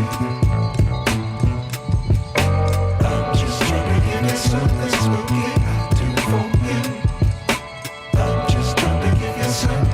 I'm just trying to give you something spooky to forget. I'm just trying to give you something.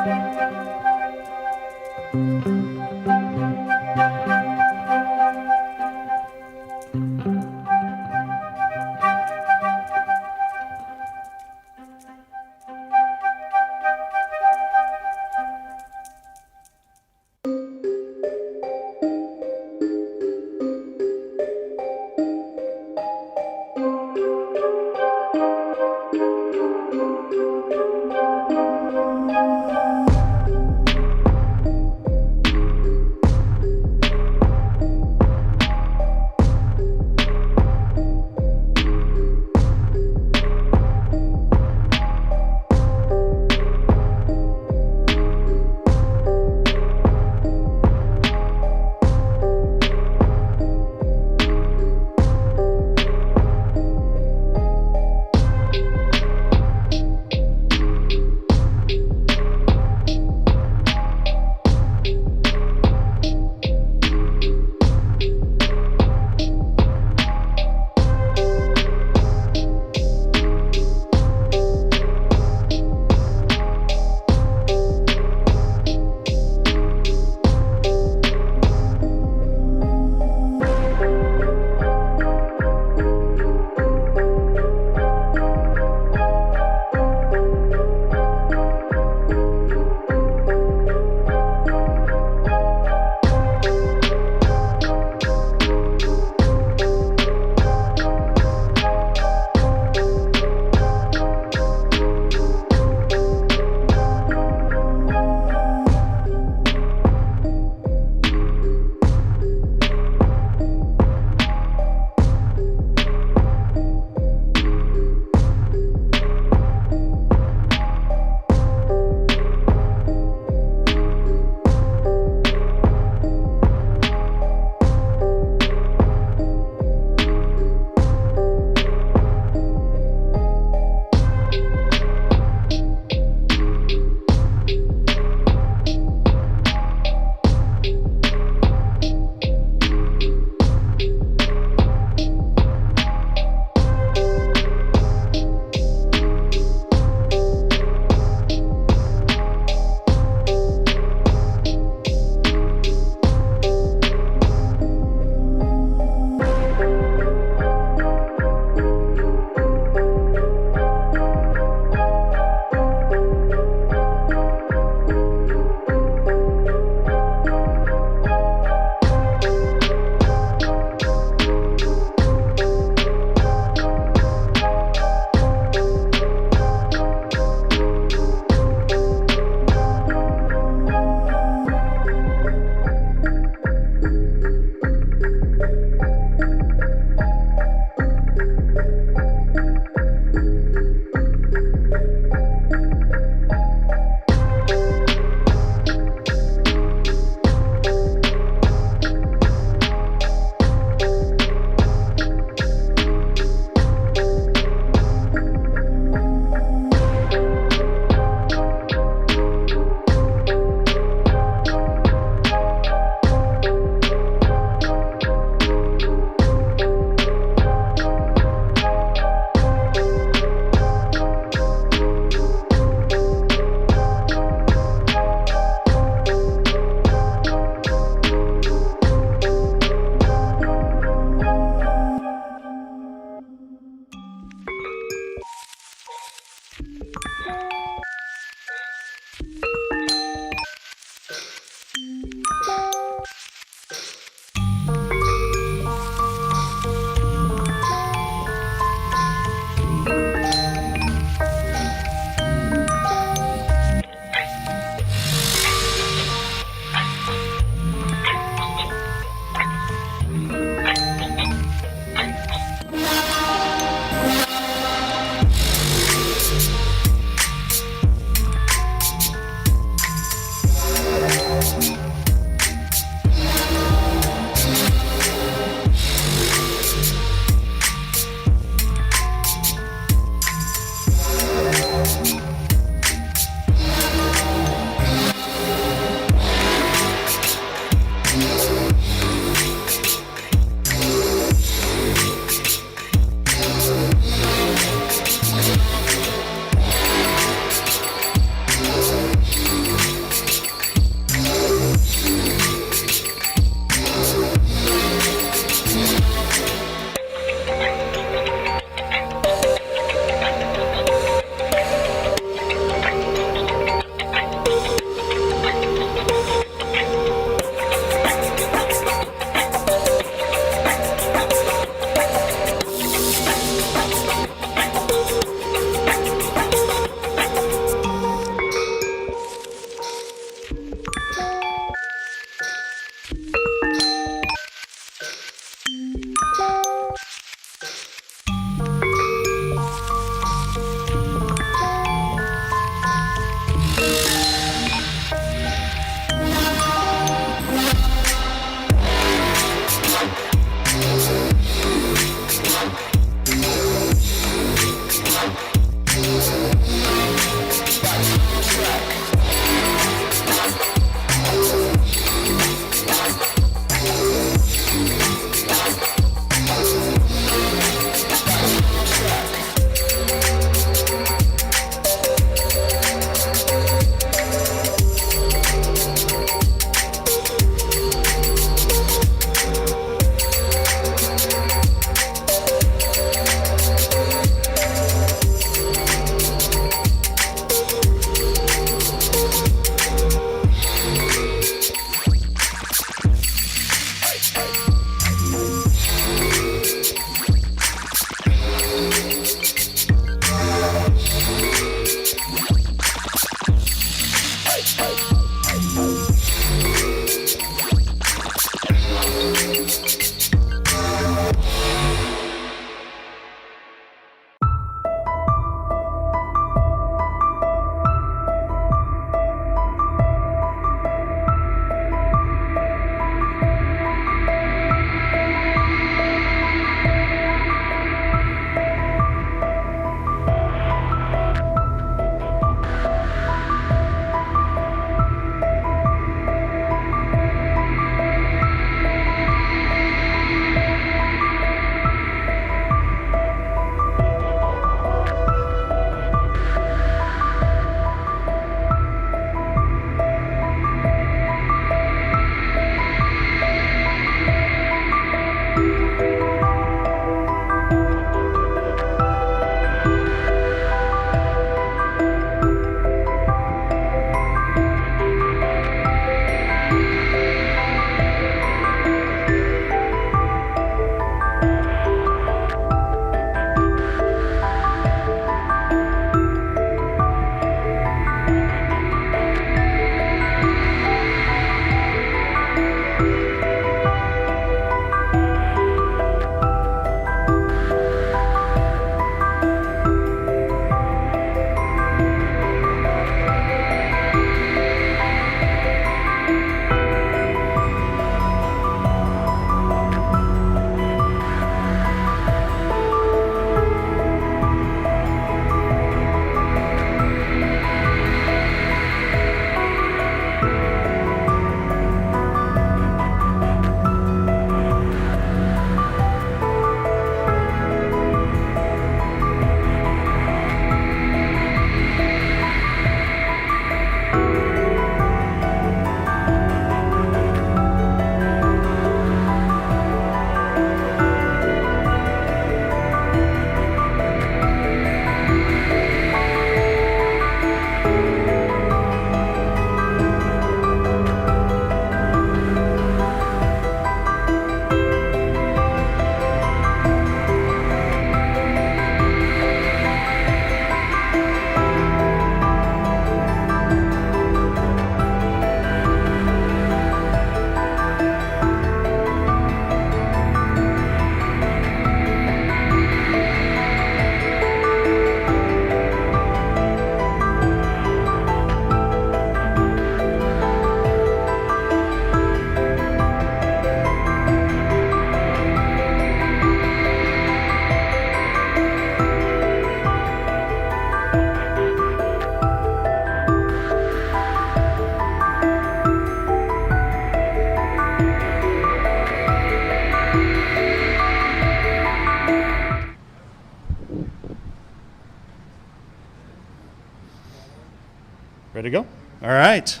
Ready to go? All right.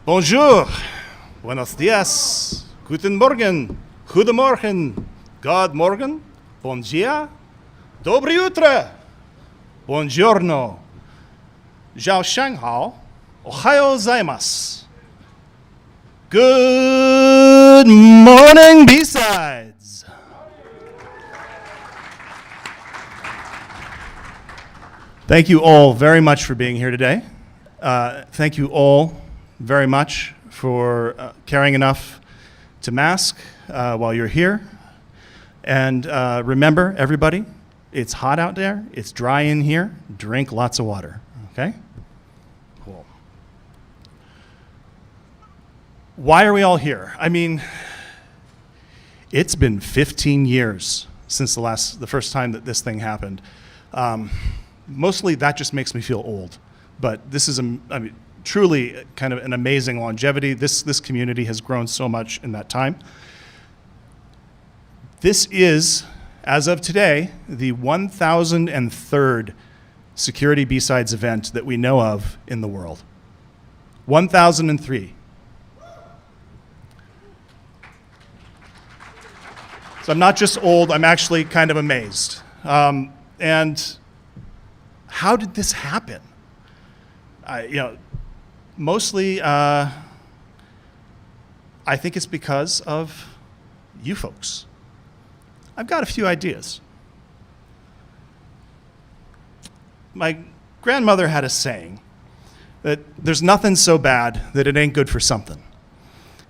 Bonjour, buenos dias, guten Morgen, goedemorgen, God Morgen, bon dia, доброе утро, buongiorno, Zhao Shanghao, Ohio gozaimasu. Good morning, BSides. Thank you all very much for being here today. Thank you all very much for caring enough to mask while you're here. And remember, everybody, it's hot out there, it's dry in here, drink lots of water, okay? Cool. Why are we all here? I mean, it's been 15 years since the first time that this thing happened. Mostly that just makes me feel old, but this is, truly kind of an amazing longevity. This community has grown so much in that time. This is, as of today, the 1,003rd security BSides event that we know of in the world. 1,003. So I'm not just old, I'm actually kind of amazed. And how did this happen? Mostly, I think it's because of you folks. I've got a few ideas. My grandmother had a saying that there's nothing so bad that it ain't good for something.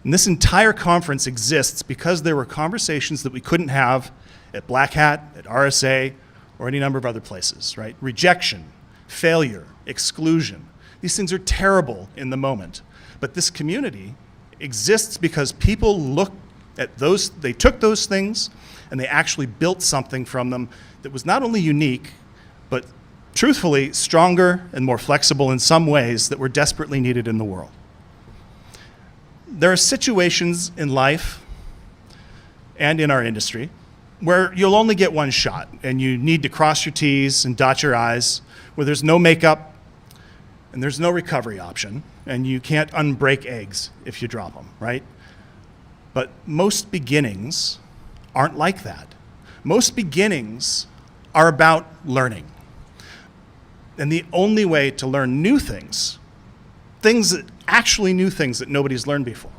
And this entire conference exists because there were conversations that we couldn't have at Black Hat, at RSA, or any number of other places, right? Rejection, failure, exclusion. These things are terrible in the moment. But this community exists because people look at those, they took those things and they actually built something from them that was not only unique, but truthfully stronger and more flexible in some ways that were desperately needed in the world. There are situations in life and in our industry where you'll only get one shot and you need to cross your T's and dot your I's, where there's no makeup and there's no recovery option and you can't unbreak eggs if you drop them, right? But most beginnings aren't like that. Most beginnings are about learning. And the only way to learn new things that actually new things that nobody's learned before,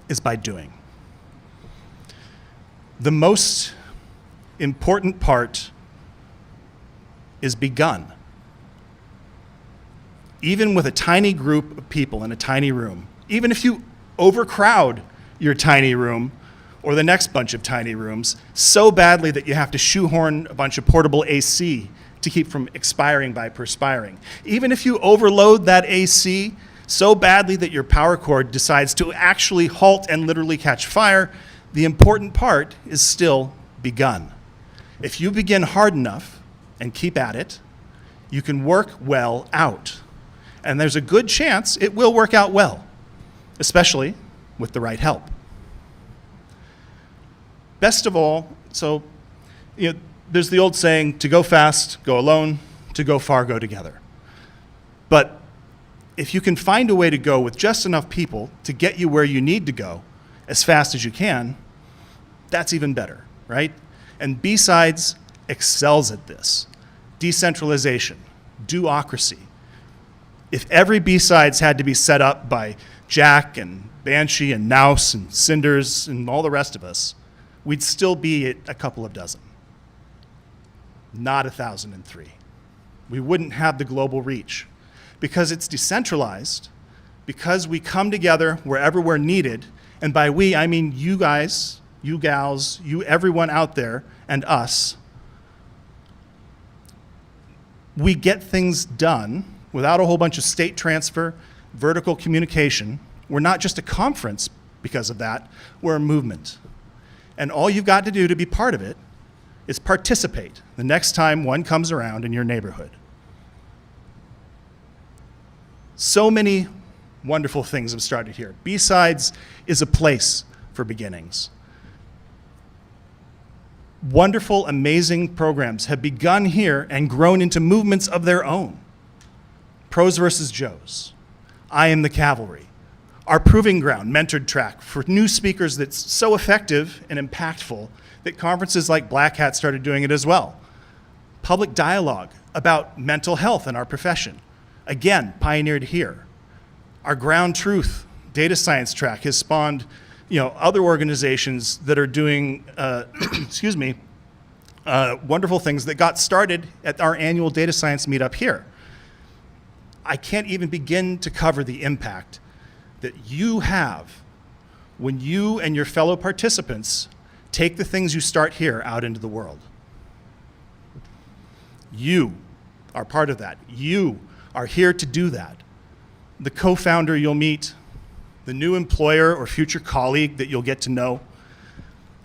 is by doing. The most important part is begun. Even with a tiny group of people in a tiny room, even if you overcrowd your tiny room or the next bunch of tiny rooms so badly that you have to shoehorn a bunch of portable AC to keep from expiring by perspiring. Even if you overload that AC so badly that your power cord decides to actually halt and literally catch fire, the important part is still begun. If you begin hard enough and keep at it, you can work well out. And there's a good chance it will work out well, especially with the right help. Best of all, there's the old saying, to go fast, go alone, to go far, go together. But if you can find a way to go with just enough people to get you where you need to go as fast as you can, that's even better, right? And BSides excels at this. Decentralization, duocracy. If every BSides had to be set up by Jack and Banshee and Nouse and Cinders and all the rest of us, we'd still be at a couple of dozen. Not 1,003. We wouldn't have the global reach. Because it's decentralized, because we come together wherever we're needed, and by we, I mean you guys, you gals, you everyone out there, and us, we get things done without a whole bunch of state transfer, vertical communication. We're not just a conference because of that, we're a movement. And all you've got to do to be part of it is participate the next time one comes around in your neighborhood. So many wonderful things have started here. BSides is a place for beginnings. Wonderful, amazing programs have begun here and grown into movements of their own. Pros versus Joes, I Am the Cavalry, our proving ground mentored track for new speakers that's so effective and impactful that conferences like Black Hat started doing it as well. Public dialogue about mental health in our profession, again, pioneered here. Our Ground Truth data science track has spawned, other organizations that are doing, wonderful things that got started at our annual data science meetup here. I can't even begin to cover the impact that you have when you and your fellow participants take the things you start here out into the world. You are part of that. You are here to do that. The co-founder you'll meet, the new employer or future colleague that you'll get to know,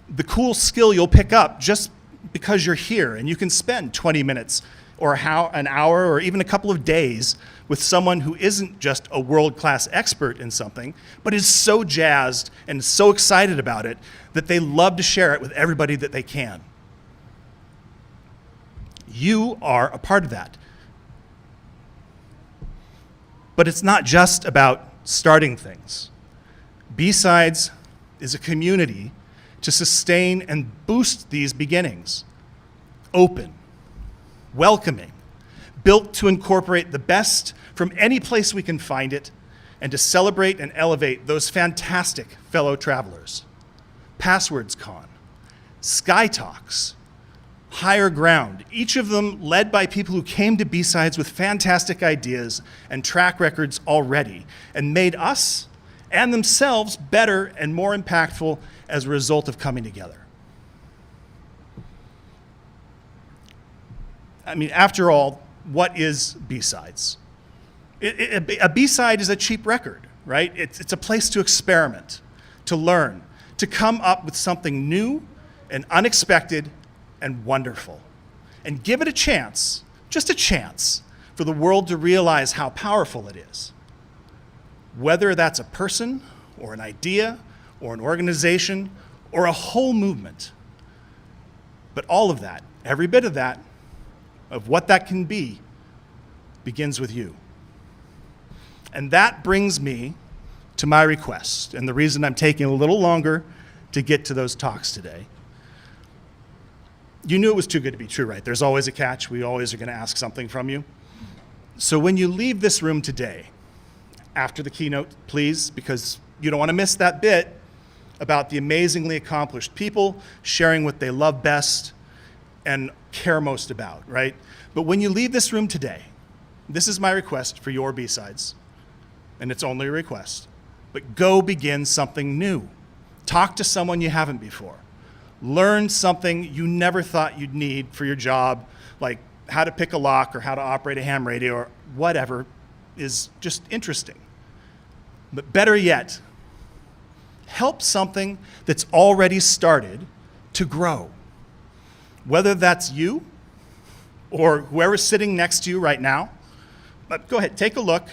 the cool skill you'll pick up just because you're here and you can spend 20 minutes or an hour or even a couple of days with someone who isn't just a world-class expert in something, but is so jazzed and so excited about it that they love to share it with everybody that they can. You are a part of that. But it's not just about starting things. BSides is a community to sustain and boost these beginnings. Open, welcoming, built to incorporate the best from any place we can find it, and to celebrate and elevate those fantastic fellow travelers. Passwords Con, Sky Talks, Higher Ground, each of them led by people who came to BSides with fantastic ideas and track records already, and made us and themselves better and more impactful as a result of coming together. I mean, after all, what is BSides? A B-side is a cheap record, right? It's a place to experiment, to learn, to come up with something new and unexpected and wonderful, and give it a chance, just a chance, for the world to realize how powerful it is. Whether that's a person or an idea or an organization or a whole movement. But all of that, every bit of that, of what that can be, begins with you. And that brings me to my request, and the reason I'm taking a little longer to get to those talks today. You knew it was too good to be true, right? There's always a catch. We always are going to ask something from you. So when you leave this room today, after the keynote, please, because you don't want to miss that bit about the amazingly accomplished people sharing what they love best and care most about, right? But when you leave this room today, this is my request for your BSides, and it's only a request, but go begin something new. Talk to someone you haven't before. Learn something you never thought you'd need for your job, like how to pick a lock or how to operate a ham radio or whatever is just interesting. But better yet, help something that's already started to grow. Whether that's you or whoever's sitting next to you right now, but go ahead, take a look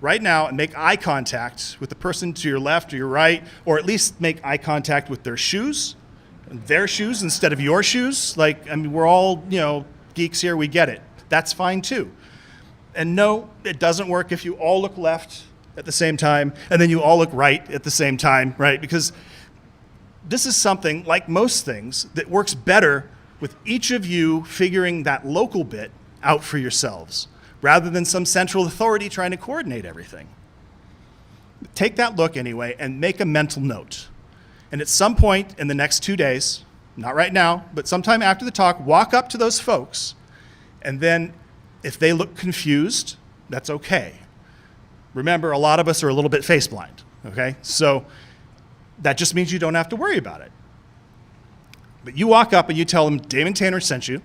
right now and make eye contact with the person to your left or your right, or at least make eye contact with their shoes instead of your shoes. Like, I mean, we're all, geeks here, we get it. That's fine too. And no, it doesn't work if you all look left at the same time and then you all look right at the same time, right? Because this is something, like most things, that works better with each of you figuring that local bit out for yourselves, rather than some central authority trying to coordinate everything. Take that look anyway and make a mental note. And at some point in the next 2 days, not right now, but sometime after the talk, walk up to those folks, and then if they look confused, that's okay. Remember, a lot of us are a little bit face blind, okay? So that just means you don't have to worry about it. But you walk up and you tell them Damon Tanner sent you,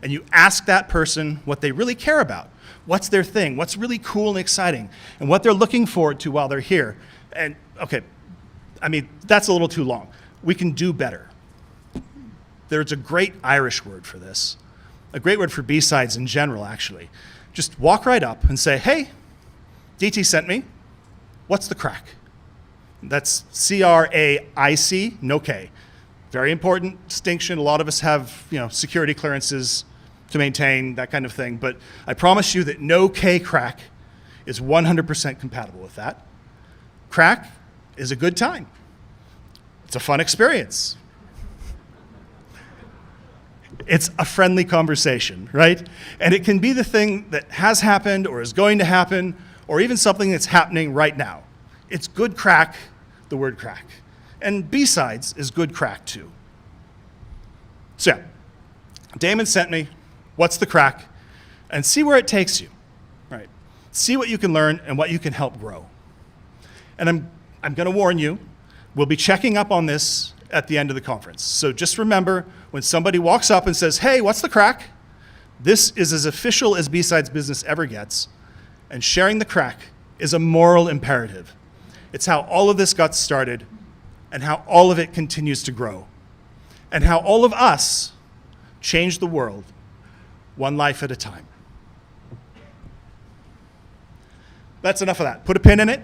and you ask that person what they really care about. What's their thing? What's really cool and exciting? And what they're looking forward to while they're here. And okay, I mean, that's a little too long. We can do better. There's a great Irish word for this, a great word for BSides in general, actually. Just walk right up and say, hey, DT sent me. What's the crack? That's C-R-A-I-C, no K. Very important distinction. A lot of us have, security clearances to maintain, that kind of thing. But I promise you that no K crack is 100% compatible with that. Crack is a good time. It's a fun experience. It's a friendly conversation, right? And it can be the thing that has happened or is going to happen, or even something that's happening right now. It's good crack, the word crack. And BSides is good crack too. So yeah, Damon sent me, what's the crack? And see where it takes you, right? see what you can learn and what you can help grow. And I'm going to warn you, we'll be checking up on this at the end of the conference. So just remember, when somebody walks up and says, hey, what's the crack? This is as official as BSides business ever gets, and sharing the crack is a moral imperative. It's how all of this got started, and how all of it continues to grow, and how all of us change the world, one life at a time. That's enough of that. Put a pin in it.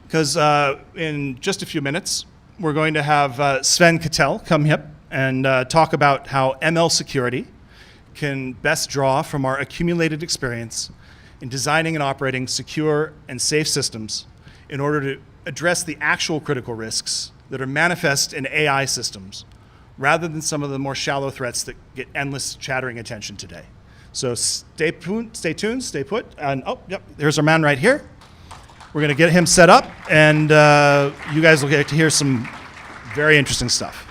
Because in just a few minutes, we're going to have Sven Cattell come up and talk about how ML security can best draw from our accumulated experience in designing and operating secure and safe systems in order to address the actual critical risks that are manifest in AI systems, rather than some of the more shallow threats that get endless chattering attention today. So stay tuned, stay put, and oh, yep, there's our man right here. We're going to get him set up, and you guys will get to hear some very interesting stuff.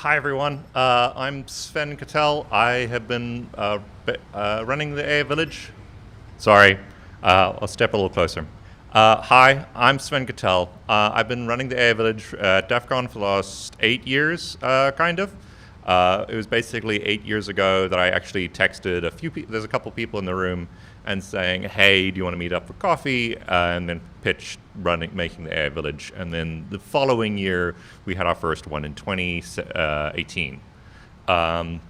Hi, everyone. I'm Sven Cattell. I have been running the AI Village. Sorry, I'll step a little closer. Hi, I'm Sven Cattell. I've been running the AI Village at DEF CON for the last 8 years, kind of. It was basically 8 years ago that I actually texted a few people, there's a couple people in the room, and saying, hey, do you want to meet up for coffee? And then pitched making the AI Village. And then the following year, we had our first one in 2018. And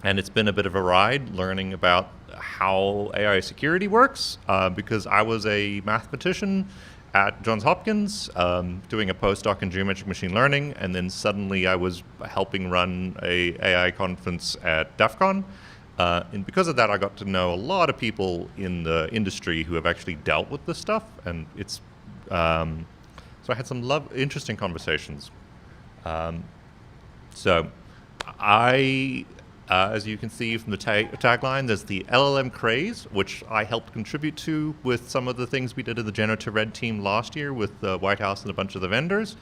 it's been a bit of a ride learning about how AI security works, because I was a mathematician at Johns Hopkins, doing a postdoc in geometric machine learning, and then suddenly I was helping run a AI conference at DEF CON. And because of that, I got to know a lot of people in the industry who have actually dealt with this stuff, and it's so I had some interesting conversations. So I, as you can see from the tagline, there's the LLM craze, which I helped contribute to with some of the things we did in the Generative Red team last year with the White House and a bunch of the vendors.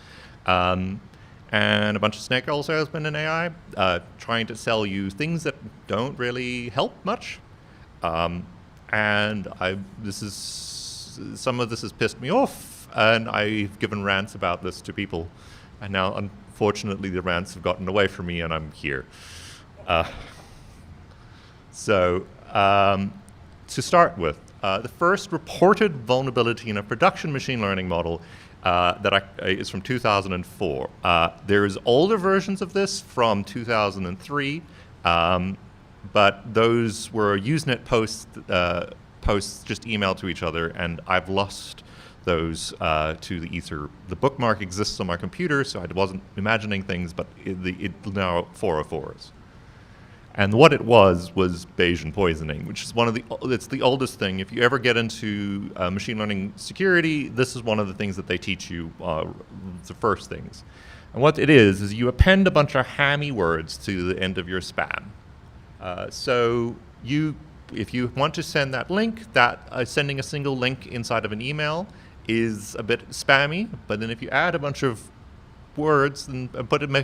And a bunch of snake oil salesmen in AI, trying to sell you things that don't really help much. And some of this has pissed me off, and I've given rants about this to people. And now, unfortunately, the rants have gotten away from me, and I'm here. To start with, the first reported vulnerability in a production machine learning model is from 2004. There's older versions of this from 2003, but those were Usenet posts just emailed to each other, and I've lost those to the ether. The bookmark exists on my computer, so I wasn't imagining things, but it now 404s. And what it was Bayesian poisoning, which is it's the oldest thing. If you ever get into machine learning security, this is one of the things that they teach you, the first things. And what it is you append a bunch of hammy words to the end of your spam. So if you want to send that link, sending a single link inside of an email is a bit spammy, but then if you add a bunch of words and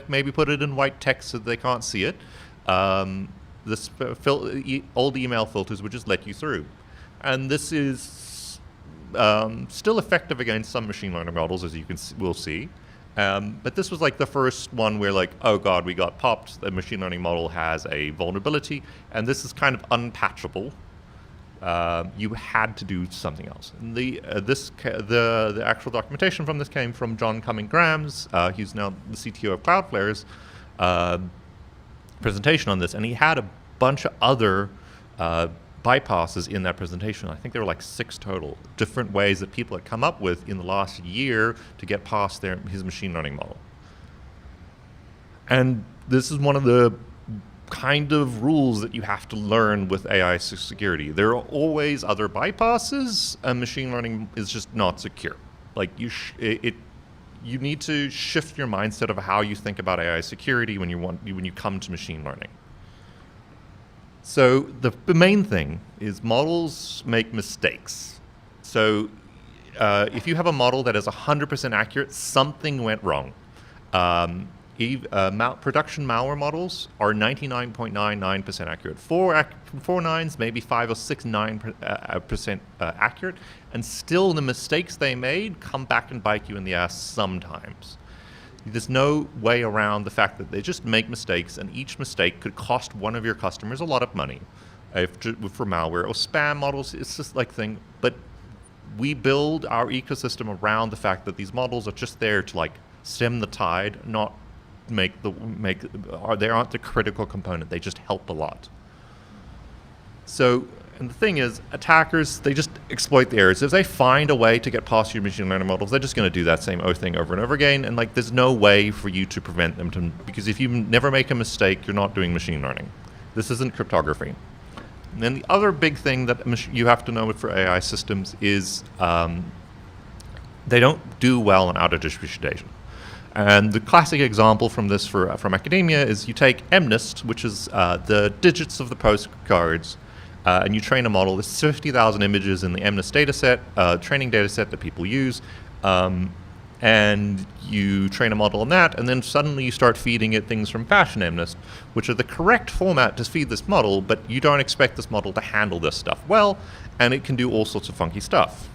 maybe put it in white text so they can't see it, old email filters would just let you through. And this is still effective against some machine learning models, as we'll see. But this was like the first one where like, oh God, we got popped. The machine learning model has a vulnerability, and this is kind of unpatchable. You had to do something else. And the actual documentation from this came from John Cumming-Graham's. He's now the CTO of Cloudflare's presentation on this, and he had a bunch of other bypasses in that presentation. I think there were like 6 total different ways that people had come up with in the last year to get past his machine learning model. And this is one of the kind of rules that you have to learn with AI security. There are always other bypasses, and machine learning is just not secure. Like you need to shift your mindset of how you think about AI security when you come to machine learning. So the main thing is models make mistakes. So if you have a model that is 100% accurate, something went wrong. Production malware models are 99.99% accurate. Four nines, maybe 5 or 6 9% accurate, and still the mistakes they made come back and bite you in the ass sometimes. There's no way around the fact that they just make mistakes, and each mistake could cost one of your customers a lot of money. For malware or spam models, it's just like thing. But we build our ecosystem around the fact that these models are just there to like stem the tide, not they aren't the critical component. They just help a lot. So, and the thing is, attackers, they just exploit the errors. If they find a way to get past your machine learning models, they're just going to do that same thing over and over again. And like, there's no way for you to prevent them because if you never make a mistake, you're not doing machine learning. This isn't cryptography. And then the other big thing that you have to know for AI systems is they don't do well in out-of-distribution data. And the classic example from this from academia is you take MNIST, which is the digits of the postcards, and you train a model. There's 50,000 images in the MNIST dataset, training dataset that people use, and you train a model on that, and then suddenly you start feeding it things from Fashion MNIST, which are the correct format to feed this model, but you don't expect this model to handle this stuff well, and it can do all sorts of funky stuff.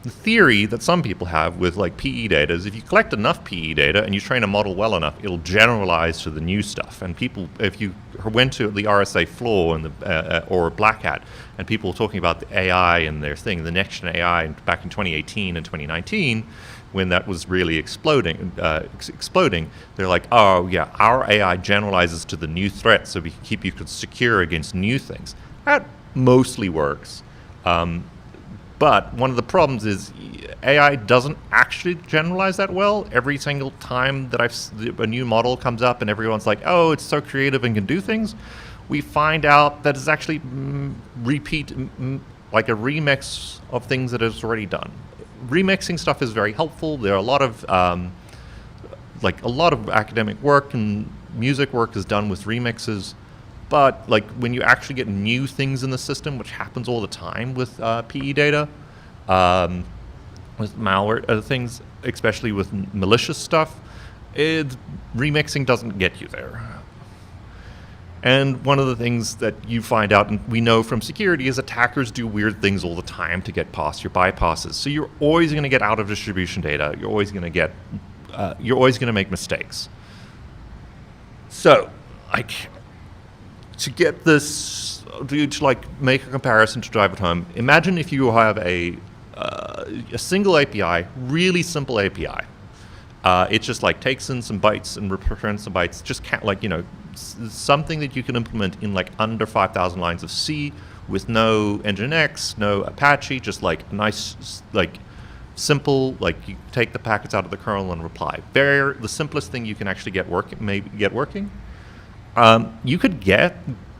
The theory that some people have with like PE data is if you collect enough PE data and you train a model well enough, it'll generalize to the new stuff. And people, if you went to the RSA floor and or Black Hat, and people were talking about the AI and their thing, the next gen AI back in 2018 and 2019, when that was really exploding, they're like, oh yeah, our AI generalizes to the new threats so we can keep you secure against new things. That mostly works. But one of the problems is AI doesn't actually generalize that well. Every single time that a new model comes up and everyone's like, oh, it's so creative and can do things, we find out that it's actually like a remix of things that it's already done. Remixing stuff is very helpful. There are a lot of academic work and music work is done with remixes. But like when you actually get new things in the system, which happens all the time with PE data, with malware things, especially with malicious stuff, remixing doesn't get you there. And one of the things that you find out, and we know from security, is attackers do weird things all the time to get past your bypasses. So you're always going to get out of distribution data. You're always going to make mistakes. So, to get this, to like make a comparison to drive it home, imagine if you have a single API, really simple API. It just like takes in some bytes and returns some bytes. Just something that you can implement in like under 5,000 lines of C with no Nginx, no Apache, just like nice, like simple, like you take the packets out of the kernel and reply. The simplest thing you can actually get working. You could get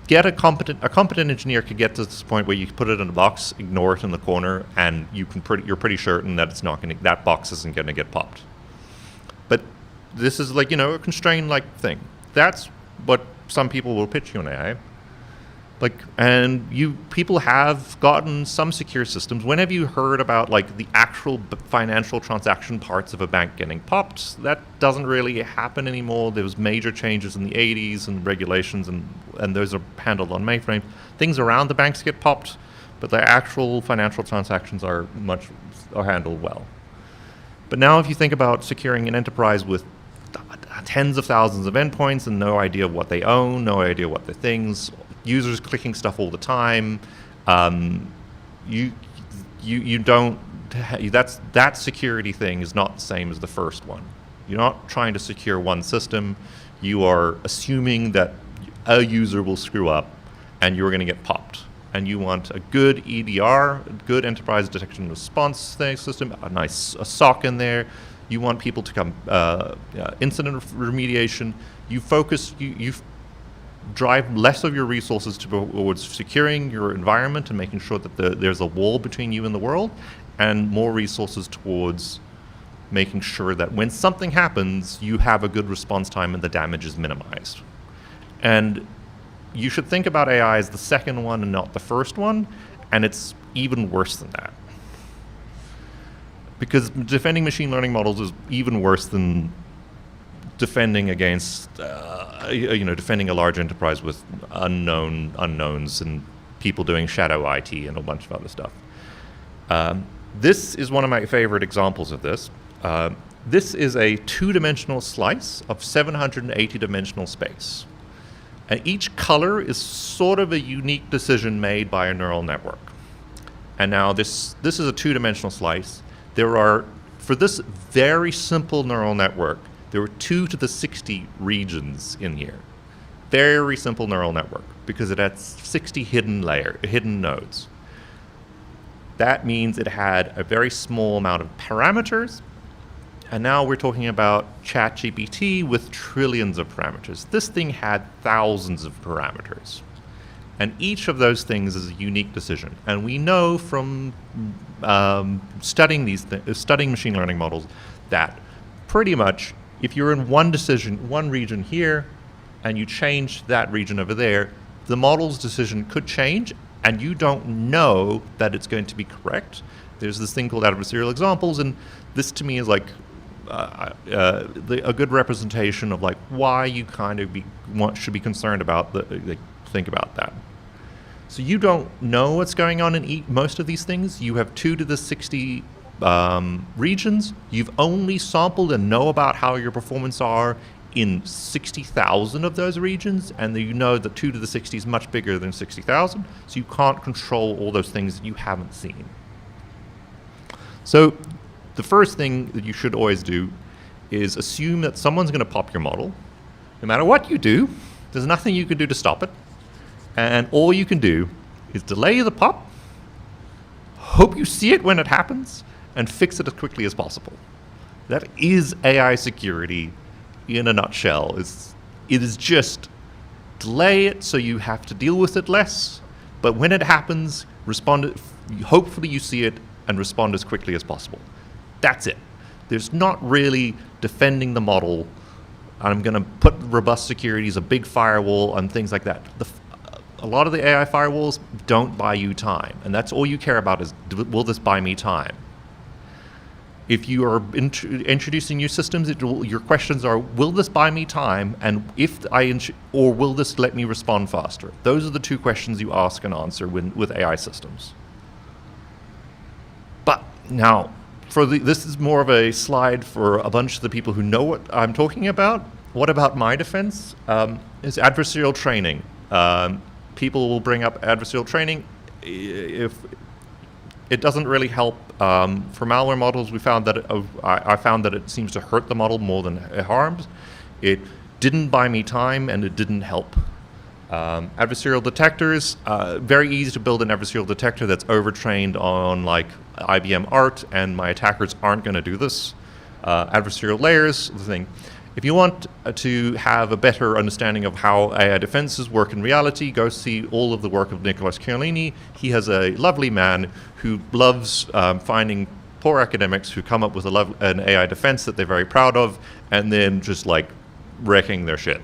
a competent engineer could get to this point where you put it in a box, ignore it in the corner, and you're pretty certain that it's not going to, that box isn't going to get popped. But this is like, a constrained thing. That's what some people will pitch you on AI. And people have gotten some secure systems. When have you heard about the actual financial transaction parts of a bank getting popped? That doesn't really happen anymore. There was major changes in the 80s and regulations, and those are handled on mainframes. Things around the banks get popped, but the actual financial transactions are handled well. But now if you think about securing an enterprise with tens of thousands of endpoints and no idea what they own, no idea what the things, users clicking stuff all the time, that security thing is not the same as the first one. You're not trying to secure one system. You are assuming that a user will screw up and you're going to get popped. And you want a good EDR, a good enterprise detection and response system, a SOC in there. You want people to come incident remediation. You drive less of your resources towards securing your environment and making sure that there's a wall between you and the world, and more resources towards making sure that when something happens, you have a good response time and the damage is minimized. And you should think about AI as the second one and not the first one, and it's even worse than that. Because defending machine learning models is even worse than defending against, defending a large enterprise with unknowns and people doing shadow IT and a bunch of other stuff. This is one of my favorite examples of this. This is a 2-dimensional slice of 780-dimensional space. And each color is sort of a unique decision made by a neural network. And now this is a 2-dimensional slice. For this very simple neural network, there were 2 to the 60 regions in here. Very simple neural network, because it had 60 hidden nodes. That means it had a very small amount of parameters, and now we're talking about ChatGPT with trillions of parameters. This thing had thousands of parameters. And each of those things is a unique decision. And we know from studying machine learning models that pretty much if you're in one region here, and you change that region over there, the model's decision could change, and you don't know that it's going to be correct. There's this thing called adversarial examples, and this to me is a good representation of why you kind of should be concerned about think about that. So you don't know what's going on in most of these things. You have 2 to the 60 regions. You've only sampled and know about how your performance are in 60,000 of those regions, and you know that 2 to the 60 is much bigger than 60,000, so you can't control all those things that you haven't seen. So the first thing that you should always do is assume that someone's going to pop your model. No matter what you do, there's nothing you can do to stop it. And all you can do is delay the pop, hope you see it when it happens, and fix it as quickly as possible. That is AI security in a nutshell. It is just delay it so you have to deal with it less, but when it happens, hopefully you see it and respond as quickly as possible. That's it. There's not really defending the model. I'm going to put robust security as a big firewall and things like that. A lot of the AI firewalls don't buy you time, and that's all you care about is, will this buy me time? If you are introducing new systems, your questions are, will this buy me time, and or will this let me respond faster? Those are the 2 questions you ask and answer with AI systems. But now, this is more of a slide for a bunch of the people who know what I'm talking about. What about my defense? Is adversarial training. People will bring up adversarial training. If it doesn't really help for malware models, I found that it seems to hurt the model more than it harms. It didn't buy me time, and it didn't help. Adversarial detectors, very easy to build an adversarial detector that's overtrained on IBM ART, and my attackers aren't going to do this. Adversarial layers, the thing. If you want to have a better understanding of how AI defenses work in reality, go see all of the work of Nicholas Chiarlini. He has a lovely man who loves finding poor academics who come up with an AI defense that they're very proud of, and then just like wrecking their shit.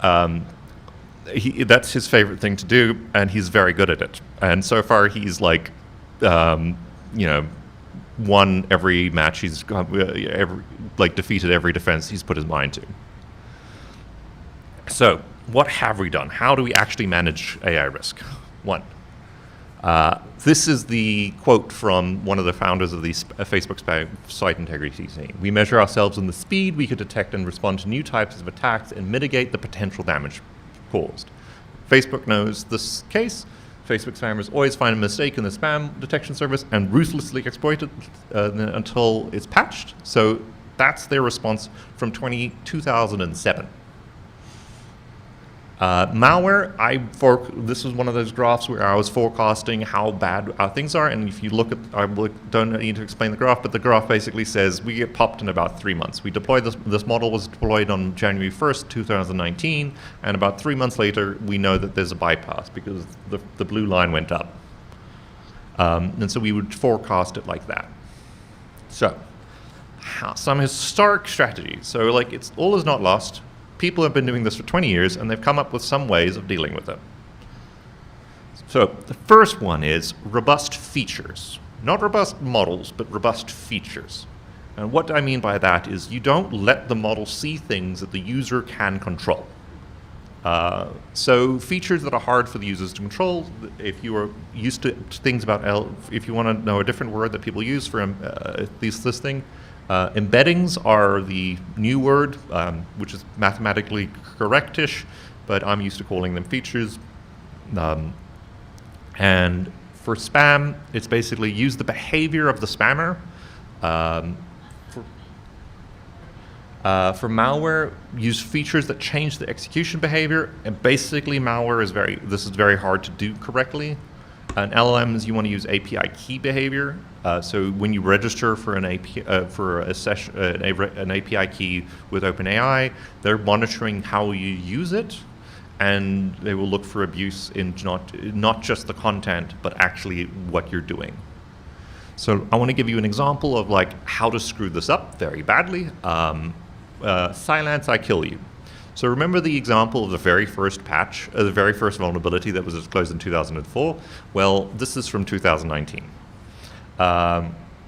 That's his favorite thing to do, and he's very good at it. And so far, he's like, won every match. He's defeated every defense he's put his mind to. So, what have we done? How do we actually manage AI risk? One, this is the quote from one of the founders of the Facebook site integrity team. We measure ourselves in the speed we could detect and respond to new types of attacks and mitigate the potential damage caused. Facebook knows this case. Facebook spammers always find a mistake in the spam detection service and ruthlessly exploit it until it's patched. So that's their response from 2007. Malware, this was one of those graphs where I was forecasting how bad our things are, and if you look at, I don't need to explain the graph, but the graph basically says we get popped in about 3 months. We deployed this model was deployed on January 1st, 2019, and about 3 months later, we know that there's a bypass because the blue line went up. And so we would forecast it like that. So, some historic strategies. So like, all is not lost. People have been doing this for 20 years, and they've come up with some ways of dealing with it. So the first one is robust features. Not robust models, but robust features. And what I mean by that is you don't let the model see things that the user can control. So features that are hard for the users to control, if you are used to things about, if you want to know a different word that people use for this thing, embeddings are the new word, which is mathematically correctish, but I'm used to calling them features. And for spam, it's basically use the behavior of the spammer. For malware, use features that change the execution behavior. And basically, malware is very hard to do correctly. And LLMs, you want to use API key behavior. So when you register for an API key with OpenAI, they're monitoring how you use it, and they will look for abuse in not just the content, but actually what you're doing. So I want to give you an example of like how to screw this up very badly. Silence, I kill you. So remember the example of the very first patch, the very first vulnerability that was disclosed in 2004? Well, this is from 2019.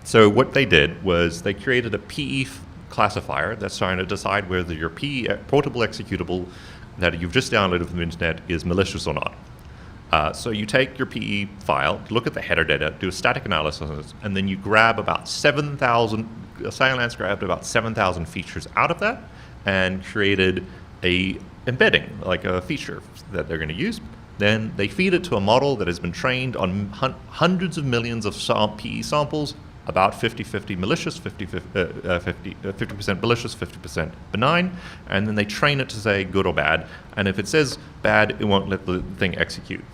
So what they did was they created a PE classifier that's trying to decide whether your PE portable executable that you've just downloaded from the internet is malicious or not. So you take your PE file, look at the header data, do a static analysis, and then you grab about 7,000, Cylance grabbed about 7,000 features out of that and created a embedding, like a feature that they're going to use. Then they feed it to a model that has been trained on hundreds of millions of PE samples, about 50-50 malicious, 50% malicious, 50% benign, and then they train it to say good or bad, and if it says bad, it won't let the thing execute.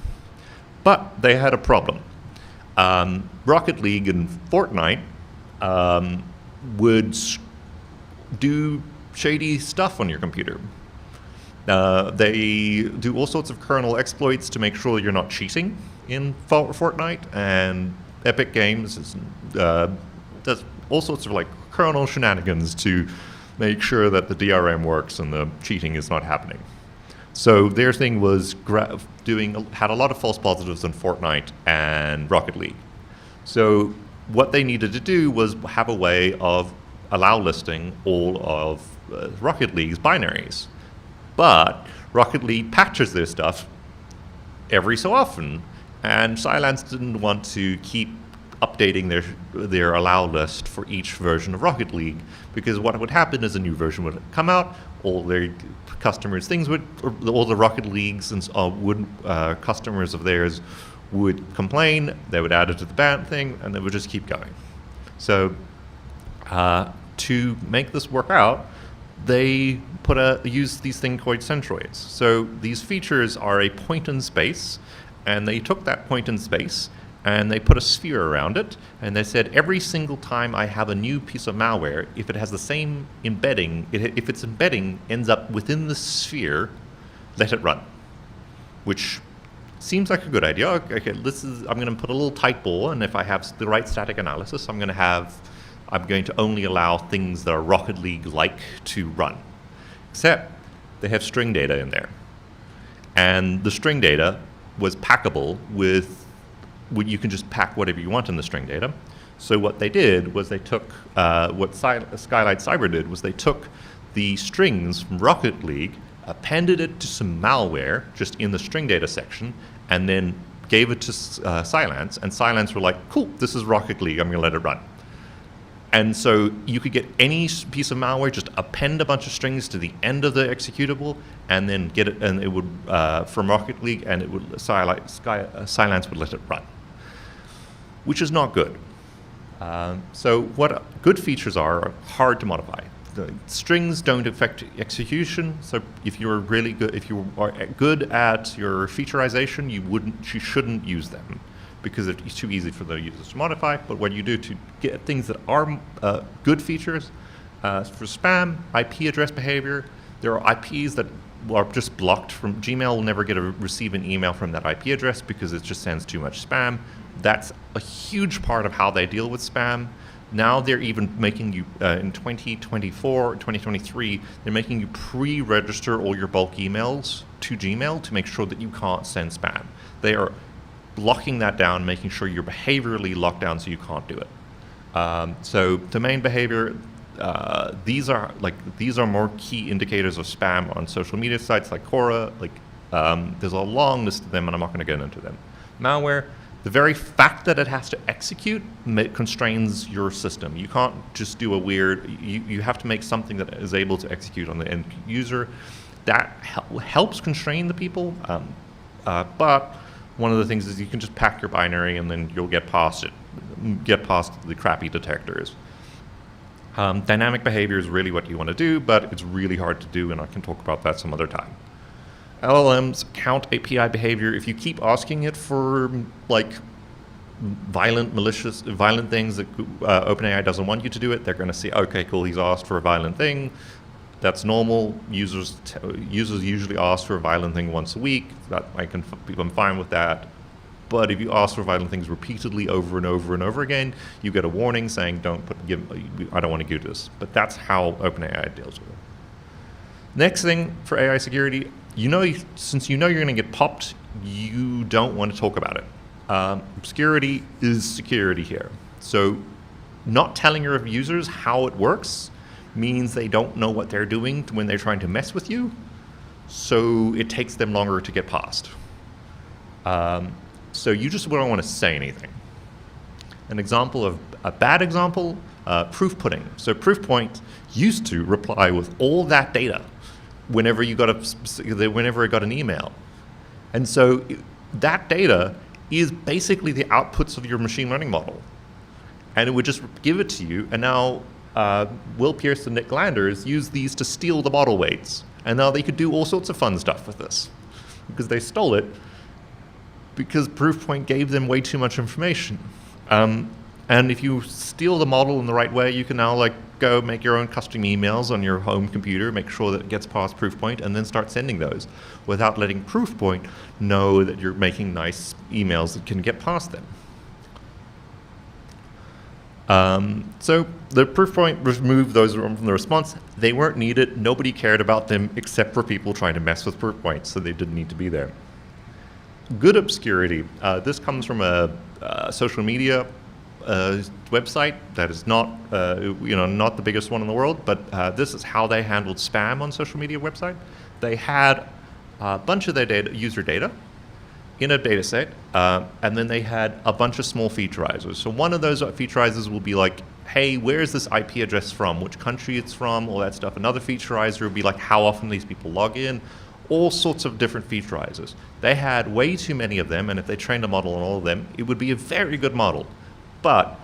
But they had a problem. Rocket League and Fortnite would do shady stuff on your computer. They do all sorts of kernel exploits to make sure you're not cheating in Fortnite, and Epic Games does all sorts of like kernel shenanigans to make sure that the DRM works and the cheating is not happening. So their thing was had a lot of false positives in Fortnite and Rocket League. So what they needed to do was have a way of allow listing all of Rocket League's binaries. But Rocket League patches their stuff every so often, and Cylance didn't want to keep updating their allow list for each version of Rocket League, because what would happen is a new version would come out, all their customers' things would, all the Rocket Leagues and customers of theirs would complain, they would add it to the ban thing, and they would just keep going. So to make this work out, they use these things called centroids. So these features are a point in space, and they took that point in space and they put a sphere around it, and they said every single time I have a new piece of malware, if it has the same embedding, if its embedding ends up within the sphere, let it run. Which seems like a good idea. Okay, I'm going to put a little tight ball, and if I have the right static analysis, I'm going to only allow things that are Rocket League-like to run. Except they have string data in there. And the string data was packable with, you can just pack whatever you want in the string data. So what they did was they took, what Skylight Cyber did was they took the strings from Rocket League, appended it to some malware just in the string data section, and then gave it to Cylance, and Cylance were like, cool, this is Rocket League, I'm going to let it run. And so you could get any piece of malware, just append a bunch of strings to the end of the executable, and then get it, and it would, from Rocket League, and it would, Cylance would let it run, which is not good. So what good features are hard to modify. The strings don't affect execution, so if you're really good, if you are good at your featureization, you shouldn't use them, because it's too easy for the users to modify. But what you do to get things that are good features, for spam, IP address behavior, there are IPs that are just blocked from Gmail. Will never receive an email from that IP address because it just sends too much spam. That's a huge part of how they deal with spam. Now they're even making you, in 2024, 2023, they're making you pre-register all your bulk emails to Gmail to make sure that you can't send spam. They are locking that down, making sure you're behaviorally locked down so you can't do it. So domain behavior, these are more key indicators of spam on social media sites like Quora. There's a long list of them, and I'm not going to get into them. Malware, the very fact that it has to execute constrains your system. You can't just do a weird, you have to make something that is able to execute on the end user. That helps constrain the people, but one of the things is you can just pack your binary and then you'll get past it, get past the crappy detectors. Dynamic behavior is really what you want to do, but it's really hard to do, and I can talk about that some other time. LLMs count API behavior. If you keep asking it for violent things that OpenAI doesn't want you to do it, they're going to say, okay, cool, he's asked for a violent thing. That's normal. Users usually ask for a violent thing once a week. I'm fine with that. But if you ask for violent things repeatedly over and over and over again, you get a warning saying, I don't want to do this. But that's how OpenAI deals with it. Next thing for AI security, since you're going to get popped, you don't want to talk about it. Obscurity is security here. So not telling your users how it works means they don't know what they're doing when they're trying to mess with you. So it takes them longer to get past. So you just don't want to say anything. An example of a bad example, proof pudding. So Proofpoint used to reply with all that data whenever it got an email. And so that data is basically the outputs of your machine learning model. And it would just give it to you, and now Will Pierce and Nick Glanders use these to steal the model weights. And now they could do all sorts of fun stuff with this because they stole it because Proofpoint gave them way too much information. And if you steal the model in the right way, you can now go make your own custom emails on your home computer, make sure that it gets past Proofpoint, and then start sending those without letting Proofpoint know that you're making nice emails that can get past them. So the Proofpoint removed those from the response. They weren't needed. Nobody cared about them except for people trying to mess with Proofpoint, so they didn't need to be there. Good obscurity. This comes from a social media website that is not the biggest one in the world, but this is how they handled spam on social media website. They had a bunch of their user data in a data set, and then they had a bunch of small featureizers. So one of those featureizers will be like, hey, where is this IP address from, which country it's from, all that stuff. Another featureizer would be like how often these people log in, all sorts of different featureizers. They had way too many of them, and if they trained a model on all of them, it would be a very good model. But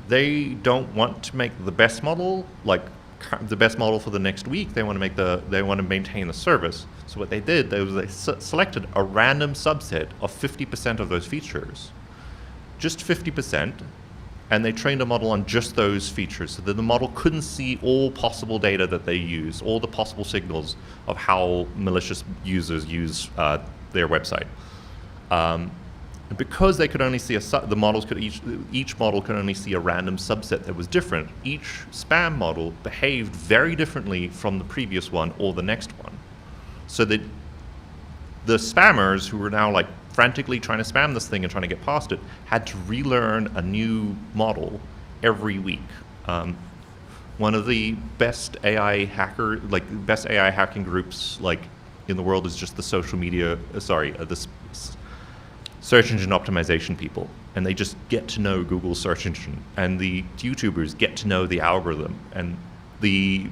they don't want to make the best model, the best model for the next week. They want to maintain the service. So what they did was they selected a random subset of 50% of those features, just 50%, and they trained a model on just those features so that the model couldn't see all possible data that they use, all the possible signals of how malicious users use their website. And because they could only see the models could each model could only see a random subset that was different, each spam model behaved very differently from the previous one or the next one. So that the spammers who were now like frantically trying to spam this thing and trying to get past it had to relearn a new model every week. One of the best AI hacking groups like in the world is just the social media, search engine optimization people, and they just get to know Google's search engine, and the YouTubers get to know the algorithm, and the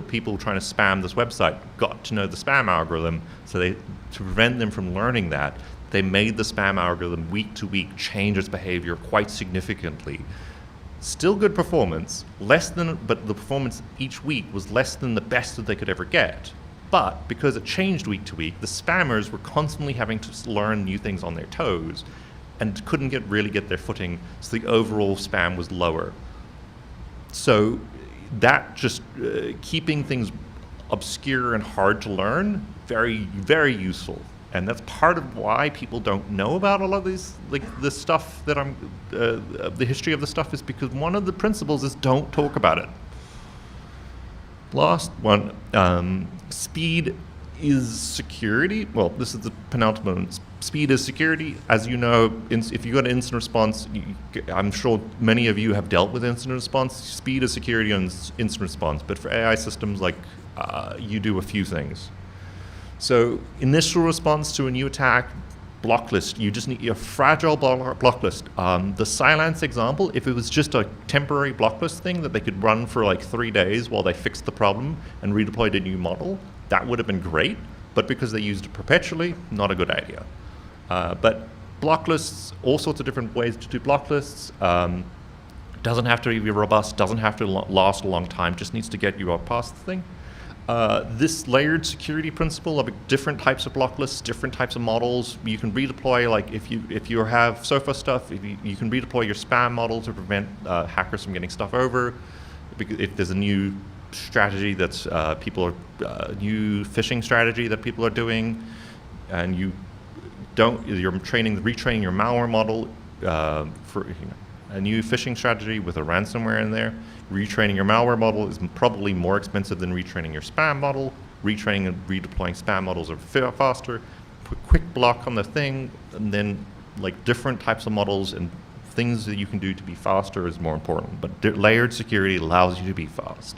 people trying to spam this website got to know the spam algorithm. So to prevent them from learning that, they made the spam algorithm week to week change its behavior quite significantly. Still good performance, but the performance each week was less than the best that they could ever get. But because it changed week to week, the spammers were constantly having to learn new things on their toes and couldn't really get their footing, so the overall spam was lower. So that just keeping things obscure and hard to learn, very, very useful. And that's part of why people don't know about a lot of these, like the stuff that the history of the stuff is because one of the principles is don't talk about it. Last one, speed is security. Well, this is the penultimate. Speed is security. As you know, if you go to incident response, I'm sure many of you have dealt with incident response. Speed is security on incident response. But for AI systems, like you do a few things. So initial response to a new attack, block list. You just need a fragile block list. The Silence example, if it was just a temporary block list thing that they could run for like 3 days while they fixed the problem and redeployed a new model, that would have been great. But because they used it perpetually, not a good idea. But block lists, all sorts of different ways to do block lists. Doesn't have to be robust, doesn't have to last a long time, just needs to get you up past the thing. This layered security principle of different types of block lists, different types of models, you can redeploy, like if you have SOFA stuff, you can redeploy your spam model to prevent hackers from getting stuff over. If there's a new strategy that's new phishing strategy that people are doing, and you're retraining your malware model for a new phishing strategy with a ransomware in there. Retraining your malware model is probably more expensive than retraining your spam model. Retraining and redeploying spam models are faster. Put quick block on the thing, and then like different types of models and things that you can do to be faster is more important. But layered security allows you to be fast.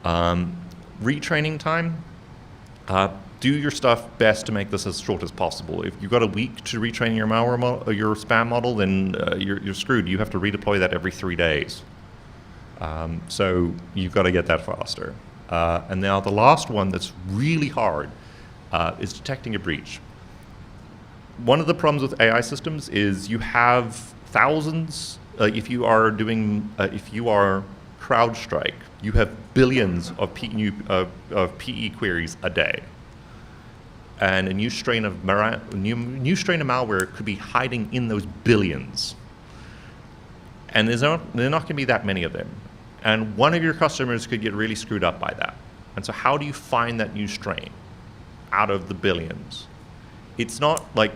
Retraining time. Do your stuff best to make this as short as possible. If you've got a week to retrain your malware model, or your spam model, then you're screwed. You have to redeploy that every 3 days. So you've got to get that faster. And now the last one that's really hard is detecting a breach. One of the problems with AI systems is you have thousands. If you are CrowdStrike, you have billions of PE queries a day. And a new strain of malware could be hiding in those billions. And there are not going to be that many of them. And one of your customers could get really screwed up by that. And so how do you find that new strain out of the billions? It's not like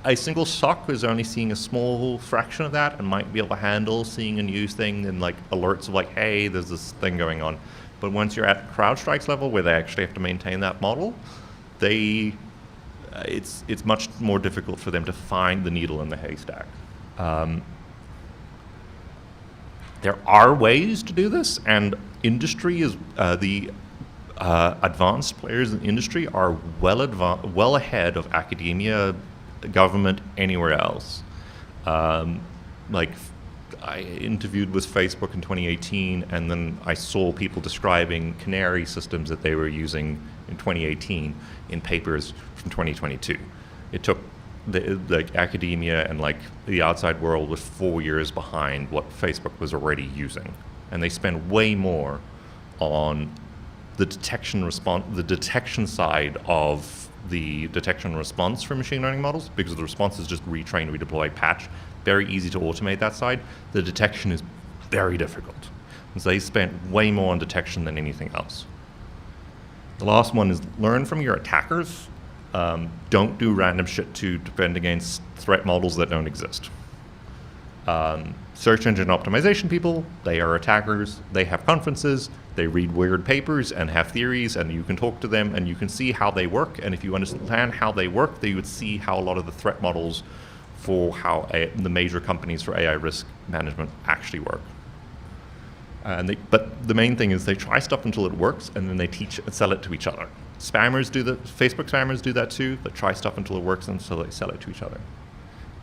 a single SOC is only seeing a small fraction of that and might be able to handle seeing a news thing and like alerts of like, hey, there's this thing going on. But once you're at CrowdStrike's level where they actually have to maintain that model, it's much more difficult for them to find the needle in the haystack. There are ways to do this, and industry is advanced players in the industry are well ahead of academia, government, anywhere else. Like I interviewed with Facebook in 2018, and then I saw people describing canary systems that they were using in 2018 in papers from 2022. It took the academia and like the outside world was 4 years behind what Facebook was already using, and they spend way more on the detection side of the detection and response for machine learning models, because the response is just retrain, redeploy, patch. Very easy to automate that side. The detection is very difficult. And so they spent way more on detection than anything else. The last one is learn from your attackers. Don't do random shit to defend against threat models that don't exist. Search engine optimization people, they are attackers. They have conferences. They read weird papers and have theories, and you can talk to them and you can see how they work. And if you understand how they work, then you would see how a lot of the threat models for how the major companies for AI risk management actually work. But the main thing is they try stuff until it works, and then they teach and sell it to each other. Spammers do that. Facebook spammers do that too. They try stuff until it works, and so they sell it to each other.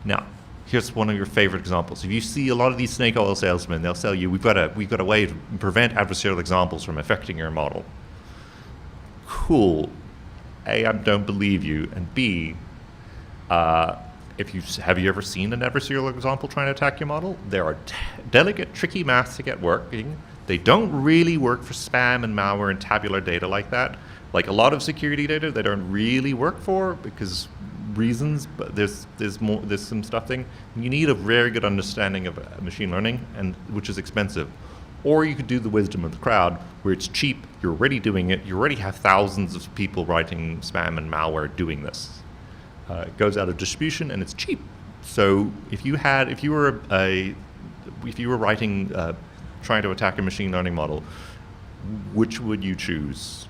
Now, here's one of your favorite examples. If you see a lot of these snake oil salesmen, they'll sell you, we've got a way to prevent adversarial examples from affecting your model. Cool. A, I don't believe you, and B, have you ever seen an adversarial example trying to attack your model? There are delicate, tricky maths to get working. They don't really work for spam and malware and tabular data like that. Like a lot of security data, they don't really work for because reasons, but there's some stuff thing. You need a very good understanding of machine learning, and which is expensive. Or you could do the wisdom of the crowd, where it's cheap, you're already doing it, you already have thousands of people writing spam and malware doing this. It goes out of distribution and it's cheap. So if you were writing, trying to attack a machine learning model, which would you choose?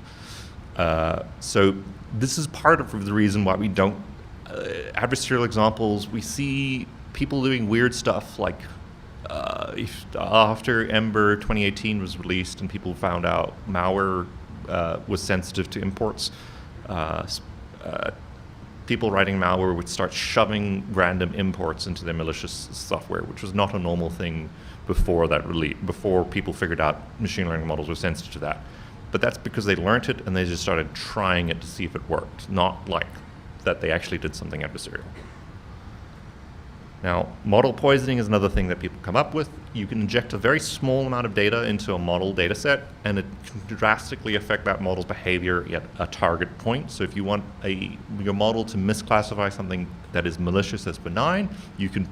So this is part of the reason why we don't adversarial examples. We see people doing weird stuff like after Ember 2018 was released and people found out malware was sensitive to imports. People writing malware would start shoving random imports into their malicious software, which was not a normal thing before that release, before people figured out machine learning models were sensitive to that. But that's because they learned it and they just started trying it to see if it worked, not like that they actually did something adversarial. Now, model poisoning is another thing that people come up with. You can inject a very small amount of data into a model data set, and it can drastically affect that model's behavior at a target point. So if you want your model to misclassify something that is malicious as benign, you can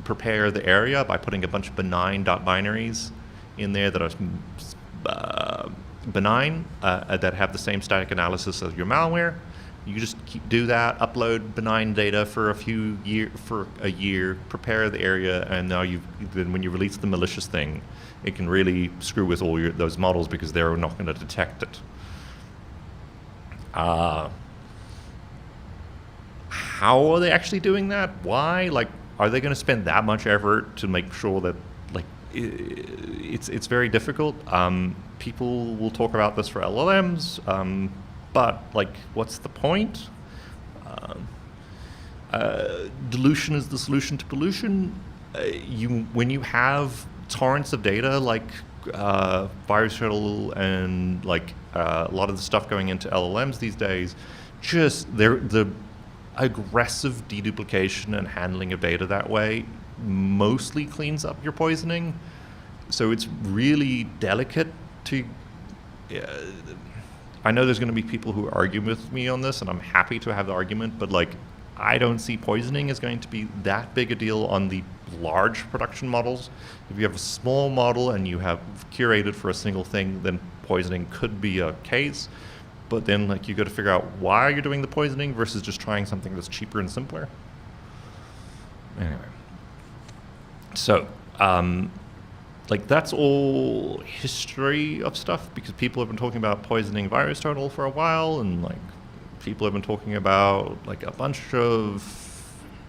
prepare the area by putting a bunch of benign .binaries in there that are benign, that have the same static analysis as your malware. You just do that, upload benign data for a year, prepare the area, and now then when you release the malicious thing, it can really screw with all those models because they're not going to detect it. How are they actually doing that? Why? Like, are they going to spend that much effort to make sure that, like, it's very difficult. People will talk about this for LLMs. But, like, what's the point? Dilution is the solution to pollution. When you have torrents of data like Adversarial and like a lot of the stuff going into LLMs these days, just the aggressive deduplication and handling of data that way mostly cleans up your poisoning. So it's really delicate to... I know there's going to be people who argue with me on this, and I'm happy to have the argument, but like, I don't see poisoning as going to be that big a deal on the large production models. If you have a small model and you have curated for a single thing, then poisoning could be a case. But then, like, you got to figure out why you're doing the poisoning versus just trying something that's cheaper and simpler. Anyway, so like, that's all history of stuff, because people have been talking about poisoning VirusTotal for a while, and like people have been talking about like a bunch of,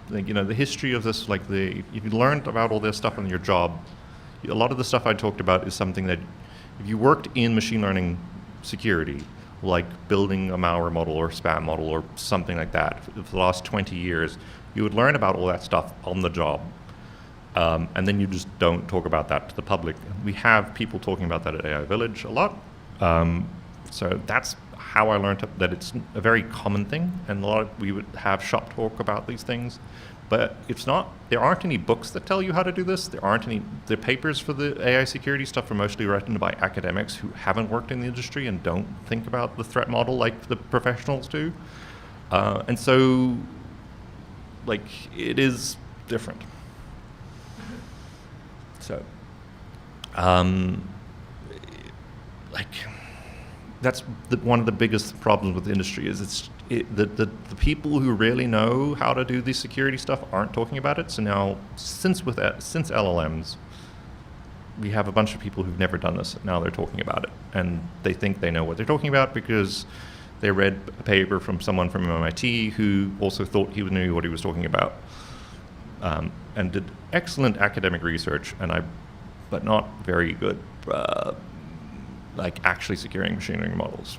like, you know, the history of this. Like, if you learned about all this stuff on your job, a lot of the stuff I talked about is something that if you worked in machine learning security, like building a malware model or spam model or something like that, for the last 20 years, you would learn about all that stuff on the job. And then you just don't talk about that to the public. We have people talking about that at AI Village a lot. So that's how I learned that it's a very common thing. And we would have shop talk about these things. But it's not, there aren't any books that tell you how to do this. There aren't any, the papers for the AI security stuff are mostly written by academics who haven't worked in the industry and don't think about the threat model like the professionals do. And so, like, it is different. So, like, that's one of the biggest problems with the industry is the people who really know how to do the security stuff aren't talking about it. So now, since LLMs, we have a bunch of people who've never done this. Now they're talking about it, and they think they know what they're talking about because they read a paper from someone from MIT who also thought he knew what he was talking about, and did excellent academic research, but not very good, like actually securing machine learning models.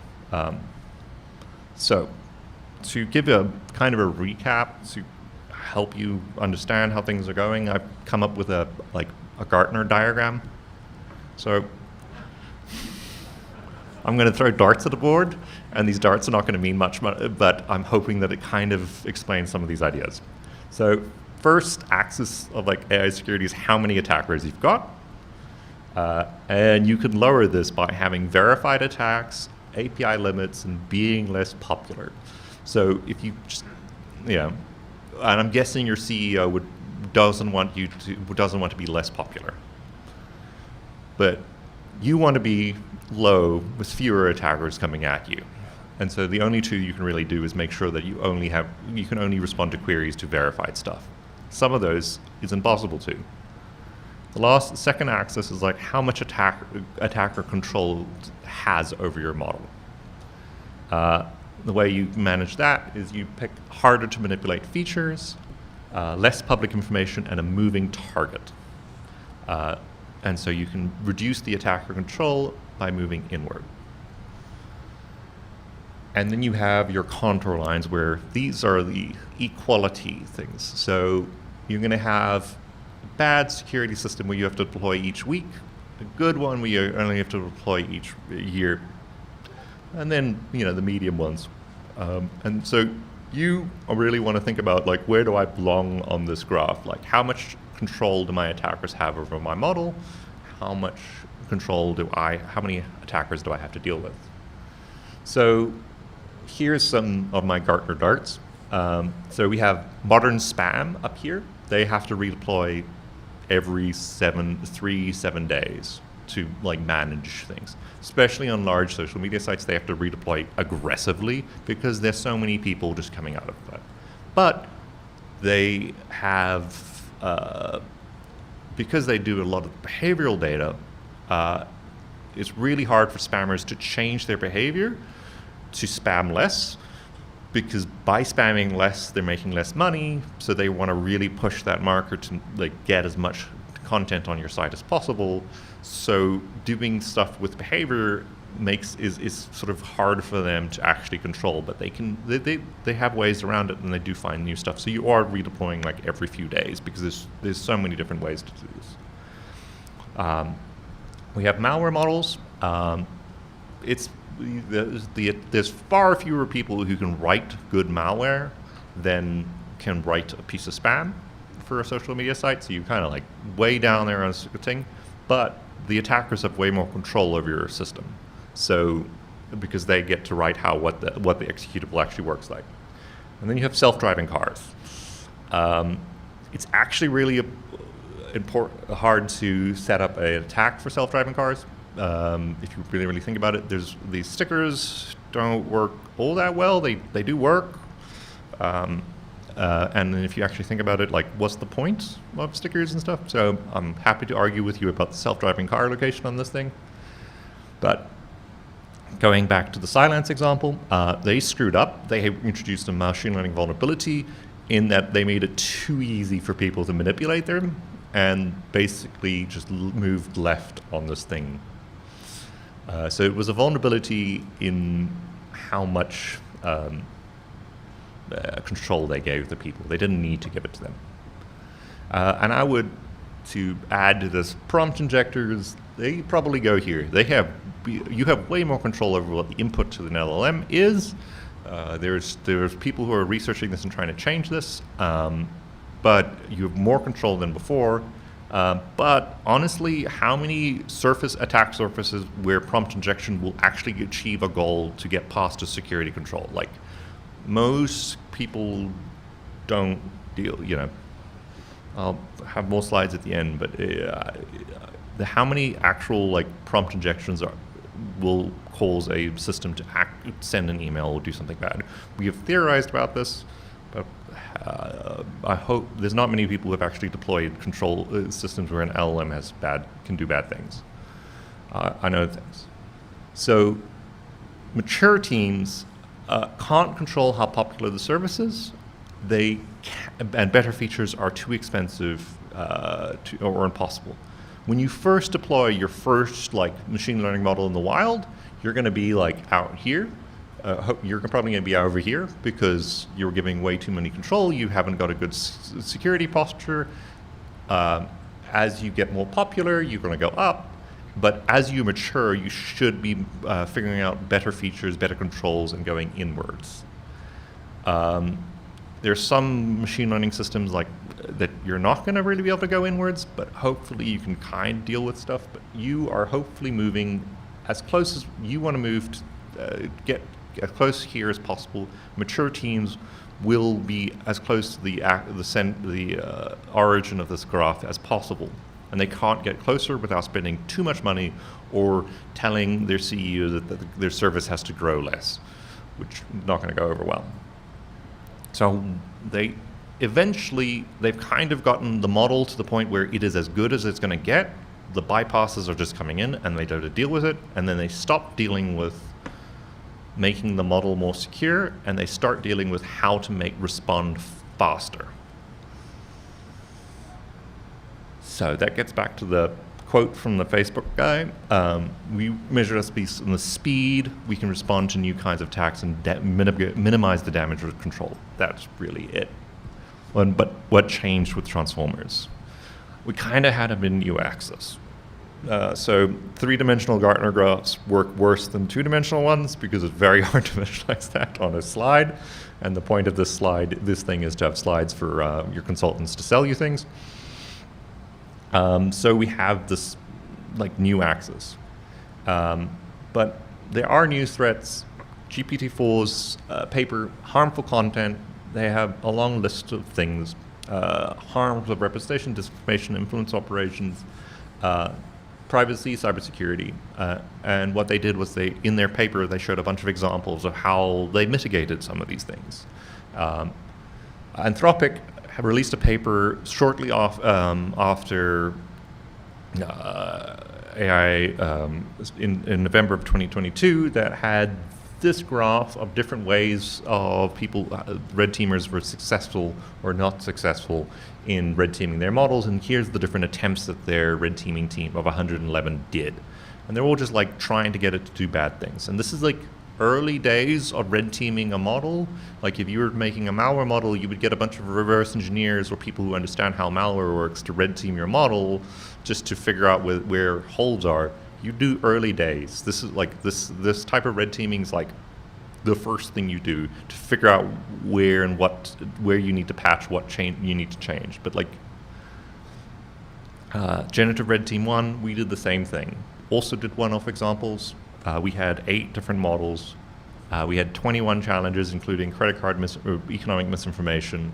So, to give a kind of a recap to help you understand how things are going, I've come up with a Gartner diagram. So I'm going to throw darts at the board, and these darts are not going to mean much, but I'm hoping that it kind of explains some of these ideas. So first axis of like AI security is how many attackers you've got. And you can lower this by having verified attacks, API limits, and being less popular. So if you just, and I'm guessing your CEO doesn't want to be less popular, but you want to be low with fewer attackers coming at you. And so the only two you can really do is make sure that you can only respond to queries to verified stuff. Some of those is impossible to. The second axis is like how much attacker control has over your model. The way you manage that is you pick harder to manipulate features, less public information, and a moving target. And so you can reduce the attacker control by moving inward. And then you have your contour lines where these are the equality things. So you're going to have a bad security system where you have to deploy each week, a good one where you only have to deploy each year, and then the medium ones. And so you really want to think about like, where do I belong on this graph? Like, how much control do my attackers have over my model? How much control how many attackers do I have to deal with? So here's some of my Gartner darts. So we have modern spam up here. They have to redeploy every 7 days to like manage things. Especially on large social media sites, they have to redeploy aggressively because there's so many people just coming out of that. But they have, because they do a lot of behavioral data, it's really hard for spammers to change their behavior to spam less, because by spamming less, they're making less money, so they want to really push that marker to like get as much content on your site as possible. So doing stuff with behavior is sort of hard for them to actually control, but they have ways around it, and they do find new stuff. So you are redeploying like every few days because there's so many different ways to do this. We have malware models. There's far fewer people who can write good malware than can write a piece of spam for a social media site. So you're kind of like way down there on scripting, but the attackers have way more control over your system. So because they get to write what the executable actually works like. And then you have self-driving cars. It's actually really hard to set up an attack for self-driving cars. If you really think about it, these stickers don't work all that well. They do work. And then if you actually think about it, like, what's the point of stickers and stuff? So I'm happy to argue with you about the self-driving car location on this thing. But going back to the Cylance example, they screwed up. They introduced a machine learning vulnerability in that they made it too easy for people to manipulate them and basically just moved left on this thing. So it was a vulnerability in how much control they gave the people. They didn't need to give it to them. And I would, to add to this, prompt injectors, they probably go here. You have way more control over what the input to an LLM is. There's people who are researching this and trying to change this. but you have more control than before. But honestly, how many attack surfaces where prompt injection will actually achieve a goal to get past a security control? Like, most people don't deal, I'll have more slides at the end, but how many actual like prompt injections will cause a system to send an email or do something bad? We have theorized about this, but I hope there's not many people who have actually deployed control systems where an LLM can do bad things. I know things. So mature teams can't control how popular the service is. And better features are too expensive or impossible. When you first deploy your first like machine learning model in the wild, you're going to be like out here. You're probably going to be over here because you're giving way too many control. You haven't got a good security posture. As you get more popular, you're going to go up. But as you mature, you should be figuring out better features, better controls, and going inwards. There's some machine learning systems like that you're not going to really be able to go inwards, but hopefully you can kind of deal with stuff. But you are hopefully moving as close as you want to move to get as close here as possible. Mature teams will be as close to the origin of this graph as possible, and they can't get closer without spending too much money or telling their CEO that their service has to grow less, which is not going to go over well. So they've kind of gotten the model to the point where it is as good as it's going to get. The bypasses are just coming in and they don't deal with it, and then they stop dealing with making the model more secure, and they start dealing with how to respond faster. So that gets back to the quote from the Facebook guy. We measure in the speed we can respond to new kinds of attacks and minimize the damage with control. That's really it. But what changed with transformers? We kind of had a new axis. So three-dimensional Gartner graphs work worse than two-dimensional ones because it's very hard to visualize that on a slide. And the point of this thing is to have slides for your consultants to sell you things. So we have this like new axis. But there are new threats. GPT-4's paper, harmful content, they have a long list of things. Harms of representation, disinformation, influence operations, privacy, cybersecurity. And what they did was in their paper, they showed a bunch of examples of how they mitigated some of these things. Anthropic have released a paper shortly after AI in November of 2022 that had this graph of different ways of people, red teamers were successful or not successful in red teaming their models, and here's the different attempts that their red teaming team of 111 did. And they're all just like trying to get it to do bad things. And this is like early days of red teaming a model. Like if you were making a malware model, you would get a bunch of reverse engineers or people who understand how malware works to red team your model just to figure out where holes are. You do early days. This is like this type of red teaming is like the first thing you do to figure out where you need to patch, what change you need to change. But like generative red team 1, we did the same thing. Also did one-off examples. We had 8 different models. We had 21 challenges, including credit card economic misinformation.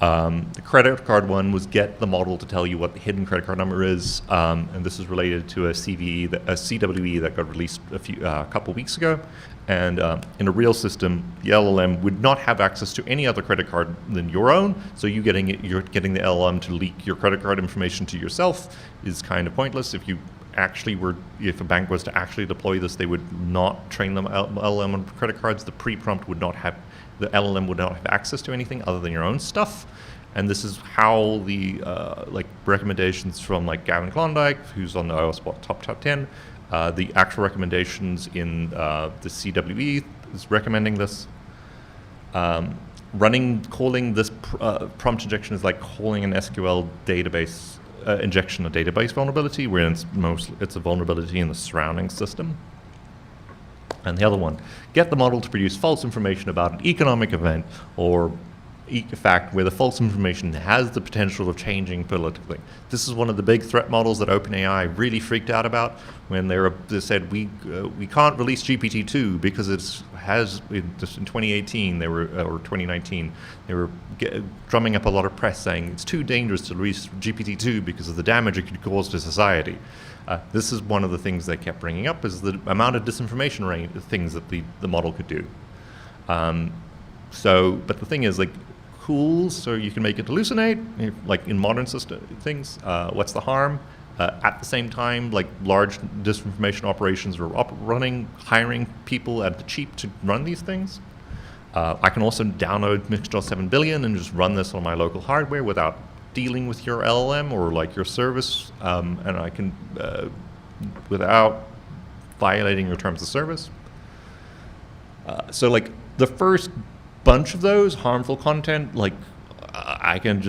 The credit card one was get the model to tell you what the hidden credit card number is, and this is related to a CWE that got released a couple weeks ago. And in a real system, the LLM would not have access to any other credit card than your own. So you're getting the LLM to leak your credit card information to yourself is kind of pointless. If a bank was to actually deploy this, they would not train them LLM on credit cards. The pre-prompt would not have. The LLM would not have access to anything other than your own stuff. And this is how the recommendations from like Gavin Klondike, who's on the iOS top 10, the actual recommendations in the CWE is recommending this. Calling this prompt injection is like calling an SQL database injection a database vulnerability, where it's a vulnerability in the surrounding system. And the other one, get the model to produce false information about an economic event or fact where the false information has the potential of changing politically. This is one of the big threat models that OpenAI really freaked out about when they said we can't release GPT-2 because just in 2018 or 2019 they were drumming up a lot of press saying it's too dangerous to release GPT-2 because of the damage it could cause to society. This is one of the things they kept bringing up, is the amount of disinformation things that the model could do. But the thing is, like, tools, so you can make it hallucinate, like in modern system things. What's the harm? At the same time, like, large disinformation operations are running, hiring people at the cheap to run these things. I can also download Mixtel 7 billion and just run this on my local hardware without dealing with your LLM or like your service, and I can, without violating your terms of service. So like the first bunch of those harmful content, like I can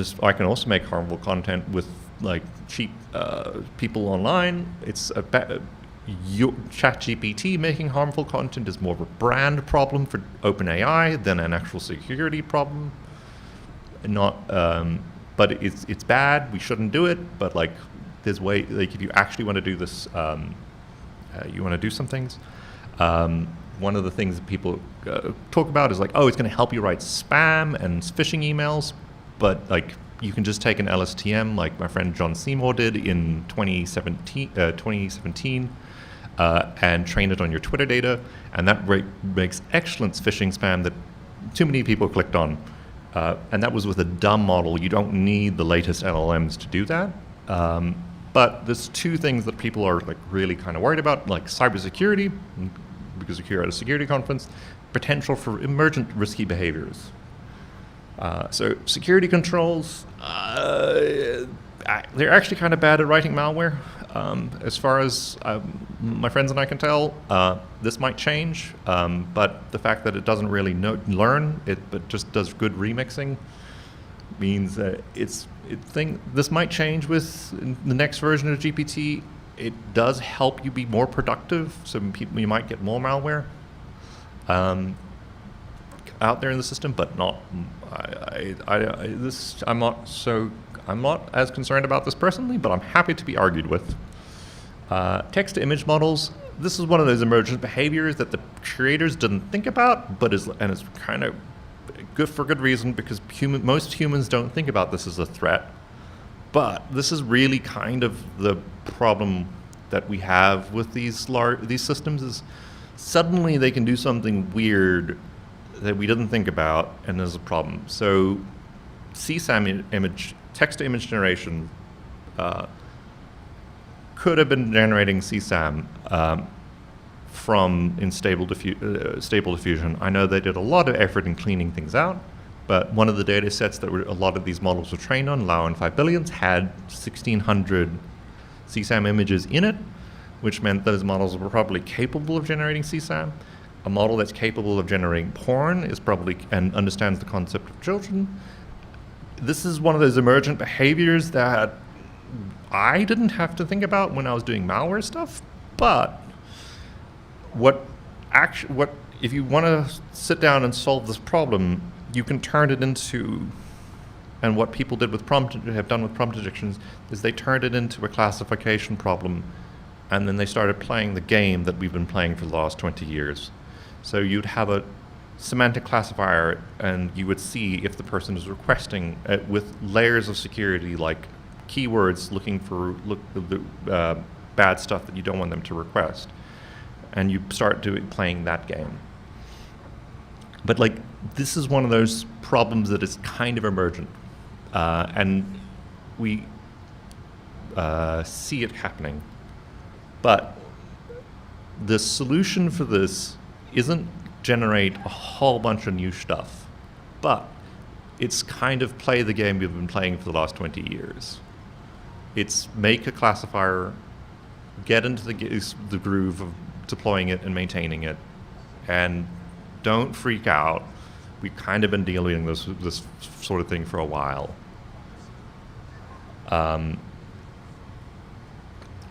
also make harmful content with like cheap people online. It's ChatGPT making harmful content is more of a brand problem for OpenAI than an actual security problem. But it's bad. We shouldn't do it. But like, there's way, like, if you actually want to do this, you want to do some things. One of the things that people talk about is like, oh, it's going to help you write spam and phishing emails, but like, you can just take an LSTM, like my friend John Seymour did in 2017, and train it on your Twitter data, and that makes excellent phishing spam that too many people clicked on. And that was with a dumb model. You don't need the latest LLMs to do that. But there's two things that people are like really kind of worried about, like cybersecurity, because we're here at a security conference, potential for emergent risky behaviors. So security controls, they're actually kind of bad at writing malware. As far as my friends and I can tell, this might change, but the fact that it doesn't really learn, but just does good remixing, means that this might change with the next version of GPT. It does help you be more productive, so you might get more malware out there in the system, but not. I'm not as concerned about this personally, but I'm happy to be argued with. Text-to-image models. This is one of those emergent behaviors that the creators didn't think about, but it's kind of good for good reason, because most humans don't think about this as a threat. But this is really kind of the problem that we have with these systems, is suddenly they can do something weird that we didn't think about, and there's a problem. So CSAM text-to-image generation could have been generating CSAM from Stable Diffusion. I know they did a lot of effort in cleaning things out, but one of the data sets that a lot of these models were trained on, Lau 5 billions, had 1,600 CSAM images in it, which meant those models were probably capable of generating CSAM. A model that's capable of generating porn is probably, and understands the concept of children. This is one of those emergent behaviors that I didn't have to think about when I was doing malware stuff, but if you want to sit down and solve this problem, you can turn it into, and what people have done with prompt injections is they turned it into a classification problem, and then they started playing the game that we've been playing for the last 20 years. So you'd have a semantic classifier, and you would see if the person is requesting with layers of security, like keywords looking for bad stuff that you don't want them to request, and you start playing that game. But like, this is one of those problems that is kind of emergent, and we see it happening. But the solution for this isn't generate a whole bunch of new stuff, but it's kind of play the game we've been playing for the last 20 years. It's make a classifier, get into the groove of deploying it and maintaining it, and don't freak out. We've kind of been dealing with this sort of thing for a while.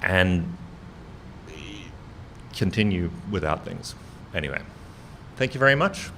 And continue without things. Anyway, thank you very much.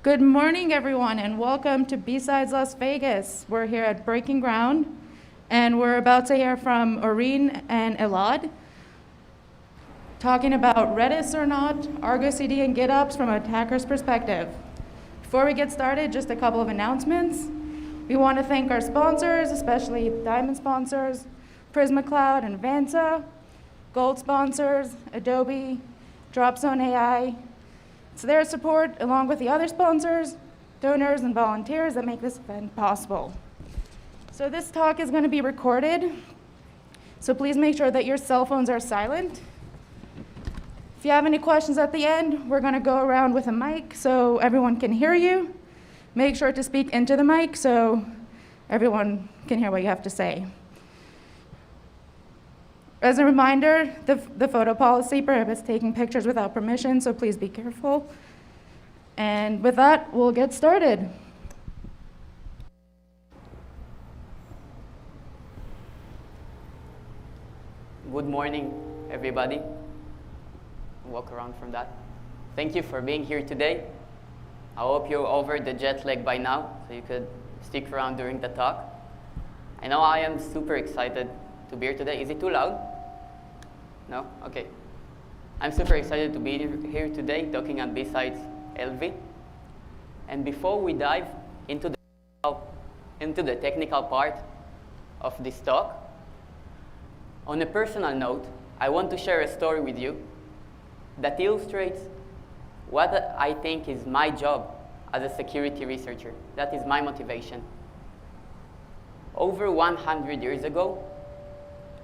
Good morning, everyone, and welcome to BSides Las Vegas. We're here at Breaking Ground, and we're about to hear from Oreen and Elad, talking about Redis or not, Argo CD and GitOps from an attacker's perspective. Before we get started, just a couple of announcements. We want to thank our sponsors, especially Diamond sponsors, Prisma Cloud and Vanta, Gold sponsors, Adobe, Dropzone AI. It's their support, along with the other sponsors, donors, and volunteers that make this event possible. So this talk is going to be recorded, so please make sure that your cell phones are silent. If you have any questions at the end, we're going to go around with a mic so everyone can hear you. Make sure to speak into the mic so everyone can hear what you have to say. As a reminder, the photo policy prohibits taking pictures without permission, so please be careful. And with that, we'll get started. Good morning, everybody. Walk around from that. Thank you for being here today. I hope you're over the jet lag by now, so you could stick around during the talk. I know I am super excited to be here today. Is it too loud? No? Okay. I'm super excited to be here today talking on BsidesLV. And before we dive into the technical part of this talk, on a personal note, I want to share a story with you that illustrates what I think is my job as a security researcher. That is my motivation. Over 100 years ago,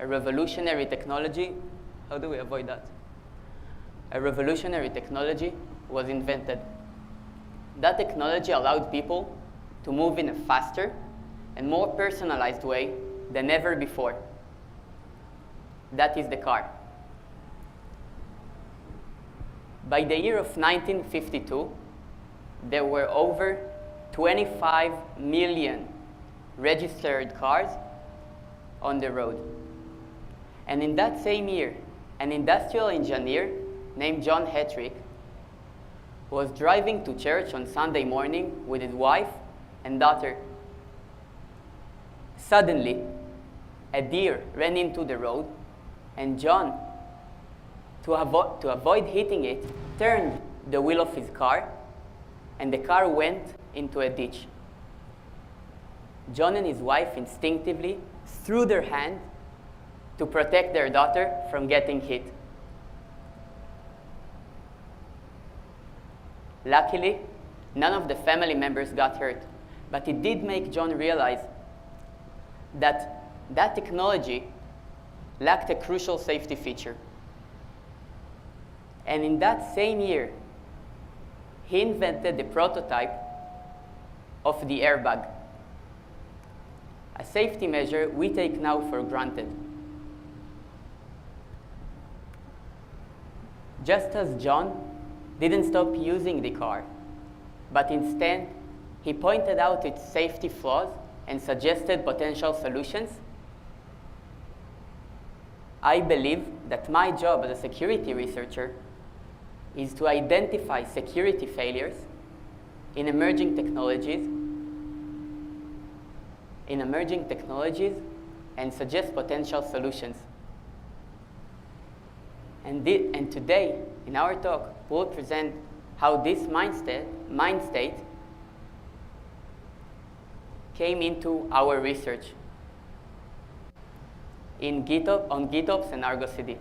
a revolutionary technology, how do we avoid that? A revolutionary technology was invented. That technology allowed people to move in a faster and more personalized way than ever before. That is the car. By the year of 1952, there were over 25 million registered cars on the road. And in that same year, an industrial engineer named John Hetrick was driving to church on Sunday morning with his wife and daughter. Suddenly, a deer ran into the road, and John, to avoid hitting it, turned the wheel of his car, and the car went into a ditch. John and his wife instinctively threw their hand to protect their daughter from getting hit. Luckily, none of the family members got hurt, but it did make John realize that that technology lacked a crucial safety feature. And in that same year, he invented the prototype of the airbag, a safety measure we take now for granted. Just as John didn't stop using the car, but instead he pointed out its safety flaws and suggested potential solutions, I believe that my job as a security researcher is to identify security failures in emerging technologies and suggest potential solutions. And today, in our talk, we'll present how this mind state came into our research on GitOps and Argo CD.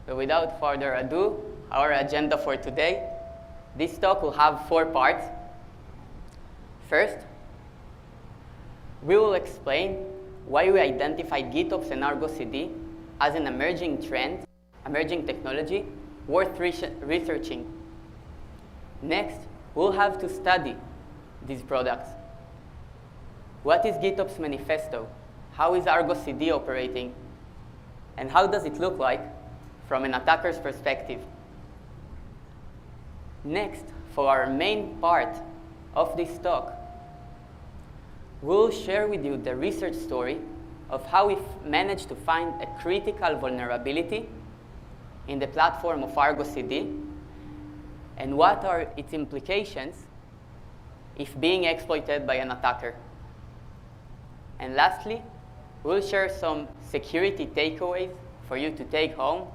So without further ado, our agenda for today, this talk will have 4 parts. First, we will explain why we identified GitOps and Argo CD as an emerging technology worth researching. Next, we'll have to study these products. What is GitOps Manifesto? How is Argo CD operating? And how does it look like from an attacker's perspective? Next, for our main part of this talk, we'll share with you the research story of how we managed to find a critical vulnerability in the platform of Argo CD and what are its implications if being exploited by an attacker. And lastly, we'll share some security takeaways for you to take home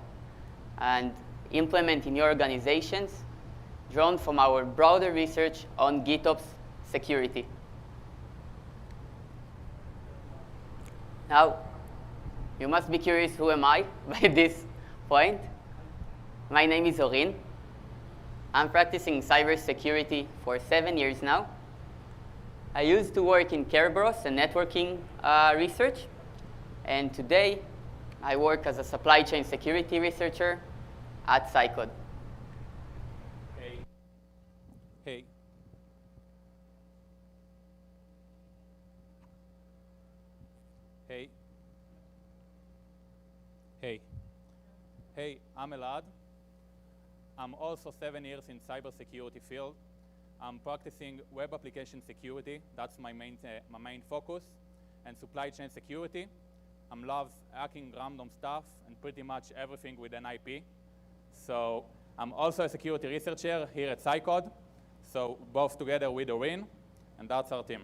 and implement in your organizations, drawn from our broader research on GitOps security. Now, you must be curious, who am I by this point? My name is Orin. I'm practicing cybersecurity for 7 years now. I used to work in Kerberos and networking research, and today I work as a supply chain security researcher at Psycode. Hey. Hey. Hey. Hey, I'm Elad. I'm also 7 years in cybersecurity field. I'm practicing web application security. That's my main focus. And supply chain security. I'm loves hacking random stuff and pretty much everything with an IP. So I'm also a security researcher here at Psycode. So both together with Orin, and that's our team.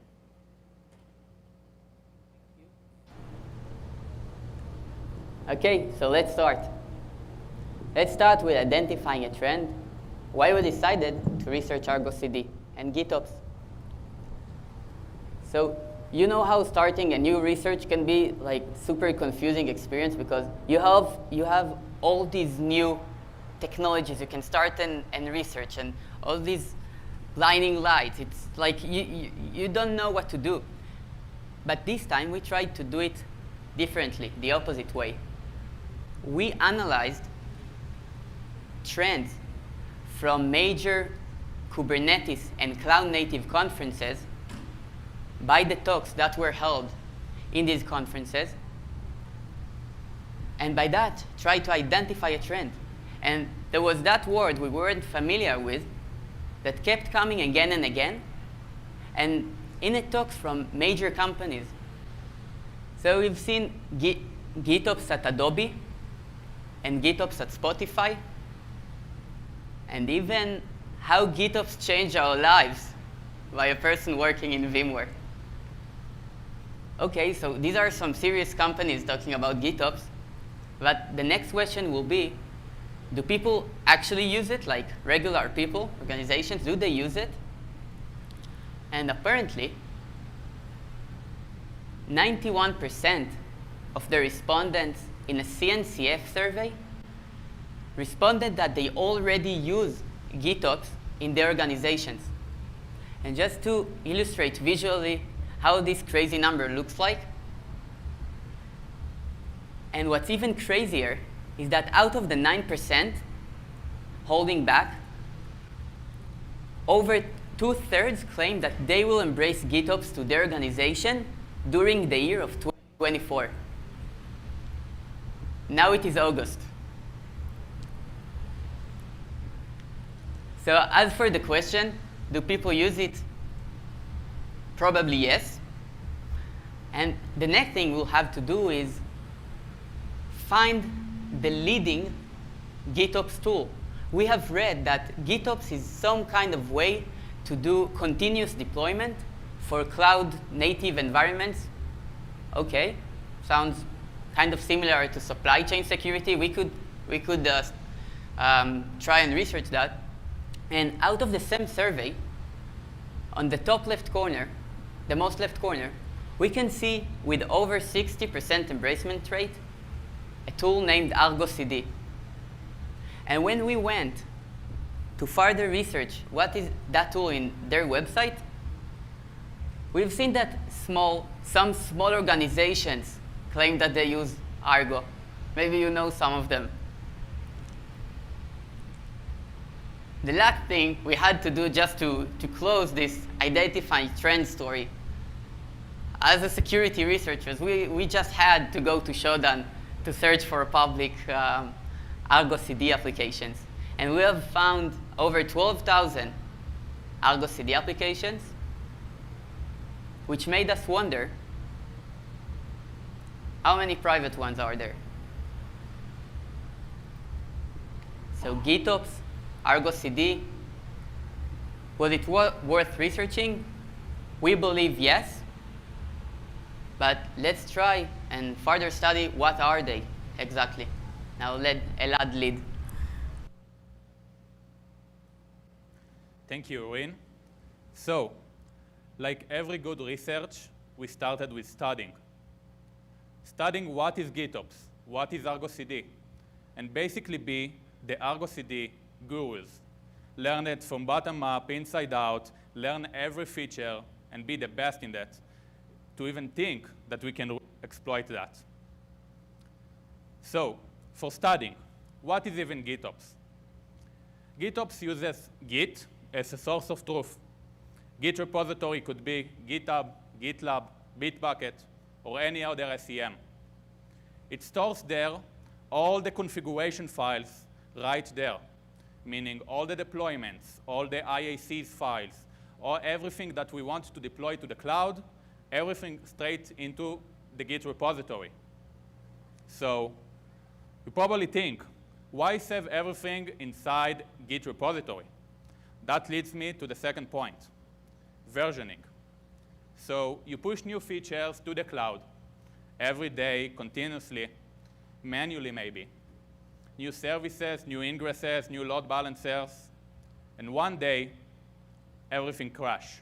Okay, so let's start. Let's start with identifying a trend, why we decided to research Argo CD and GitOps. So you know how starting a new research can be like super confusing experience, because you have all these new technologies you can start and research, and all these blinding lights. It's like you don't know what to do. But this time we tried to do it differently, the opposite way. We analyzed trends from major Kubernetes and cloud-native conferences by the talks that were held in these conferences, and by that, try to identify a trend. And there was that word we weren't familiar with that kept coming again and again, and in the talks from major companies. So we've seen GitOps at Adobe, and GitOps at Spotify, and even how GitOps changed our lives by a person working in VMware. Okay, so these are some serious companies talking about GitOps, but the next question will be, do people actually use it, like regular people, organizations, do they use it? And apparently, 91% of the respondents in a CNCF survey responded that they already use GitOps in their organizations. And just to illustrate visually how this crazy number looks like, and what's even crazier is that out of the 9% holding back, over 2/3 claim that they will embrace GitOps to their organization during the year of 2024. Now it is August. So as for the question, do people use it? Probably yes. And the next thing we'll have to do is find the leading GitOps tool. We have read that GitOps is some kind of way to do continuous deployment for cloud-native environments. Okay, sounds kind of similar to supply chain security. We could try and research that. And out of the same survey, on the top left corner, the most left corner, we can see with over 60% embracement rate, a tool named Argo CD. And when we went to further research what is that tool in their website, we've seen that some small organizations claim that they use Argo. Maybe you know some of them. The last thing we had to do just to close this identifying trend story, as a security researchers, we just had to go to Shodan to search for public Argo CD applications. And we have found over 12,000 Argo CD applications, which made us wonder, how many private ones are there? So GitOps, Argo CD, Was it worth researching? We believe yes. But let's try and further study what are they exactly. Now let Elad lead. Thank you, Orin. So, like every good research, we started with studying. Studying what is GitOps, what is Argo CD, and basically be the Argo CD gurus. Learn it from bottom up, inside out, learn every feature, and be the best in that, to even think that we can exploit that. So, for studying, what is even GitOps? GitOps uses Git as a source of truth. Git repository could be GitHub, GitLab, Bitbucket, or any other SEM. It stores there all the configuration files right there, meaning all the deployments, all the IACs files, or everything that we want to deploy to the cloud, everything straight into the Git repository. So you probably think, why save everything inside Git repository? That leads me to the second point, versioning. So you push new features to the cloud every day, continuously, manually maybe. New services, new ingresses, new load balancers, and one day, everything crash.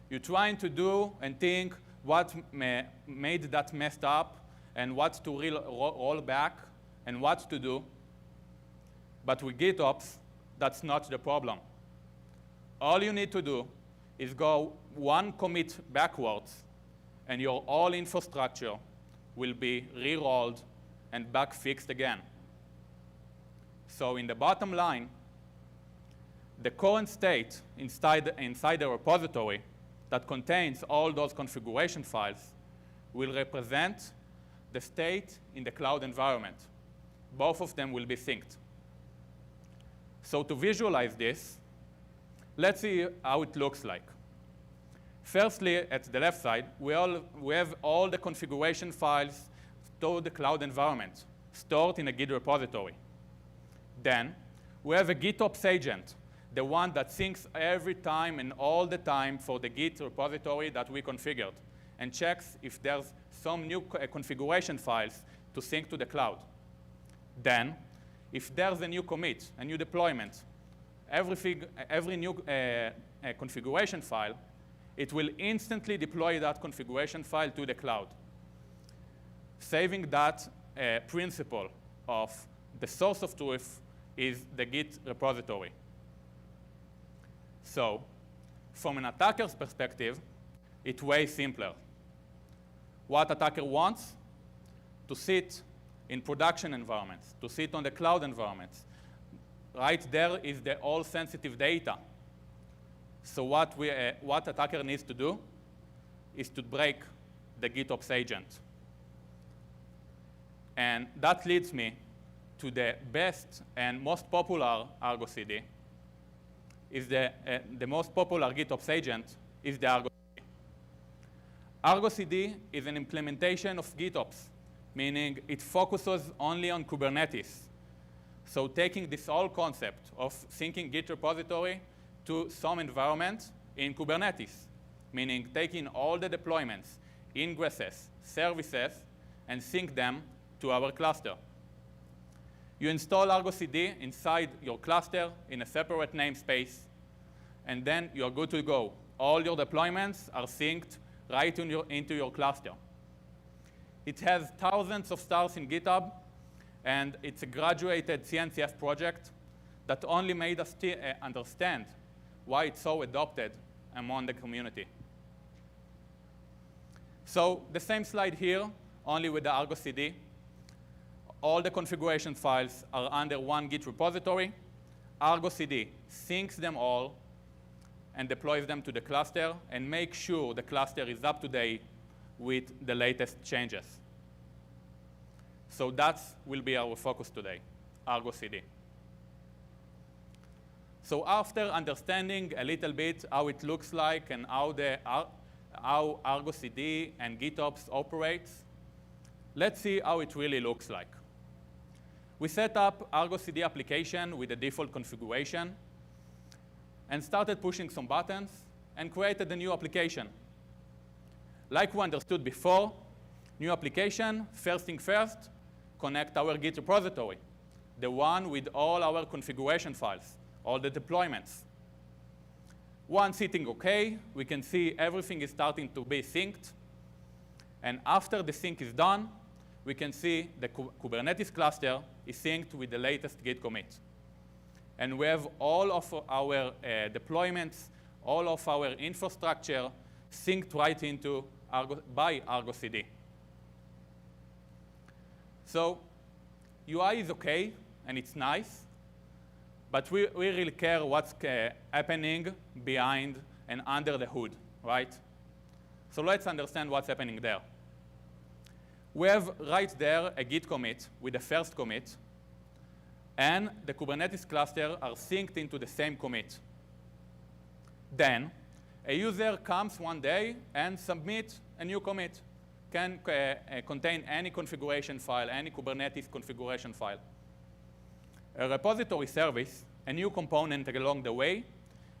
You're trying to do and think what made that messed up and what to roll back and what to do. But with GitOps, that's not the problem. All you need to do is go one commit backwards, and your whole infrastructure will be re-rolled and bug fixed again. So in the bottom line, the current state inside the repository that contains all those configuration files will represent the state in the cloud environment. Both of them will be synced. So to visualize this, let's see how it looks like. Firstly, at the left side, we have all the configuration files to the cloud environment stored in a Git repository. Then we have a GitOps agent, the one that syncs every time and all the time for the Git repository that we configured, and checks if there's some new configuration files to sync to the cloud. Then, if there's a new commit, a new deployment, every new configuration file, it will instantly deploy that configuration file to the cloud, saving that principle of the source of truth is the Git repository. So from an attacker's perspective, it's way simpler. What attacker wants? To sit in production environments, to sit on the cloud environments. Right there is the all sensitive data. So what attacker needs to do is to break the GitOps agent. And that leads me to the best and most popular Argo CD. Is the most popular GitOps agent is the Argo CD. Argo CD is an implementation of GitOps, meaning it focuses only on Kubernetes. So taking this whole concept of syncing Git repository to some environment in Kubernetes, meaning taking all the deployments, ingresses, services, and sync them to our cluster. You install Argo CD inside your cluster in a separate namespace, and then you're good to go. All your deployments are synced right into your cluster. It has thousands of stars in GitHub, and it's a graduated CNCF project that only made us understand why it's so adopted among the community. So the same slide here, only with the Argo CD. All the configuration files are under one Git repository. Argo CD syncs them all and deploys them to the cluster and makes sure the cluster is up to date with the latest changes. So that will be our focus today, Argo CD. So after understanding a little bit how it looks like and how Argo CD and GitOps operates, let's see how it really looks like. We set up Argo CD application with the default configuration. and started pushing some buttons and created a new application. Like we understood before, new application, first thing first, connect our Git repository, the one with all our configuration files, all the deployments. Once hitting OK, we can see everything is starting to be synced. And after the sync is done, we can see the Kubernetes cluster is synced with the latest Git commit. And we have all of our deployments, all of our infrastructure synced right into by Argo CD. So UI is OK, and it's nice. But we really care what's happening behind and under the hood, right? So let's understand what's happening there. We have right there a Git commit with the first commit, and the Kubernetes cluster are synced into the same commit. Then a user comes one day and submits a new commit. Can contain any configuration file, any Kubernetes configuration file. A repository service, a new component along the way,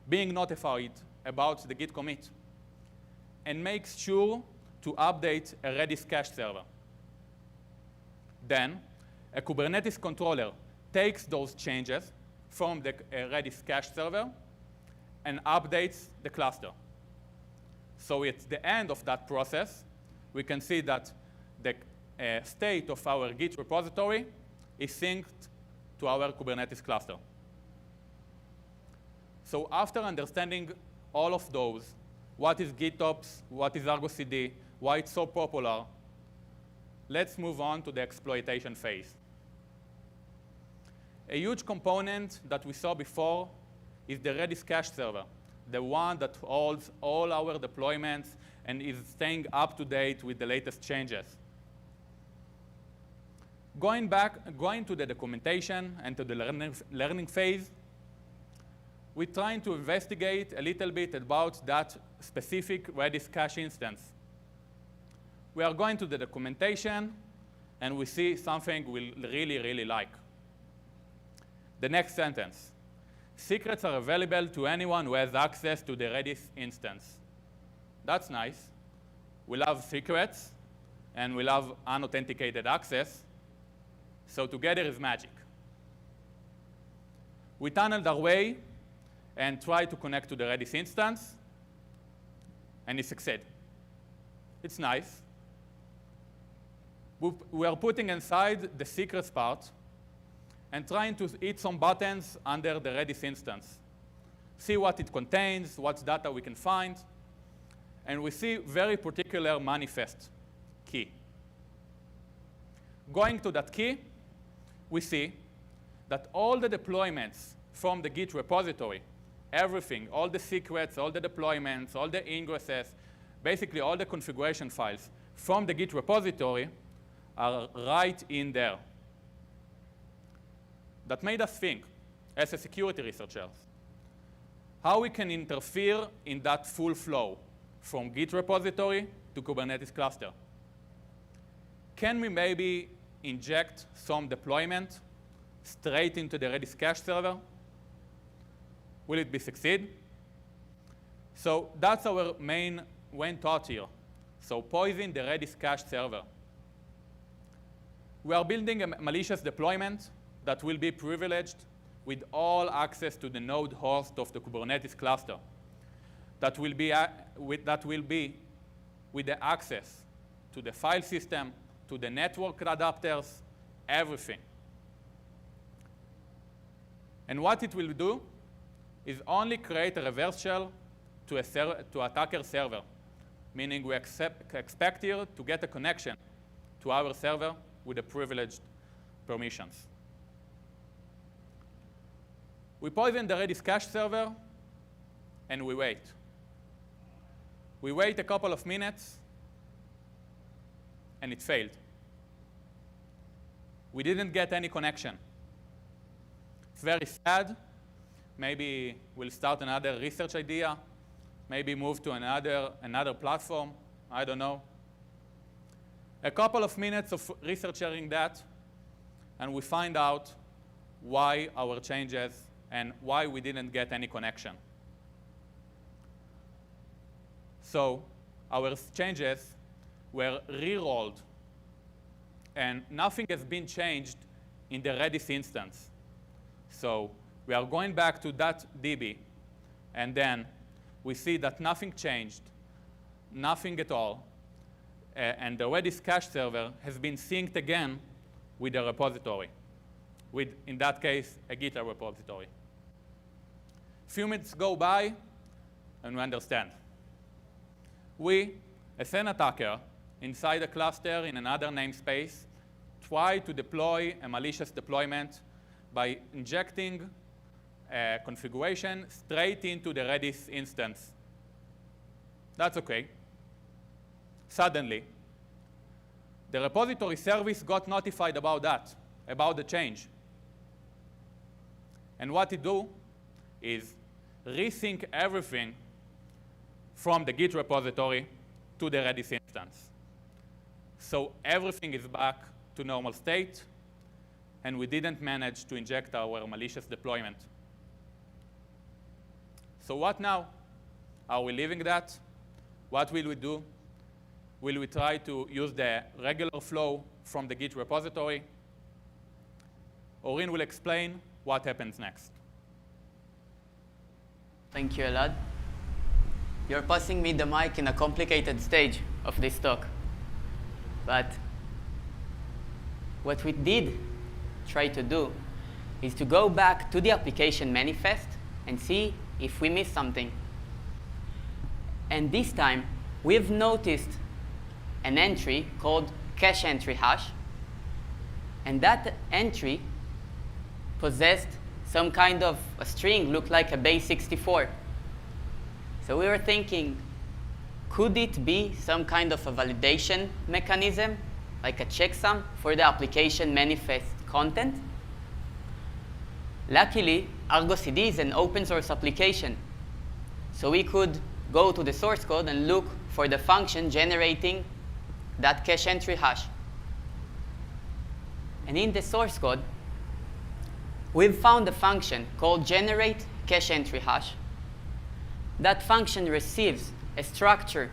being notified about the Git commit, and makes sure to update a Redis cache server. Then a Kubernetes controller takes those changes from the Redis cache server and updates the cluster. So at the end of that process, we can see that the state of our Git repository is synced to our Kubernetes cluster. So after understanding all of those, what is GitOps, what is Argo CD, why it's so popular, let's move on to the exploitation phase. A huge component that we saw before is the Redis cache server, the one that holds all our deployments and is staying up to date with the latest changes. Going to the documentation and to the learning phase, we're trying to investigate a little bit about that specific Redis cache instance. We are going to the documentation, and we see something we really, really like. The next sentence. Secrets are available to anyone who has access to the Redis instance. That's nice. We love secrets, and we love unauthenticated access. So together is magic. We tunneled our way and tried to connect to the Redis instance, and it succeeded. It's nice. We are putting inside the secrets part and trying to hit some buttons under the Redis instance. See what it contains, what data we can find, and we see very particular manifest key. Going to that key, we see that all the deployments from the Git repository, everything, all the secrets, all the deployments, all the ingresses, basically all the configuration files from the Git repository are right in there. That made us think, as a security researchers, how we can interfere in that full flow from Git repository to Kubernetes cluster. Can we maybe inject some deployment straight into the Redis cache server? Will it be succeed? So that's our main thought here. So poison the Redis cache server. We are building a malicious deployment that will be privileged with all access to the node host of the Kubernetes cluster. That will be with the access to the file system, to the network adapters, everything. And what it will do is only create a reverse shell to attacker server, meaning we expect here to get a connection to our server with the privileged permissions. We poison the Redis cache server, and we wait. We wait a couple of minutes, and it failed. We didn't get any connection. It's very sad. Maybe we'll start another research idea, maybe move to another platform, I don't know. A couple of minutes of researching that, and we find out why our changes and why we didn't get any connection. So our changes were re-rolled, and nothing has been changed in the Redis instance. So we are going back to that DB, and then we see that nothing changed, nothing at all, and the Redis cache server has been synced again with the repository, with, in that case, a GitHub repository. Few minutes go by, and we understand. We, as an attacker, inside a cluster in another namespace, try to deploy a malicious deployment by injecting a configuration straight into the Redis instance. That's OK. Suddenly, the repository service got notified about that, about the change. And what it do is resync everything from the Git repository to the Redis instance. So everything is back to normal state, and we didn't manage to inject our malicious deployment. So what now? Are we leaving that? What will we do? Will we try to use the regular flow from the Git repository? Orin will explain what happens next. Thank you, Elad. You're passing me the mic in a complicated stage of this talk. But what we did try to do is to go back to the application manifest and see if we missed something. And this time, we've noticed an entry called cache entry hash. And that entry possessed some kind of a string, looked like a base 64. So we were thinking, could it be some kind of a validation mechanism, like a checksum for the application manifest content? Luckily, Argo CD is an open source application. So we could go to the source code and look for the function generating that cache entry hash. And in the source code, we've found a function called generate cache entry hash. That function receives a structure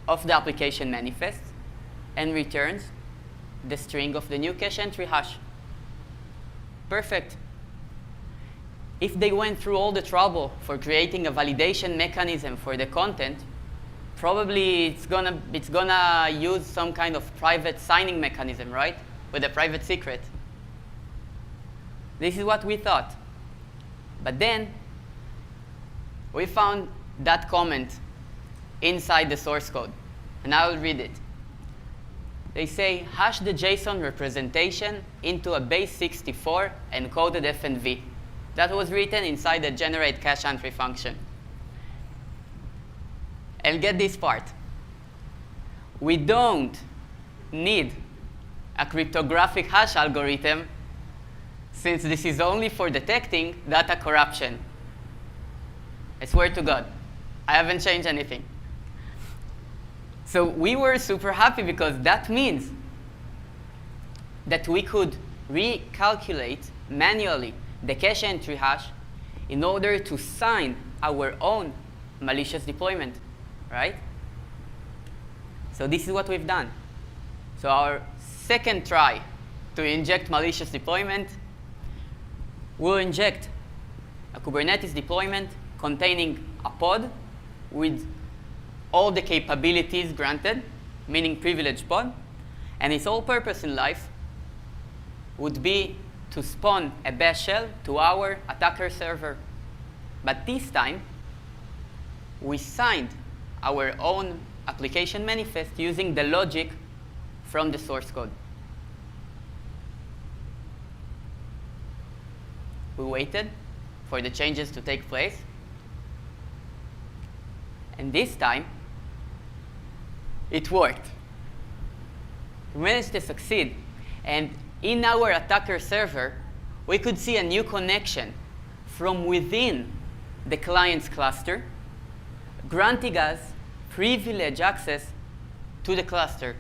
of the application manifest and returns the string of the new cache entry hash. Perfect. If they went through all the trouble for creating a validation mechanism for the content, probably it's gonna use some kind of private signing mechanism, right? With a private secret. This is what we thought. But then we found that comment inside the source code, and I will read it. They say, hash the JSON representation into a base 64 encoded FNV. That was written inside the generate cache entry function. And get this part. We don't need a cryptographic hash algorithm, since this is only for detecting data corruption. I swear to God, I haven't changed anything. So we were super happy because that means that we could recalculate manually the cache entry hash in order to sign our own malicious deployment, right? So this is what we've done. So our second try to inject malicious deployment, we'll inject a Kubernetes deployment containing a pod with all the capabilities granted, meaning privileged pod, and its whole purpose in life would be to spawn a bash shell to our attacker server. But this time, we signed our own application manifest using the logic from the source code. We waited for the changes to take place. And this time, it worked. We managed to succeed. And in our attacker server, we could see a new connection from within the client's cluster, granting us privileged access to the cluster.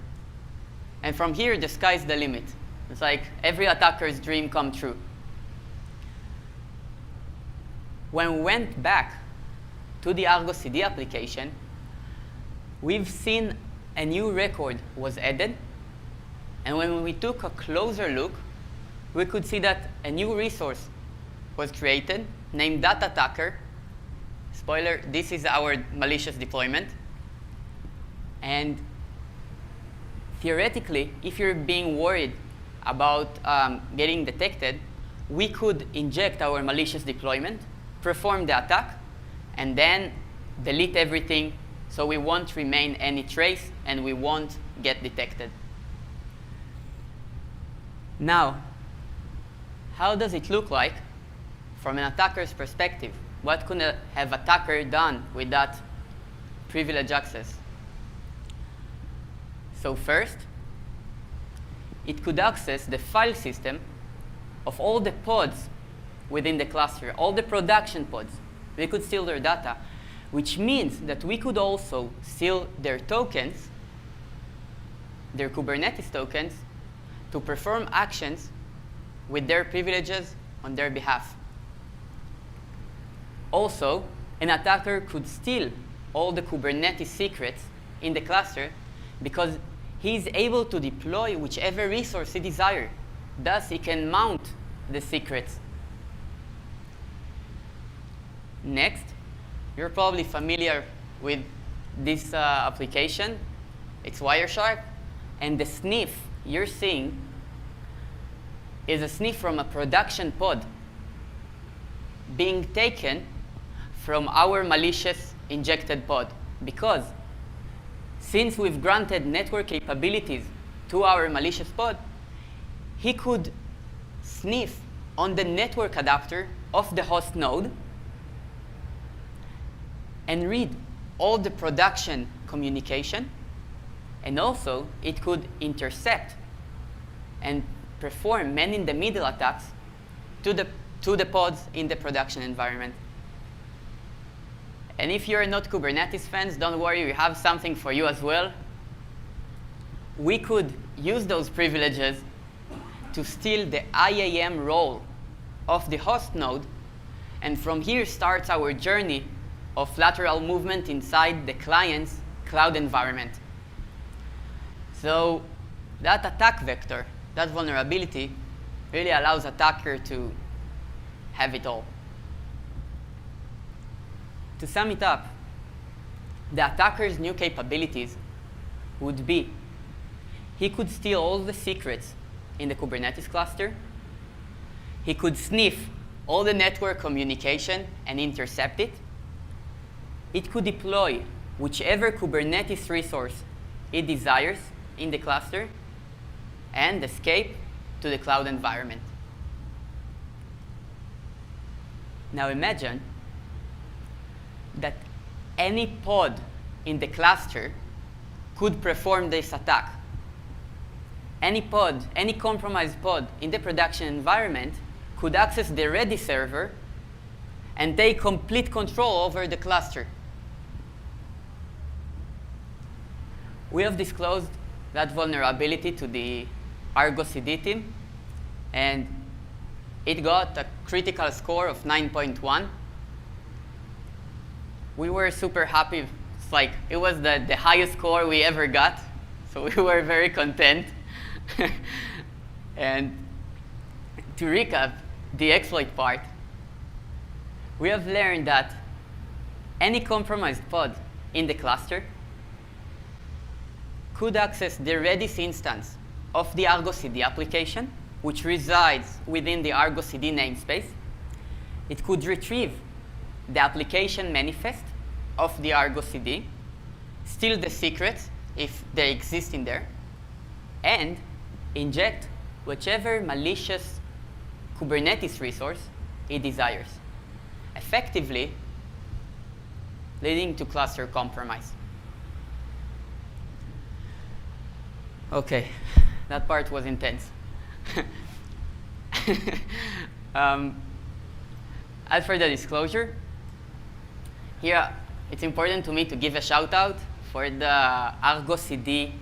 And from here, the sky's the limit. It's like every attacker's dream come true. When we went back to the Argo CD application, we've seen a new record was added. And when we took a closer look, we could see that a new resource was created named .attacker. Spoiler, this is our malicious deployment. And theoretically, if you're being worried about getting detected, we could inject our malicious deployment, perform the attack, and then delete everything so we won't remain any trace and we won't get detected. Now, how does it look like from an attacker's perspective? What could have attacker done with that privileged access? So first, it could access the file system of all the pods within the cluster, all the production pods. We could steal their data, which means that we could also steal their tokens, their Kubernetes tokens, to perform actions with their privileges on their behalf. Also, an attacker could steal all the Kubernetes secrets in the cluster because he's able to deploy whichever resource he desires. Thus, he can mount the secrets. Next, you're probably familiar with this application. It's Wireshark, and the sniff you're seeing is a sniff from a production pod being taken from our malicious injected pod. Because since we've granted network capabilities to our malicious pod, he could sniff on the network adapter of the host node and read all the production communication. And also, it could intercept and perform man-in-the-middle attacks to the pods in the production environment. And if you're not Kubernetes fans, don't worry, we have something for you as well. We could use those privileges to steal the IAM role of the host node, and from here starts our journey of lateral movement inside the client's cloud environment. So that attack vector, that vulnerability, really allows attacker to have it all. To sum it up, the attacker's new capabilities would be he could steal all the secrets in the Kubernetes cluster. He could sniff all the network communication and intercept it. It could deploy whichever Kubernetes resource it desires in the cluster and escape to the cloud environment. Now imagine that any pod in the cluster could perform this attack. Any pod, any compromised pod in the production environment could access the ready server and take complete control over the cluster. We have disclosed that vulnerability to the Argo CD team, and it got a critical score of 9.1. We were super happy. It's like it was the highest score we ever got, so we were very content. And to recap the exploit part, we have learned that any compromised pod in the cluster could access the Redis instance of the Argo CD application, which resides within the Argo CD namespace. It could retrieve the application manifest of the Argo CD, steal the secrets if they exist in there, and inject whichever malicious Kubernetes resource it desires, effectively leading to cluster compromise. Okay, that part was intense. As for the disclosure, here it's important to me to give a shout out for the Argo CD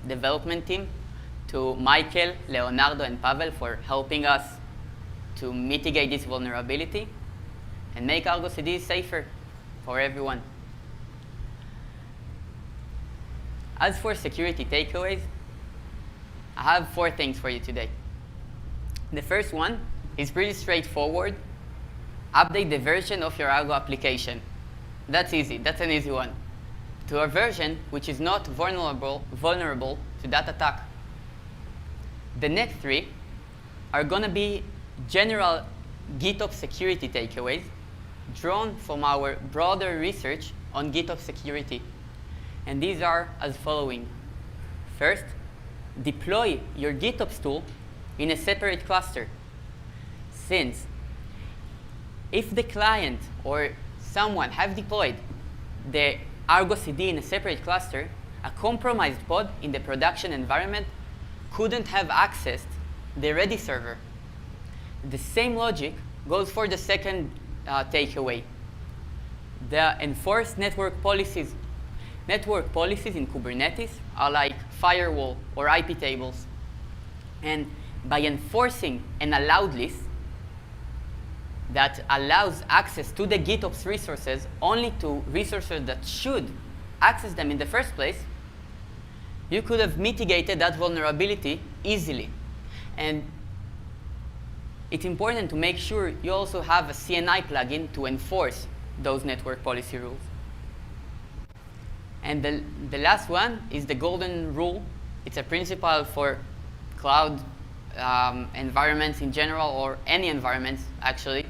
development team, to Michael, Leonardo, and Pavel for helping us to mitigate this vulnerability and make Argo CD safer for everyone. As for security takeaways, I have 4 things for you today. The first one is pretty straightforward. Update the version of your Argo application. That's easy. That's an easy one. To a version which is not vulnerable to that attack. The next 3 are going to be general GitOps security takeaways drawn from our broader research on GitOps security. And these are as following. First, deploy your GitOps tool in a separate cluster. Since if the client or someone have deployed the Argo CD in a separate cluster, a compromised pod in the production environment couldn't have accessed the ready server. The same logic goes for the second takeaway. The enforced network policies. Network policies in Kubernetes are like firewall or IP tables. And by enforcing an allowed list that allows access to the GitOps resources only to resources that should access them in the first place, you could have mitigated that vulnerability easily. And it's important to make sure you also have a CNI plugin to enforce those network policy rules. And the last one is the golden rule. It's a principle for cloud environments in general, or any environments actually.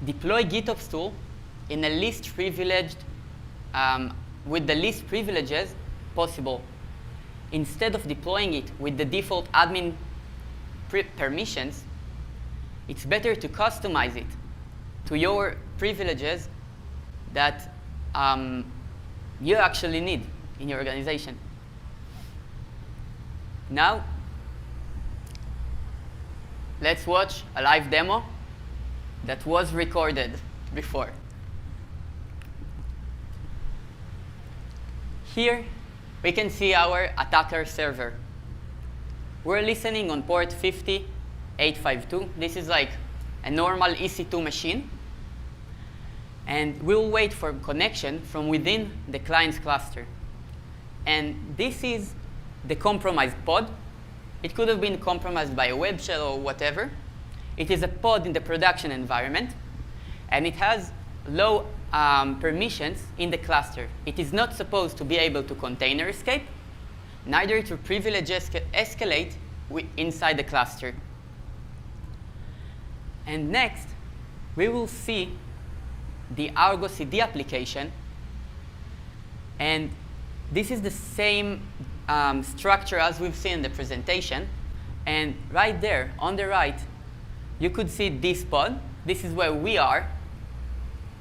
Deploy GitOps tool in a least privileged, with the least privileges possible. Instead of deploying it with the default admin permissions, it's better to customize it to your privileges that you actually need in your organization. Now, let's watch a live demo that was recorded before. Here, we can see our attacker server. We're listening on port 50852. This is like a normal EC2 machine. And we'll wait for connection from within the client's cluster. And this is the compromised pod. It could have been compromised by a web shell or whatever. It is a pod in the production environment, and it has low permissions in the cluster. It is not supposed to be able to container escape, neither to privilege escalate inside the cluster. And next, we will see the Argo CD application. And this is the same structure as we've seen in the presentation. And right there, on the right, you could see this pod. This is where we are.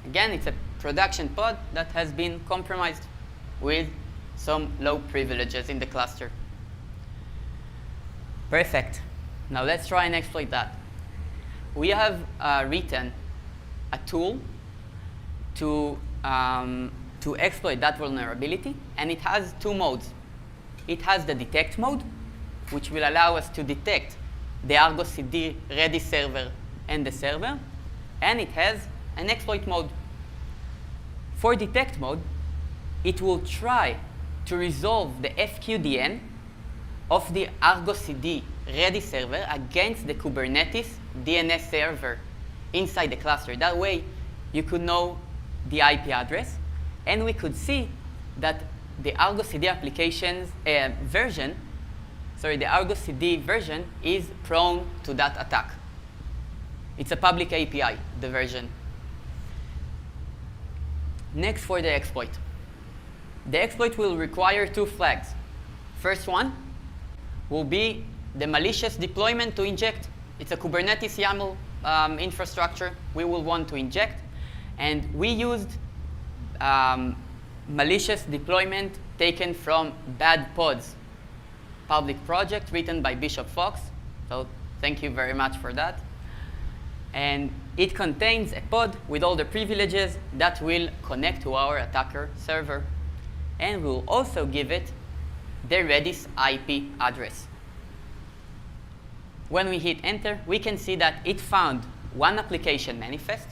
Again, it's a production pod that has been compromised with some low privileges in the cluster. Perfect. Now let's try and exploit that. We have written a tool to exploit that vulnerability, and it has 2 modes. It has the detect mode, which will allow us to detect the Argo CD ready server and the server, and it has an exploit mode. For detect mode, it will try to resolve the FQDN of the Argo CD ready server against the Kubernetes DNS server inside the cluster. That way, you could know the IP address, and we could see that the Argo CD applications the Argo CD version is prone to that attack. It's a public API, the version. Next, for the exploit. The exploit will require 2 flags. First one will be the malicious deployment to inject. It's a Kubernetes YAML infrastructure we will want to inject. And we used malicious deployment taken from Bad Pods, public project written by Bishop Fox. So thank you very much for that. And it contains a pod with all the privileges that will connect to our attacker server. And we'll also give it the Redis IP address. When we hit enter, we can see that it found one application manifest.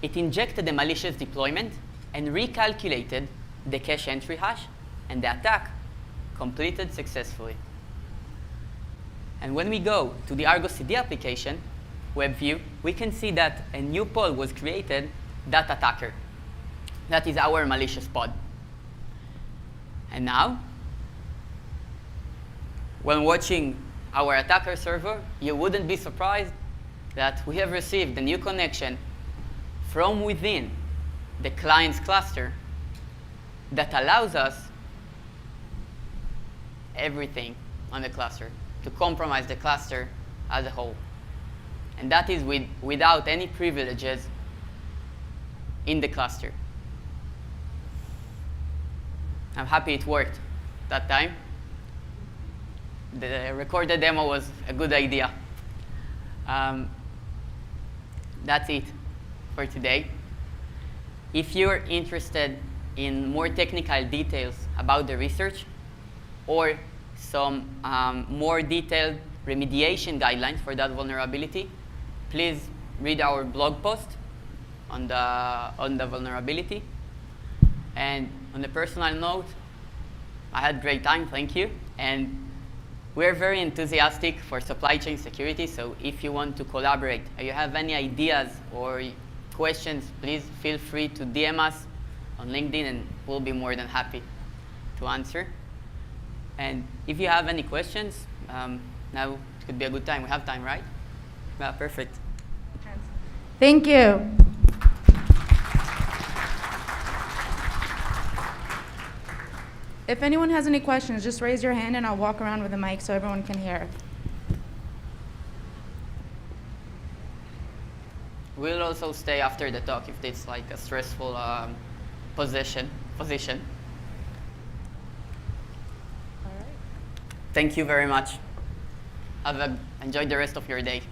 It injected the malicious deployment and recalculated the cache entry hash, and the attack completed successfully. And when we go to the Argo CD application, web view, we can see that a new pod was created, that attacker. That is our malicious pod. And now, when watching our attacker server, you wouldn't be surprised that we have received a new connection from within the client's cluster that allows us everything on the cluster, to compromise the cluster as a whole. And that is without any privileges in the cluster. I'm happy it worked that time. The recorded demo was a good idea. That's it for today. If you're interested in more technical details about the research or some more detailed remediation guidelines for that vulnerability, please read our blog post on the vulnerability. And on a personal note, I had a great time, thank you. And we're very enthusiastic for supply chain security, so if you want to collaborate, or you have any ideas or questions, please feel free to DM us on LinkedIn, and we'll be more than happy to answer. And if you have any questions, now could be a good time. We have time, right? Yeah, perfect. Thank you. If anyone has any questions, just raise your hand and I'll walk around with the mic so everyone can hear. We'll also stay after the talk if it's like a stressful position. All right. Thank you very much. Enjoy the rest of your day.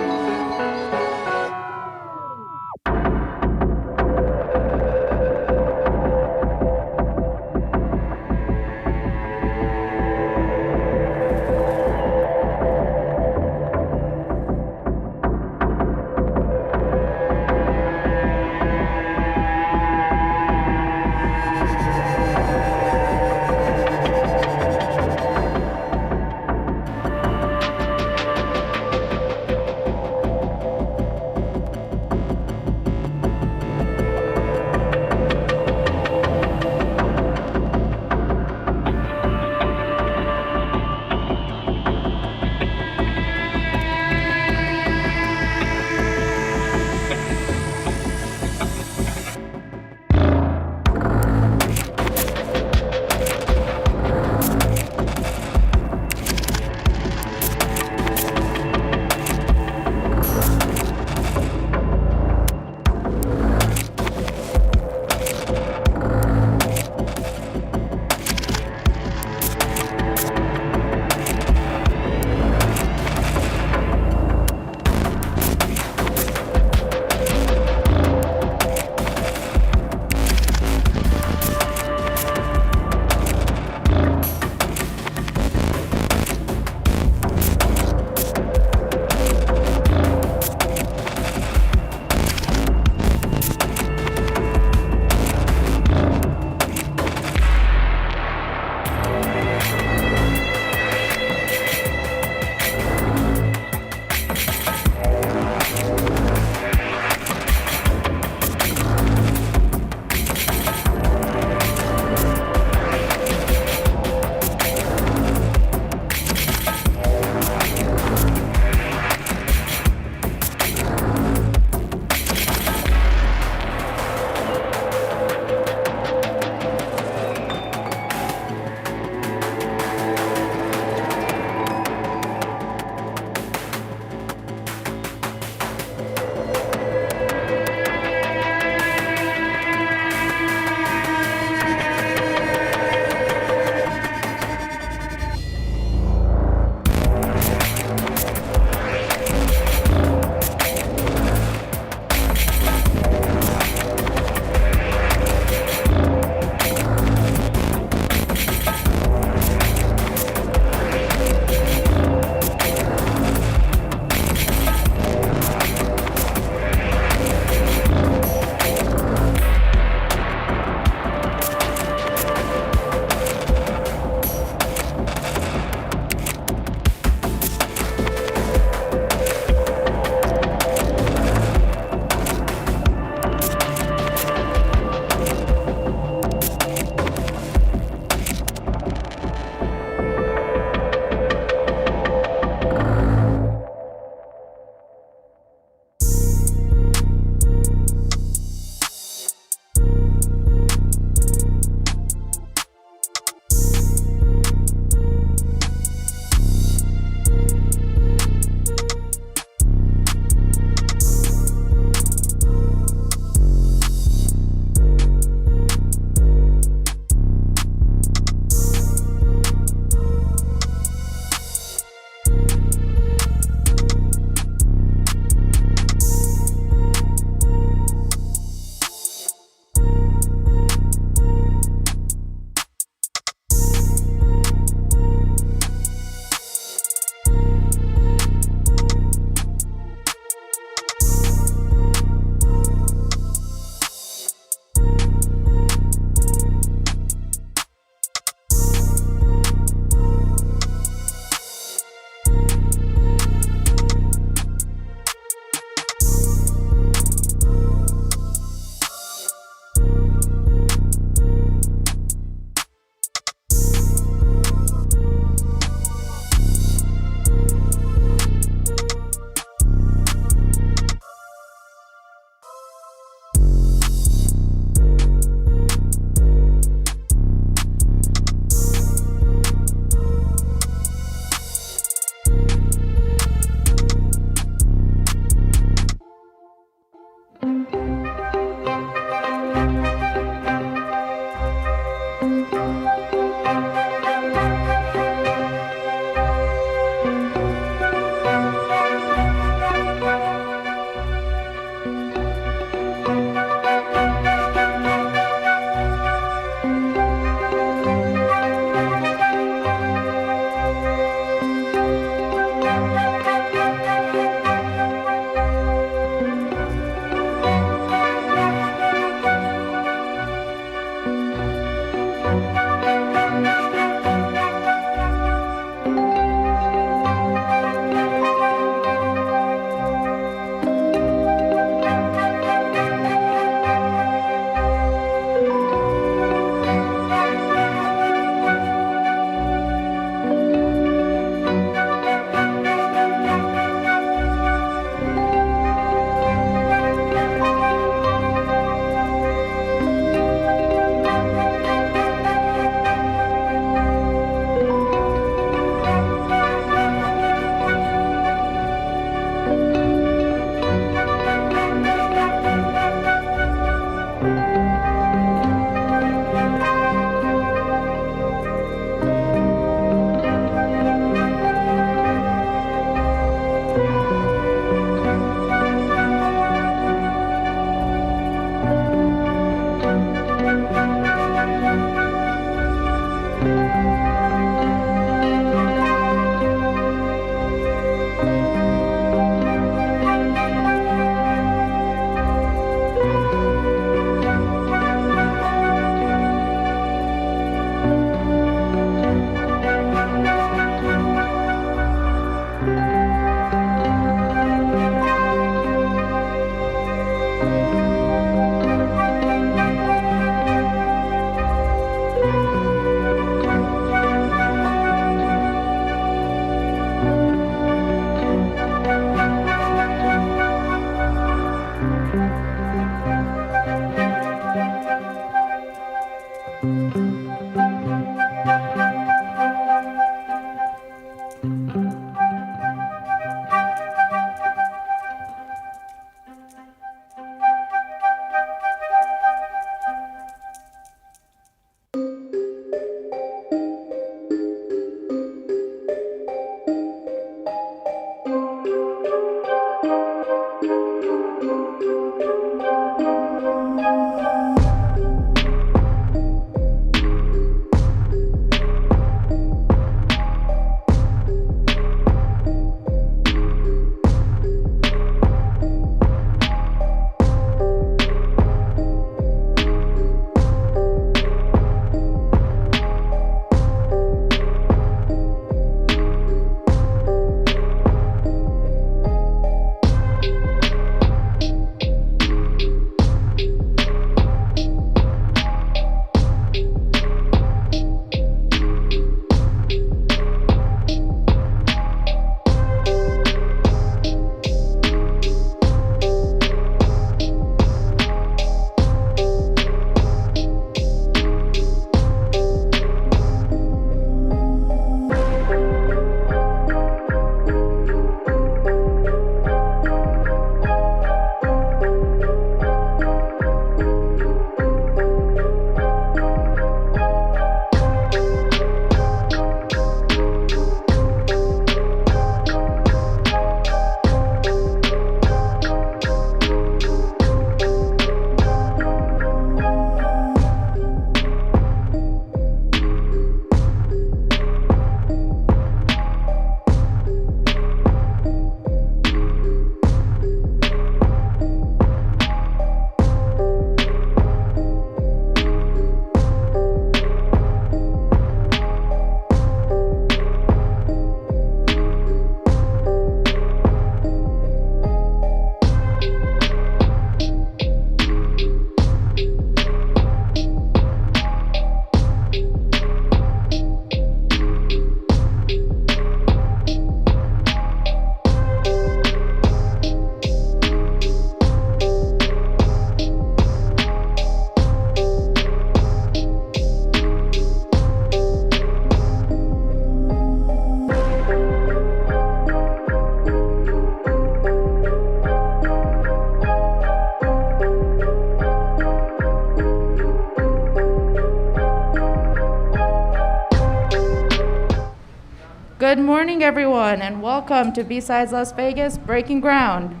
Good morning, everyone, and welcome to BSides Las Vegas Breaking Ground.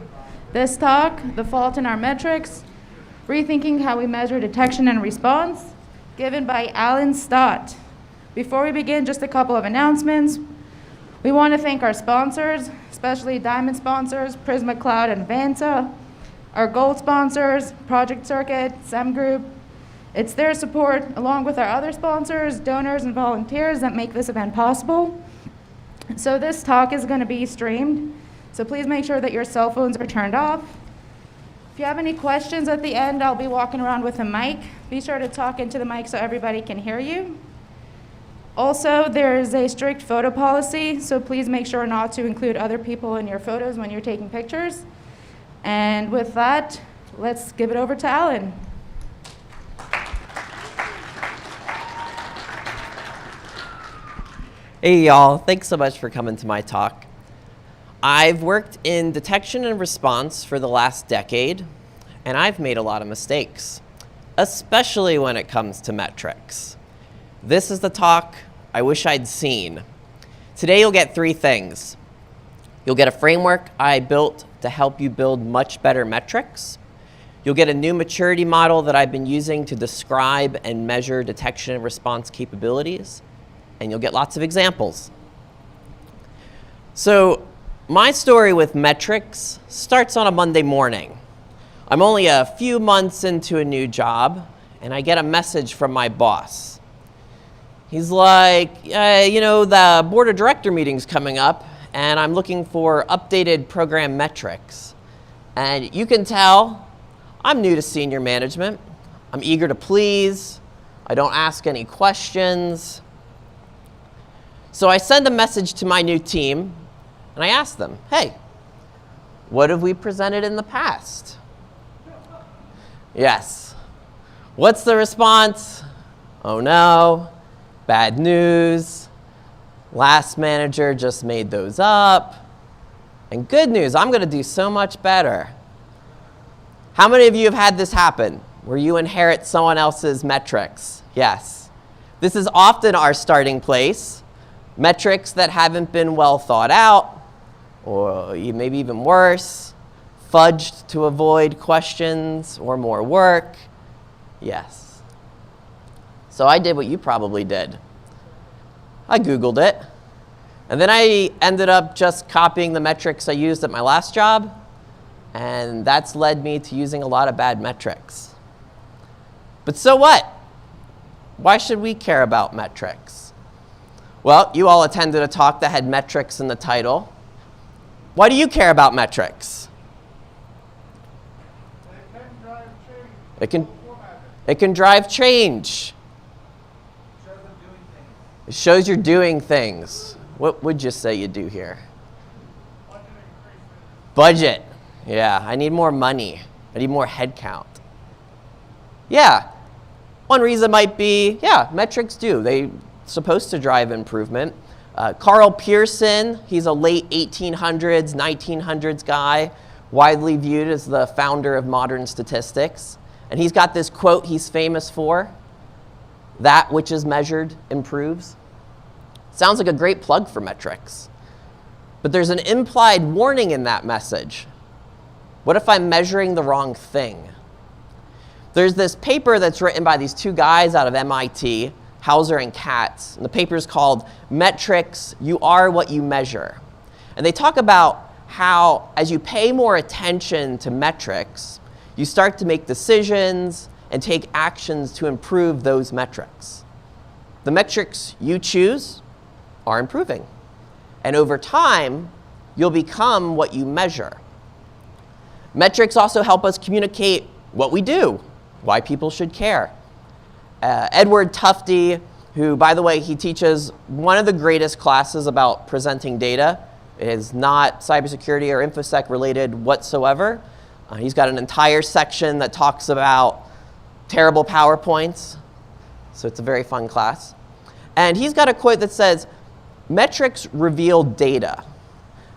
This talk, The Fault in Our Metrics, Rethinking How We Measure Detection and Response, given by Alan Stott. Before we begin, just a couple of announcements. We want to thank our sponsors, especially Diamond sponsors, Prisma Cloud and Vanta, our gold sponsors, Project Circuit, SEM Group. It's their support, along with our other sponsors, donors, and volunteers that make this event possible. So this talk is going to be streamed, so please make sure that your cell phones are turned off. If you have any questions at the end, I'll be walking around with a mic. Be sure to talk into the mic so everybody can hear you. Also, there is a strict photo policy, so please make sure not to include other people in your photos when you're taking pictures. And with that, let's give it over to Alan. Hey y'all, thanks so much for coming to my talk. I've worked in detection and response for the last decade, and I've made a lot of mistakes, especially when it comes to metrics. This is the talk I wish I'd seen. Today you'll get three things. You'll get a framework I built to help you build much better metrics. You'll get a new maturity model that I've been using to describe and measure detection and response capabilities. And you'll get lots of examples. So my story with metrics starts on a Monday morning. I'm only a few months into a new job, and I get a message from my boss. He's like, the board of director meeting's coming up, and I'm looking for updated program metrics. And you can tell I'm new to senior management. I'm eager to please. I don't ask any questions. So I send a message to my new team, and I ask them, hey, what have we presented in the past? Yes. What's the response? Oh no, bad news. Last manager just made those up. And good news, I'm going to do so much better. How many of you have had this happen, where you inherit someone else's metrics? Yes. This is often our starting place. Metrics that haven't been well thought out, or maybe even worse, fudged to avoid questions or more work. Yes. So I did what you probably did. I Googled it, and then I ended up just copying the metrics I used at my last job, and that's led me to using a lot of bad metrics. But so what? Why should we care about metrics? Well, you all attended a talk that had metrics in the title. Why do you care about metrics? It can drive change. It shows you're doing things. What would you say you do here? Budget. Yeah, I need more money. I need more headcount. Yeah, one reason might be, metrics they're supposed to drive improvement. Carl Pearson, he's a late 1800s, 1900s guy, widely viewed as the founder of modern statistics. And he's got this quote he's famous for, "That which is measured improves." Sounds like a great plug for metrics. But there's an implied warning in that message. What if I'm measuring the wrong thing? There's this paper that's written by these two guys out of MIT, Hauser and Katz, and the paper is called Metrics, You Are What You Measure. And they talk about how as you pay more attention to metrics, you start to make decisions and take actions to improve those metrics. The metrics you choose are improving. And over time, you'll become what you measure. Metrics also help us communicate what we do, why people should care. Edward Tufte, who, by the way, he teaches one of the greatest classes about presenting data. It is not cybersecurity or InfoSec related whatsoever. He's got an entire section that talks about terrible PowerPoints. So it's a very fun class. And he's got a quote that says, "Metrics reveal data.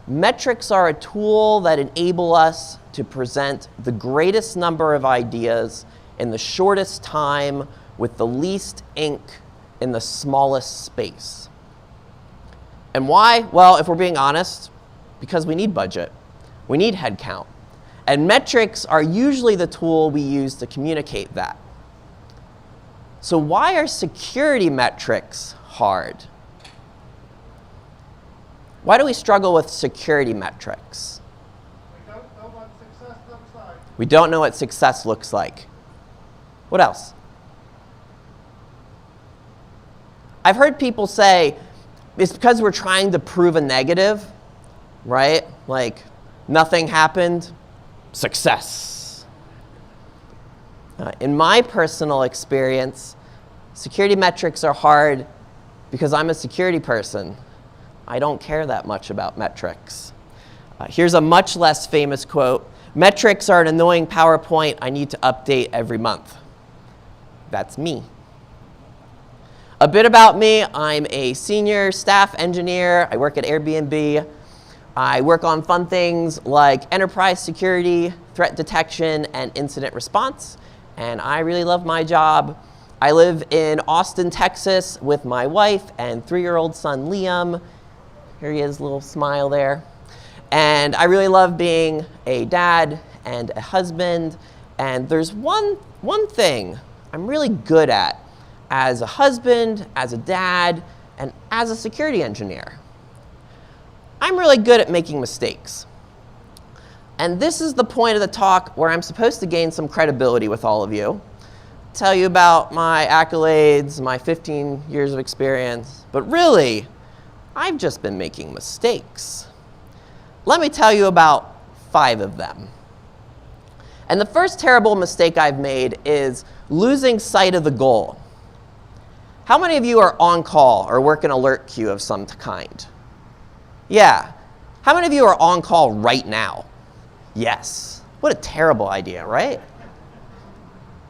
Metrics are a tool that enable us to present the greatest number of ideas in the shortest time with the least ink in the smallest space." And why? Well, if we're being honest, because we need budget. We need headcount. And metrics are usually the tool we use to communicate that. So why are security metrics hard? Why do we struggle with security metrics? We don't know what success looks like. We don't know what success looks like. What else? I've heard people say it's because we're trying to prove a negative, right? Like, nothing happened, success. In my personal experience, security metrics are hard because I'm a security person. I don't care that much about metrics. Here's a much less famous quote. Metrics are an annoying PowerPoint I need to update every month. That's me. A bit about me, I'm a senior staff engineer. I work at Airbnb. I work on fun things like enterprise security, threat detection, and incident response. And I really love my job. I live in Austin, Texas with my wife and 3-year-old son, Liam. Here he is, little smile there. And I really love being a dad and a husband. And there's one thing I'm really good at as a husband, as a dad, and as a security engineer. I'm really good at making mistakes. And this is the point of the talk where I'm supposed to gain some credibility with all of you, tell you about my accolades, my 15 years of experience, but really, I've just been making mistakes. Let me tell you about 5 of them. And the first terrible mistake I've made is losing sight of the goal. How many of you are on call or work an alert queue of some kind? Yeah. How many of you are on call right now? Yes. What a terrible idea, right?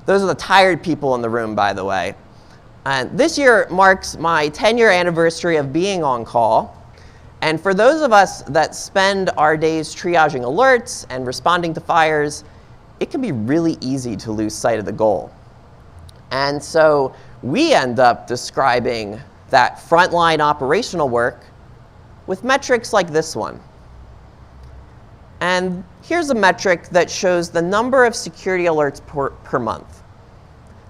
Those are the tired people in the room, by the way. And this year marks my 10-year anniversary of being on call. And for those of us that spend our days triaging alerts and responding to fires, it can be really easy to lose sight of the goal. And so we end up describing that frontline operational work with metrics like this one. And here's a metric that shows the number of security alerts per month.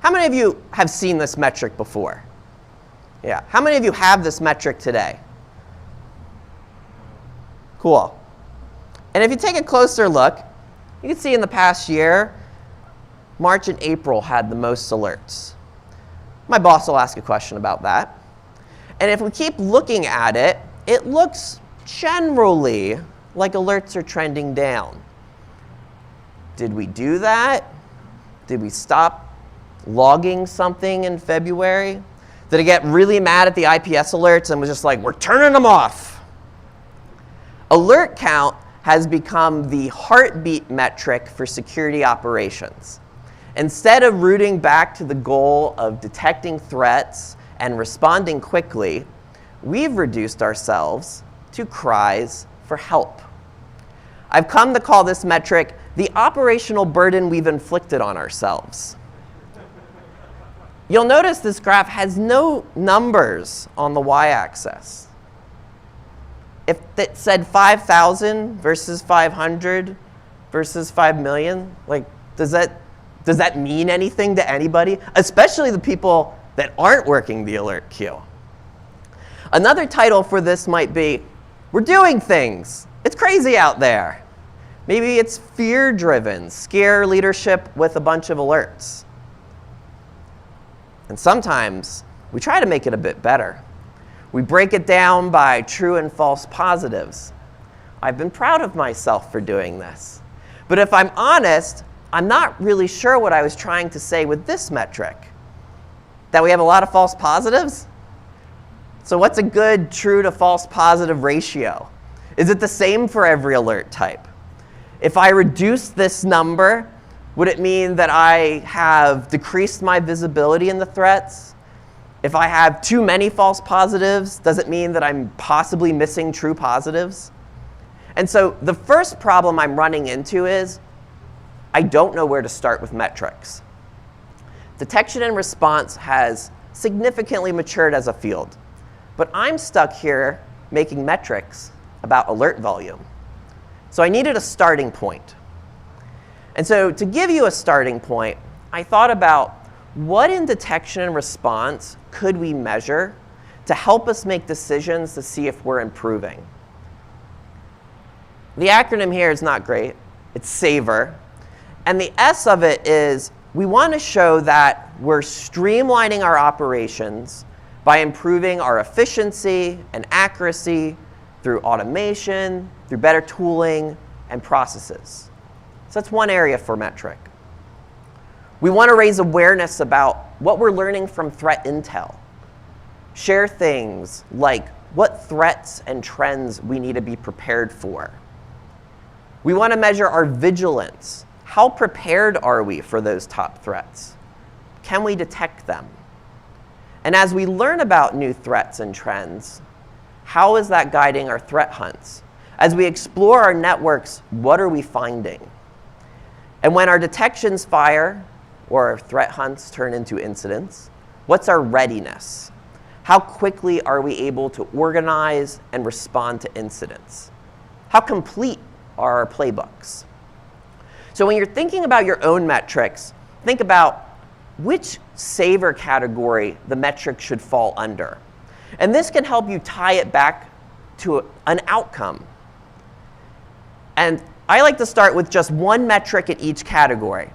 How many of you have seen this metric before? Yeah. How many of you have this metric today? Cool. And if you take a closer look, you can see in the past year, March and April had the most alerts. My boss will ask a question about that. And if we keep looking at it, it looks generally like alerts are trending down. Did we do that? Did we stop logging something in February? Did I get really mad at the IPS alerts and was just like, we're turning them off? Alert count has become the heartbeat metric for security operations. Instead of rooting back to the goal of detecting threats and responding quickly, we've reduced ourselves to cries for help. I've come to call this metric the operational burden we've inflicted on ourselves. You'll notice this graph has no numbers on the y-axis. If it said 5,000 versus 500 versus 5 million, like, does that mean anything to anybody? Especially the people that aren't working the alert queue. Another title for this might be, we're doing things. It's crazy out there. Maybe it's fear-driven, scare leadership with a bunch of alerts. And sometimes we try to make it a bit better. We break it down by true and false positives. I've been proud of myself for doing this. But if I'm honest, I'm not really sure what I was trying to say with this metric. That we have a lot of false positives? So what's a good true to false positive ratio? Is it the same for every alert type? If I reduce this number, would it mean that I have decreased my visibility in the threats? If I have too many false positives, does it mean that I'm possibly missing true positives? And so the first problem I'm running into is I don't know where to start with metrics. Detection and response has significantly matured as a field. But I'm stuck here making metrics about alert volume. So I needed a starting point. And so to give you a starting point, I thought about what in detection and response could we measure to help us make decisions to see if we're improving. The acronym here is not great. It's SAVOR. And the S of it is we want to show that we're streamlining our operations by improving our efficiency and accuracy through automation, through better tooling, and processes. So that's one area for metric. We want to raise awareness about what we're learning from threat intel. Share things like what threats and trends we need to be prepared for. We want to measure our vigilance. How prepared are we for those top threats? Can we detect them? And as we learn about new threats and trends, how is that guiding our threat hunts? As we explore our networks, what are we finding? And when our detections fire, or our threat hunts turn into incidents, what's our readiness? How quickly are we able to organize and respond to incidents? How complete are our playbooks? So when you're thinking about your own metrics, think about which SAVOR category the metric should fall under. And this can help you tie it back to an outcome. And I like to start with just one metric in each category.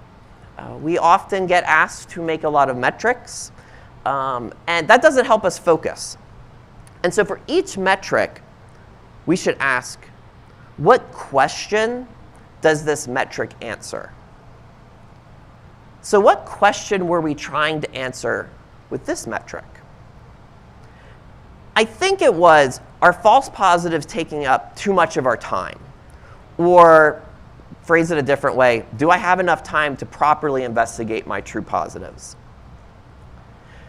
We often get asked to make a lot of metrics, and that doesn't help us focus. And so for each metric, we should ask, what question does this metric answer? So what question were we trying to answer with this metric? I think it was, are false positives taking up too much of our time? Or, phrase it a different way, do I have enough time to properly investigate my true positives?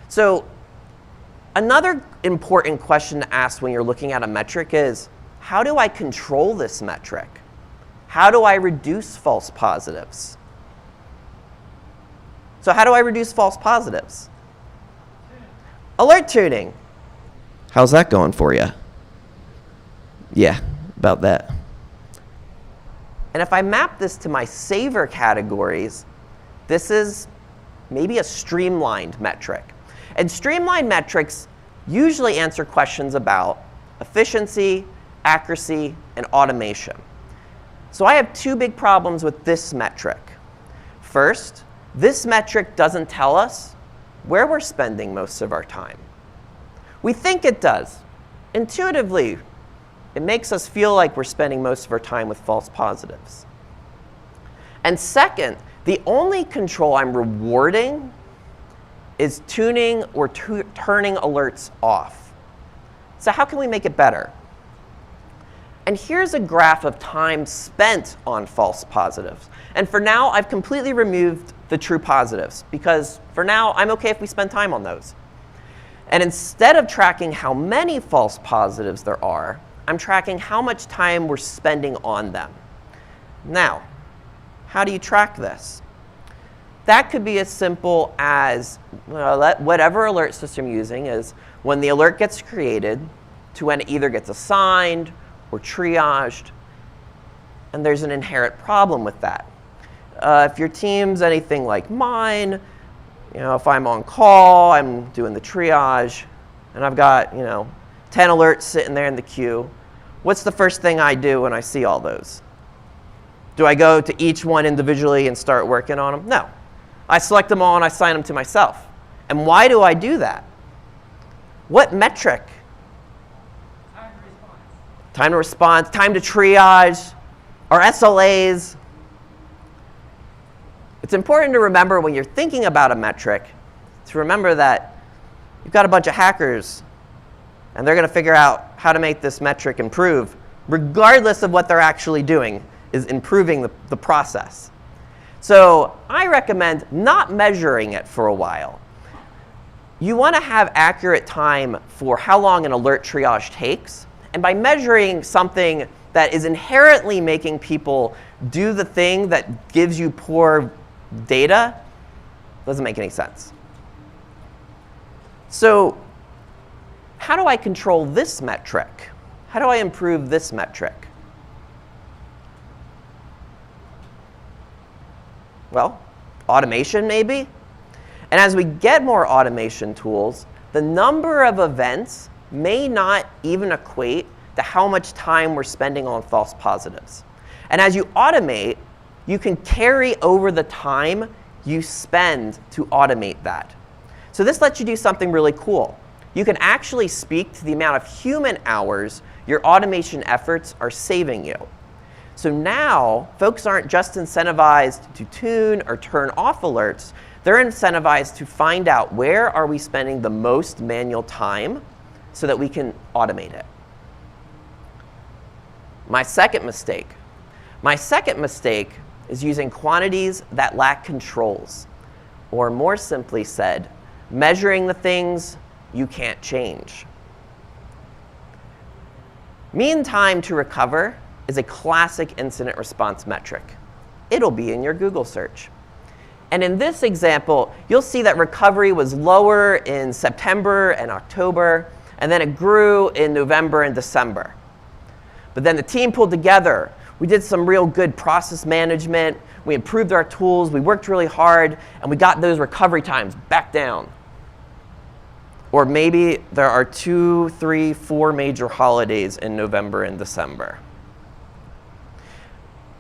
So another important question to ask when you're looking at a metric is, how do I control this metric? How do I reduce false positives? So how do I reduce false positives? Alert tuning. How's that going for you? Yeah, about that. And if I map this to my SAVOR categories, this is maybe a streamlined metric. And streamlined metrics usually answer questions about efficiency, accuracy, and automation. So I have two big problems with this metric. First, this metric doesn't tell us where we're spending most of our time. We think it does. Intuitively, it makes us feel like we're spending most of our time with false positives. And second, the only control I'm rewarding is tuning or turning alerts off. So how can we make it better? And here's a graph of time spent on false positives. And for now, I've completely removed the true positives, because for now, I'm OK if we spend time on those. And instead of tracking how many false positives there are, I'm tracking how much time we're spending on them. Now, how do you track this? That could be as simple as whatever alert system you're using is when the alert gets created to when it either gets assigned or triaged, and there's an inherent problem with that. If your team's anything like mine, if I'm on call, I'm doing the triage, and I've got 10 alerts sitting there in the queue, what's the first thing I do when I see all those? Do I go to each one individually and start working on them? No. I select them all and I assign them to myself. And why do I do that? What metric? Time to response, time to triage, our SLAs. It's important to remember when you're thinking about a metric, to remember that you've got a bunch of hackers, and they're going to figure out how to make this metric improve, regardless of what they're actually doing, is improving the process. So I recommend not measuring it for a while. You want to have accurate time for how long an alert triage takes. And by measuring something that is inherently making people do the thing that gives you poor data, doesn't make any sense. So how do I control this metric? How do I improve this metric? Well, automation maybe. And as we get more automation tools, the number of events may not even equate to how much time we're spending on false positives. And as you automate, you can carry over the time you spend to automate that. So this lets you do something really cool. You can actually speak to the amount of human hours your automation efforts are saving you. So now, folks aren't just incentivized to tune or turn off alerts. They're incentivized to find out where are we spending the most manual time so that we can automate it. My second mistake is using quantities that lack controls, or more simply said, measuring the things you can't change. Mean time to recover is a classic incident response metric. It'll be in your Google search. And in this example, you'll see that recovery was lower in September and October, and then it grew in November and December. But then the team pulled together. We did some real good process management. We improved our tools. We worked really hard, and we got those recovery times back down. Or maybe there are 2, 3, 4 major holidays in November and December.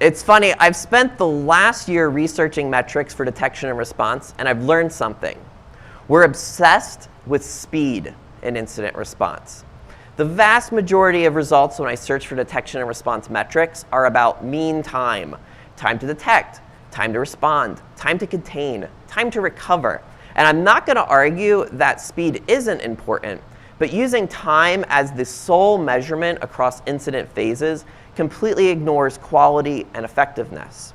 It's funny, I've spent the last year researching metrics for detection and response, and I've learned something. We're obsessed with speed in incident response. The vast majority of results when I search for detection and response metrics are about mean time. Time to detect, time to respond, time to contain, time to recover. And I'm not going to argue that speed isn't important, but using time as the sole measurement across incident phases completely ignores quality and effectiveness.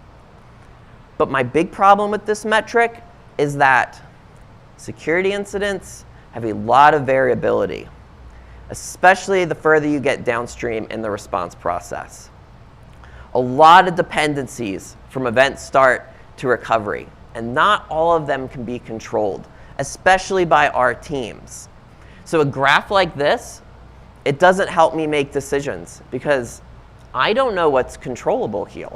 But my big problem with this metric is that security incidents have a lot of variability, especially the further you get downstream in the response process. A lot of dependencies from event start to recovery, and not all of them can be controlled, especially by our teams. So a graph like this, it doesn't help me make decisions because I don't know what's controllable here.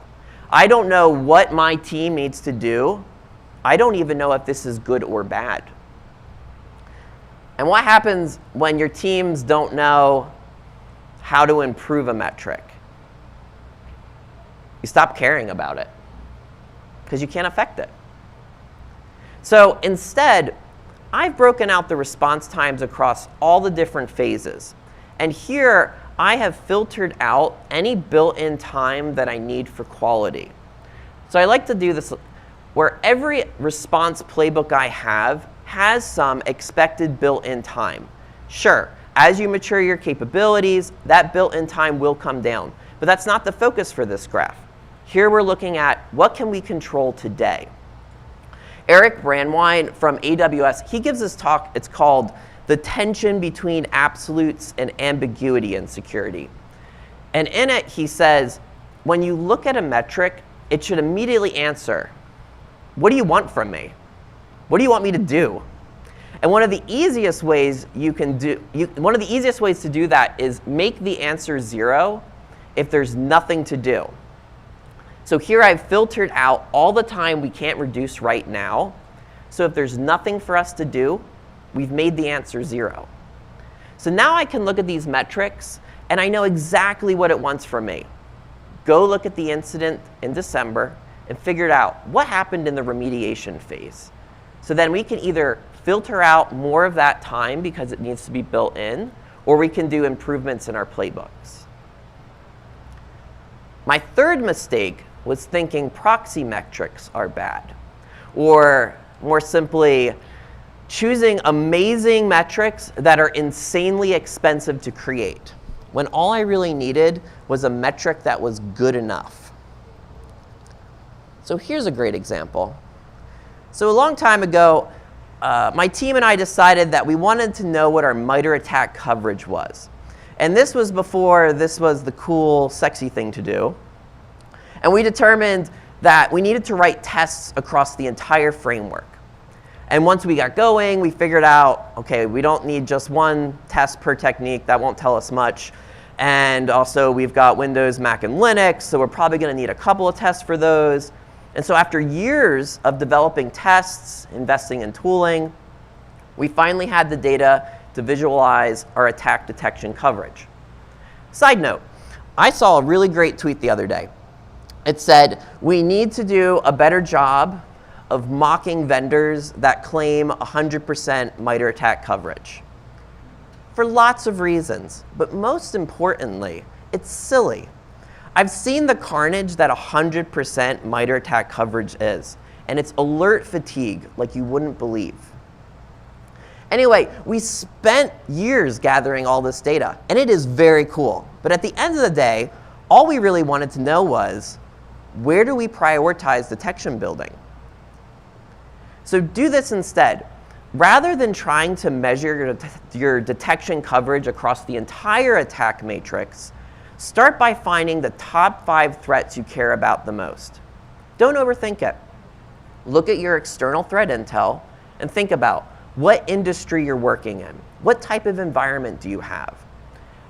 I don't know what my team needs to do. I don't even know if this is good or bad. And what happens when your teams don't know how to improve a metric? You stop caring about it because you can't affect it. So instead, I've broken out the response times across all the different phases. And here, I have filtered out any built-in time that I need for quality. So I like to do this where every response playbook I have has some expected built-in time. Sure, as you mature your capabilities, that built-in time will come down. But that's not the focus for this graph. Here we're looking at what can we control today. Eric Brandwein from AWS, he gives this talk, it's called The Tension Between Absolutes and Ambiguity in Security. And in it, he says, when you look at a metric, it should immediately answer, what do you want from me? What do you want me to do? And one of the easiest ways to do that is make the answer 0 if there's nothing to do. So here I've filtered out all the time we can't reduce right now. So if there's nothing for us to do, we've made the answer 0. So now I can look at these metrics, and I know exactly what it wants from me. Go look at the incident in December and figure out what happened in the remediation phase. So then we can either filter out more of that time because it needs to be built in, or we can do improvements in our playbooks. My third mistake was thinking proxy metrics are bad, or more simply, choosing amazing metrics that are insanely expensive to create, when all I really needed was a metric that was good enough. So here's a great example. So a long time ago, my team and I decided that we wanted to know what our MITRE attack coverage was. And this was before this was the cool, sexy thing to do. And we determined that we needed to write tests across the entire framework. And once we got going, we figured out, okay, we don't need just one test per technique. That won't tell us much. And also we've got Windows, Mac, and Linux, so we're probably going to need a couple of tests for those. And so after years of developing tests, investing in tooling, we finally had the data to visualize our attack detection coverage. Side note, I saw a really great tweet the other day. It said, we need to do a better job of mocking vendors that claim 100% MITRE ATT&CK coverage. For lots of reasons, but most importantly, it's silly. I've seen the carnage that 100% MITRE ATT&CK coverage is, and it's alert fatigue like you wouldn't believe. Anyway, we spent years gathering all this data, and it is very cool. But at the end of the day, all we really wanted to know was, where do we prioritize detection building? So do this instead. Rather than trying to measure your detection coverage across the entire attack matrix, start by finding the top 5 threats you care about the most. Don't overthink it. Look at your external threat intel and think about what industry you're working in. What type of environment do you have?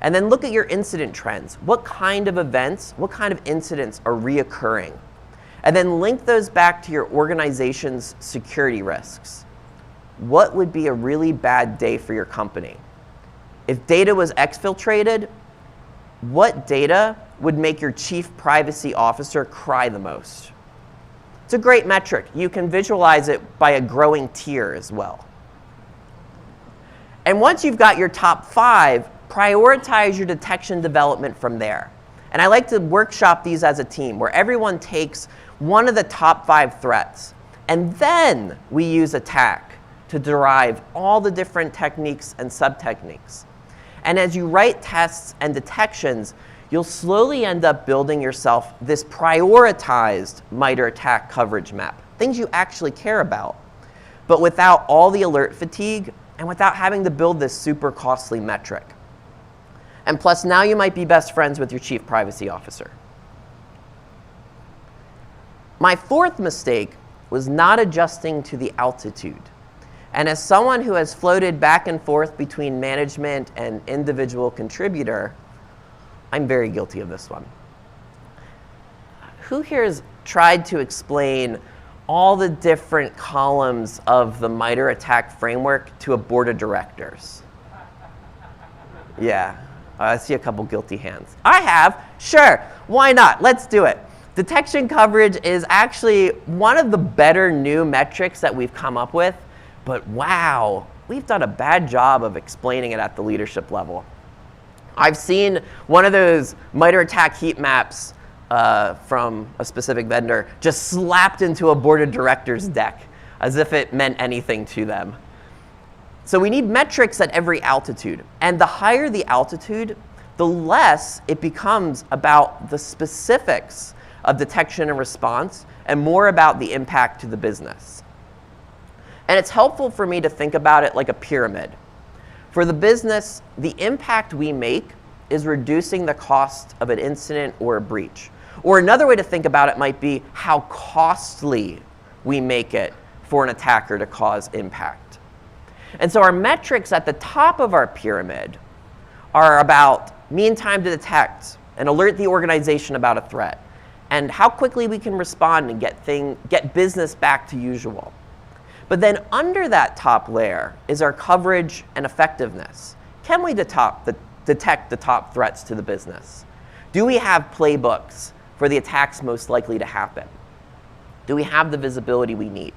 And then look at your incident trends. What kind of events, what kind of incidents are reoccurring? And then link those back to your organization's security risks. What would be a really bad day for your company? If data was exfiltrated, what data would make your chief privacy officer cry the most? It's a great metric. You can visualize it by a growing tier as well. And once you've got your top 5, prioritize your detection development from there. And I like to workshop these as a team, where everyone takes one of the top 5 threats, and then we use attack to derive all the different techniques and sub-techniques. And as you write tests and detections, you'll slowly end up building yourself this prioritized MITRE ATT&CK coverage map, things you actually care about, but without all the alert fatigue and without having to build this super costly metric. And plus, now you might be best friends with your chief privacy officer. My 4th mistake was not adjusting to the altitude. And as someone who has floated back and forth between management and individual contributor, I'm very guilty of this one. Who here has tried to explain all the different columns of the MITRE ATT&CK framework to a board of directors? Yeah, I see a couple guilty hands. I have, sure, why not? Let's do it. Detection coverage is actually one of the better new metrics that we've come up with, but wow, we've done a bad job of explaining it at the leadership level. I've seen one of those MITRE ATT&CK heat maps from a specific vendor just slapped into a board of directors deck as if it meant anything to them. So we need metrics at every altitude. And the higher the altitude, the less it becomes about the specifics of detection and response and more about the impact to the business. And it's helpful for me to think about it like a pyramid. For the business, the impact we make is reducing the cost of an incident or a breach. Or another way to think about it might be how costly we make it for an attacker to cause impact. And so our metrics at the top of our pyramid are about mean time to detect and alert the organization about a threat, and how quickly we can respond and get business back to usual. But then under that top layer is our coverage and effectiveness. Can we detect the top threats to the business? Do we have playbooks for the attacks most likely to happen? Do we have the visibility we need?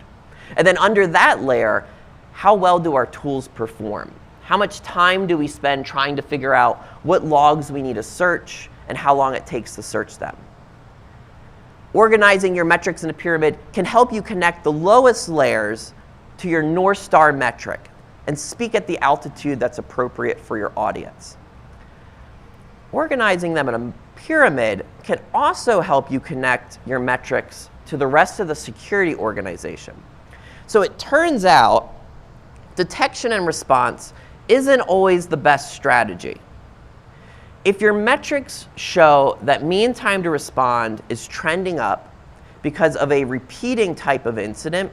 And then under that layer, how well do our tools perform? How much time do we spend trying to figure out what logs we need to search and how long it takes to search them? Organizing your metrics in a pyramid can help you connect the lowest layers to your North Star metric and speak at the altitude that's appropriate for your audience. Organizing them in a pyramid can also help you connect your metrics to the rest of the security organization. So it turns out detection and response isn't always the best strategy. If your metrics show that mean time to respond is trending up because of a repeating type of incident,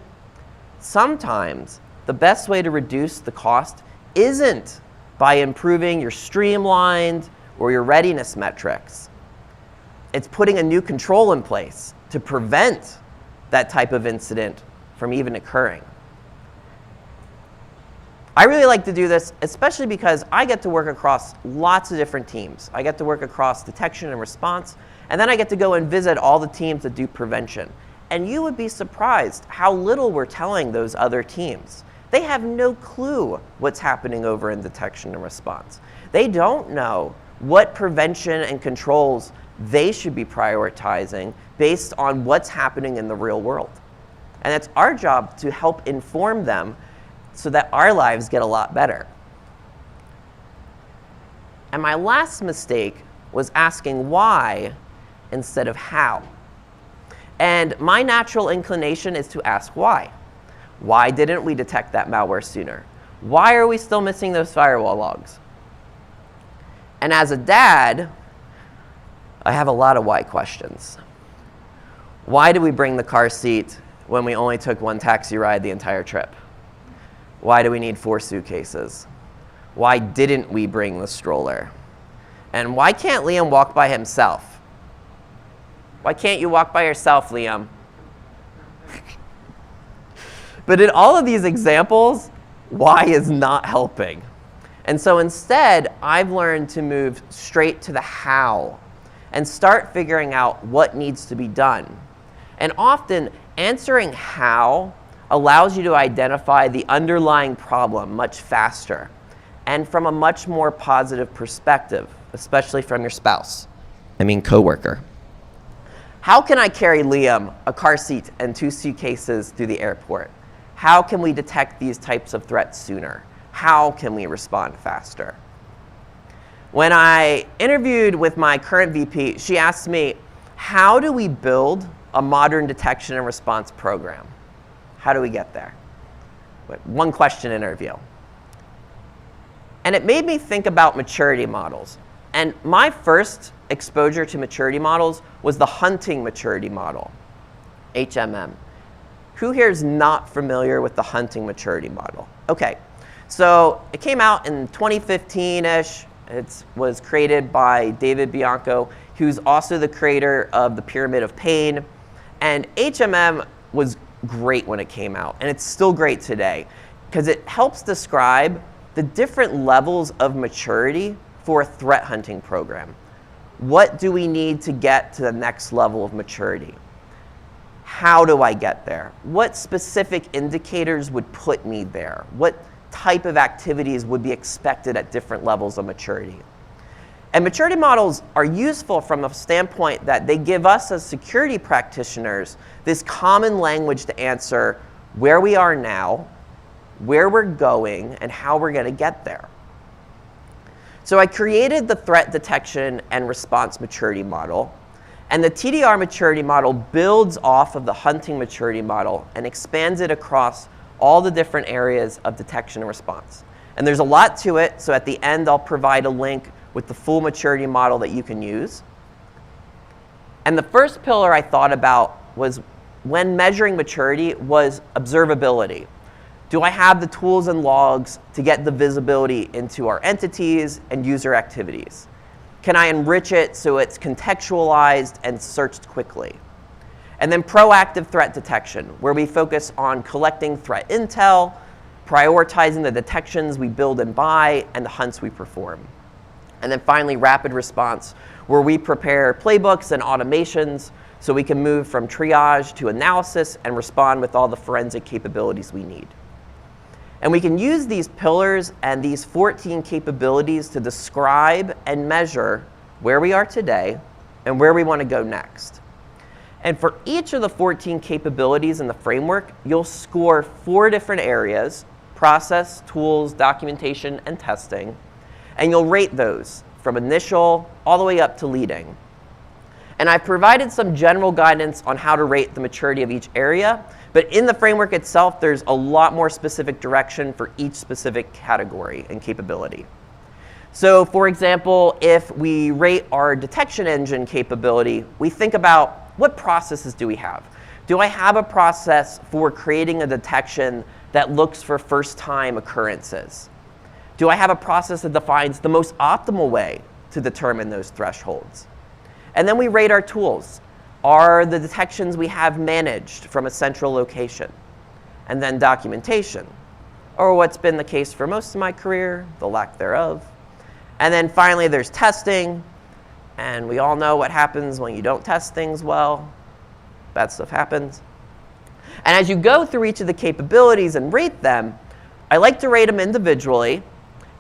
sometimes the best way to reduce the cost isn't by improving your streamlined, or your readiness metrics. It's putting a new control in place to prevent that type of incident from even occurring. I really like to do this, especially because I get to work across lots of different teams. I get to work across detection and response, and then I get to go and visit all the teams that do prevention. And you would be surprised how little we're telling those other teams. They have no clue what's happening over in detection and response. They don't know what prevention and controls they should be prioritizing based on what's happening in the real world. And it's our job to help inform them so that our lives get a lot better. And my last mistake was asking why instead of how. And my natural inclination is to ask why. Why didn't we detect that malware sooner? Why are we still missing those firewall logs? And as a dad, I have a lot of why questions. Why did we bring the car seat when we only took one taxi ride the entire trip? Why do we need 4 suitcases? Why didn't we bring the stroller? And why can't Liam walk by himself? Why can't you walk by yourself, Liam? But in all of these examples, why is not helping. And so instead, I've learned to move straight to the how and start figuring out what needs to be done. And often, answering how allows you to identify the underlying problem much faster and from a much more positive perspective, especially from your spouse. I mean coworker. How can I carry Liam, a car seat, and 2 suitcases through the airport? How can we detect these types of threats sooner? How can we respond faster? When I interviewed with my current VP, she asked me, how do we build a modern detection and response program? How do we get there? One question interview. And it made me think about maturity models. And my first exposure to maturity models was the hunting maturity model, HMM. Who here is not familiar with the hunting maturity model? Okay, so it came out in 2015-ish. It was created by David Bianco, who's also the creator of the Pyramid of Pain. And HMM was great when it came out, and it's still great today because it helps describe the different levels of maturity for a threat hunting program. What do we need to get to the next level of maturity? How do I get there? What specific indicators would put me there? What type of activities would be expected at different levels of maturity? And maturity models are useful from the standpoint that they give us as security practitioners this common language to answer where we are now, where we're going, and how we're going to get there. So I created the threat detection and response maturity model. And the TDR maturity model builds off of the hunting maturity model and expands it across all the different areas of detection and response. And there's a lot to it, so at the end I'll provide a link with the full maturity model that you can use. And the first pillar I thought about was when measuring maturity was observability. Do I have the tools and logs to get the visibility into our entities and user activities? Can I enrich it so it's contextualized and searched quickly? And then proactive threat detection, where we focus on collecting threat intel, prioritizing the detections we build and buy, and the hunts we perform. And then finally, rapid response, where we prepare playbooks and automations so we can move from triage to analysis and respond with all the forensic capabilities we need. And we can use these pillars and these 14 capabilities to describe and measure where we are today and where we want to go next. And for each of the 14 capabilities in the framework, you'll score 4 different areas: process, tools, documentation, and testing. And you'll rate those from initial all the way up to leading. And I've provided some general guidance on how to rate the maturity of each area, but in the framework itself, there's a lot more specific direction for each specific category and capability. So for example, if we rate our detection engine capability, we think about what processes do we have? Do I have a process for creating a detection that looks for first-time occurrences? Do I have a process that defines the most optimal way to determine those thresholds. And then we rate our tools. Are the detections we have managed from a central location? And then documentation, or what's been the case for most of my career, the lack thereof. And then finally, there's testing. And we all know what happens when you don't test things well. Bad stuff happens. And as you go through each of the capabilities and rate them, I like to rate them individually,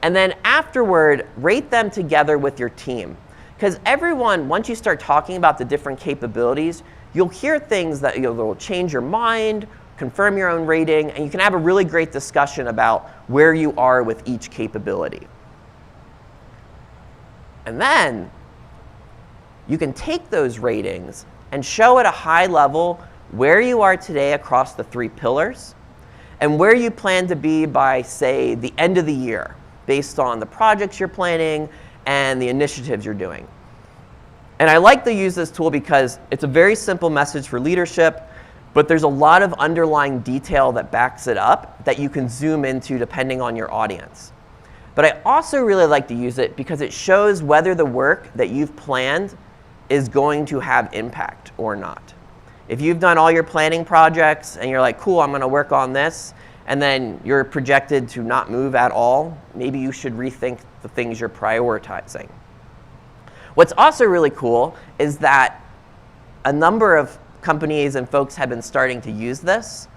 and then afterward, rate them together with your team. Because everyone, once you start talking about the different capabilities, you'll hear things that will change your mind, confirm your own rating, and you can have a really great discussion about where you are with each capability. And then you can take those ratings and show at a high level where you are today across the 3 pillars and where you plan to be by, say, the end of the year, based on the projects you're planning and the initiatives you're doing. And I like to use this tool because it's a very simple message for leadership, but there's a lot of underlying detail that backs it up that you can zoom into depending on your audience. But I also really like to use it because it shows whether the work that you've planned is going to have impact or not. If you've done all your planning projects and you're like, cool, I'm going to work on this, and then you're projected to not move at all, maybe you should rethink the things you're prioritizing. What's also really cool is that a number of companies and folks have been starting to use this,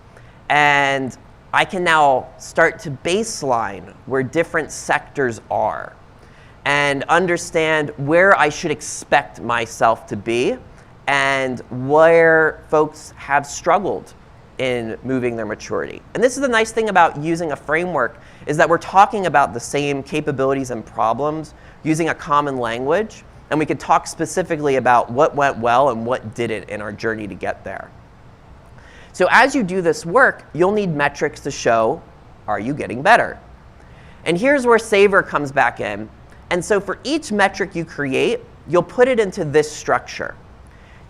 and I can now start to baseline where different sectors are and understand where I should expect myself to be and where folks have struggled in moving their maturity. And this is the nice thing about using a framework, is that we're talking about the same capabilities and problems using a common language, and we can talk specifically about what went well and what didn't in our journey to get there. So as you do this work, you'll need metrics to show, are you getting better? And here's where SAVOR comes back in. And so for each metric you create, you'll put it into this structure.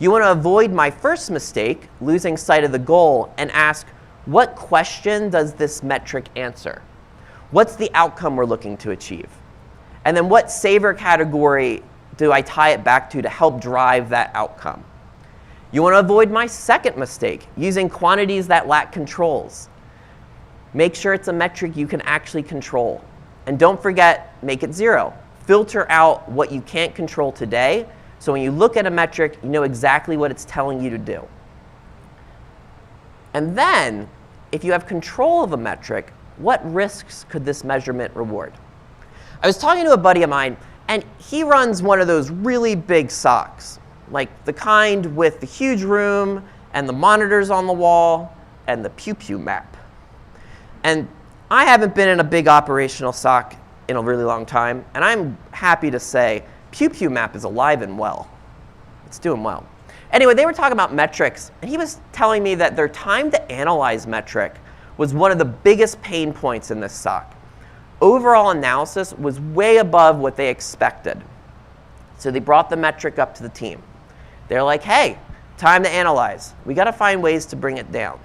You want to avoid my first mistake, losing sight of the goal, and ask, what question does this metric answer? What's the outcome we're looking to achieve? And then what SAVOR category do I tie it back to help drive that outcome? You want to avoid my second mistake, using quantities that lack controls. Make sure it's a metric you can actually control. And don't forget, make it 0. Filter out what you can't control today, so when you look at a metric, you know exactly what it's telling you to do. And then, if you have control of a metric, what risks could this measurement reward? I was talking to a buddy of mine, and he runs one of those really big SOCs, like the kind with the huge room and the monitors on the wall and the pew-pew map. And I haven't been in a big operational SOC in a really long time, and I'm happy to say pew-pew map is alive and well. It's doing well. Anyway, they were talking about metrics, and he was telling me that their time to analyze metric was one of the biggest pain points in this SOC. Overall analysis was way above what they expected. So they brought the metric up to the team. They're like, hey, time to analyze. We got to find ways to bring it down.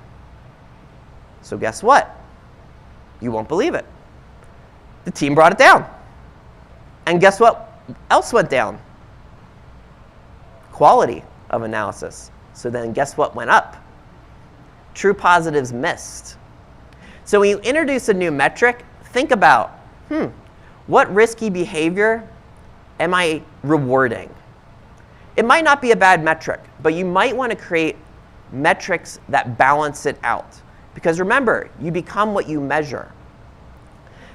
So guess what? You won't believe it. The team brought it down. And guess what else went down? Quality of analysis. So then guess what went up? True positives missed. So when you introduce a new metric, think about, what risky behavior am I rewarding? It might not be a bad metric, but you might want to create metrics that balance it out. Because remember, you become what you measure.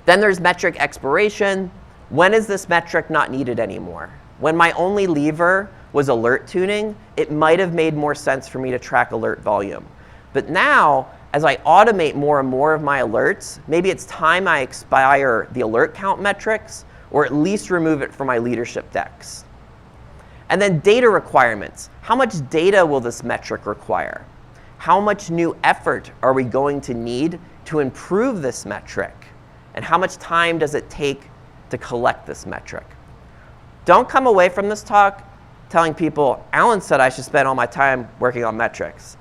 Then there's metric expiration. When is this metric not needed anymore? When my only lever was alert tuning, it might have made more sense for me to track alert volume. But now, as I automate more and more of my alerts, maybe it's time I expire the alert count metrics, or at least remove it from my leadership decks. And then data requirements. How much data will this metric require? How much new effort are we going to need to improve this metric? And how much time does it take to collect this metric? Don't come away from this talk telling people, Alan said I should spend all my time working on metrics.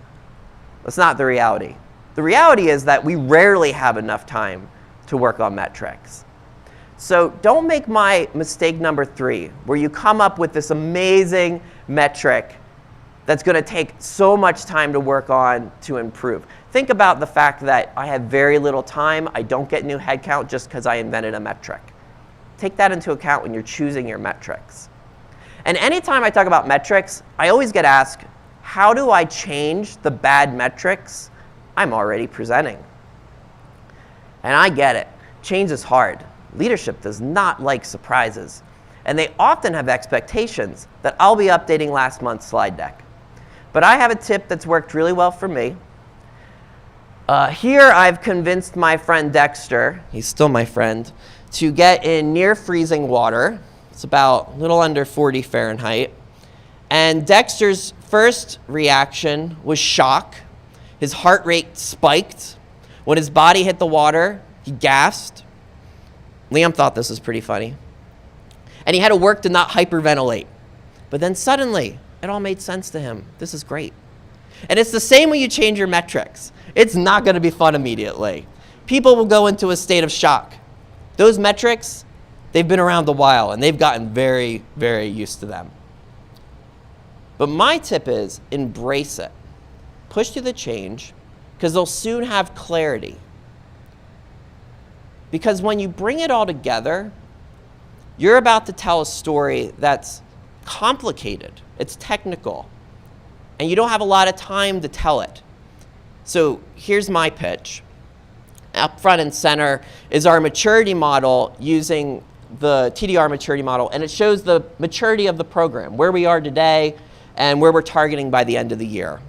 That's not the reality. The reality is that we rarely have enough time to work on metrics. So don't make my mistake number 3, where you come up with this amazing metric that's going to take so much time to work on to improve. Think about the fact that I have very little time. I don't get new headcount just because I invented a metric. Take that into account when you're choosing your metrics. And anytime I talk about metrics, I always get asked, how do I change the bad metrics I'm already presenting? And I get it. Change is hard. Leadership does not like surprises. And they often have expectations that I'll be updating last month's slide deck. But I have a tip that's worked really well for me. Here I've convinced my friend Dexter, he's still my friend, to get in near freezing water. It's about a little under 40 Fahrenheit. And Dexter's first reaction was shock. His heart rate spiked. When his body hit the water, he gasped. Liam thought this was pretty funny. And he had to work to not hyperventilate. But then suddenly, it all made sense to him. This is great. And it's the same when you change your metrics. It's not going to be fun immediately. People will go into a state of shock. Those metrics, they've been around a while, and they've gotten very, very used to them. But my tip is embrace it. Push through the change, because they'll soon have clarity. Because when you bring it all together, you're about to tell a story that's complicated. It's technical. And you don't have a lot of time to tell it. So here's my pitch. Up front and center is our maturity model using the TDR maturity model. And it shows the maturity of the program, where we are today and where we're targeting by the end of the year.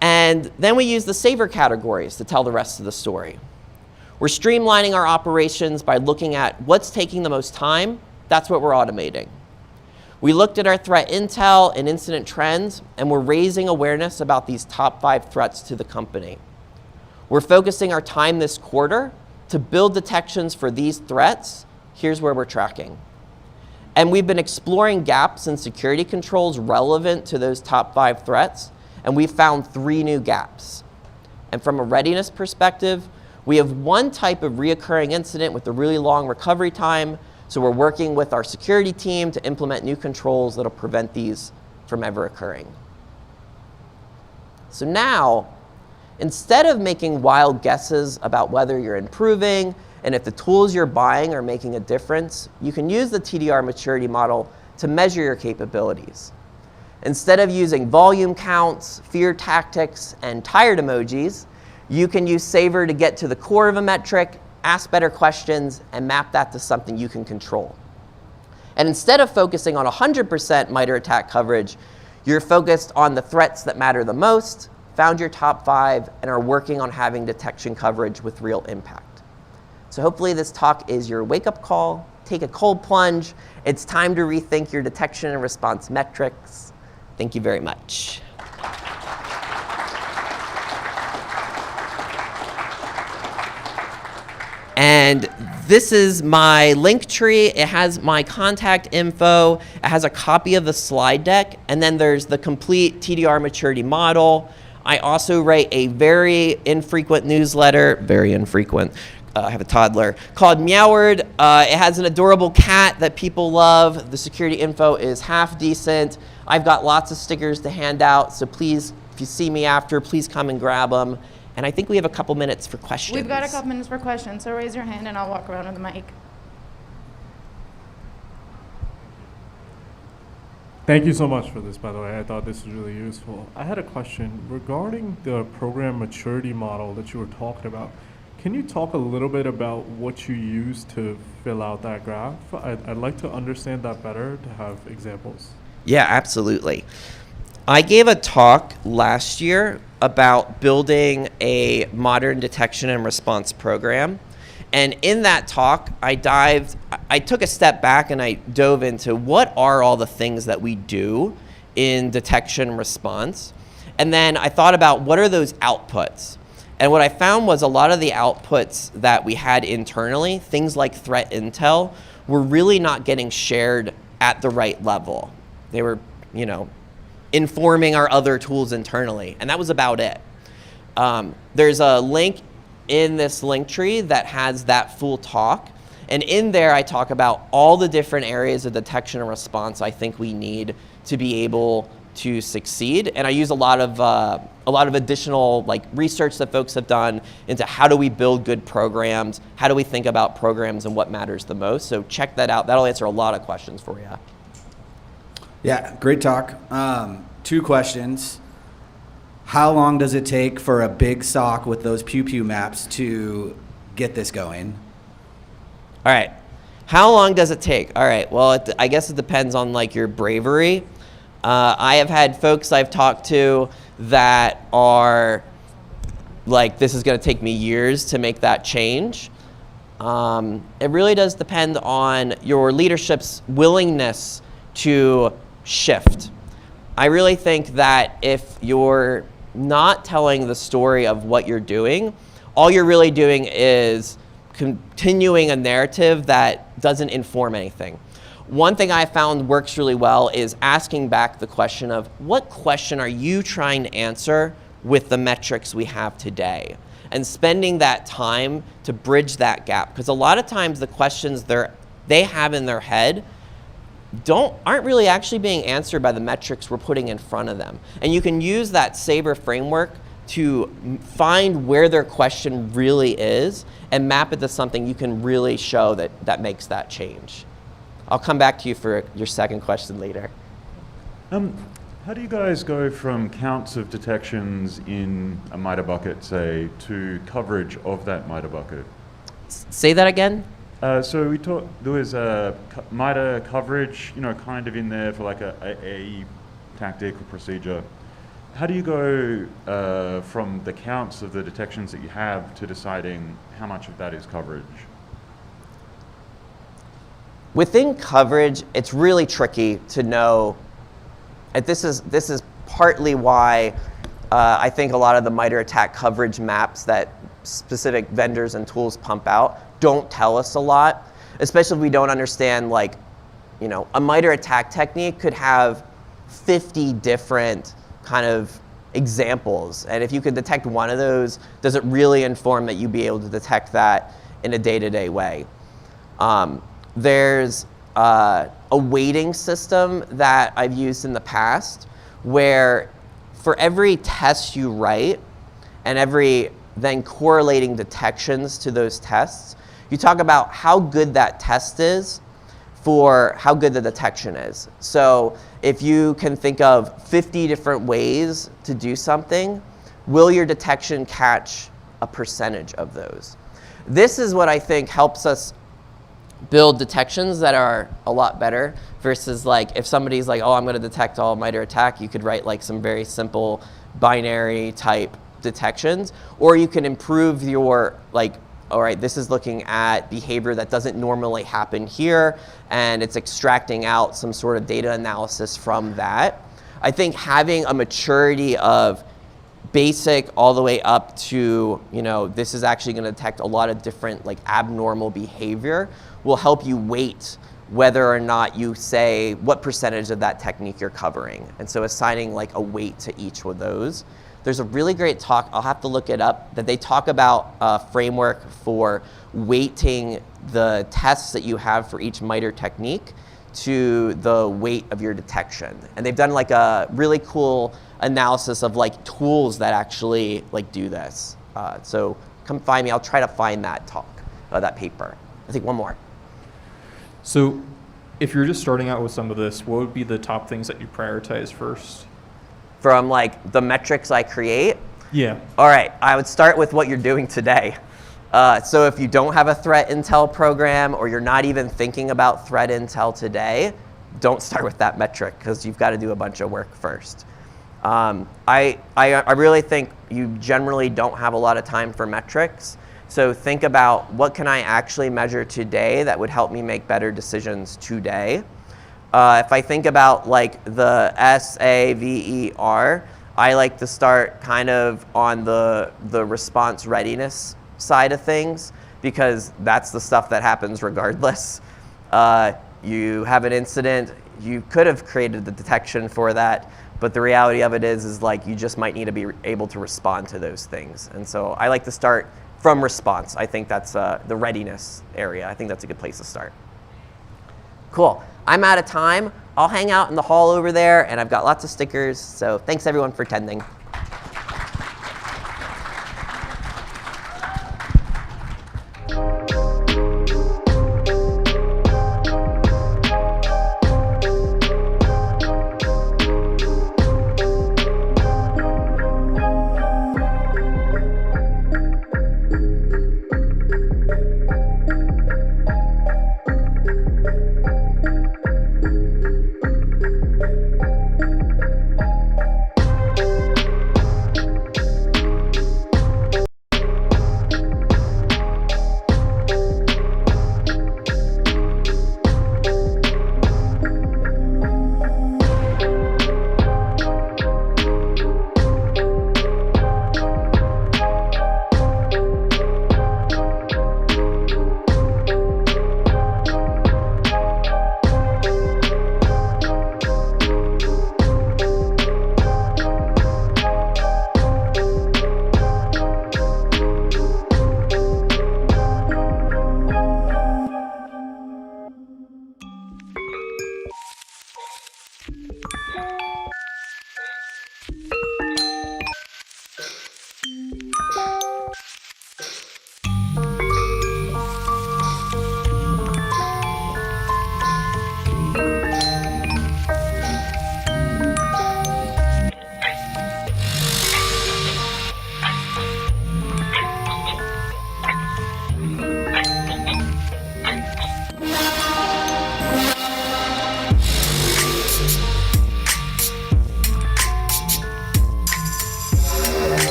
And then we use the SAVOR categories to tell the rest of the story. We're streamlining our operations by looking at what's taking the most time. That's what we're automating. We looked at our threat intel and incident trends, and we're raising awareness about these top 5 threats to the company. We're focusing our time this quarter to build detections for these threats. Here's where we're tracking. And we've been exploring gaps in security controls relevant to those top 5 threats, and we've found 3 new gaps. And from a readiness perspective, we have one type of reoccurring incident with a really long recovery time, so we're working with our security team to implement new controls that'll prevent these from ever occurring. So now, instead of making wild guesses about whether you're improving and if the tools you're buying are making a difference, you can use the TDR maturity model to measure your capabilities. Instead of using volume counts, fear tactics, and tired emojis, you can use SAVOR to get to the core of a metric, ask better questions, and map that to something you can control. And instead of focusing on 100% MITRE attack coverage, you're focused on the threats that matter the most, found your top 5, and are working on having detection coverage with real impact. So hopefully this talk is your wake-up call. Take a cold plunge. It's time to rethink your detection and response metrics. Thank you very much. And this is my link tree. It has my contact info. It has a copy of the slide deck. And then there's the complete TDR maturity model. I also write a very infrequent newsletter, very infrequent. I have a toddler, called Meoward. It has an adorable cat that people love. The security info is half decent. I've got lots of stickers to hand out. So please, if you see me after, please come and grab them. And I think we have a couple minutes for questions. We've got a couple minutes for questions, so raise your hand and I'll walk around with the mic. Thank you so much for this, by the way. I thought this was really useful. I had a question regarding the program maturity model that you were talking about. Can you talk a little bit about what you use to fill out that graph? I'd like to understand that better, to have examples. Yeah, absolutely. I gave a talk last year about building a modern detection and response program. And in that talk, I took a step back and I dove into what are all the things that we do in detection and response. And then I thought about what are those outputs. And what I found was a lot of the outputs that we had internally, things like threat intel, were really not getting shared at the right level. They were, informing our other tools internally, and that was about it. There's a link in this link tree that has that full talk, And in there, I talk about all the different areas of detection and response I think we need to be able to succeed. And I use a lot of additional like research that folks have done into how do we build good programs, how do we think about programs and what matters the most. So check that out. That'll answer a lot of questions for you. Yeah, great talk. 2 questions. How long does it take for a big SOC with those pew pew maps to get this going? All right. How long does it take? All right. Well, I guess it depends on like your bravery. I have had folks I've talked to that are like, this is going to take me years to make that change. It really does depend on your leadership's willingness to shift. I really think that if you're not telling the story of what you're doing, all you're really doing is continuing a narrative that doesn't inform anything. One thing I found works really well is asking back the question of, what question are you trying to answer with the metrics we have today? And spending that time to bridge that gap. Because a lot of times the questions they have in their head aren't really actually being answered by the metrics we're putting in front of them. And you can use that SAVOR framework to find where their question really is and map it to something you can really show that makes that change. I'll come back to you for your second question later. How do you guys go from counts of detections in a MITRE bucket, say, to coverage of that MITRE bucket? Say that again? So there was a MITRE coverage, kind of in there for like a tactic or procedure. How do you go from the counts of the detections that you have to deciding how much of that is coverage? Within coverage, it's really tricky to know. This is partly why I think a lot of the MITRE attack coverage maps that specific vendors and tools pump out don't tell us a lot, especially if we don't understand, like, a MITRE attack technique could have 50 different kind of examples. And if you could detect one of those, does it really inform that you'd be able to detect that in a day-to-day way? There's a weighting system that I've used in the past where for every test you write and every then correlating detections to those tests, you talk about how good that test is for how good the detection is. So if you can think of 50 different ways to do something, will your detection catch a percentage of those? This is what I think helps us build detections that are a lot better versus like if somebody's like, oh, I'm going to detect all MITRE attack, you could write like some very simple binary type detections, or you can improve your like, all right, this is looking at behavior that doesn't normally happen here, and it's extracting out some sort of data analysis from that. I think having a maturity of basic all the way up to, this is actually going to detect a lot of different like abnormal behavior will help you weight whether or not you say what percentage of that technique you're covering. And so assigning like a weight to each of those. There's a really great talk, I'll have to look it up, that they talk about a framework for weighting the tests that you have for each MITRE technique to the weight of your detection. And they've done like a really cool analysis of like tools that actually like do this. So come find me, I'll try to find that talk, that paper. I think one more. So if you're just starting out with some of this, what would be the top things that you prioritize first? From like the metrics I create? Yeah. All right, I would start with what you're doing today. So if you don't have a threat intel program or you're not even thinking about threat intel today, don't start with that metric because you've got to do a bunch of work first. I really think you generally don't have a lot of time for metrics. So think about what can I actually measure today that would help me make better decisions today. If I think about like the SAVER, I like to start kind of on the response readiness side of things because that's the stuff that happens regardless. You have an incident, you could have created the detection for that, but the reality of it is like you just might need to be able to respond to those things. And so I like to start from response. I think that's the readiness area. I think that's a good place to start. Cool. I'm out of time. I'll hang out in the hall over there, and I've got lots of stickers. So thanks everyone for attending.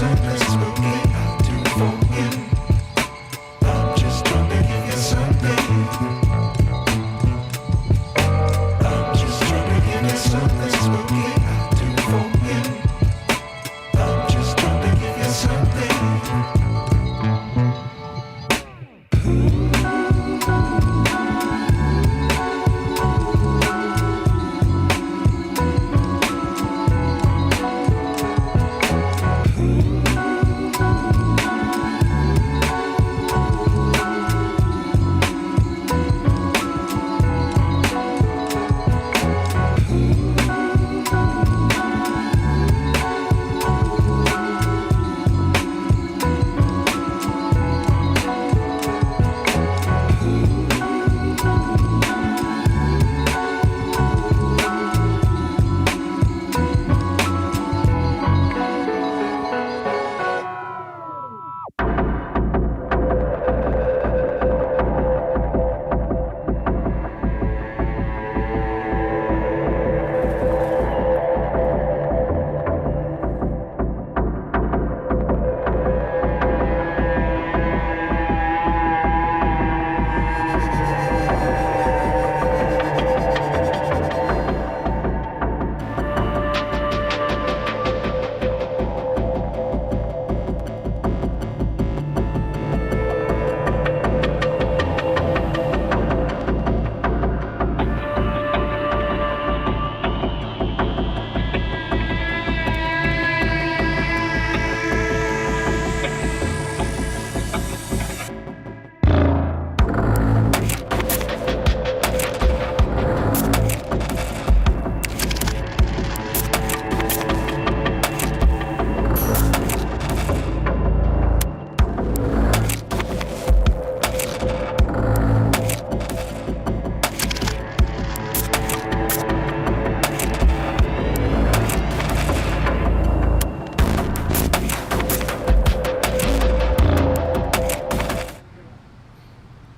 something spooky to do for you. I'm just trying to give you something. I'm just trying to give you something spooky to do for you. I'm just trying to give you something.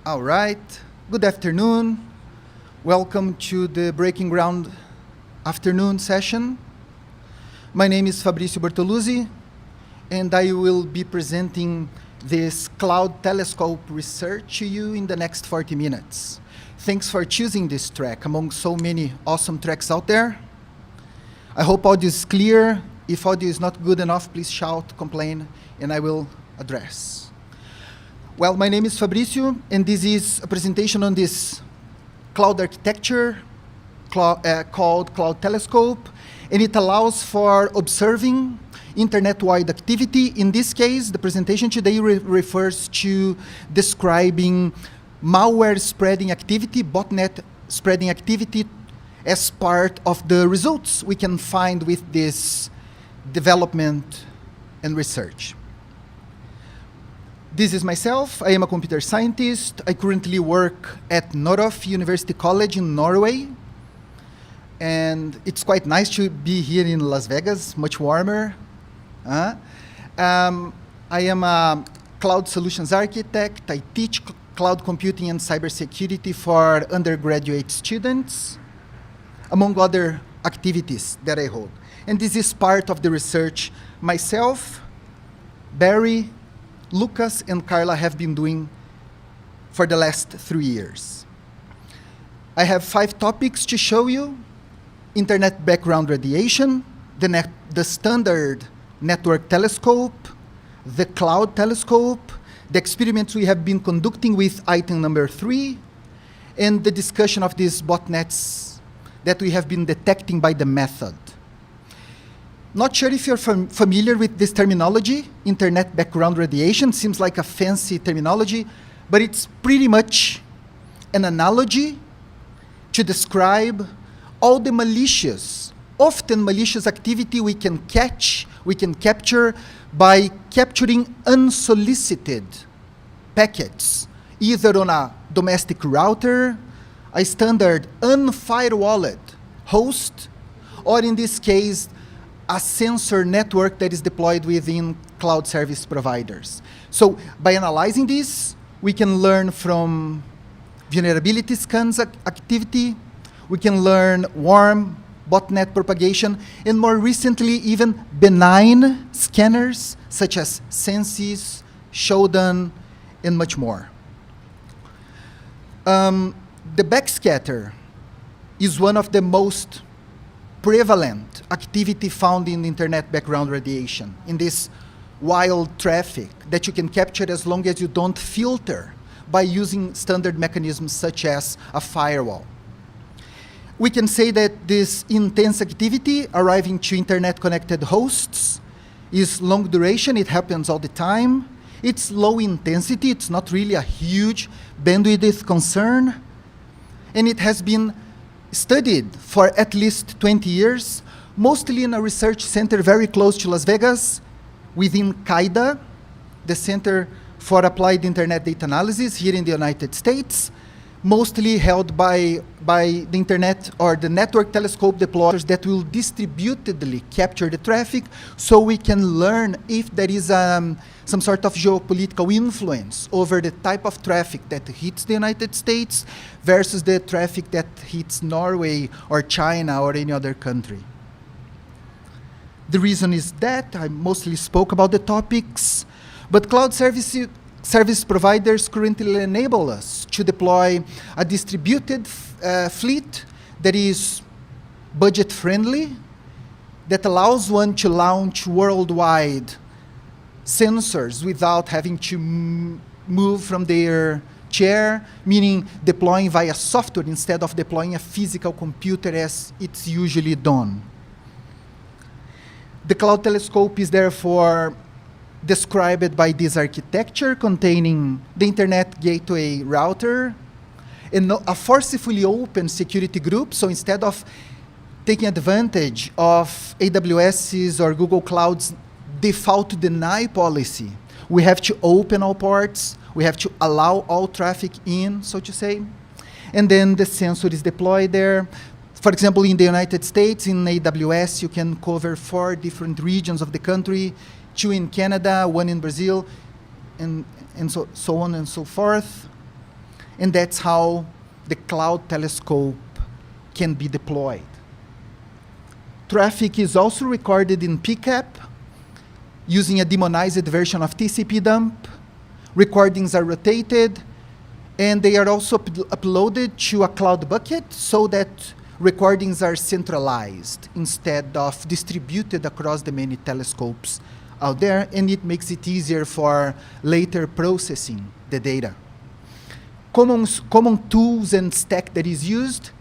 All right, good afternoon. Welcome to the Breaking Ground afternoon session. My name is Fabrizio Bertoluzzi, and I will be presenting this cloud telescope research to you in the next 40 minutes. Thanks for choosing this track among so many awesome tracks out there. I hope audio is clear. If audio is not good enough, please shout, complain, and I will address. Well, my name is Fabrizio, and this is a presentation on this cloud architecture called Cloud Telescope, and it allows for observing internet-wide activity. In this case, the presentation today refers to describing malware spreading activity, botnet spreading activity, as part of the results we can find with this development and research. This is myself. I am a computer scientist. I currently work at Noroff University College in Norway. And it's quite nice to be here in Las Vegas, much warmer. I am a cloud solutions architect. I teach cloud computing and cybersecurity for undergraduate students, among other activities that I hold. And this is part of the research myself, Barry, Lucas, and Carla have been doing for the last 3 years. I have 5 topics to show you: internet background radiation, the standard network telescope, the cloud telescope, the experiments we have been conducting with item number 3, and the discussion of these botnets that we have been detecting by the method. Not sure if you're familiar with this terminology, internet background radiation. Seems like a fancy terminology, but it's pretty much an analogy to describe all the malicious, often malicious activity we can capture by capturing unsolicited packets, either on a domestic router, a standard unfirewalled host, or in this case, a sensor network that is deployed within cloud service providers. So by analyzing this, we can learn from vulnerability scans activity, we can learn worm botnet propagation, and more recently, even benign scanners such as Sensis, Shodan, and much more. The backscatter is one of the most prevalent activity found in internet background radiation, in this wild traffic that you can capture as long as you don't filter by using standard mechanisms such as a firewall. We can say that this intense activity arriving to internet-connected hosts is long duration. It happens all the time. It's low intensity. It's not really a huge bandwidth concern. And it has been studied for at least 20 years, mostly in a research center very close to Las Vegas, within CAIDA, the Center for Applied Internet Data Analysis here in the United States, mostly held by the internet or the network telescope deployers that will distributedly capture the traffic, so we can learn if there is some sort of geopolitical influence over the type of traffic that hits the United States versus the traffic that hits Norway or China or any other country. The reason is that I mostly spoke about the topics, but cloud service providers currently enable us to deploy a distributed fleet that is budget-friendly, that allows one to launch worldwide sensors without having to move from their chair, meaning deploying via software instead of deploying a physical computer as it's usually done. The cloud telescope is therefore described by this architecture containing the internet gateway router and a forcefully open security group. So instead of taking advantage of AWS's or Google Cloud's default deny policy, we have to open all ports, we have to allow all traffic in, so to say, and then the sensor is deployed there. For example, in the United States, in AWS, you can cover 4 different regions of the country, 2 in Canada, 1 in Brazil, and so on and so forth. And that's how the cloud telescope can be deployed. Traffic is also recorded in PCAP using a demonized version of TCP dump. Recordings are rotated, and they are also uploaded to a cloud bucket so that recordings are centralized instead of distributed across the many telescopes out there, and it makes it easier for later processing the data. Common tools and stack that is used.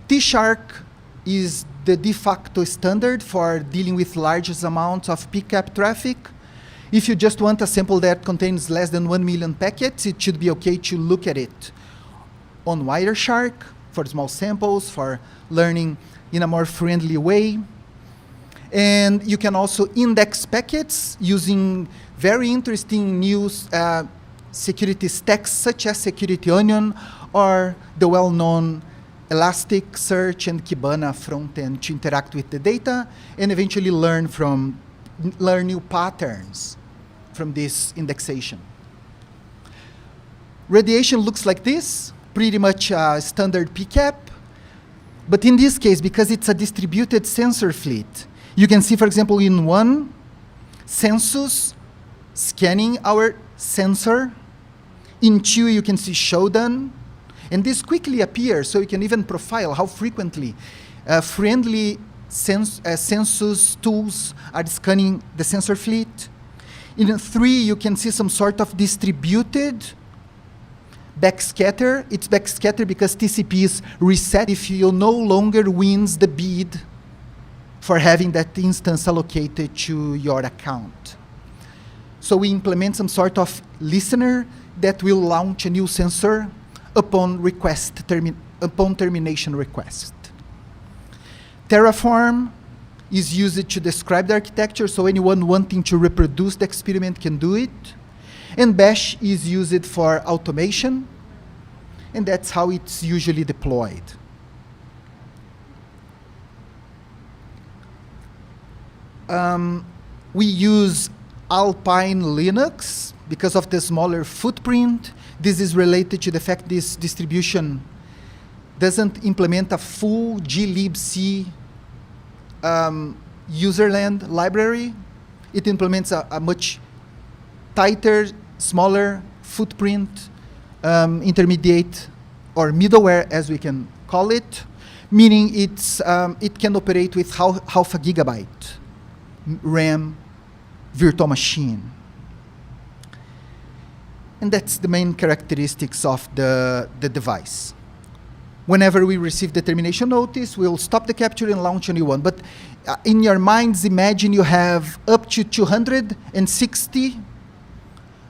T-Shark is the de facto standard for dealing with largest amounts of PCAP traffic. If you just want a sample that contains less than 1 million packets, it should be okay to look at it on Wireshark for small samples, for learning in a more friendly way. And you can also index packets using very interesting new security stacks such as Security Onion or the well-known Elasticsearch and Kibana frontend to interact with the data and eventually learn new patterns from this indexation. Radiation looks like this, pretty much a standard PCAP. But in this case, because it's a distributed sensor fleet, you can see, for example, in one census scanning our sensor. In 2, you can see Shodan. And this quickly appears, so you can even profile how frequently friendly census tools are scanning the sensor fleet. In 3, you can see some sort of distributed backscatter. It's backscatter because TCP is reset if you no longer wins the bid for having that instance allocated to your account. So we implement some sort of listener that will launch a new sensor upon termination request. Terraform is used to describe the architecture, so anyone wanting to reproduce the experiment can do it. And Bash is used for automation, and that's how it's usually deployed. We use Alpine Linux because of the smaller footprint. This is related to the fact this distribution doesn't implement a full glibc userland library. It implements a much tighter, smaller footprint, intermediate or middleware, as we can call it, meaning it can operate with half a gigabyte RAM virtual machine. And that's the main characteristics of the device. Whenever we receive the termination notice, we'll stop the capture and launch a new one. But in your minds, imagine you have up to 260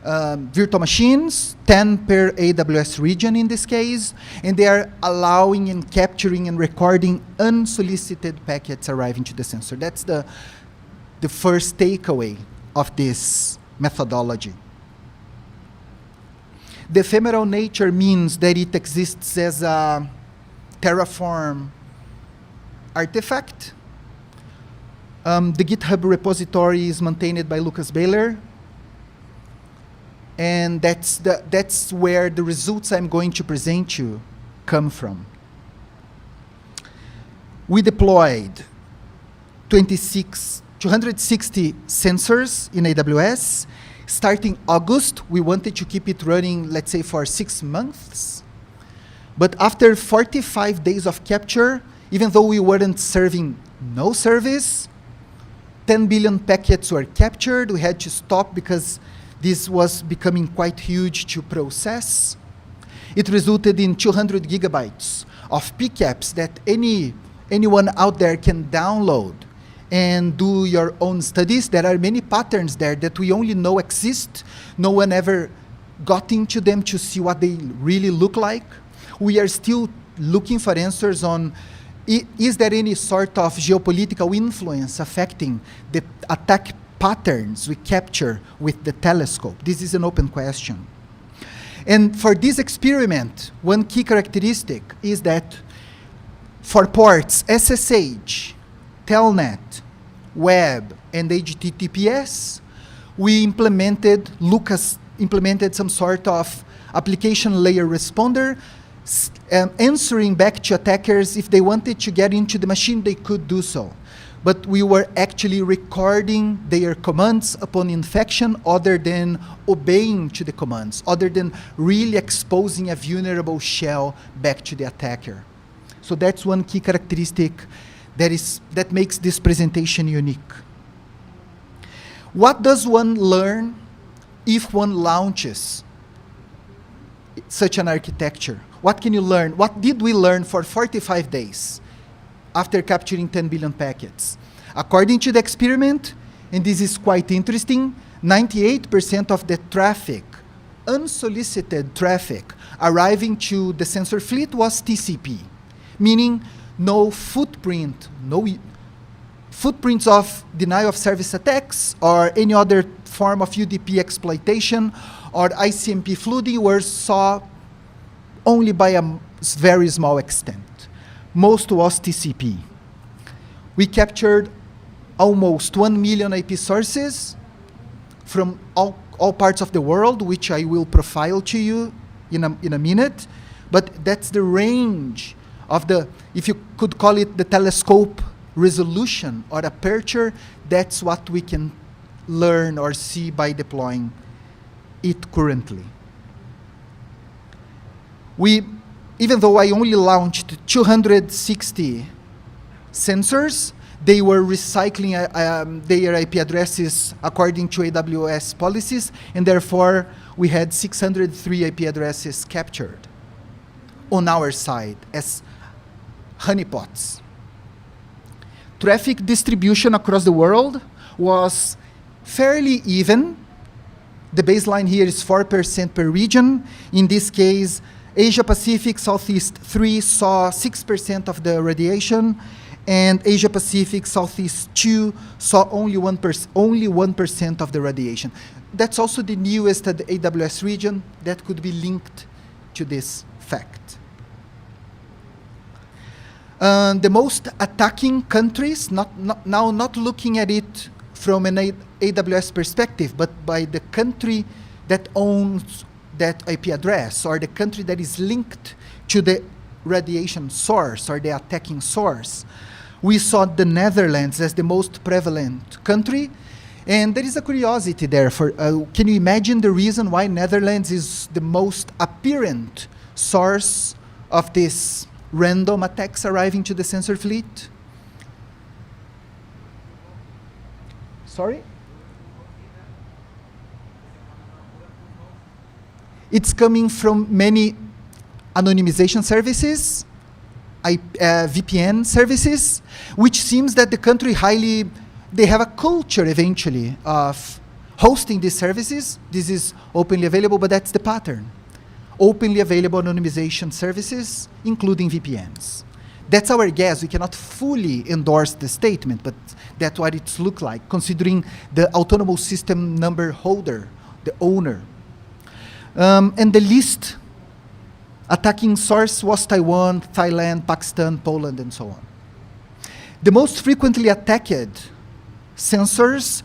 virtual machines, 10 per AWS region in this case, and they are allowing and capturing and recording unsolicited packets arriving to the sensor. That's the first takeaway of this methodology. The ephemeral nature means that it exists as a Terraform artifact. The GitHub repository is maintained by Lucas Baylor. And that's where the results I'm going to present you come from. We deployed 260 sensors in AWS. Starting August, we wanted to keep it running, let's say, for 6 months. But after 45 days of capture, even though we weren't serving no service, 10 billion packets were captured. We had to stop because this was becoming quite huge to process. It resulted in 200 gigabytes of PCAPs that anyone out there can download and do your own studies. There are many patterns there that we only know exist. No one ever got into them to see what they really look like. We are still looking for answers on, is there any sort of geopolitical influence affecting the attack patterns we capture with the telescope? This is an open question. And for this experiment, one key characteristic is that for ports SSH, Telnet, Web, and HTTPS, Lucas implemented some sort of application layer responder, answering back to attackers. If they wanted to get into the machine, they could do so. But we were actually recording their commands upon infection other than obeying to the commands, other than really exposing a vulnerable shell back to the attacker. So that's one key characteristic that makes this presentation unique. What does one learn if one launches such an architecture? What can you learn? What did we learn for 45 days after capturing 10 billion packets? According to the experiment, and this is quite interesting, 98% of the traffic, unsolicited traffic, arriving to the sensor fleet was TCP, meaning no footprints of denial of service attacks or any other form of UDP exploitation or ICMP flooding were saw only by a very small extent. Most was TCP. We captured almost 1 million IP sources from all parts of the world, which I will profile to you in a minute. But that's the range of if you could call it the telescope resolution or aperture, that's what we can learn or see by deploying it currently. Even though I only launched 260 sensors, they were recycling their IP addresses according to AWS policies, and therefore we had 603 IP addresses captured on our side as honeypots. Traffic distribution across the world was fairly even. The baseline here is 4% per region. In this case, Asia Pacific Southeast 3 saw 6% of the radiation, and Asia Pacific Southeast 2 saw only 1% of the radiation. That's also the newest at the AWS region that could be linked to this fact. The most attacking countries, not looking at it from an AWS perspective, but by the country that owns that IP address or the country that is linked to the radiation source or the attacking source, we saw the Netherlands as the most prevalent country. And there is a curiosity there. Can you imagine the reason why Netherlands is the most apparent source of these random attacks arriving to the sensor fleet? Sorry? It's coming from many anonymization services, VPN services, which seems that the country they have a culture eventually of hosting these services. This is openly available, but that's the pattern. Openly available anonymization services, including VPNs. That's our guess. We cannot fully endorse the statement, but that's what it looks like, considering the autonomous system number holder, the owner. And the least attacking source was Taiwan, Thailand, Pakistan, Poland, and so on. The most frequently attacked sensors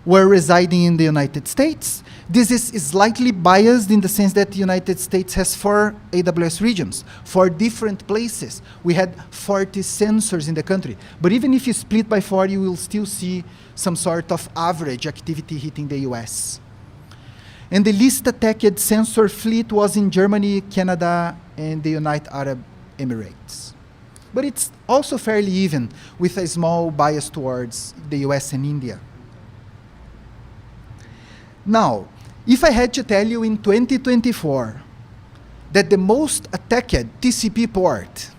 were residing in the United States. This is slightly biased in the sense that the United States has 4 AWS regions, 4 different places. We had 40 sensors in the country. But even if you split by 4, you will still see some sort of average activity hitting the US. And the least attacked sensor fleet was in Germany, Canada, and the United Arab Emirates. But it's also fairly even, with a small bias towards the US and India. Now, if I had to tell you in 2024 that the most attacked TCP port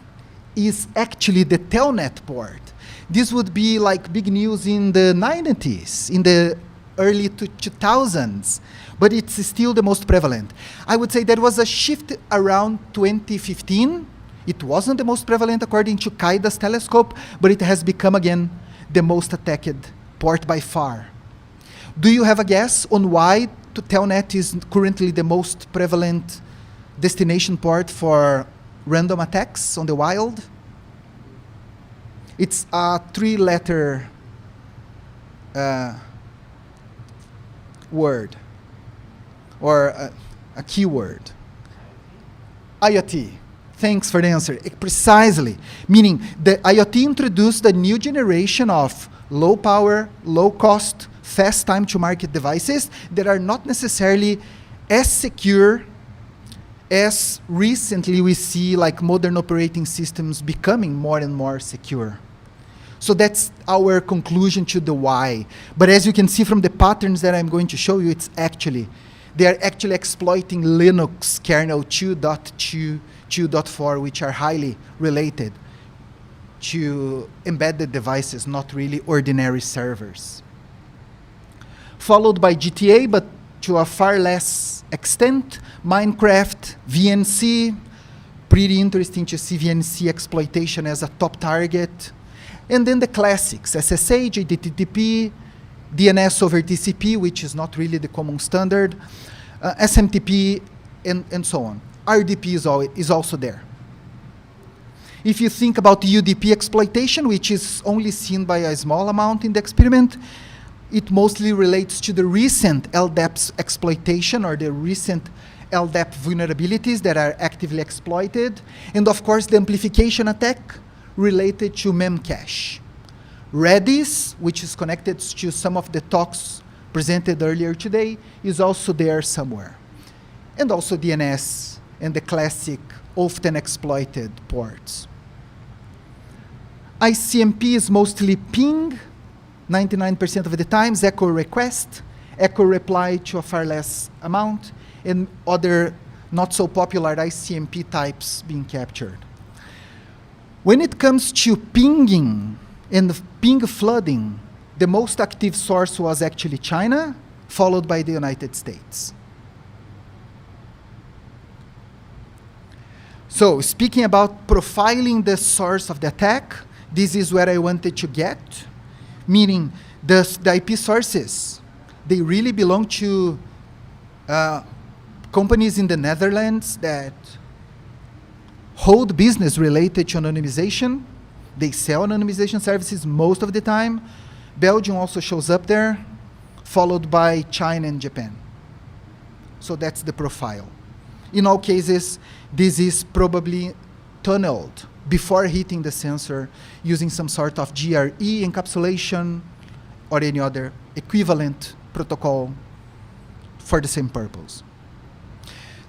is actually the telnet port, this would be like big news in the 90s, in the early 2000s, but it's still the most prevalent. I would say there was a shift around 2015. It wasn't the most prevalent according to Kaida's telescope, but it has become again the most attacked port by far. Do you have a guess on why telnet is currently the most prevalent destination port for random attacks on the wild? It's a 3-letter word, or a keyword. IoT. Thanks for the answer. Precisely. Meaning the IoT introduced a new generation of low power, low cost, fast time to market devices that are not necessarily as secure as recently we see like modern operating systems becoming more and more secure. So that's our conclusion to the why. But as you can see from the patterns that I'm going to show you, they are actually exploiting Linux kernel 2.2, 2.4, which are highly related to embedded devices, not really ordinary servers. Followed by GTA, but to a far less extent, Minecraft, VNC, pretty interesting to see VNC exploitation as a top target. And then the classics, SSH, HTTP, DNS over TCP, which is not really the common standard, SMTP, and so on. RDP is also there. If you think about UDP exploitation, which is only seen by a small amount in the experiment, it mostly relates to the recent LDAP exploitation or the recent LDAP vulnerabilities that are actively exploited. And of course, the amplification attack related to Memcache. Redis, which is connected to some of the talks presented earlier today, is also there somewhere. And also DNS and the classic, often exploited ports. ICMP is mostly ping, 99% of the times, echo request, echo reply to a far less amount, and other not so popular ICMP types being captured. When it comes to pinging and ping flooding, the most active source was actually China, followed by the United States. So speaking about profiling the source of the attack, this is where I wanted to get, meaning the IP sources, they really belong to companies in the Netherlands that hold business related to anonymization. They sell anonymization services most of the time. Belgium also shows up there, followed by China and Japan. So that's the profile. In all cases, this is probably tunneled before hitting the sensor using some sort of GRE encapsulation or any other equivalent protocol for the same purpose.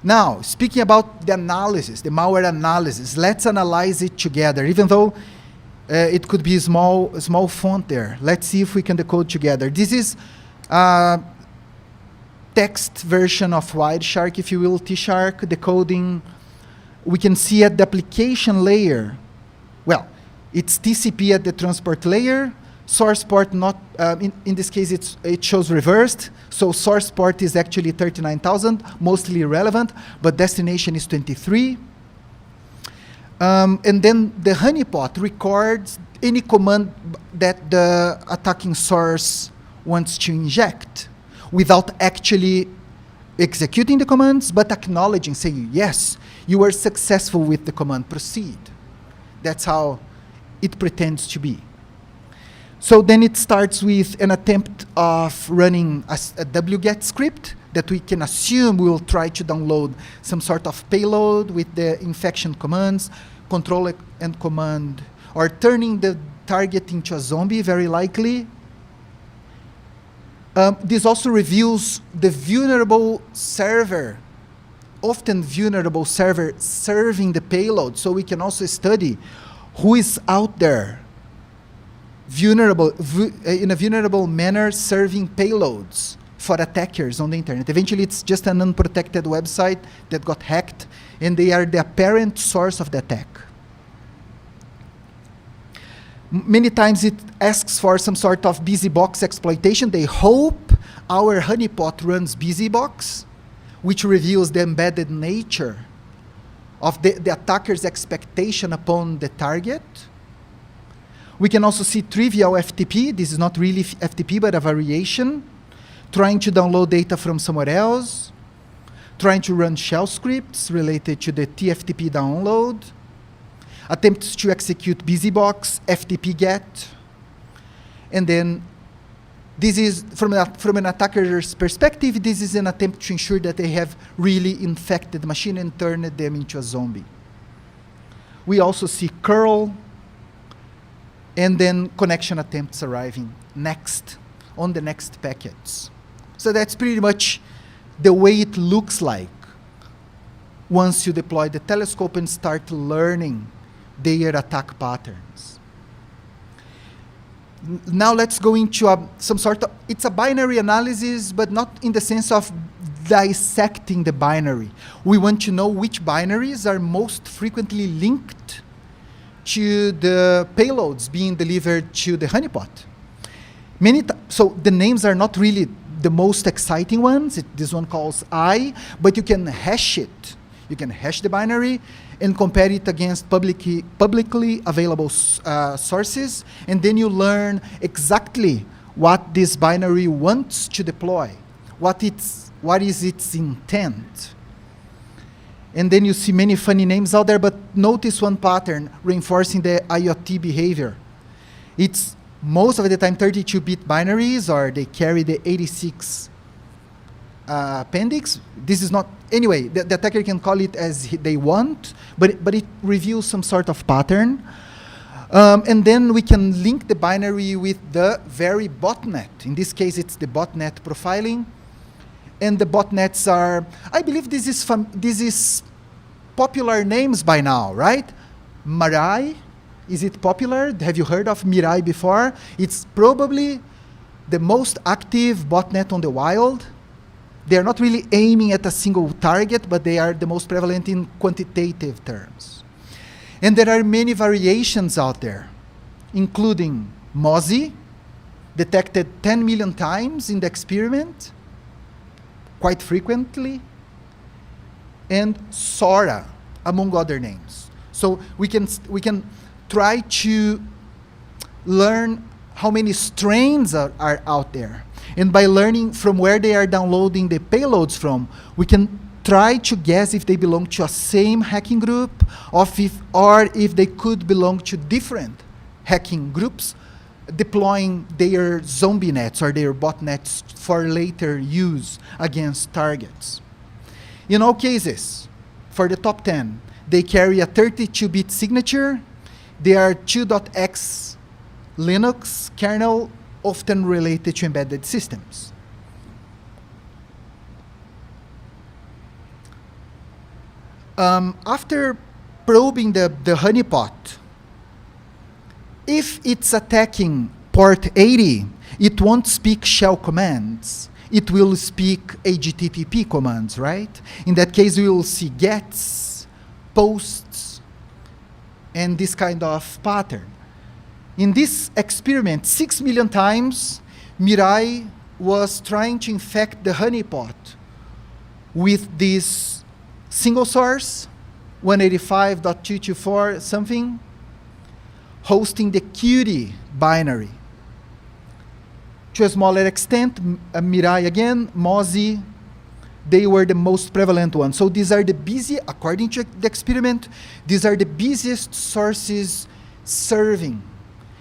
Now, speaking about the analysis, the malware analysis, let's analyze it together, even though it could be a small font there. Let's see if we can decode together. This is text version of Wireshark, if you will, T-Shark decoding. We can see at the application layer, well, it's TCP at the transport layer, source port not, in this case it shows reversed, so source port is actually 39,000, mostly irrelevant, but destination is 23. And then the honeypot records any command that the attacking source wants to inject without actually executing the commands, but acknowledging, saying, yes, you were successful with the command, proceed. That's how it pretends to be. So then it starts with an attempt of running a wget script that we can assume will try to download some sort of payload with the infection commands, control and command, or turning the target into a zombie, very likely. This also reveals the vulnerable server, often vulnerable server serving the payload, so we can also study who is out there vulnerable, in a vulnerable manner serving payloads for attackers on the internet. Eventually, it's just an unprotected website that got hacked, and they are the apparent source of the attack. Many times it asks for some sort of BusyBox exploitation. They hope our honeypot runs BusyBox, which reveals the embedded nature of the attacker's expectation upon the target. We can also see trivial FTP. This is not really FTP, but a variation, trying to download data from somewhere else, trying to run shell scripts related to the TFTP download, attempts to execute BusyBox, FTP get, and then this is, from an attacker's perspective, this is an attempt to ensure that they have really infected the machine and turned them into a zombie. We also see curl, and then connection attempts arriving next, on the next packets. So that's pretty much the way it looks like once you deploy the telescope and start learning their attack patterns. Now let's go into some sort of, it's a binary analysis, but not in the sense of dissecting the binary. We want to know which binaries are most frequently linked to the payloads being delivered to the honeypot. So the names are not really the most exciting ones. This one calls I, but you can hash it. You can hash the binary and compare it against publicly available sources, and then you learn exactly what this binary wants to deploy, what is its intent. And then you see many funny names out there, but notice one pattern reinforcing the IoT behavior. It's most of the time 32-bit binaries, or they carry the 86 appendix. This is not, anyway, the attacker can call it as they want, but it reveals some sort of pattern. And then we can link the binary with the very botnet. In this case, it's the botnet profiling. And the botnets are, I believe this is popular names by now, right? Mirai, is it popular? Have you heard of Mirai before? It's probably the most active botnet on the wild. They're not really aiming at a single target, but they are the most prevalent in quantitative terms. And there are many variations out there, including Mozi, detected 10 million times in the experiment, quite frequently, and Sora, among other names. So we can try to learn how many strains are out there. And by learning from where they are downloading the payloads from, we can try to guess if they belong to a same hacking group, or if they could belong to different hacking groups, deploying their zombie nets or their botnets for later use against targets. In all cases, for the top 10, They carry a 32-bit signature. They are 2.x Linux kernel, often related to embedded systems. After probing the honeypot, if it's attacking port 80, it won't speak shell commands. It will speak HTTP commands, right? In that case, we will see gets, posts, and this kind of pattern. In this experiment, 6 million times, Mirai was trying to infect the honeypot with this single source, 185.224 something, hosting the Qt binary. To a smaller extent, Mirai again, Mozi, they were the most prevalent ones. So these are the busy, according to the experiment, these are the busiest sources serving.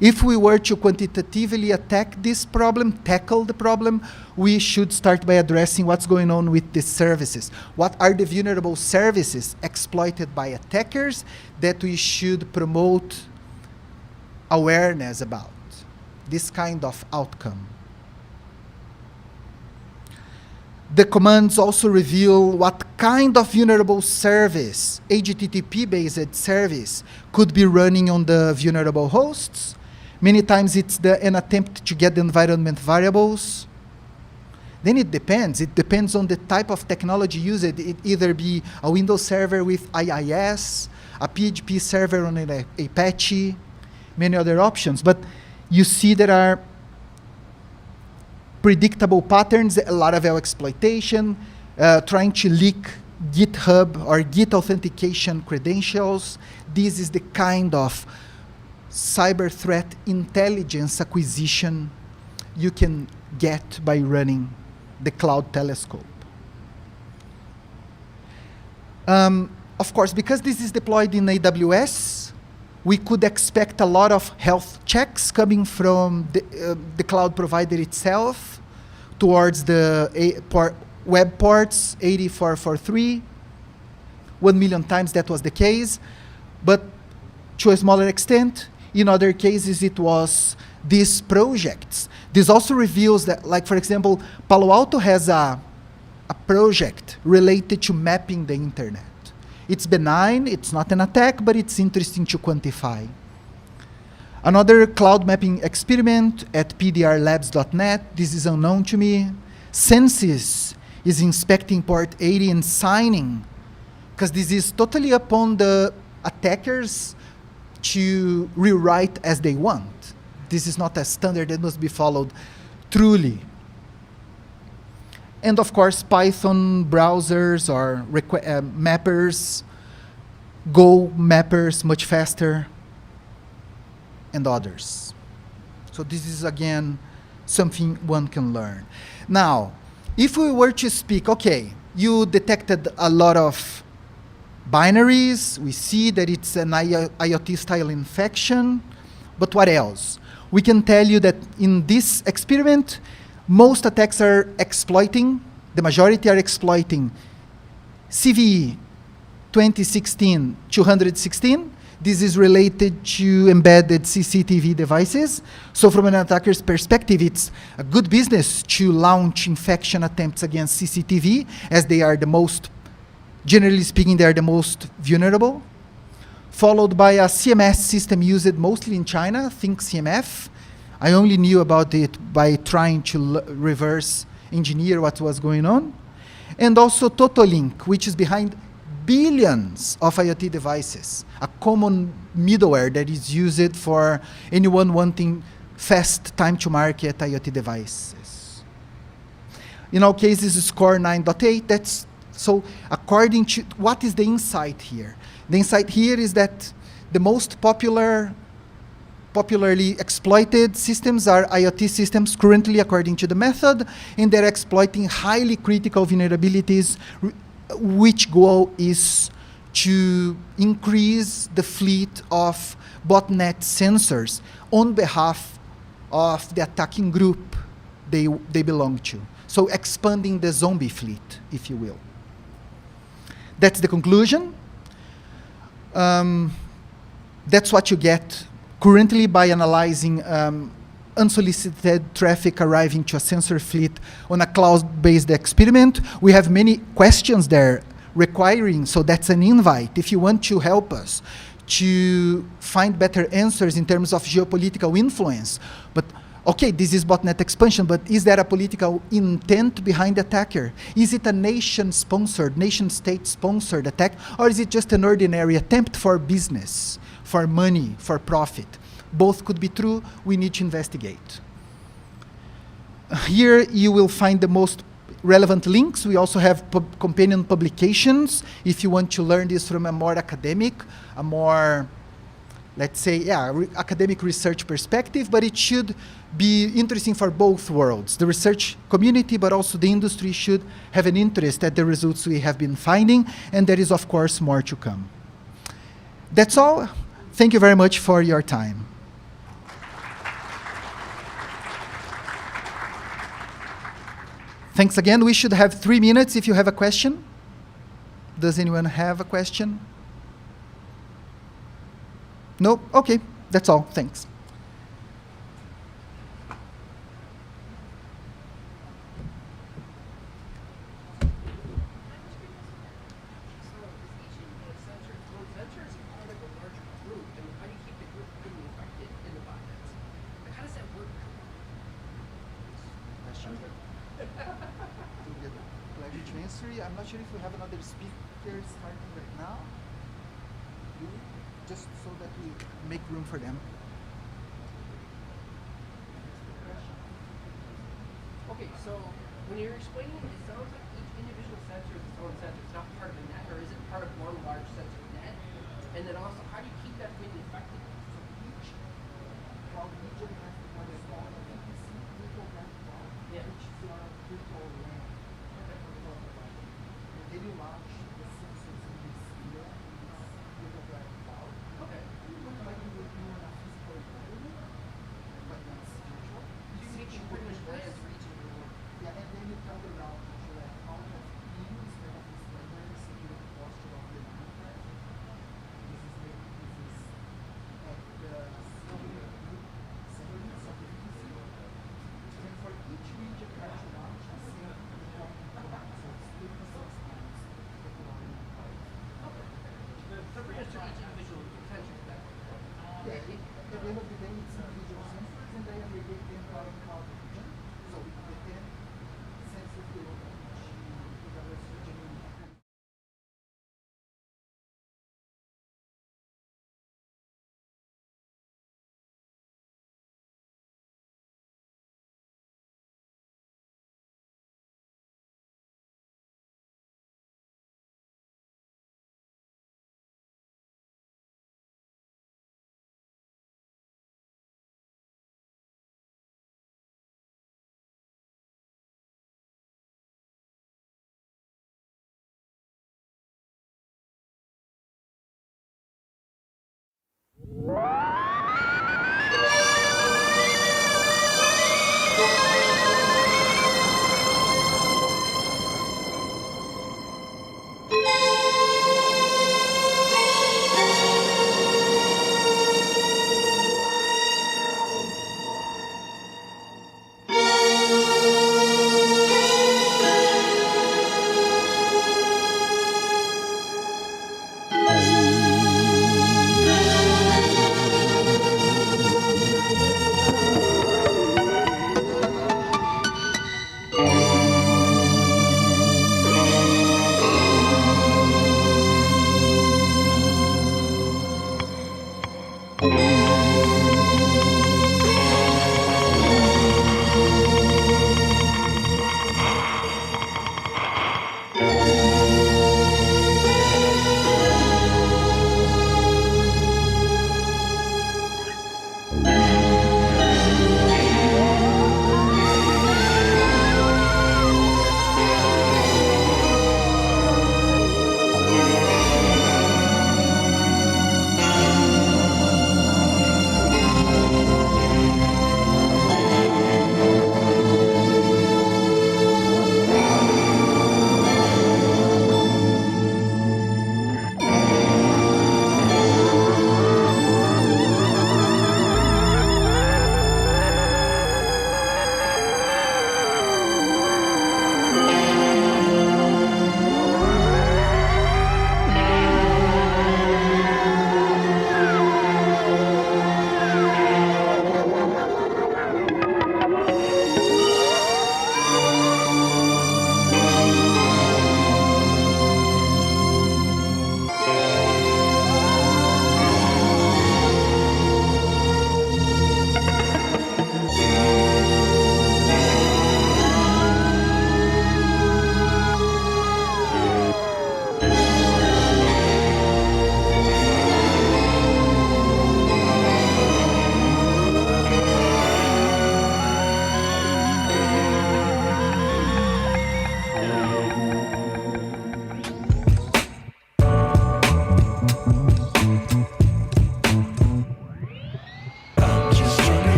If we were to quantitatively attack this problem, tackle the problem, we should start by addressing what's going on with the services. What are the vulnerable services exploited by attackers that we should promote awareness about? This kind of outcome. The commands also reveal what kind of vulnerable service, HTTP-based service, could be running on the vulnerable hosts. Many times it's an attempt to get the environment variables. Then it depends. It depends on the type of technology used. It either be a Windows server with IIS, a PHP server on an Apache, many other options. But you see there are predictable patterns, a lot of exploitation, trying to leak GitHub or Git authentication credentials. This is the kind of cyber threat intelligence acquisition you can get by running the cloud telescope. Of course, because this is deployed in AWS, we could expect a lot of health checks coming from the cloud provider itself towards the web ports 8443. 1 million times that was the case, but to a smaller extent, in other cases it was these projects. This also reveals that, like for example, Palo Alto has a project related to mapping the internet. It's benign, it's not an attack, but it's interesting to quantify. Another cloud mapping experiment at pdrlabs.net, this is unknown to me. Census is inspecting port 80 and signing, because this is totally upon the attackers to rewrite as they want. This is not a standard that must be followed truly. And of course, Python browsers or mappers, Go mappers much faster, and others. So this is again something one can learn. Now, if we were to speak, okay, you detected a lot of binaries, we see that it's an IoT style infection, but what else? We can tell you that in this experiment, most attacks are exploiting, the majority are exploiting CVE 2016-216. This is related to embedded CCTV devices. So from an attacker's perspective, it's a good business to launch infection attempts against CCTV, as they are the most, generally speaking, they are the most vulnerable. Followed by a CMS system used mostly in China, Think CMF. I only knew about it by trying to reverse engineer what was going on. And also Totolink, which is behind billions of IoT devices, a common middleware that is used for anyone wanting fast time to market IoT devices. In all cases, score 9.8. That's so according to what is the insight here? The insight here is that the most popularly exploited systems are IoT systems currently according to the method, and they're exploiting highly critical vulnerabilities, which goal is to increase the fleet of botnet sensors on behalf of the attacking group they belong to. So expanding the zombie fleet, if you will. That's the conclusion. That's what you get currently by analyzing unsolicited traffic arriving to a sensor fleet on a cloud-based experiment. We have many questions there requiring, so that's an invite. If you want to help us to find better answers in terms of geopolitical influence, but okay, this is botnet expansion, but is there a political intent behind the attacker? Is it a nation-sponsored, nation-state-sponsored attack, or is it just an ordinary attempt for business, for money, for profit? Both could be true. We need to investigate. Here you will find the most relevant links. We also have companion publications if you want to learn this from a more academic, a more, let's say, academic research perspective, but it should be interesting for both worlds. The research community, but also the industry should have an interest at the results we have been finding, and there is, of course, more to come. That's all. Thank you very much for your time. Thanks again. We should have 3 minutes if you have a question. Does anyone have a question? No? Okay, that's all. Thanks. I'm not sure if we have another speaker starting right now. Just so that we make room for them. Okay, so when you're explaining, it sounds like each individual sensor is its own sensor. It's not part of a net, or is it part of one large sensor net? And then also, how do you keep that from being effective? So each cloud region has to have a small VPC virtual network, which is your virtual LAN. Then you launch the sensors in this sphere, in this virtual private cloud. Okay. You look like you would be in a physical environment, but it's virtual. You can pretty much land for each of your work. Yeah, and then you tell the router to let out of pins that have this primary security posture of the network. This is at the segments of the VPC. And for each region you have to launch the same deployment command. So it's 56 times deployment. So pretty much each individual sensor is that way, right? Yeah, at the end of the day, it's individual sensors, and they aggregate the entire cloud region. So the 10 sensors will each develop region.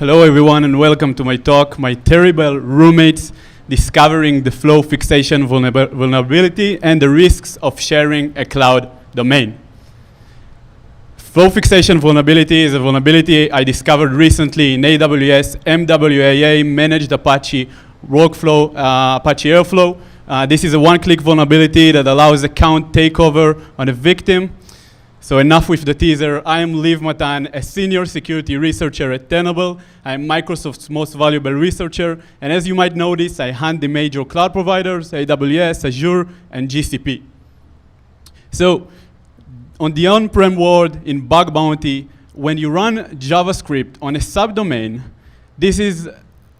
Hello everyone and welcome to my talk, My Terrible Roommates, Discovering the Flow Fixation Vulnerability and the Risks of Sharing a Cloud Domain. Flow fixation vulnerability is a vulnerability I discovered recently in AWS MWAA Managed Apache Workflow, Apache Airflow. This is a one-click vulnerability that allows account takeover on a victim. So enough with the teaser. I am Liv Matan, a senior security researcher at Tenable. I am Microsoft's most valuable researcher. And as you might notice, I hunt the major cloud providers, AWS, Azure, and GCP. So on the on-prem world in bug bounty, when you run JavaScript on a subdomain, this is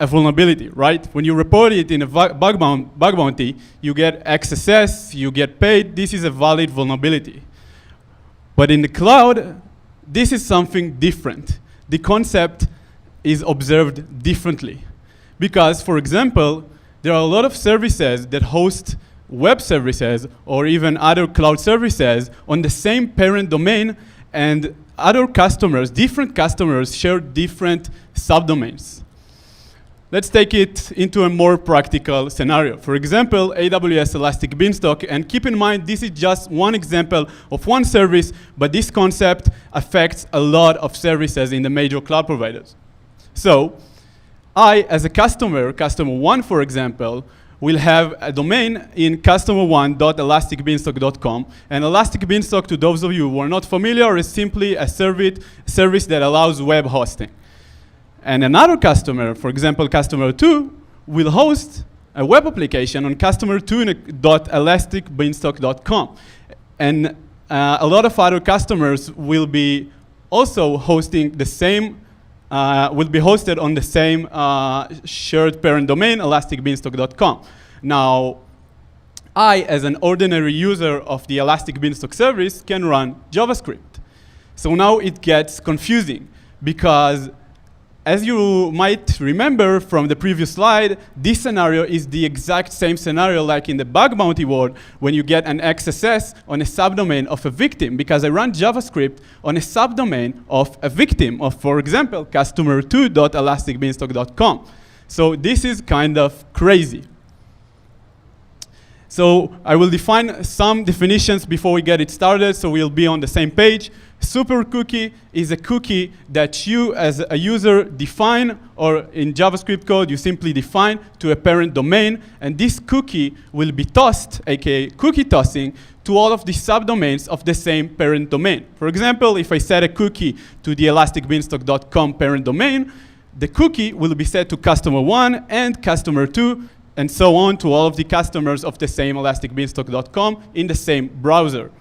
a vulnerability, right? When you report it in a bug bounty, you get XSS, you get paid. This is a valid vulnerability. But in the cloud, this is something different. The concept is observed differently. Because, for example, there are a lot of services that host web services or even other cloud services on the same parent domain, and other customers, different customers, share different subdomains. Let's take it into a more practical scenario. For example, AWS Elastic Beanstalk, and keep in mind this is just one example of one service, but this concept affects a lot of services in the major cloud providers. So, I, as a customer, customer one, for example, will have a domain in customer1.elasticbeanstalk.com. And Elastic Beanstalk, to those of you who are not familiar, is simply a service that allows web hosting. And another customer, for example, customer 2, will host a web application on customer2.elasticbeanstalk.com. And a lot of other customers will be also hosting the same, will be hosted on the same shared parent domain, elasticbeanstalk.com. Now, I, as an ordinary user of the Elastic Beanstalk service, can run JavaScript. So now it gets confusing because, as you might remember from the previous slide, this scenario is the exact same scenario like in the bug bounty world when you get an XSS on a subdomain of a victim, because I run JavaScript on a subdomain of a victim of, for example, customer2.elasticbeanstalk.com. So this is kind of crazy. So I will define some definitions before we get it started so we'll be on the same page. Super cookie is a cookie that you as a user define, or in JavaScript code you simply define to a parent domain, and this cookie will be tossed, aka cookie tossing, to all of the subdomains of the same parent domain. For example, if I set a cookie to the elasticbeanstalk.com parent domain, the cookie will be set to customer 1 and customer 2, and so on to all of the customers of the same elasticbeanstalk.com in the same browser.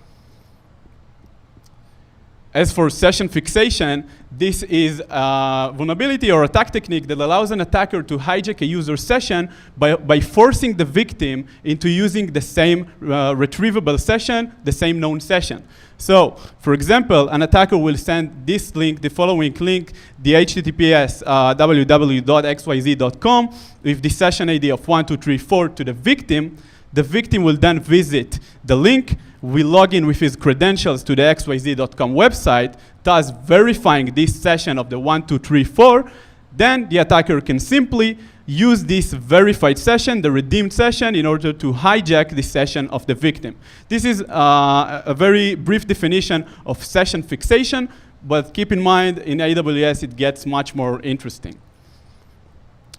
As for session fixation, this is a vulnerability or attack technique that allows an attacker to hijack a user session by forcing the victim into using the same retrievable session, the same known session. So, for example, an attacker will send this link, the following link, the HTTPS www.xyz.com with the session ID of 1234 to the victim. The victim will then visit the link, will log in with his credentials to the xyz.com website, thus verifying this session of the 1234. Then the attacker can simply use this verified session, the redeemed session, in order to hijack the session of the victim. This is a very brief definition of session fixation, but keep in mind, in AWS it gets much more interesting.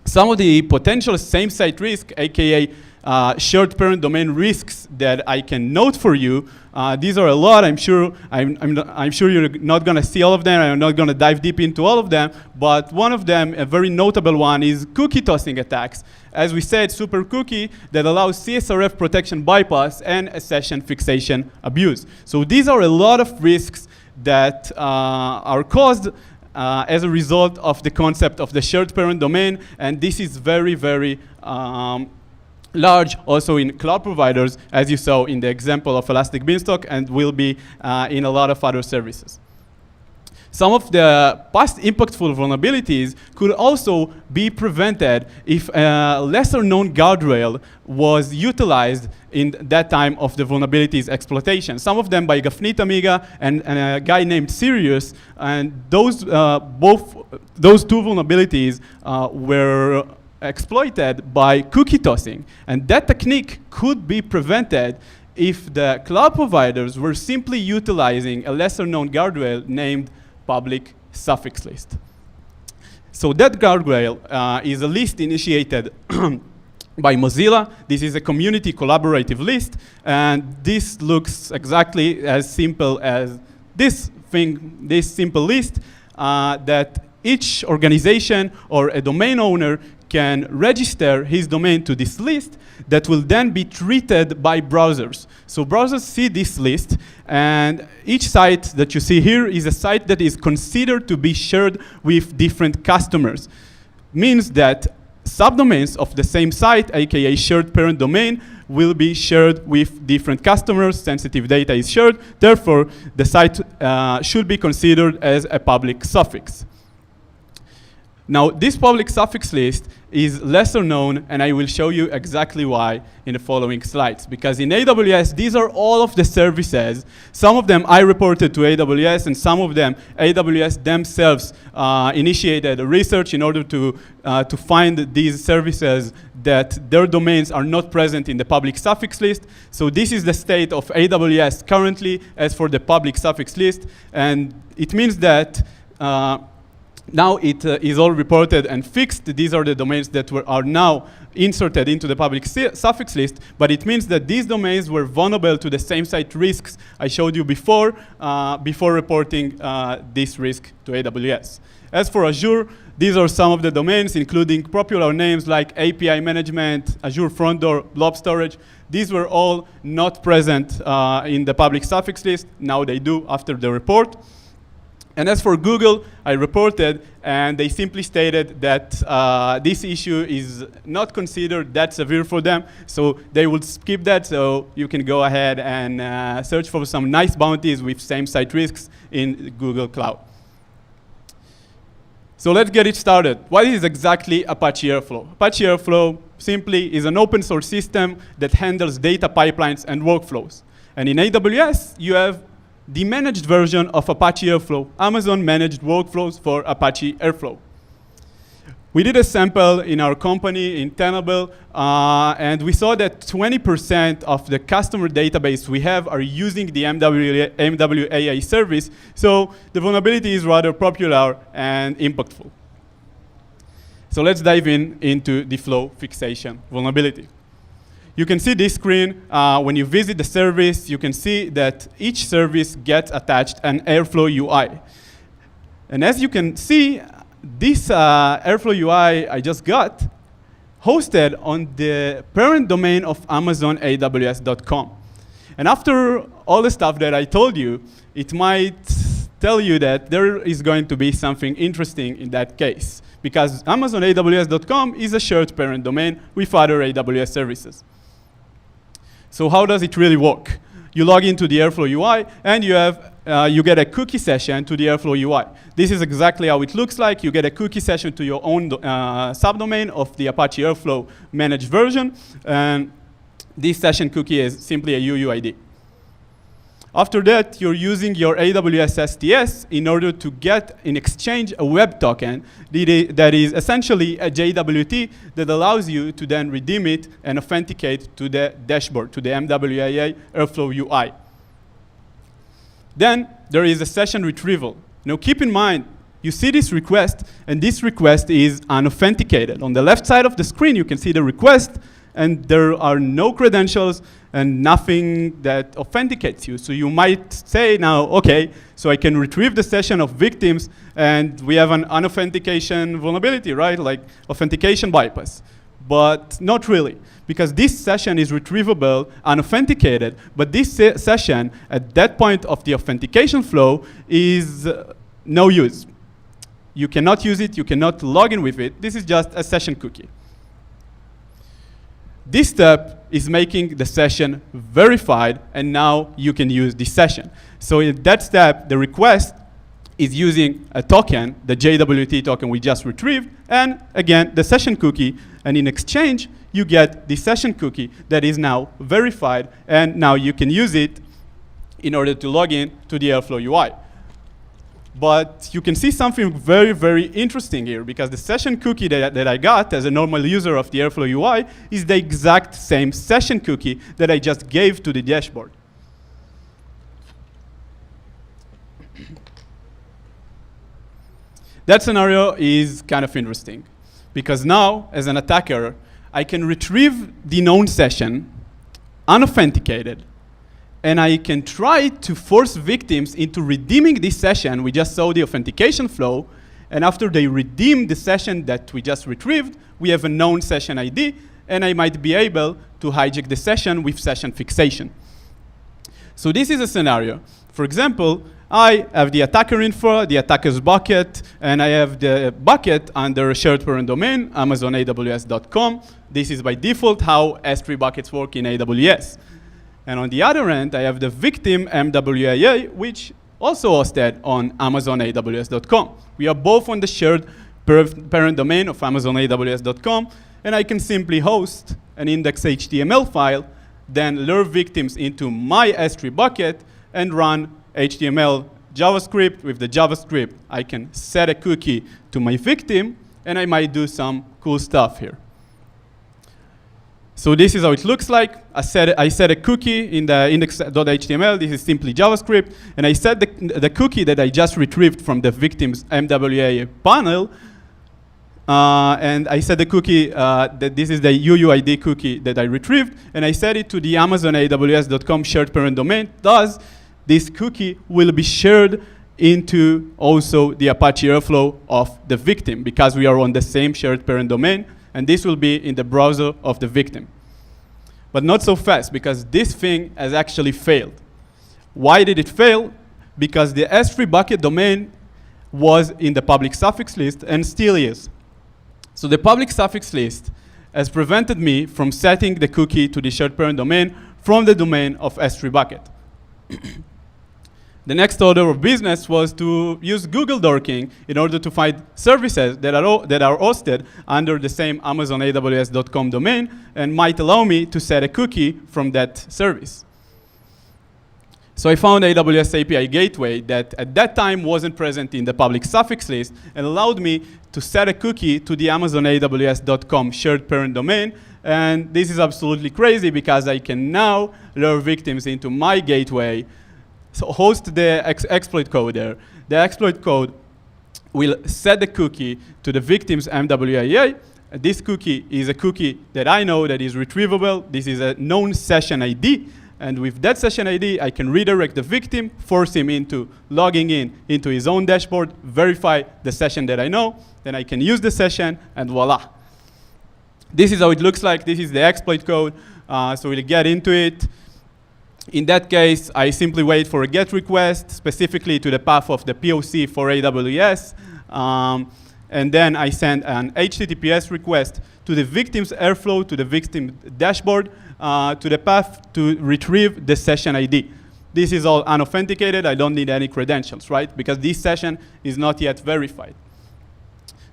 Some of the potential same-site risk, aka shared parent domain risks that I can note for you. These are a lot. I'm sure you're not going to see all of them. I'm not going to dive deep into all of them. But one of them, a very notable one, is cookie tossing attacks. As we said, super cookie that allows CSRF protection bypass and a session fixation abuse. So these are a lot of risks that are caused as a result of the concept of the shared parent domain. And this is very, very large also in cloud providers, as you saw in the example of Elastic Beanstalk, and will be in a lot of other services. Some of the past impactful vulnerabilities could also be prevented if a lesser known guardrail was utilized in that time of the vulnerabilities exploitation. Some of them by Gafnit Amiga and a guy named Sirius, and those two vulnerabilities were exploited by cookie tossing. And that technique could be prevented if the cloud providers were simply utilizing a lesser known guardrail named public suffix list. So that guardrail is a list initiated by Mozilla. This is a community collaborative list, and this looks exactly as simple as this simple list that each organization or a domain owner can register his domain to this list that will then be treated by browsers. So browsers see this list, and each site that you see here is a site that is considered to be shared with different customers. Means that subdomains of the same site, aka shared parent domain, will be shared with different customers. Sensitive data is shared. Therefore, the site should be considered as a public suffix. Now, this public suffix list is lesser known, and I will show you exactly why in the following slides. Because in AWS, these are all of the services. Some of them I reported to AWS, and some of them AWS themselves initiated research in order to find these services that their domains are not present in the public suffix list. So this is the state of AWS currently as for the public suffix list, and it means that now it is all reported and fixed. These are the domains that are now inserted into the public suffix list, but it means that these domains were vulnerable to the same site risks I showed you before reporting this risk to AWS. As for Azure, these are some of the domains, including popular names like API Management, Azure Front Door, Blob Storage. These were all not present in the public suffix list. Now they do after the report. And as for Google, I reported, and they simply stated that this issue is not considered that severe for them, so they would skip that, so you can go ahead and search for some nice bounties with same site risks in Google Cloud. So let's get it started. What is exactly Apache Airflow? Apache Airflow simply is an open source system that handles data pipelines and workflows. And in AWS, you have the managed version of Apache Airflow, Amazon managed workflows for Apache Airflow. We did a sample in our company in Tenable, and we saw that 20% of the customer database we have are using the MWAA service, so the vulnerability is rather popular and impactful. So let's dive into the flow fixation vulnerability. You can see this screen. When you visit the service, you can see that each service gets attached an Airflow UI. And as you can see, this Airflow UI I just got hosted on the parent domain of Amazon AWS.com. And after all the stuff that I told you, it might tell you that there is going to be something interesting in that case, because Amazon AWS.com is a shared parent domain with other AWS services. So how does it really work? You log into the Airflow UI, and you get a cookie session to the Airflow UI. This is exactly how it looks like. You get a cookie session to your own subdomain of the Apache Airflow managed version, and this session cookie is simply a UUID. After that, you're using your AWS STS in order to get, in exchange, a web token that is essentially a JWT that allows you to then redeem it and authenticate to the dashboard, to the MWAA Airflow UI. Then there is a session retrieval. Now keep in mind, you see this request, and this request is unauthenticated. On the left side of the screen, you can see the request, and there are no credentials and nothing that authenticates you. So you might say now, okay, so I can retrieve the session of victims, and we have an unauthentication vulnerability, right? Like authentication bypass. But not really, because this session is retrievable unauthenticated, but this session at that point of the authentication flow is no use. You cannot use it, you cannot log in with it. This is just a session cookie. This step is making the session verified, and now you can use this session. So in that step, the request is using a token, the JWT token we just retrieved, and again, the session cookie, and in exchange, you get the session cookie that is now verified, and now you can use it in order to log in to the Airflow UI. But you can see something very, very interesting here, because the session cookie that I got as a normal user of the Airflow UI is the exact same session cookie that I just gave to the dashboard. That scenario is kind of interesting, because now, as an attacker, I can retrieve the known session, unauthenticated, and I can try to force victims into redeeming this session. We just saw the authentication flow, and after they redeem the session that we just retrieved, we have a known session ID, and I might be able to hijack the session with session fixation. So this is a scenario. For example, I have the attacker info, the attacker's bucket, and I have the bucket under shared parent domain, amazonaws.com. This is by default how S3 buckets work in AWS. And on the other end, I have the victim mwaa, which also hosted on amazonaws.com. We are both on the shared parent domain of amazonaws.com, and I can simply host an index.html file, then lure victims into my S3 bucket, and run HTML JavaScript. With the JavaScript, I can set a cookie to my victim, and I might do some cool stuff here. So this is how it looks like. I set a cookie in the index.html. This is simply JavaScript. And I set the cookie that I just retrieved from the victim's MWA panel. And I set the cookie that this is the UUID cookie that I retrieved. And I set it to the amazonaws.com shared parent domain. Thus, this cookie will be shared into also the Apache Airflow of the victim, because we are on the same shared parent domain. And this will be in the browser of the victim. But not so fast, because this thing has actually failed. Why did it fail? Because the S3 bucket domain was in the public suffix list and still is. So the public suffix list has prevented me from setting the cookie to the shared parent domain from the domain of S3 bucket. The next order of business was to use Google dorking in order to find services that are hosted under the same amazonaws.com domain and might allow me to set a cookie from that service. So I found AWS API Gateway that at that time wasn't present in the public suffix list and allowed me to set a cookie to the amazonaws.com shared parent domain. And this is absolutely crazy, because I can now lure victims into my gateway. So host the exploit code there. The exploit code will set the cookie to the victim's MWA. This cookie is a cookie that I know that is retrievable. This is a known session ID. And with that session ID, I can redirect the victim, force him into logging into his own dashboard, verify the session that I know. Then I can use the session, and voila. This is how it looks like. This is the exploit code. So we'll get into it. In that case, I simply wait for a GET request, specifically to the path of the POC for AWS. And then I send an HTTPS request to the victim's Airflow, to the victim dashboard, to the path to retrieve the session ID. This is all unauthenticated. I don't need any credentials, right? Because this session is not yet verified.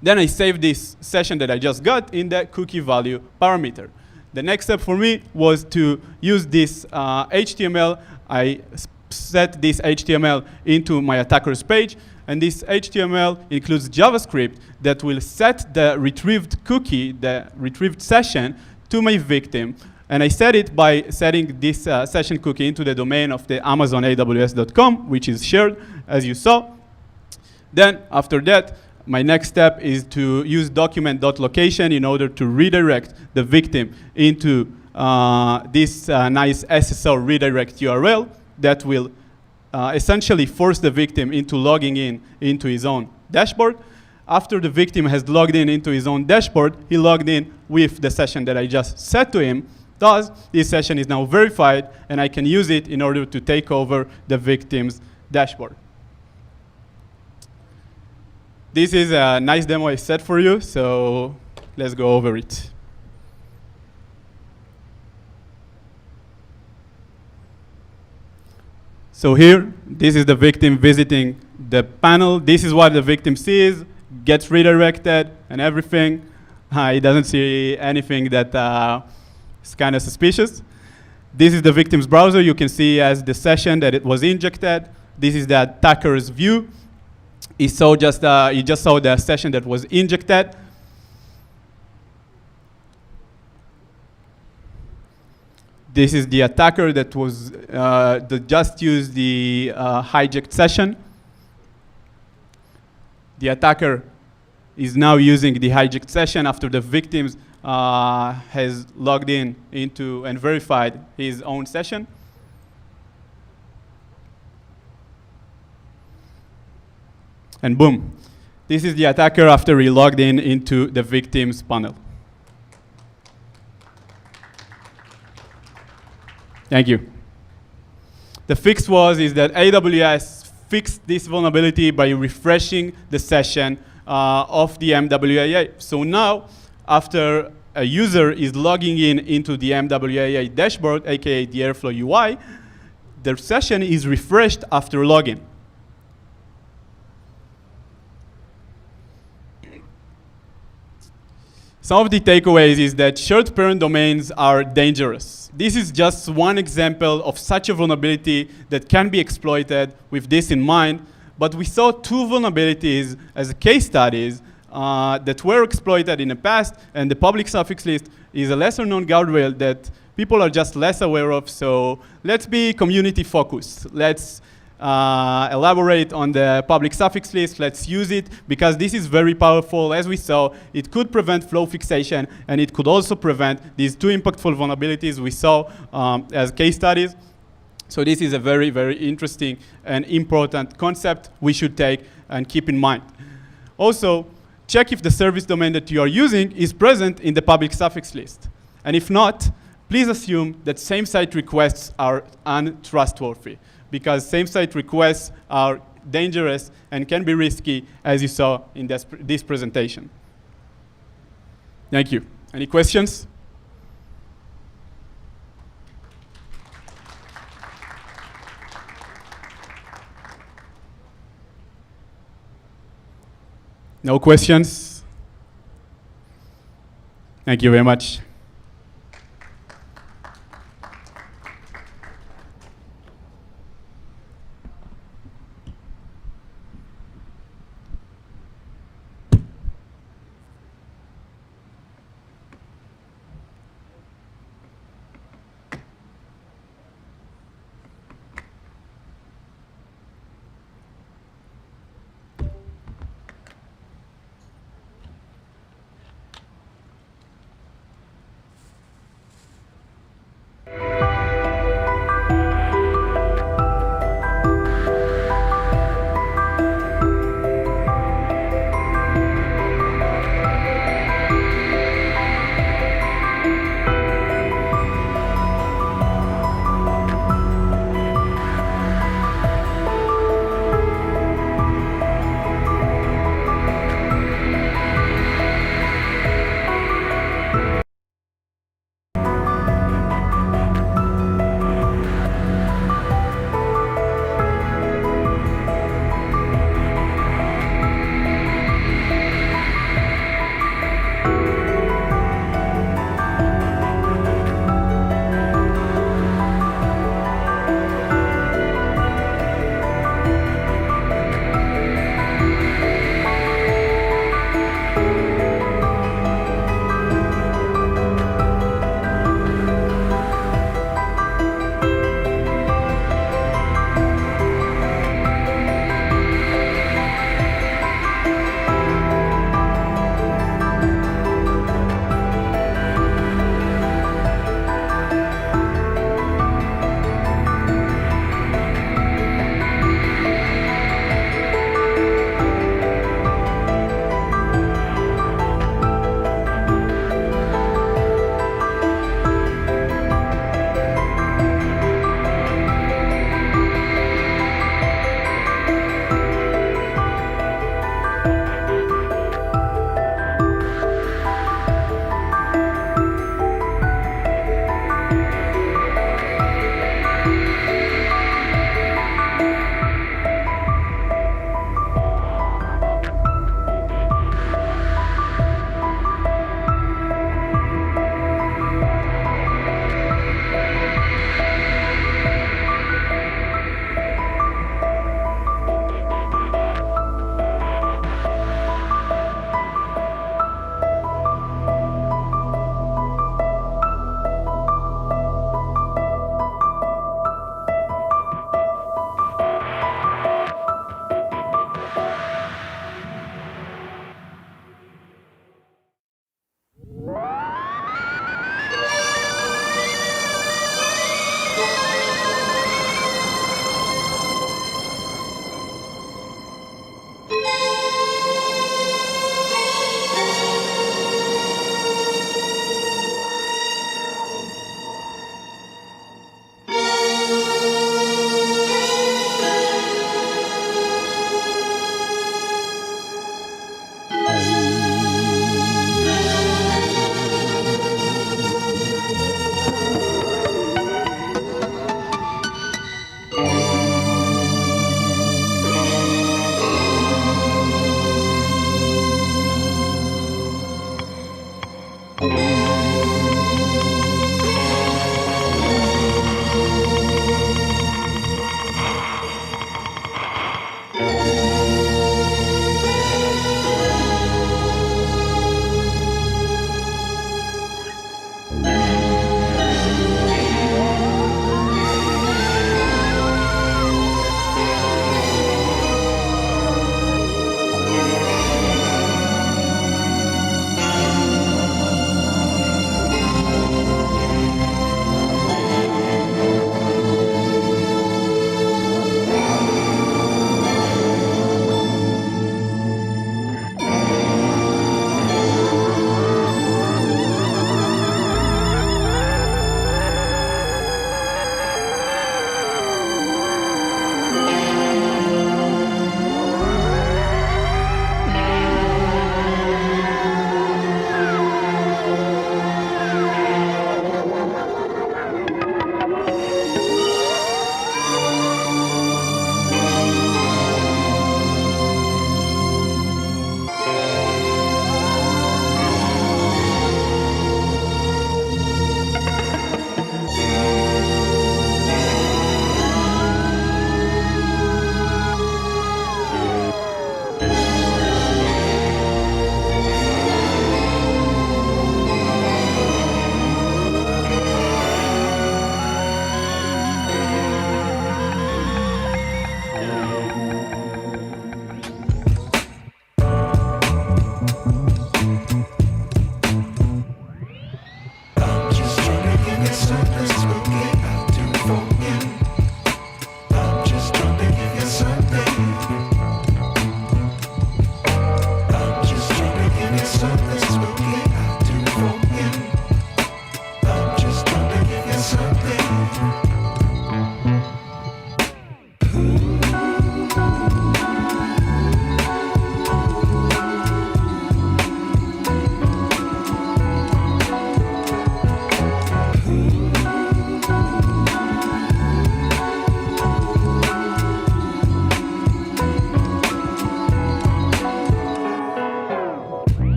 Then I save this session that I just got in the cookie value parameter. The next step for me was to use this HTML. I set this HTML into my attacker's page. And this HTML includes JavaScript that will set the retrieved cookie, the retrieved session, to my victim. And I set it by setting this session cookie into the domain of the amazonaws.com, which is shared, as you saw. Then, after that, my next step is to use document.location in order to redirect the victim into this nice SSL redirect URL that will essentially force the victim into logging into his own dashboard. After the victim has logged into his own dashboard, he logged in with the session that I just set to him. Thus, this session is now verified, and I can use it in order to take over the victim's dashboard. This is a nice demo I set for you, so let's go over it. So here, this is the victim visiting the panel. This is what the victim sees, gets redirected, and everything. He doesn't see anything that is kind of suspicious. This is the victim's browser. You can see as the session that it was injected. This is the attacker's view. He just saw the session that was injected. This is the attacker that was that just used the hijacked session. The attacker is now using the hijacked session after the victim has logged into and verified his own session. And boom, this is the attacker after he logged into the victim's panel. Thank you. The fix is that AWS fix this vulnerability by refreshing the session of the MWAA. So now, after a user is logging in into the MWAA dashboard, aka the Airflow UI, their session is refreshed after login. Some of the takeaways is that shared parent domains are dangerous. This is just one example of such a vulnerability that can be exploited with this in mind, but we saw two vulnerabilities as case studies that were exploited in the past, and the public suffix list is a lesser known guardrail that people are just less aware of, so let's be community focused. Let's elaborate on the public suffix list. Let's use it because this is very powerful. As we saw, it could prevent flow fixation, and it could also prevent these two impactful vulnerabilities we saw as case studies. So this is a very, very interesting and important concept we should take and keep in mind. Also, check if the service domain that you are using is present in the public suffix list. And if not, please assume that same-site requests are untrustworthy, because same-site requests are dangerous and can be risky, as you saw in this presentation. Thank you. Any questions? No questions? Thank you very much.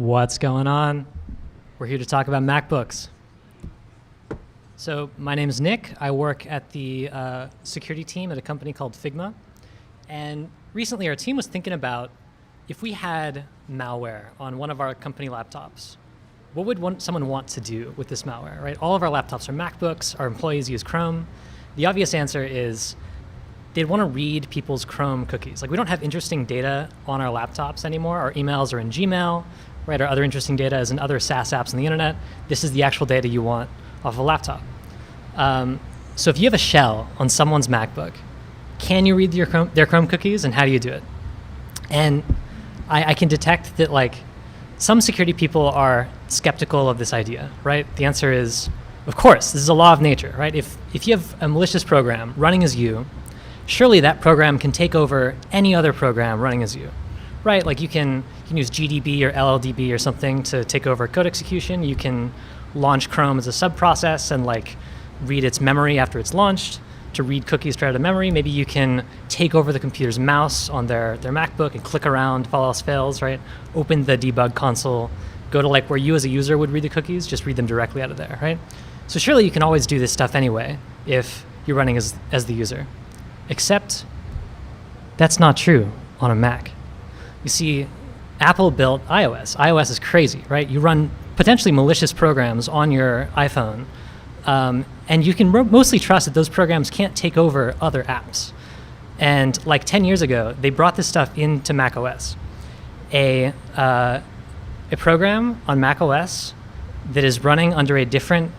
What's going on? We're here to talk about MacBooks. So my name is Nick. I work at the security team at a company called Figma. And recently our team was thinking about if we had malware on one of our company laptops, what would someone want to do with this malware, right? All of our laptops are MacBooks. Our employees use Chrome. The obvious answer is they'd want to read people's Chrome cookies. Like, we don't have interesting data on our laptops anymore. Our emails are in Gmail, right? Our other interesting data is in other SaaS apps on the internet. This is the actual data you want off a laptop. So if you have a shell on someone's MacBook, can you read their Chrome cookies, and how do you do it? And I can detect that, like, some security people are skeptical of this idea, right? The answer is, of course, this is a law of nature, right? If you have a malicious program running as you, surely that program can take over any other program running as you, right? Like, you can use GDB or LLDB or something to take over code execution. You can launch Chrome as a sub-process and, like, read its memory after it's launched to read cookies straight out of memory. Maybe you can take over the computer's mouse on their MacBook and click around if all else fails, right? Open the debug console, go to, like, where you as a user would read the cookies, just read them directly out of there, right? So surely you can always do this stuff anyway if you're running as the user. Except that's not true on a Mac. You see, Apple built iOS. iOS is crazy, right? You run potentially malicious programs on your iPhone, and you can mostly trust that those programs can't take over other apps. And like 10 years ago, they brought this stuff into macOS. A program on macOS that is running under a different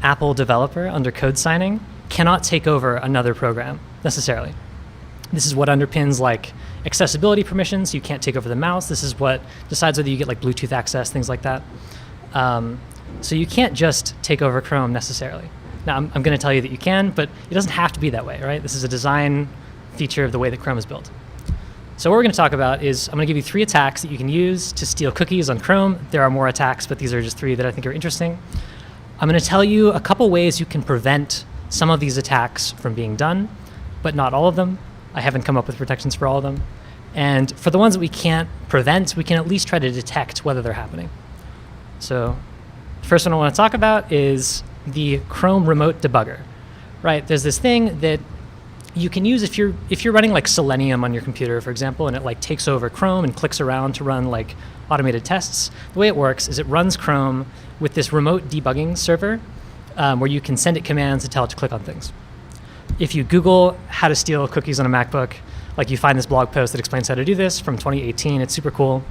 Apple developer under code signing cannot take over another program necessarily. This is what underpins, like, accessibility permissions. You can't take over the mouse. This is what decides whether you get, like, Bluetooth access, things like that. So you can't just take over Chrome necessarily. Now, I'm going to tell you that you can, but it doesn't have to be that way, right? This is a design feature of the way that Chrome is built. So what we're going to talk about is I'm going to give you 3 attacks that you can use to steal cookies on Chrome. There are more attacks, but these are just 3 that I think are interesting. I'm going to tell you a couple ways you can prevent some of these attacks from being done, but not all of them. I haven't come up with protections for all of them. And for the ones that we can't prevent, we can at least try to detect whether they're happening. So the first one I want to talk about is the Chrome remote debugger, right? There's this thing that you can use if you're running, like, Selenium on your computer, for example, and it, like, takes over Chrome and clicks around to run, like, automated tests. The way it works is it runs Chrome with this remote debugging server where you can send it commands to tell it to click on things. If you Google how to steal cookies on a MacBook, like, you find this blog post that explains how to do this from 2018. It's super cool.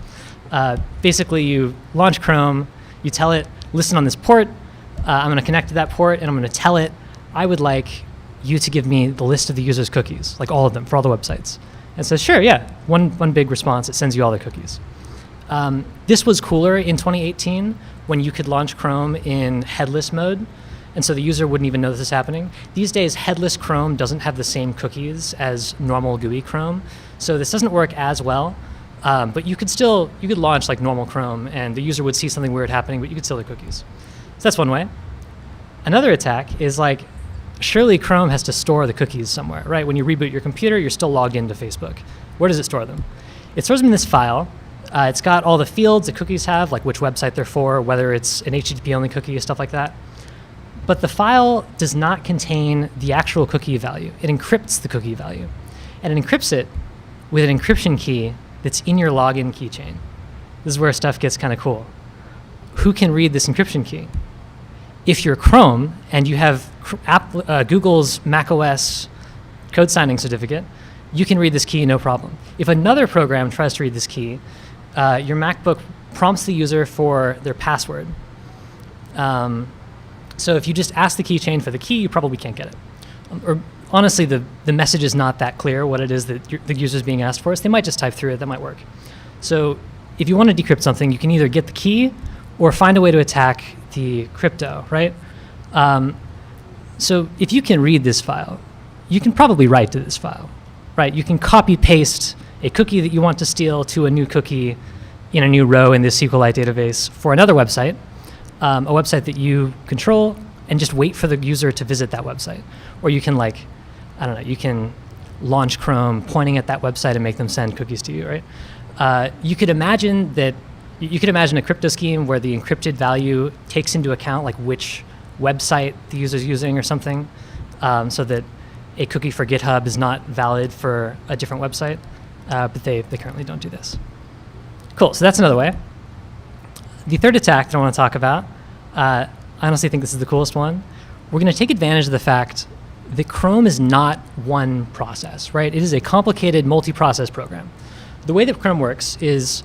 Basically, you launch Chrome, you tell it, listen on this port, I'm going to connect to that port, and I'm going to tell it, I would like you to give me the list of the user's cookies, like all of them, for all the websites. And it says, sure, yeah. One big response, it sends you all the cookies. This was cooler in 2018 when you could launch Chrome in headless mode, and so the user wouldn't even know this is happening. These days, headless Chrome doesn't have the same cookies as normal GUI Chrome, so this doesn't work as well. But you could launch, like, normal Chrome, and the user would see something weird happening, but you could steal the cookies. So that's one way. Another attack is, like, surely Chrome has to store the cookies somewhere, right? When you reboot your computer, you're still logged into Facebook. Where does it store them? It stores them in this file. It's got all the fields that cookies have, like which website they're for, whether it's an HTTP-only cookie, stuff like that. But the file does not contain the actual cookie value. It encrypts the cookie value. And it encrypts it with an encryption key that's in your login keychain. This is where stuff gets kind of cool. Who can read this encryption key? If you're Chrome and you have Google's macOS code signing certificate, you can read this key, no problem. If another program tries to read this key, your MacBook prompts the user for their password. So if you just ask the keychain for the key, you probably can't get it. Or honestly, the message is not that clear what it is that the user is being asked for, so they might just type through it. That might work. So if you want to decrypt something, you can either get the key or find a way to attack the crypto, right? So if you can read this file, you can probably write to this file, right? You can copy paste a cookie that you want to steal to a new cookie in a new row in this SQLite database for another website, a website that you control, and just wait for the user to visit that website. Or you can, like, I don't know, you can launch Chrome pointing at that website and make them send cookies to you, right? You could imagine that you could imagine a crypto scheme where the encrypted value takes into account like which website the user's using or something, so that a cookie for GitHub is not valid for a different website, but they currently don't do this. Cool, so that's another way. The third attack that I want to talk about, I honestly think this is the coolest one. We're going to take advantage of the fact that Chrome is not one process, right? It is a complicated multi-process program. The way that Chrome works is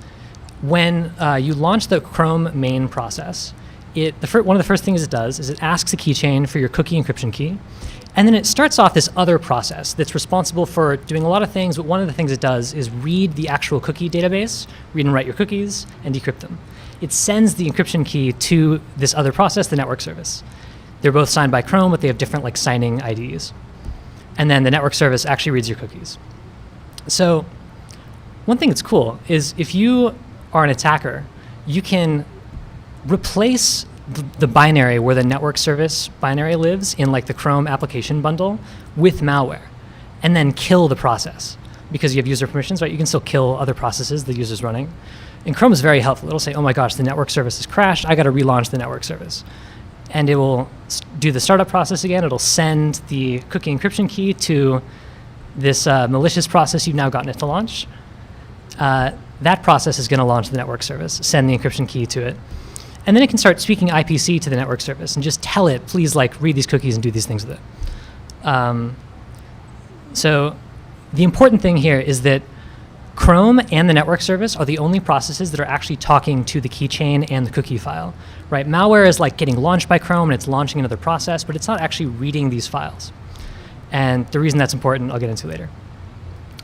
when you launch the Chrome main process, one of the first things it does is it asks a keychain for your cookie encryption key, and then it starts off this other process that's responsible for doing a lot of things, but one of the things it does is read the actual cookie database, read and write your cookies, and decrypt them. It sends the encryption key to this other process, the network service. They're both signed by Chrome, but they have different like signing IDs. And then the network service actually reads your cookies. So one thing that's cool is if you are an attacker, you can replace the binary where the network service binary lives in like the Chrome application bundle with malware, and then kill the process. Because you have user permissions, right? You can still kill other processes the user's running. And Chrome is very helpful. It'll say, oh my gosh, the network service has crashed. I got to relaunch the network service. And it will do the startup process again. It'll send the cookie encryption key to this malicious process you've now gotten it to launch. That process is going to launch the network service, send the encryption key to it. And then it can start speaking IPC to the network service and just tell it, please like read these cookies and do these things with it. So the important thing here is that Chrome and the network service are the only processes that are actually talking to the keychain and the cookie file, right? Malware is like getting launched by Chrome and it's launching another process, but it's not actually reading these files. And the reason that's important, I'll get into later.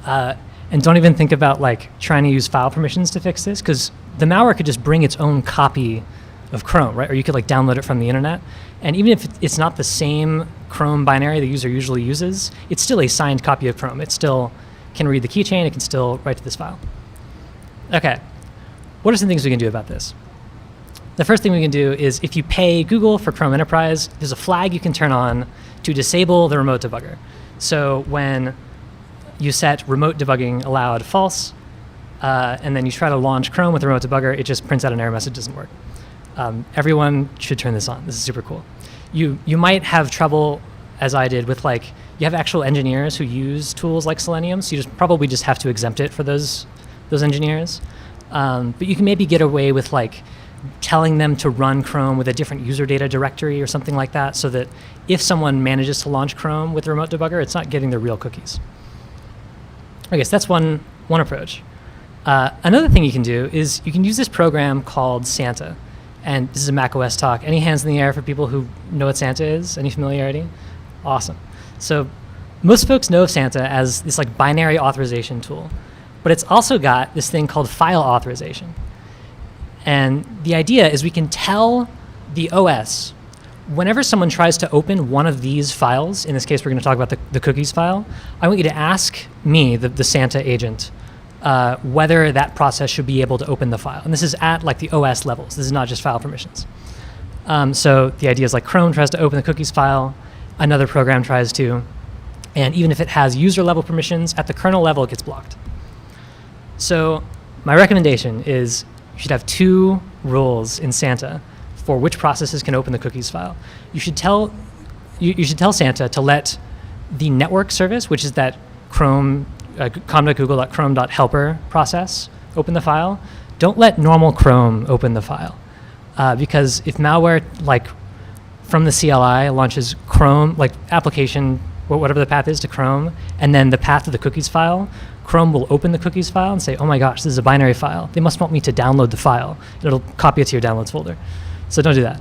And don't even think about like trying to use file permissions to fix this, because the malware could just bring its own copy of Chrome, right? Or you could like download it from the internet. And even if it's not the same Chrome binary the user usually uses, it's still a signed copy of Chrome. It still can read the keychain, it can still write to this file. Okay, what are some things we can do about this? The first thing we can do is if you pay Google for Chrome Enterprise, there's a flag you can turn on to disable the remote debugger. So when you set remote debugging allowed false, and then you try to launch Chrome with the remote debugger, it just prints out an error message, doesn't work. Everyone should turn this on. This is super cool. You might have trouble, as I did, with like, you have actual engineers who use tools like Selenium, so you probably just have to exempt it for those engineers. But you can maybe get away with like telling them to run Chrome with a different user data directory or something like that, so that if someone manages to launch Chrome with the remote debugger, it's not getting their real cookies. Okay, so that's one approach. Another thing you can do is you can use this program called Santa. And this is a macOS talk. Any hands in the air for people who know what Santa is? Any familiarity? Awesome. So most folks know of Santa as this like binary authorization tool, but it's also got this thing called file authorization. And the idea is we can tell the OS whenever someone tries to open one of these files, in this case we're going to talk about the cookies file, I want you to ask me, the Santa agent, whether that process should be able to open the file. And this is at like the OS levels. This is not just file permissions. So the idea is like Chrome tries to open the cookies file, another program tries to, and even if it has user level permissions, at the kernel level it gets blocked. So my recommendation is you should have two rules in Santa for which processes can open the cookies file. You should tell Santa to let the network service, which is that Chrome com.google.chrome.helper process open the file. Don't let normal Chrome open the file, because if malware like from the CLI launches Chrome, like application, whatever the path is to Chrome, and then the path to the cookies file, Chrome will open the cookies file and say, oh my gosh, this is a binary file. They must want me to download the file. It'll copy it to your downloads folder. So don't do that.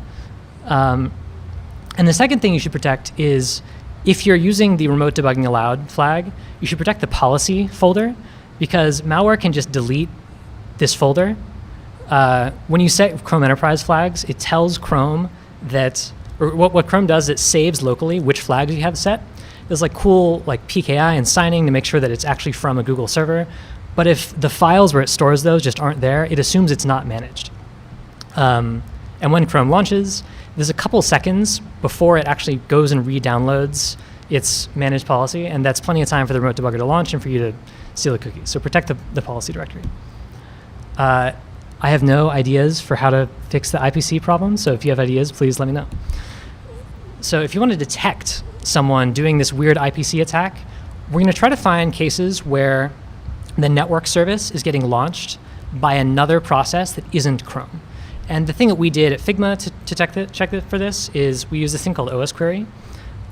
And the second thing you should protect is if you're using the remote debugging allowed flag, you should protect the policy folder, because malware can just delete this folder. When you set Chrome Enterprise flags, it tells Chrome that, or what Chrome does, it saves locally which flags you have set. There's like cool like PKI and signing to make sure that it's actually from a Google server. But if the files where it stores those just aren't there, it assumes it's not managed. And when Chrome launches, there's a couple seconds before it actually goes and re-downloads its managed policy, and that's plenty of time for the remote debugger to launch and for you to steal the cookies. So protect the policy directory. I I have no ideas for how to fix the IPC problem, so if you have ideas, please let me know. So if you want to detect someone doing this weird IPC attack, we're going to try to find cases where the network service is getting launched by another process that isn't Chrome. And the thing that we did at Figma to check it for this is we use this thing called OS Query.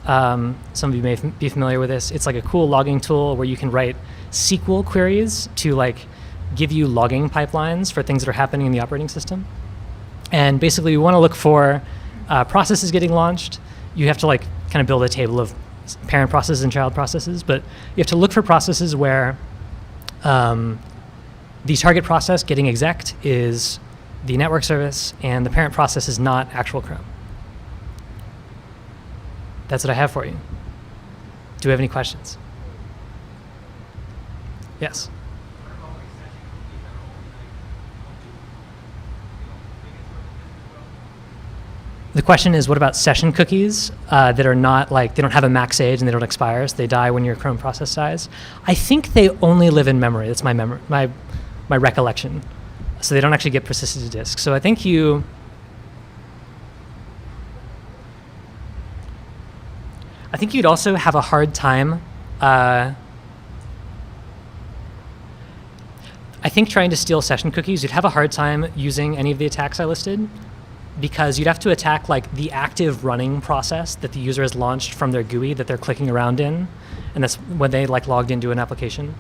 Some of you may be familiar with this. It's like a cool logging tool where you can write SQL queries to like give you logging pipelines for things that are happening in the operating system. And basically, we want to look for processes getting launched. You have to like kind of build a table of parent processes and child processes, but you have to look for processes where the target process getting exec'd is the network service and the parent process is not actual Chrome. That's what I have for you. Do we have any questions? Yes. The question is, what about session cookies that are not like, they don't have a max age and they don't expire, so they die when your Chrome process dies? I think they only live in memory. That's my memory, my recollection. So they don't actually get persisted to disk. So I think you'd also have a hard time. I think trying to steal session cookies, you'd have a hard time using any of the attacks I listed, because you'd have to attack like the active running process that the user has launched from their GUI that they're clicking around in, and that's when they like logged into an application.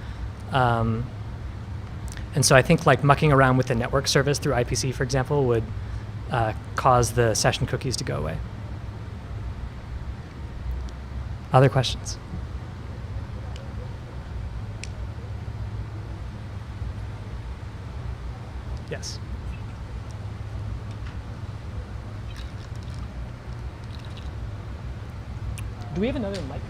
And so I think like mucking around with the network service through IPC, for example, would cause the session cookies to go away. Other questions? Yes. Do we have another mic?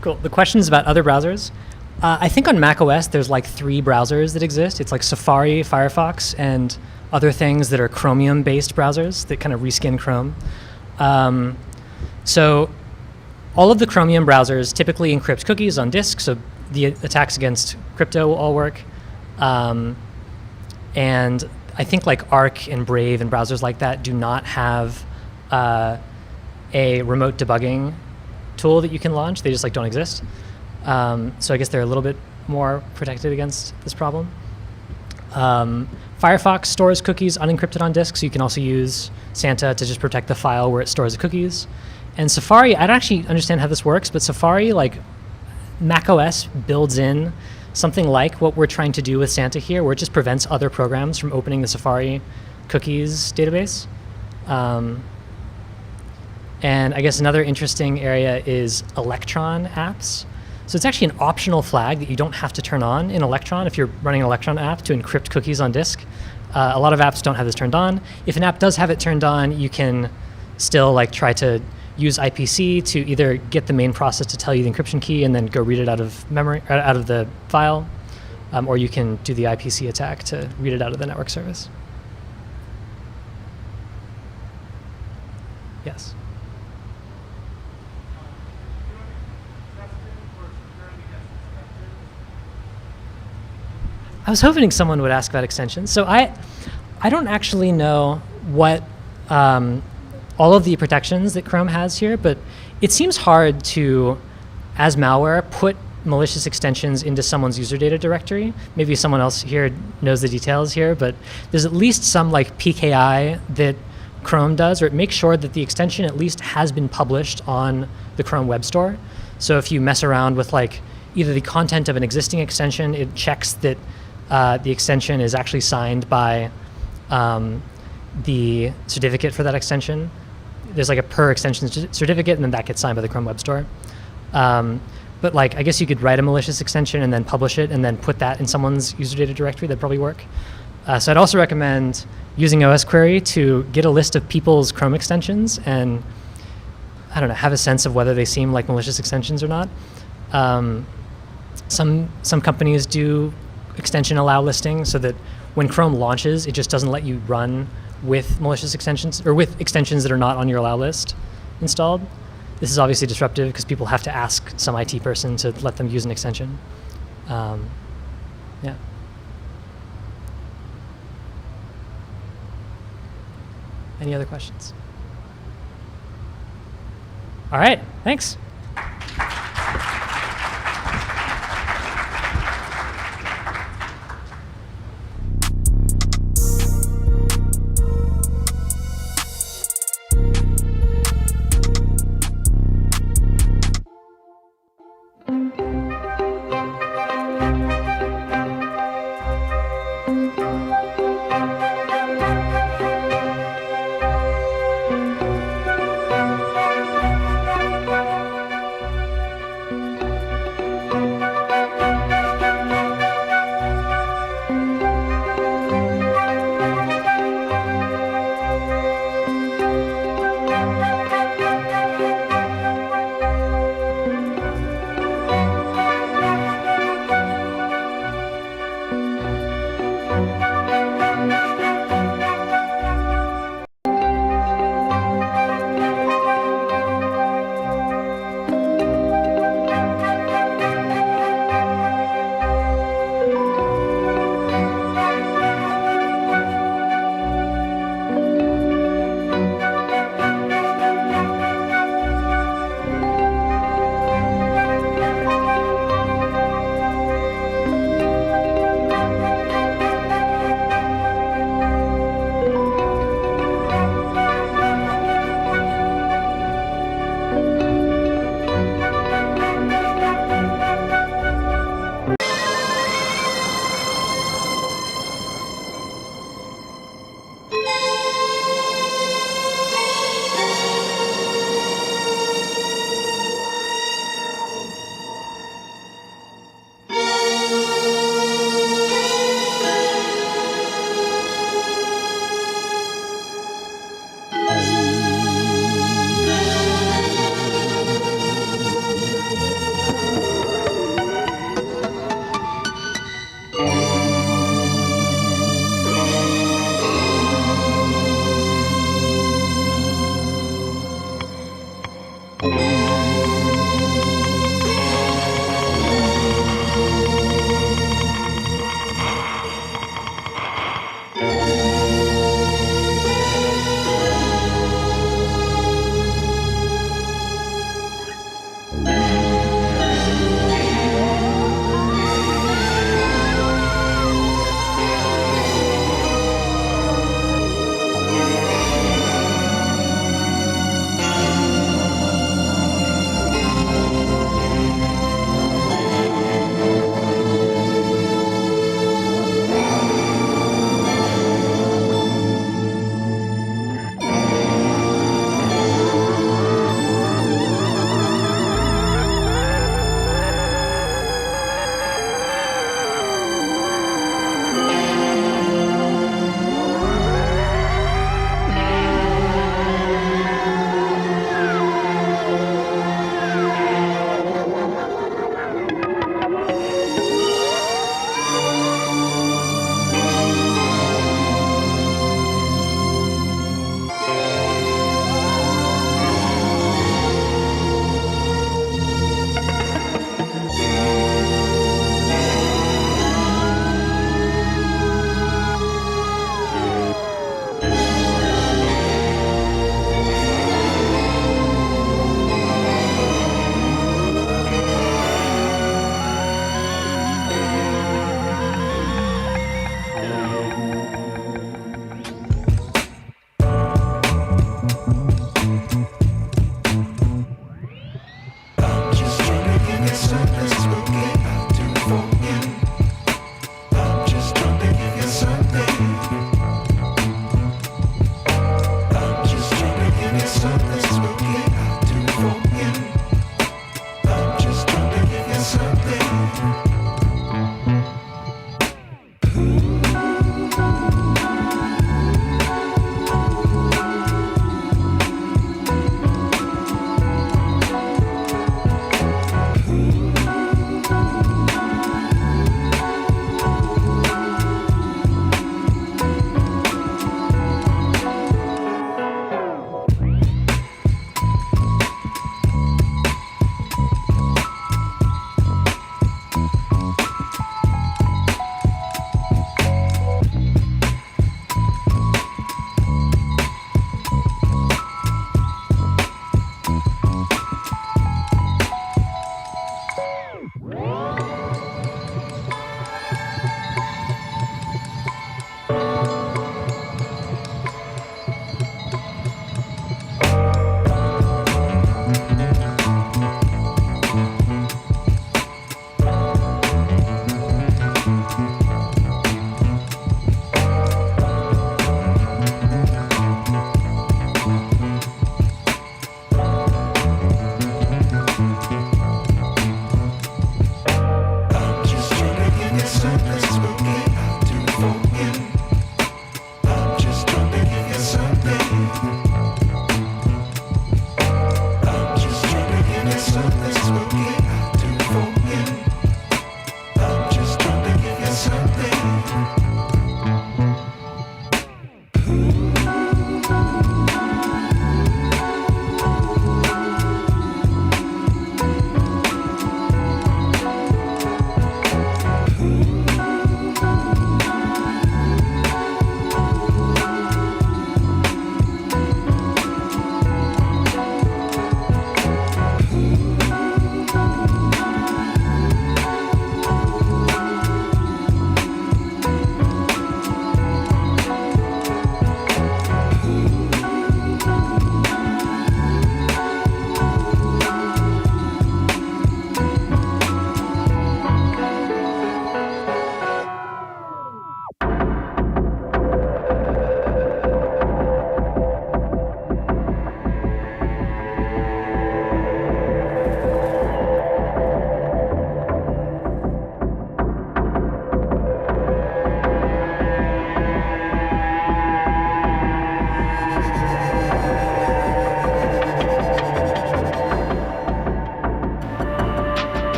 Cool. The question is about other browsers. I think on macOS there's like 3 browsers that exist. It's like Safari, Firefox, and other things that are Chromium-based browsers that kind of reskin Chrome. So all of the Chromium browsers typically encrypt cookies on disk, so the attacks against crypto will all work. And I think like Arc and Brave and browsers like that do not have a remote debugging tool that you can launch. They just like don't exist. So I guess they're a little bit more protected against this problem. Firefox stores cookies unencrypted on disk, so you can also use Santa to just protect the file where it stores the cookies. And Safari, I don't actually understand how this works, but Safari, like macOS builds in something like what we're trying to do with Santa here, where it just prevents other programs from opening the Safari cookies database. And I guess another interesting area is Electron apps. So it's actually an optional flag that you don't have to turn on in Electron if you're running an Electron app to encrypt cookies on disk. A lot of apps don't have this turned on. If an app does have it turned on, you can still like try to use IPC to either get the main process to tell you the encryption key and then go read it out of memory, out of the file, or you can do the IPC attack to read it out of the network service. Yes. I was hoping someone would ask about extensions. So I don't actually know what all of the protections that Chrome has here, but it seems hard to, as malware, put malicious extensions into someone's user data directory. Maybe someone else here knows the details here, but there's at least some like PKI that Chrome does, or it makes sure that the extension at least has been published on the Chrome Web Store. So if you mess around with like either the content of an existing extension, it checks that the extension is actually signed by the certificate for that extension. There's like a per extension certificate, and then that gets signed by the Chrome Web Store. But like, I guess you could write a malicious extension and then publish it and then put that in someone's user data directory. That'd probably work. So I'd also recommend using OS Query to get a list of people's Chrome extensions and, I don't know, have a sense of whether they seem like malicious extensions or not. Some companies do extension allow listing so that when Chrome launches, it just doesn't let you run with malicious extensions or with extensions that are not on your allow list installed. This is obviously disruptive because people have to ask some IT person to let them use an extension. Yeah. Any other questions? All right, thanks. Something spooky I do for you. I'm just trying to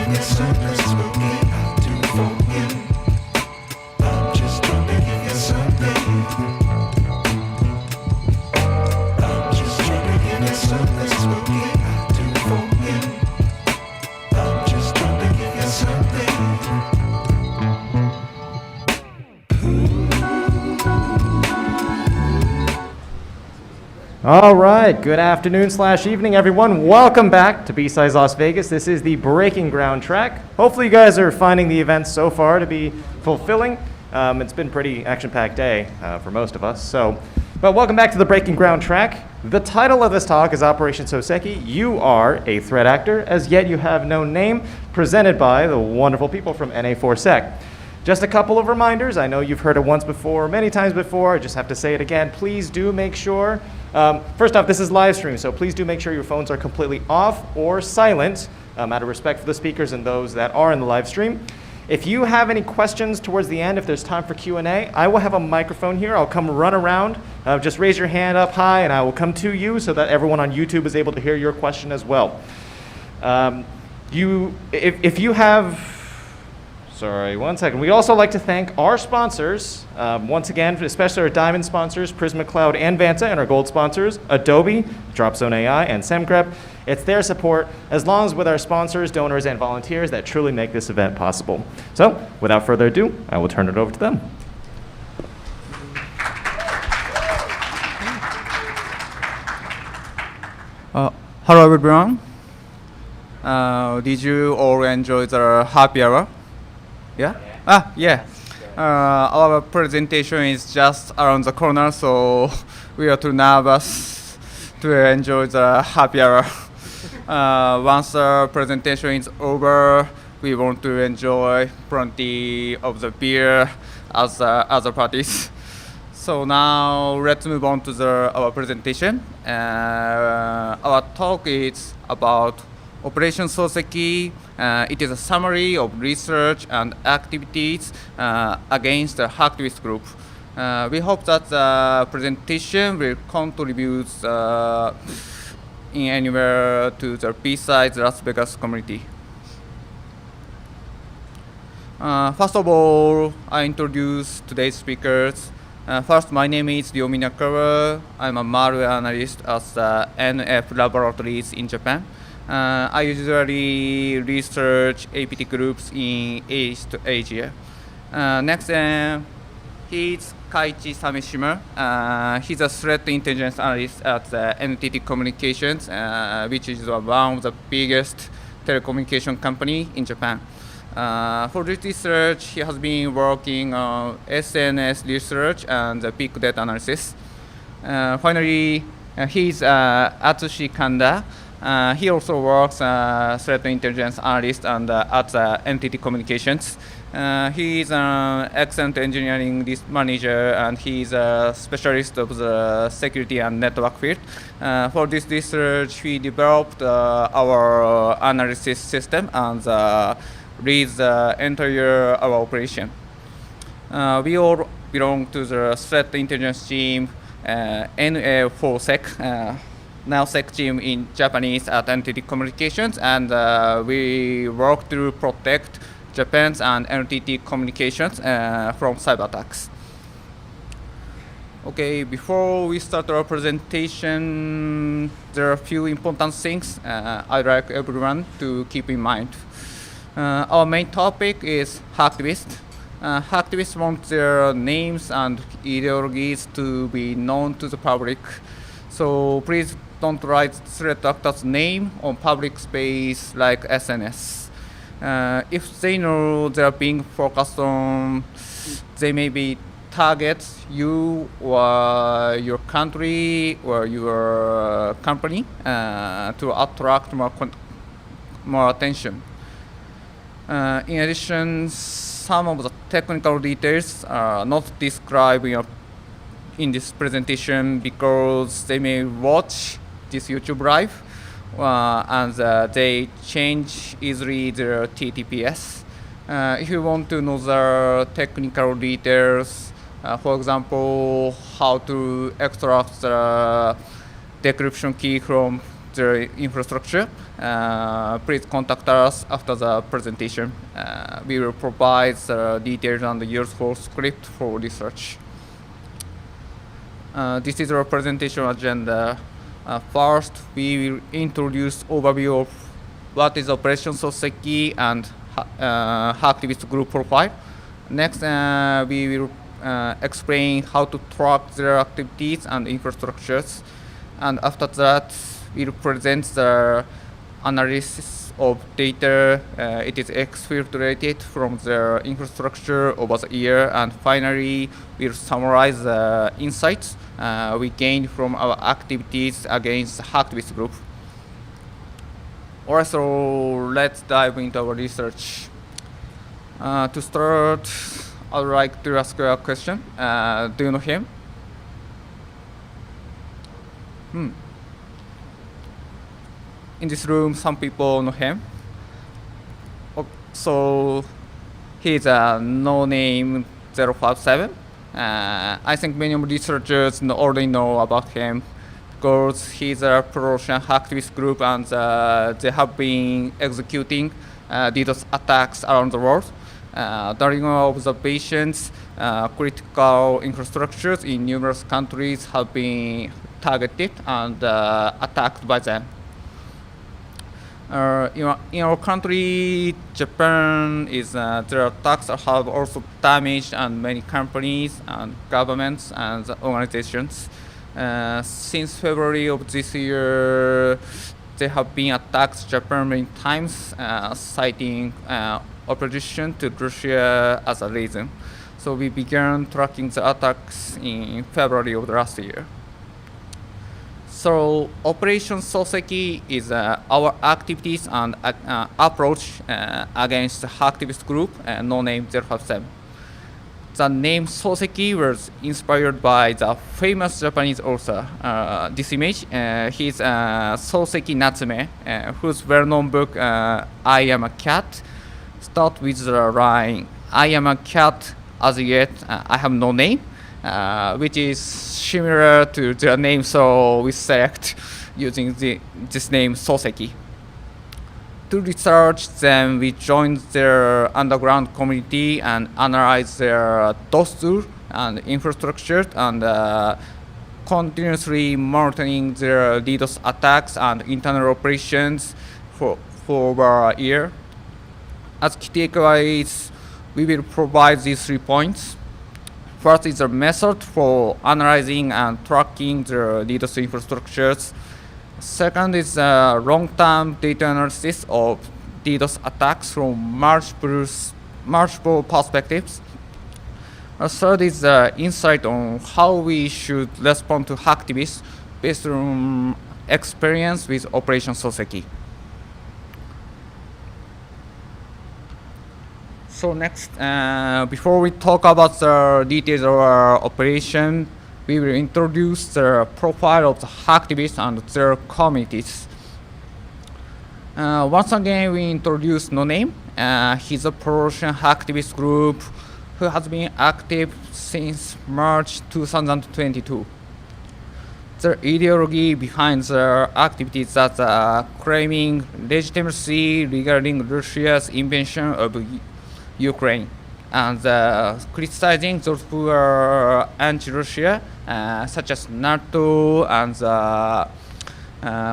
give you something spooky. I do for you. I'm just trying to give you something. I'm just trying to give you something spooky. I do for you. I'm just trying to give you something. All right, good afternoon / evening, everyone. Welcome back to BSides Las Vegas. This is the Breaking Ground track. Hopefully you guys are finding the event so far to be fulfilling. It's been a pretty action-packed day for most of us. But welcome back to the Breaking Ground track. The title of this talk is Operation Soseki. You are a threat actor, as yet you have no name, presented by the wonderful people from NA4Sec. Just a couple of reminders. I know you've heard it once before, many times before. I just have to say it again. Please do make sure, first off, this is live stream, so please do make sure your phones are completely off or silent, out of respect for the speakers and those that are in the live stream. If you have any questions towards the end, if there's time for Q&A, I will have a microphone here. I'll come run around. Just raise your hand up high, and I will come to you so that everyone on YouTube is able to hear your question as well. If you have... Sorry, one second. We'd also like to thank our sponsors, once again, especially our diamond sponsors, Prisma Cloud and Vanta, and our gold sponsors, Adobe, Dropzone AI, and SemGrep. It's their support, as long as with our sponsors, donors, and volunteers that truly make this event possible. So, without further ado, I will turn it over to them. Hello, everyone. Did you all enjoy the happy hour? Yeah? Yeah. Our presentation is just around the corner, so we are too nervous to enjoy the happy hour. Once the presentation is over, we want to enjoy plenty of the beer as other parties. So now let's move on to our presentation. Our talk is about Operation Soseki. It is a summary of research and activities against the hacktivist group. We hope that the presentation will contribute in anywhere to the BSides Las Vegas community. First of all, I introduce today's speakers. First, my name is Ryomi Nakawa. I'm a malware analyst at the NF laboratories in Japan. I usually research APT groups in East Asia. Next, he's Kaiichi Sameshima. He's a threat intelligence analyst at the NTT Communications, which is one of the biggest telecommunication company in Japan. For this research, he has been working on SNS research and big data analysis. Finally, he's Atsushi Kanda. He also works threat intelligence analyst and at NTT Communications. He is an excellent engineering manager, and he is a specialist of the security and network field. For this research, he developed our analysis system and leads the entire our operation. We all belong to the threat intelligence team, NA4Sec. Now SEC team in Japanese at NTT Communications, and we work to protect Japan's and NTT Communications from cyber attacks. Okay, before we start our presentation, there are a few important things I'd like everyone to keep in mind. Our main topic is hacktivists. Hacktivists want their names and ideologies to be known to the public. So please don't write threat actor's name on public space like SNS. If they know they're being focused on, they may be target you or your country or your company to attract more attention. In addition, some of the technical details are not described in this presentation because they may watch this YouTube live and they change easily their TTPS. If you want to know the technical details, for example, how to extract the decryption key from their infrastructure, please contact us after the presentation. We will provide the details and the useful script for research. This is our presentation agenda. First, we will introduce overview of what is Operation Soseki and hacktivist group profile. Next, we will explain how to track their activities and infrastructures. And after that, we'll present the analysis of data. It is exfiltrated from their infrastructure over the year. And finally, we'll summarize the insights we gained from our activities against the hacktivist group. Alright, so let's dive into our research. To start, I'd like to ask a question. Do you know him? In this room, some people know him. So he's a no-name 057. I think many researchers already know about him because he's a pro-Russian hacktivist group, and they have been executing DDoS attacks around the world. During our observations, critical infrastructures in numerous countries have been targeted and attacked by them. In our country, Japan, their attacks have also damaged and many companies and governments and organizations. Since February of this year, there have been attacks in Japan many times, citing opposition to Russia as a reason. So we began tracking the attacks in February of last year. So Operation Soseki is our activities and approach against the hacktivist group, no-name 057. The name Soseki was inspired by the famous Japanese author. This image, he's Soseki Natsume, whose well-known book, I Am a Cat, starts with the line, I am a cat, as yet I have no name, which is similar to their name, so we select using this name Soseki. To research them, we joined their underground community and analyzed their DOS tool and infrastructure, and continuously monitoring their DDoS attacks and internal operations for over a year. As key takeaways, we will provide these 3 points. First is a method for analyzing and tracking the DDoS infrastructures. Second is a long-term data analysis of DDoS attacks from multiple perspectives. Third is insight on how we should respond to hacktivists based on experience with Operation Soseki. So next, before we talk about the details of our operation, we will introduce the profile of the hacktivists and their communities. Once again, we introduce No Name. He's a pro-Russian hacktivist group who has been active since March 2022. The ideology behind their activities is claiming legitimacy regarding Russia's invasion of Ukraine, and criticizing those who are anti-Russia, such as NATO, and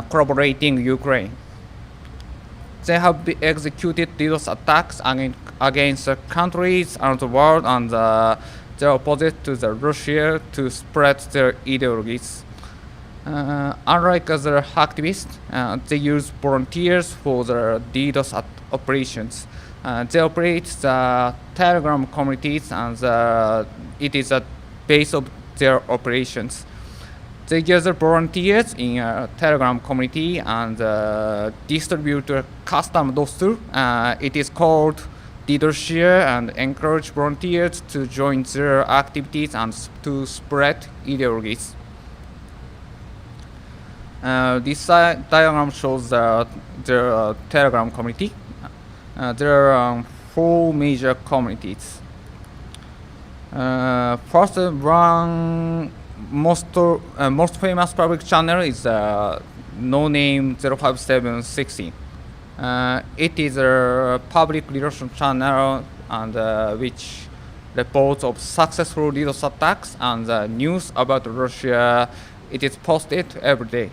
collaborating Ukraine. They have executed DDoS attacks against countries around the world, and they are opposed to Russia to spread their ideologies. Unlike other hacktivists, they use volunteers for their DDoS operations. They operate the Telegram communities, and it is a base of their operations. They gather volunteers in a Telegram community and distribute a custom DOS tool. It is called DDoShare, and encourage volunteers to join their activities and to spread ideologies. This diagram shows their Telegram community. There are 4 major communities. First, one most famous public channel is no name 05716. It is a public relation channel and which reports of successful DDoS attacks and news about Russia. It is posted every day.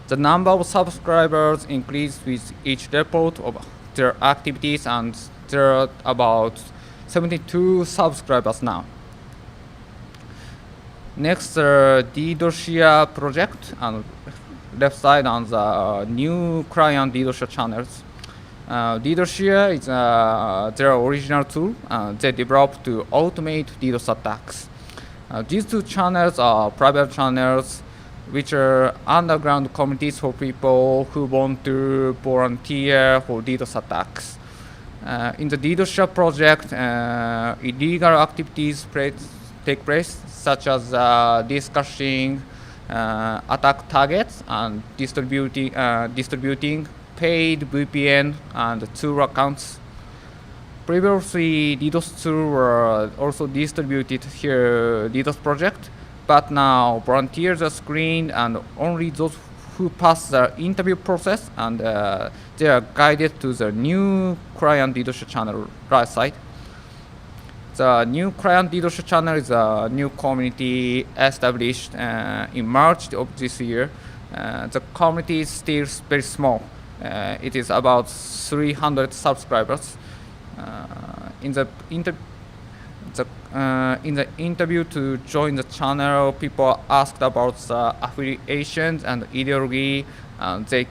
The number of subscribers increases with each report of their activities, and there are about 72 subscribers now. Next, DDoSia project, and left side on the new client DDoSia channels. DDoSia is their original tool they developed to automate DDoS attacks. These two channels are private channels, which are underground communities for people who want to volunteer for DDoS attacks. In the DDoSia project, illegal activities take place, such as discussing attack targets and distributing paid VPN and tool accounts. Previously, DDoS tools were also distributed here DDoS project, but now volunteers are screened and only those who pass the interview process, and they are guided to the new client DDoS channel right side. The new client DDoS channel is a new community established in March of this year. The community is still very small. It is about 300 subscribers. In the interview to join the channel, people asked about the affiliations and ideology, and they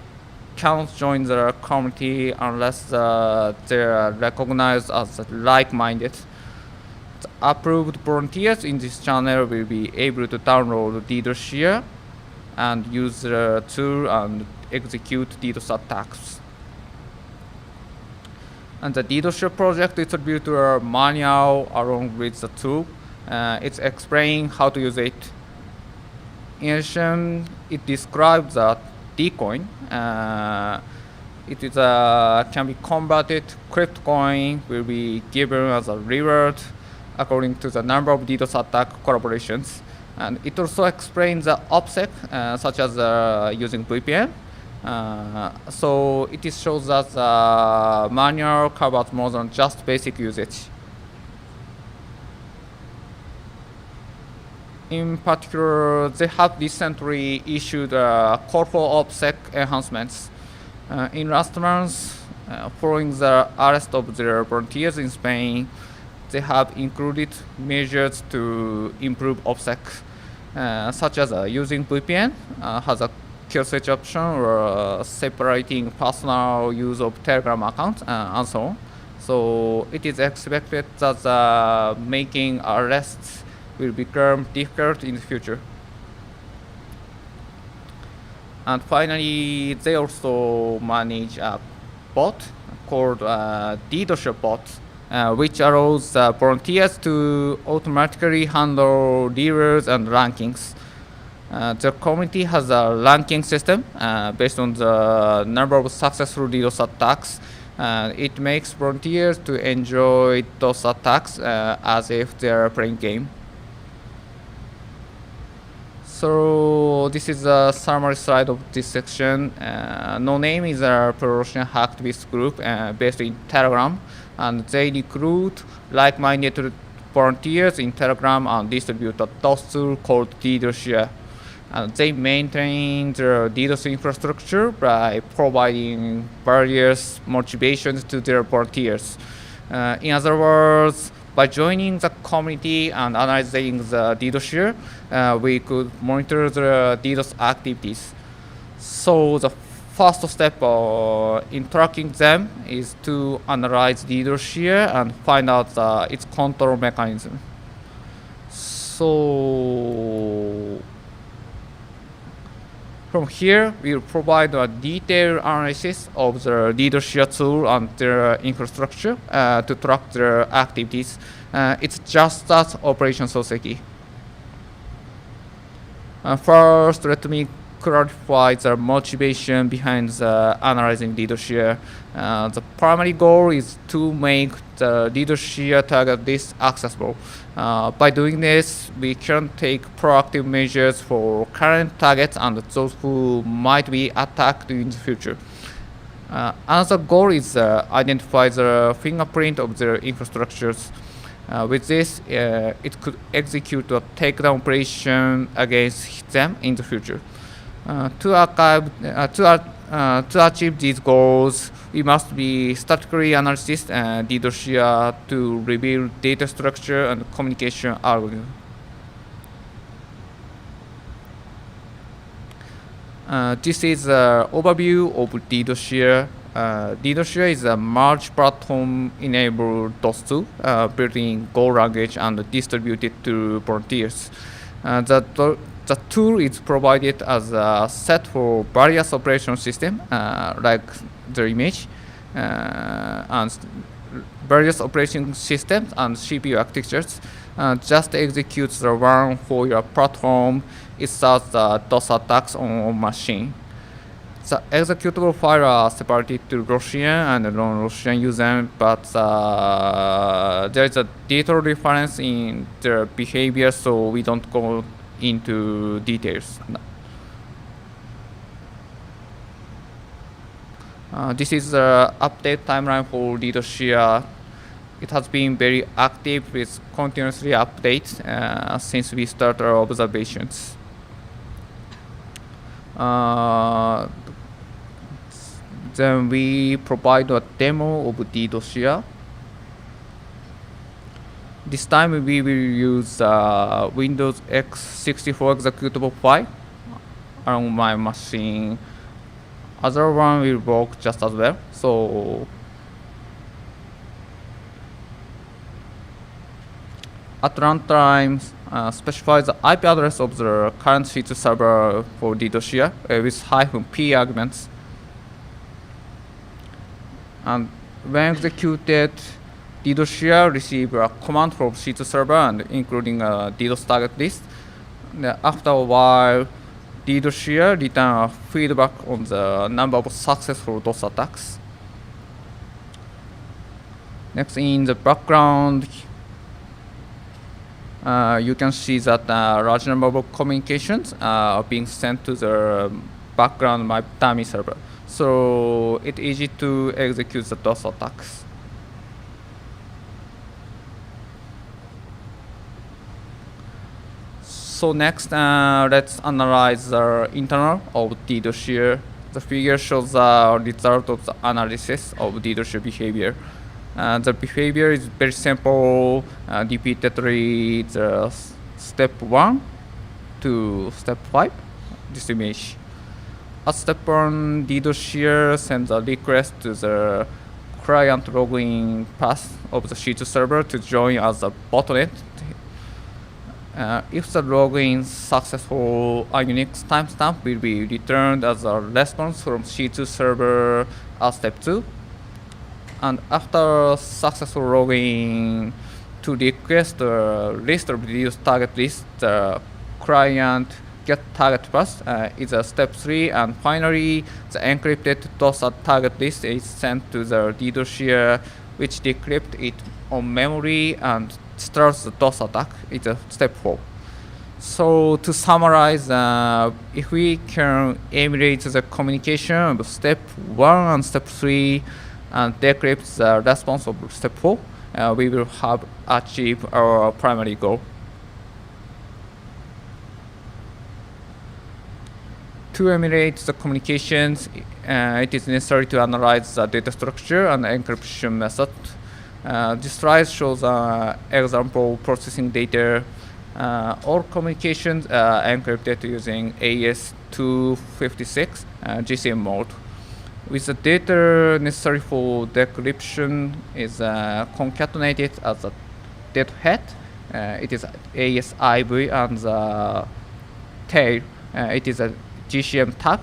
can't join the community unless they are recognized as like-minded. The approved volunteers in this channel will be able to download DDoSia and use the tool and execute DDoS attacks. And the DDoSia project distributes a manual along with the tool. It's explaining how to use it. In addition, it describes that decoin. It is can be converted. Crypto coin will be given as a reward according to the number of DDoS attack collaborations. And it also explains the OPSEC, such as using VPN. So it shows that the manual covers more than just basic usage. In particular, they have recently issued a call for OPSEC enhancements. In last month, following the arrest of their volunteers in Spain, they have included measures to improve OPSEC, such as using VPN, has a kill switch option, or separating personal use of Telegram accounts, and so on. So it is expected that making arrests will become difficult in the future. And finally, they also manage a bot called DDoSia bot, which allows volunteers to automatically handle reviews and rankings. The community has a ranking system based on the number of successful DDoS attacks. It makes volunteers to enjoy those attacks as if they are playing game. So this is a summary slide of this section. No Name is a pro-Russian hacktivist group based in Telegram, and they recruit like-minded volunteers in Telegram and distribute a DOS tool called DDoSia. They maintain their DDoS infrastructure by providing various motivations to their volunteers. In other words, by joining the community and analyzing the DDoSia, we could monitor the DDoS activities. So the first step in tracking them is to analyze DDoSia and find out its control mechanism. So from here, we'll provide a detailed analysis of the DDoSia tool and their infrastructure to track their activities. It's just that Operation Soseki. First, let me clarify the motivation behind the analyzing leader share. The primary goal is to make the leader share target list accessible. By doing this, we can take proactive measures for current targets and those who might be attacked in the future. Another goal is identify the fingerprint of their infrastructures. With this, it could execute a takedown operation against them in the future. To achieve these goals, we must be statically analysis and leader share to reveal data structure and communication algorithm. This is an overview of leader share. Leader share is a merge platform enabled DOS2 built in Go language and distributed to volunteers. The tool is provided as a set for various operation systems, like the image, and various operating systems and CPU architectures. Just executes the one for your platform. It starts the DOS attacks on machine. The executable files are separated to Russian and non-Russian users, but there is a detailed difference in their behavior, so we don't go into details. This is the update timeline for leader share. It has been very active with continuously updates since we started our observations. Then we provide a demo of leader share. This time we will use Windows x64 executable file on my machine. Other one will work just as well. So at runtime, specify the IP address of the current C2 server for leader share with -p arguments. And when executed, leader share receive a command from C2 server and including a DDoS target list. After a while, leader share return a feedback on the number of successful DOS attacks. Next, in the background, you can see that a large number of communications are being sent to the background my dummy server. So it's easy to execute the DOS attacks. So next, let's analyze the internal of leader share. The figure shows the result of the analysis of leader share behavior. The behavior is very simple, repeatedly the step 1 to step 5, this image. At step 1, leader share sends a request to the client login path of the C2 server to join as a botnet. If the login is successful, a unique timestamp will be returned as a response from C2 server at step 2. And after successful login, to request the list of reduced target list, the client get target path is a step 3, and finally the encrypted DOS target list is sent to the leader share, which decrypts it on memory and starts the DOS attack. It's a step 4. So to summarize, if we can emulate the communication of step 1 and step 3 and decrypt the response of step 4, we will have achieved our primary goal. To emulate the communications, it is necessary to analyze the data structure and encryption method. This slide shows an example processing data. All communications are encrypted using AES-256 GCM mode. With the data necessary for decryption is concatenated as a data head. It is AES-IV, and the tail, it is a GCM tag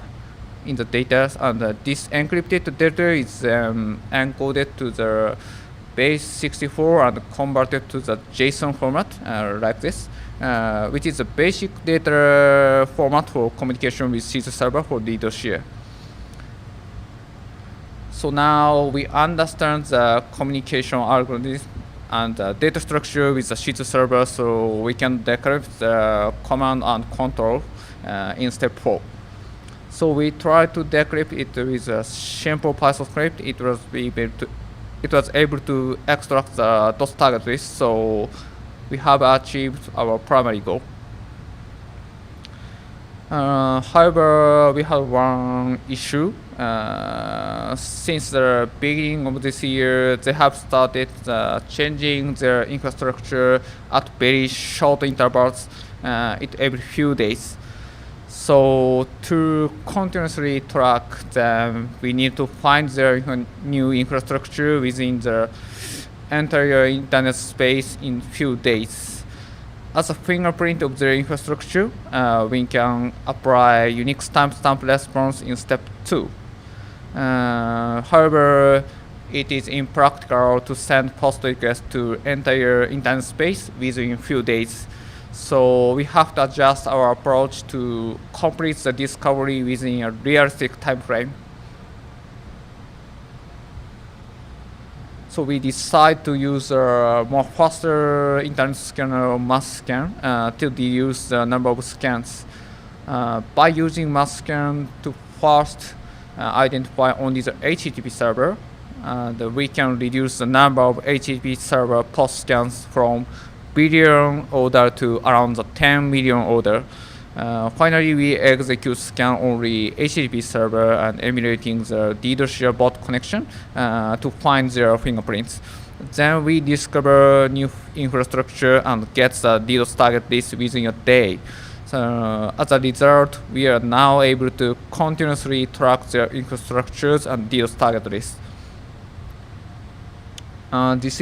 in the data, and this encrypted data is encoded to the base 64 and convert it to the JSON format like this, which is a basic data format for communication with SIDS server for the dossier. So now we understand the communication algorithm and the data structure with the SIDS server, so we can decrypt the command and control in step 4. So we try to decrypt it with a simple Python script. It was able to extract the DOS target list, so we have achieved our primary goal. However, we have one issue. Since the beginning of this year, they have started changing their infrastructure at very short intervals, every few days. So to continuously track them, we need to find their new infrastructure within the entire internet space in few days. As a fingerprint of their infrastructure, we can apply unique timestamp response in step 2. However, it is impractical to send post requests to entire internet space within few days. So we have to adjust our approach to complete the discovery within a realistic time frame. So we decide to use a more faster internet scanner or mass scan to reduce the number of scans. By using mass scan to first identify only the HTTP server, we can reduce the number of HTTP server post scans from billion order to around the 10 million order. Finally, we execute scan only HTTP server and emulating the DDoS bot connection to find their fingerprints. Then we discover new infrastructure and get the DDoS target list within a day. So as a result, we are now able to continuously track their infrastructures and DDoS target list. This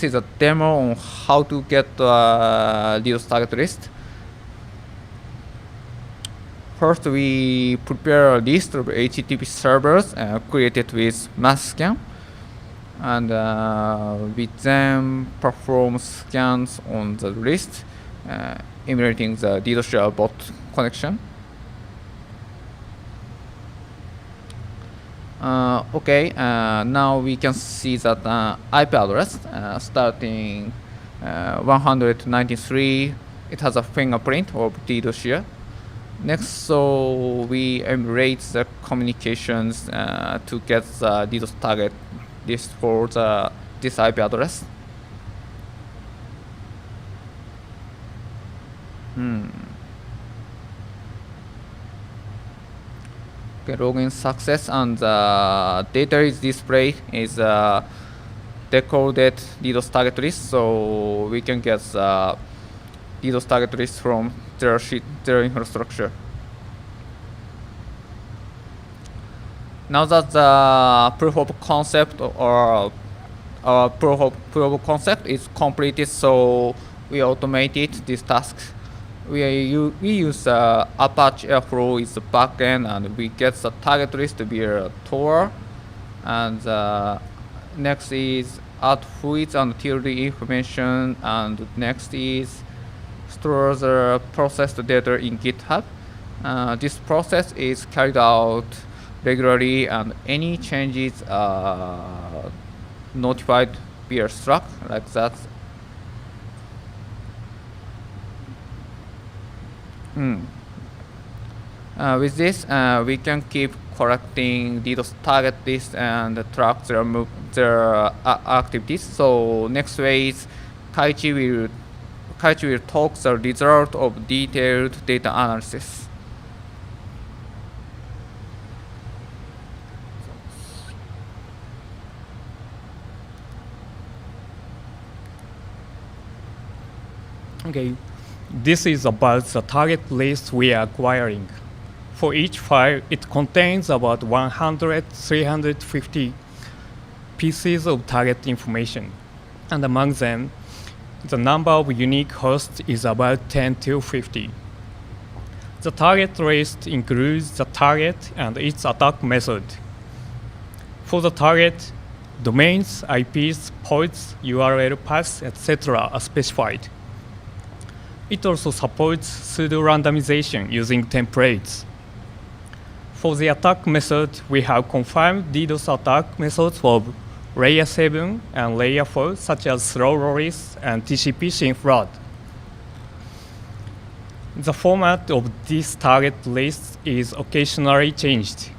is a demo on how to get the DDoS target list. First, we prepare a list of HTTP servers created with mass scan, and we then perform scans on the list, emulating the DDoS bot connection. Now we can see that IP address starting 193. It has a fingerprint of DDoS. Next, so we emulate the communications to get the DDoS target list for this IP address. Okay, login success, and the data is displayed is decoded DDoS target list, so we can get the DDoS target list from their infrastructure. Now that the proof of concept or proof of concept is completed, so we automated this task. We use Apache Airflow is the backend, and we get the target list via Tor. And next is add fluids and tilde information, and next is store the processed data in GitHub. This process is carried out regularly, and any changes are notified via Slack like that. With this, we can keep collecting DDoS target list and track their activities. So next way is Kaichi will talk the result of detailed data analysis. Okay, this is about the target list we are acquiring. For each file, it contains about 350 pieces of target information. And among them, the number of unique hosts is about 10 to 50. The target list includes the target and its attack method. For the target, domains, IPs, ports, URL paths, etc. are specified. It also supports pseudo-randomization using templates. For the attack method, we have confirmed DDoS attack methods of layer 7 and layer 4, such as slow release and TCP SYN flood. The format of this target list is occasionally changed.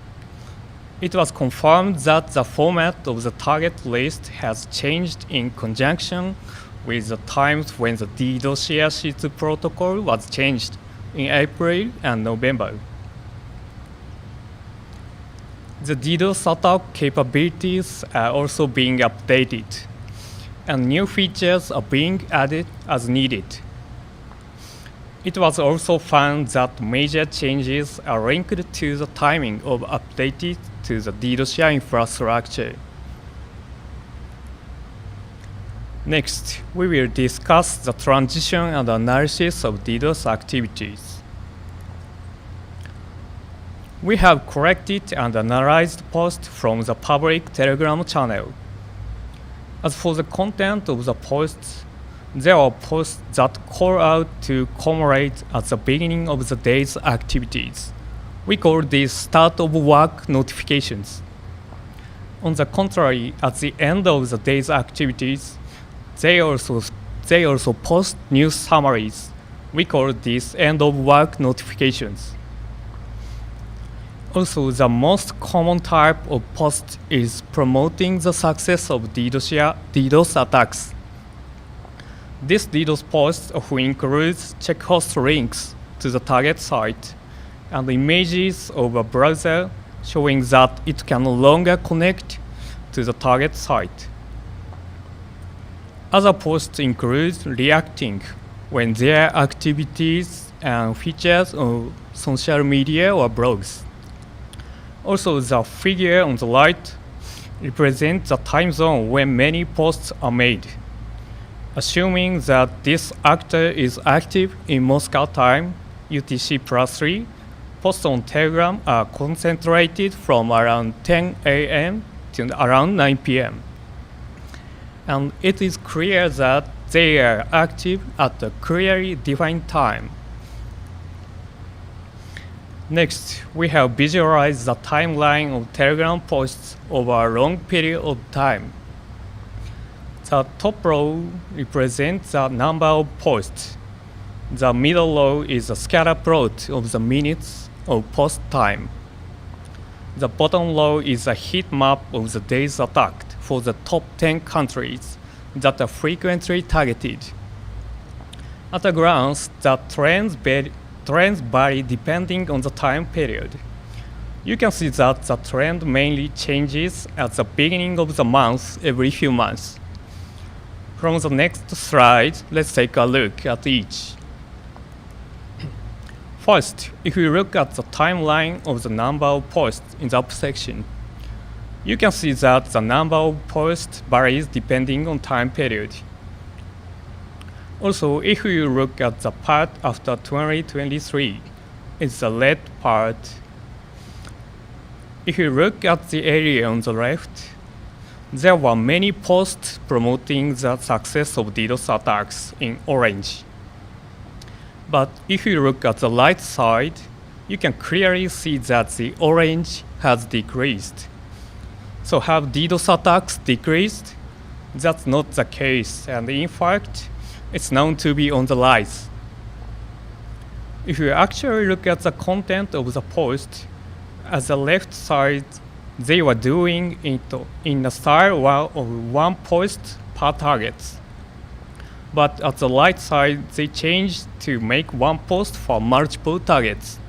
It was confirmed that the format of the target list has changed in conjunction with the times when the DDoS share sheet protocol was changed in April and November. The DDoS attack capabilities are also being updated, and new features are being added as needed. It was also found that major changes are linked to the timing of updates to the DDoS share infrastructure. Next, we will discuss the transition and analysis of DDoS activities. We have collected and analyzed posts from the public Telegram channel. As for the content of the posts, there are posts that call out to commemorate at the beginning of the day's activities. We call these start of work notifications. On the contrary, at the end of the day's activities, they also post news summaries. We call these end of work notifications. Also, the most common type of post is promoting the success of DDoS attacks. This DDoS post often includes checkhost links to the target site and images of a browser showing that it can no longer connect to the target site. Other posts include reacting when there are activities and features on social media or blogs. Also, the figure on the right represents the time zone when many posts are made. Assuming that this actor is active in Moscow time, UTC+3, posts on Telegram are concentrated from around 10 a.m. to around 9 p.m. And it is clear that they are active at a clearly defined time. Next, we have visualized the timeline of Telegram posts over a long period of time. The top row represents the number of posts. The middle row is a scatter plot of the minutes of post time. The bottom row is a heat map of the days attacked for the top 10 countries that are frequently targeted. At a glance, the trends vary depending on the time period. You can see that the trend mainly changes at the beginning of the month every few months. From the next slide, let's take a look at each. First, if we look at the timeline of the number of posts in the up section, you can see that the number of posts varies depending on time period. Also, if we look at the part after 2023, it's the red part. If you look at the area on the left, there were many posts promoting the success of DDoS attacks in orange. But if you look at the right side, you can clearly see that the orange has decreased. So have DDoS attacks decreased? That's not the case, and in fact, it's known to be on the rise. If you actually look at the content of the post, at the left side, they were doing it in the style of one post per target. But at the right side, they changed to make one post for multiple targets.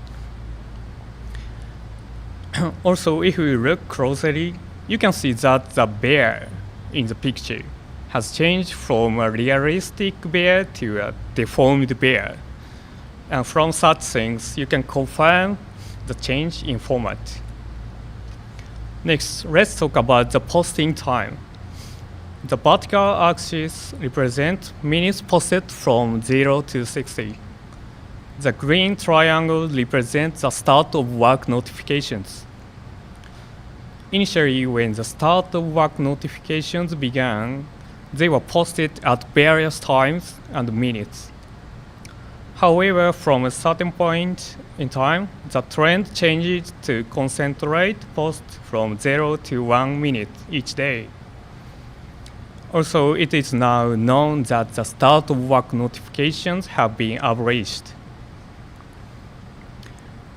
Also, if you look closely, you can see that the bear in the picture has changed from a realistic bear to a deformed bear. And from such things, you can confirm the change in format. Next, let's talk about the posting time. The vertical axis represents minutes posted from 0 to 60. The green triangle represents the start of work notifications. Initially, when the start of work notifications began, they were posted at various times and minutes. However, from a certain point in time, the trend changed to concentrate posts from 0 to 1 minute each day. Also, it is now known that the start of work notifications have been averaged.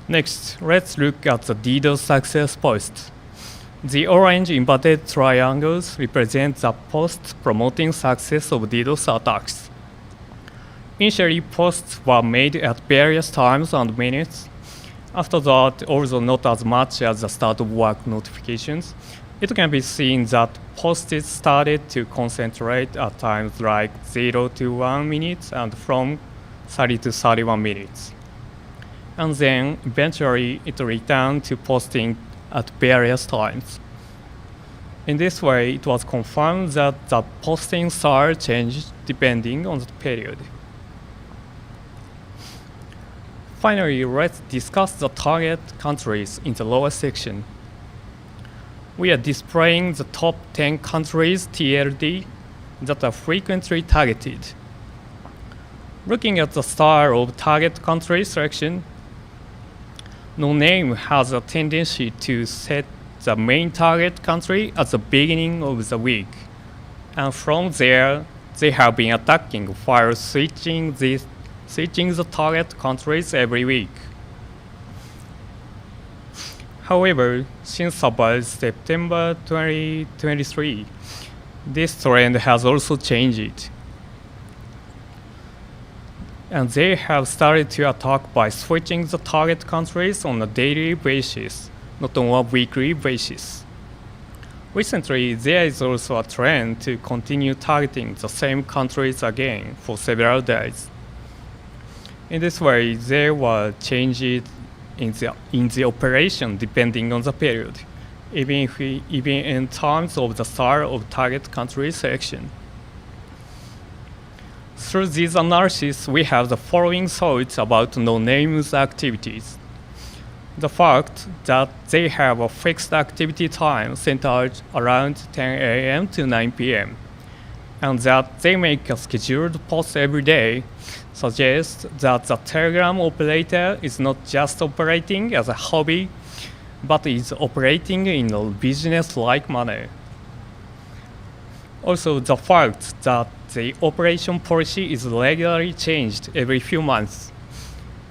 Next, let's look at the DDoS success posts. The orange inverted triangles represent the posts promoting success of DDoS attacks. Initially, posts were made at various times and minutes. After that, although not as much as the start of work notifications, it can be seen that posts started to concentrate at times like 0 to 1 minute and from 30 to 31 minutes. And then, eventually, it returned to posting at various times. In this way, it was confirmed that the posting style changed depending on the period. Finally, let's discuss the target countries in the lower section. We are displaying the top 10 countries TLD that are frequently targeted. Looking at the style of target country selection, no name has a tendency to set the main target country at the beginning of the week, and from there, they have been attacking while switching the target countries every week. However, since about September 2023, this trend has also changed. And they have started to attack by switching the target countries on a daily basis, not on a weekly basis. Recently, there is also a trend to continue targeting the same countries again for several days. In this way, there were changes in the operation depending on the period, even in terms of the style of target country selection. Through this analysis, we have the following thoughts about no-names activities. The fact that they have a fixed activity time centered around 10 a.m. to 9 p.m., and that they make a scheduled post every day suggests that the Telegram operator is not just operating as a hobby, but is operating in a business-like manner. Also, the fact that the operation policy is regularly changed every few months,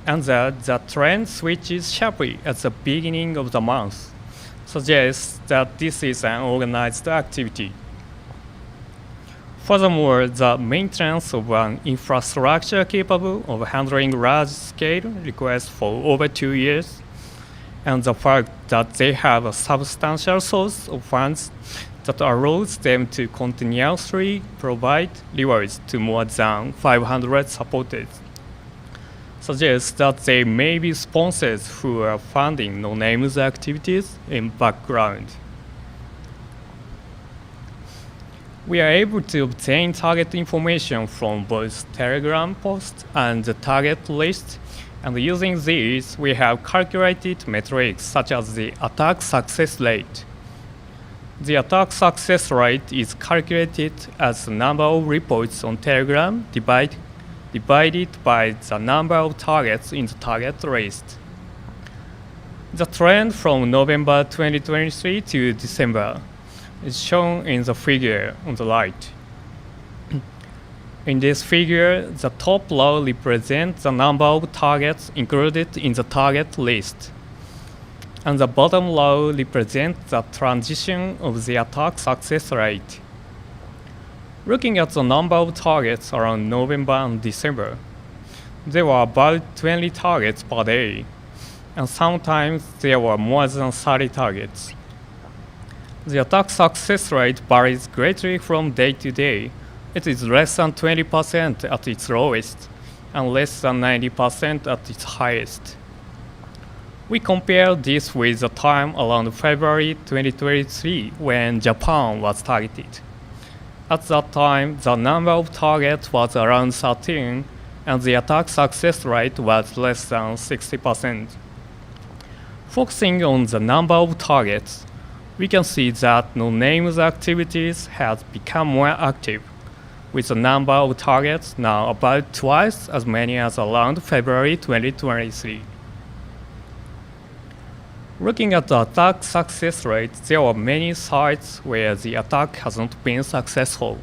and that the trend switches sharply at the beginning of the month suggests that this is an organized activity. Furthermore, the maintenance of an infrastructure capable of handling large-scale requests for over 2 years, and the fact that they have a substantial source of funds that allows them to continuously provide rewards to more than 500 supporters, suggests that they may be sponsors who are funding no-names activities in background. We are able to obtain target information from both Telegram posts and the target list, and using these, we have calculated metrics such as the attack success rate. The attack success rate is calculated as the number of reports on Telegram divided by the number of targets in the target list. The trend from November 2023 to December is shown in the figure on the right. In this figure, the top row represents the number of targets included in the target list, and the bottom row represents the transition of the attack success rate. Looking at the number of targets around November and December, there were about 20 targets per day, and sometimes there were more than 30 targets. The attack success rate varies greatly from day to day. It is less than 20% at its lowest, and less than 90% at its highest. We compare this with the time around February 2023 when Japan was targeted. At that time, the number of targets was around 13, and the attack success rate was less than 60%. Focusing on the number of targets, we can see that no-named activities has become more active, with the number of targets now about twice as many as around February 2023. Looking at the attack success rate, there are many sites where the attack hasn't been successful.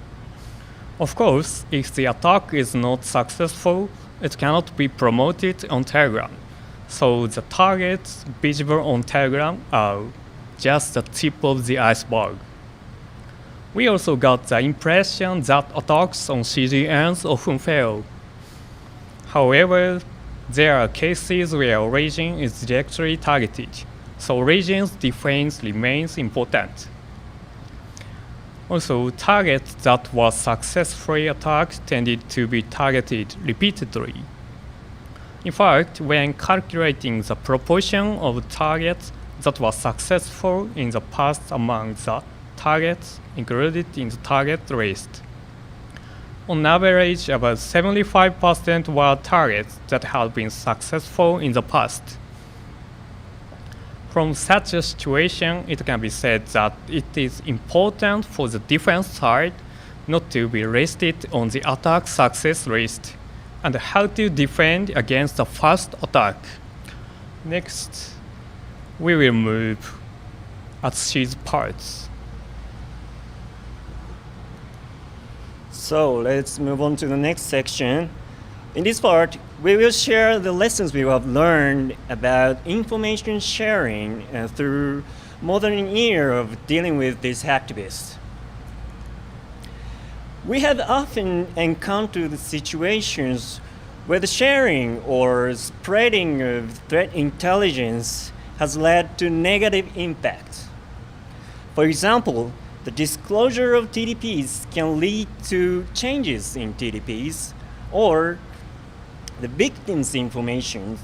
Of course, if the attack is not successful, it cannot be promoted on Telegram. So the targets visible on Telegram are just the tip of the iceberg. We also got the impression that attacks on CDNs often fail. However, there are cases where a region is directly targeted, so region's defense remains important. Also, targets that were successfully attacked tended to be targeted repeatedly. In fact, when calculating the proportion of targets that were successful in the past among the targets included in the target list, on average, about 75% were targets that had been successful in the past. From such a situation, it can be said that it is important for the defense side not to be listed on the attack success list, and how to defend against the first attack. Next, we will move at these parts. So let's move on to the next section. In this part, we will share the lessons we have learned about information sharing through more than a year of dealing with these hacktivists. We have often encountered situations where the sharing or spreading of threat intelligence has led to negative impact. For example, the disclosure of TDPs can lead to changes in TDPs, or the victim's information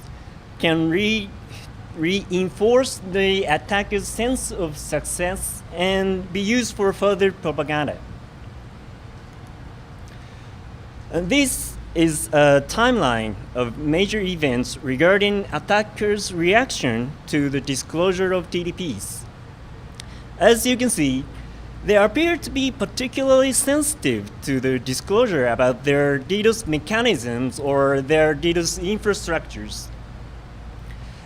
can reinforce the attacker's sense of success and be used for further propaganda. And this is a timeline of major events regarding attackers' reaction to the disclosure of TDPs. As you can see, they appear to be particularly sensitive to the disclosure about their DDoS mechanisms or their DDoS infrastructures.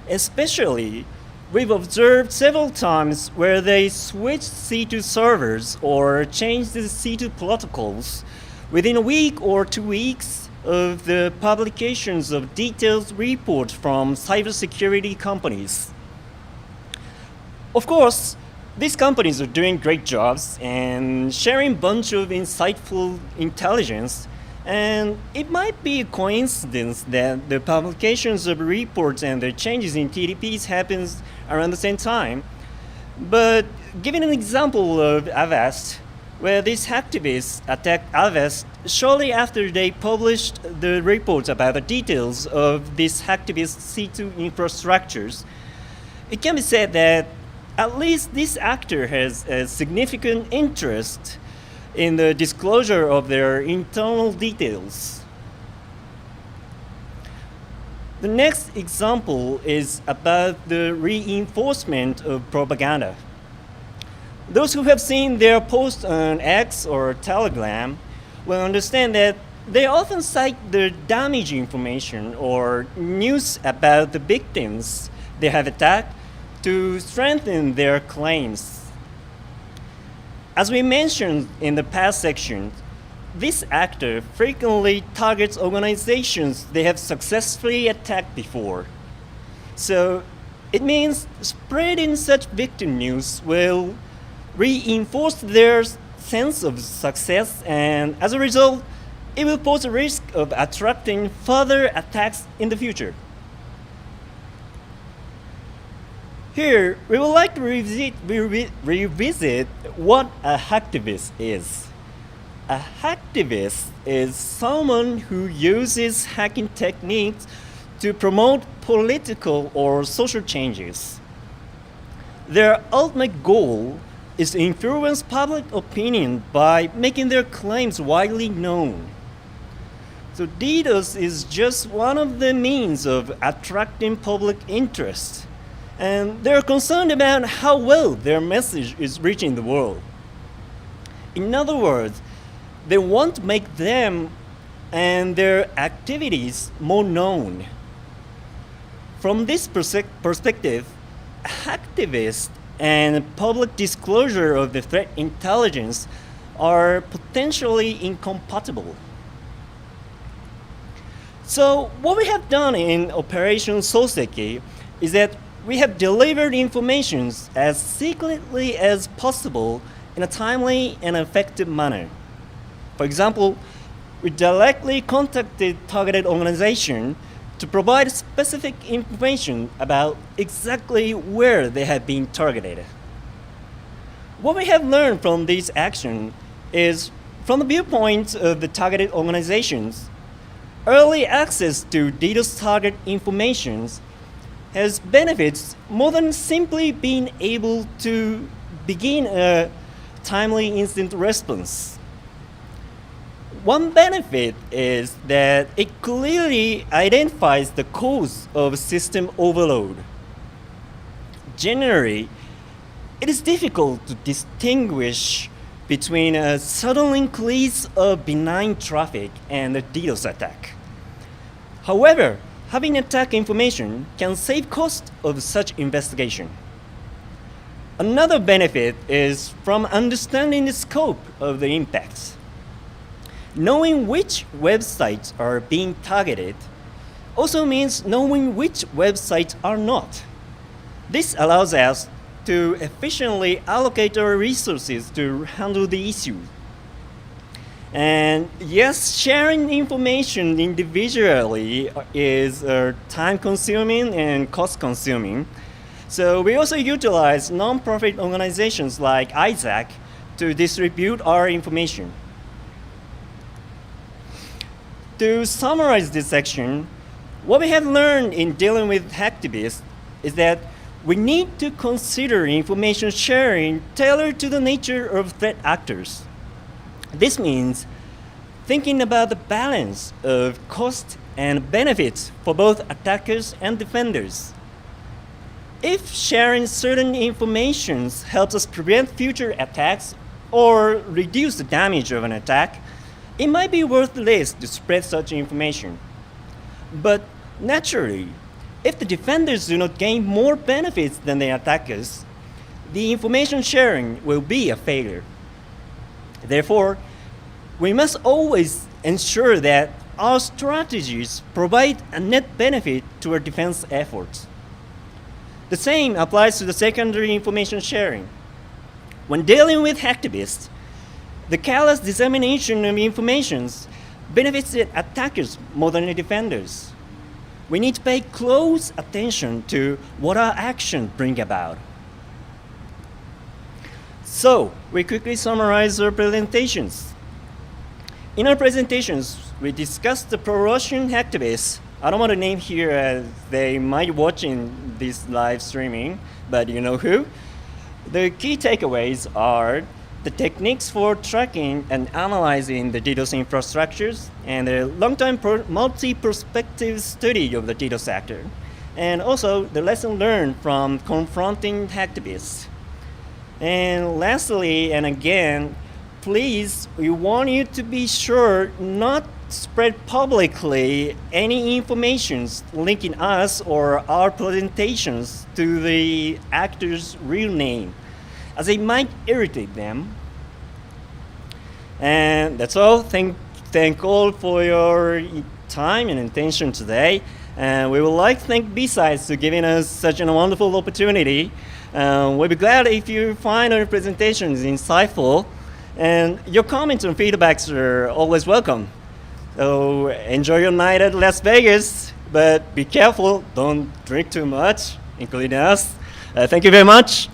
Especially, we've observed several times where they switched C2 servers or changed the C2 protocols within a week or 2 weeks of the publications of detailed reports from cybersecurity companies. Of course, these companies are doing great jobs and sharing a bunch of insightful intelligence, and it might be a coincidence that the publications of reports and the changes in TDPs happens around the same time. But giving an example of Avast, where these hacktivists attacked Avast shortly after they published the reports about the details of these hacktivist C2 infrastructures, it can be said that at least this actor has a significant interest in the disclosure of their internal details. The next example is about the reinforcement of propaganda. Those who have seen their posts on X or Telegram will understand that they often cite the damage information or news about the victims they have attacked to strengthen their claims. As we mentioned in the past section, this actor frequently targets organizations they have successfully attacked before. So it means spreading such victim news will reinforce their sense of success, and as a result, it will pose a risk of attracting further attacks in the future. Here, we would like to revisit what a hacktivist is. A hacktivist is someone who uses hacking techniques to promote political or social changes. Their ultimate goal is to influence public opinion by making their claims widely known. So DDoS is just one of the means of attracting public interest. And they're concerned about how well their message is reaching the world. In other words, they want to make them and their activities more known. From this perspective, activists and public disclosure of the threat intelligence are potentially incompatible. So what we have done in Operation Soseki is that we have delivered information as secretly as possible in a timely and effective manner. For example, we directly contacted targeted organization to provide specific information about exactly where they have been targeted. What we have learned from this action is, from the viewpoint of the targeted organizations, early access to DDoS target information has benefits more than simply being able to begin a timely instant response. One benefit is that it clearly identifies the cause of system overload. Generally, it is difficult to distinguish between a sudden increase of benign traffic and a DDoS attack. However, having attack information can save cost of such investigation. Another benefit is from understanding the scope of the impacts. Knowing which websites are being targeted also means knowing which websites are not. This allows us to efficiently allocate our resources to handle the issue. And yes, sharing information individually is time-consuming and cost-consuming. So we also utilize non-profit organizations like ISAC to distribute our information. To summarize this section, what we have learned in dealing with hacktivists is that we need to consider information sharing tailored to the nature of threat actors. This means thinking about the balance of cost and benefits for both attackers and defenders. If sharing certain information helps us prevent future attacks or reduce the damage of an attack, it might be worth less to spread such information. But naturally, if the defenders do not gain more benefits than the attackers, the information sharing will be a failure. Therefore, we must always ensure that our strategies provide a net benefit to our defense efforts. The same applies to the secondary information sharing. When dealing with hacktivists, the careless dissemination of information benefits the attackers more than the defenders. We need to pay close attention to what our actions bring about. So, we quickly summarize our presentations. In our presentations, we discussed the pro-Russian hacktivists. I don't want to name here as they might be watching this live streaming, but you know who. The key takeaways are the techniques for tracking and analyzing the DDoS infrastructures, and a long-time multi-perspective study of the DDoS actor, and also the lesson learned from confronting hacktivists. And lastly, and again, please, we want you to be sure not to spread publicly any information linking us or our presentations to the actor's real name, as it might irritate them. And that's all. Thank all for your time and attention today. And we would like to thank BSides for giving us such a wonderful opportunity. We'll be glad if you find our presentations insightful. And your comments and feedbacks are always welcome. So enjoy your night at Las Vegas, but be careful, don't drink too much, including us. Thank you very much.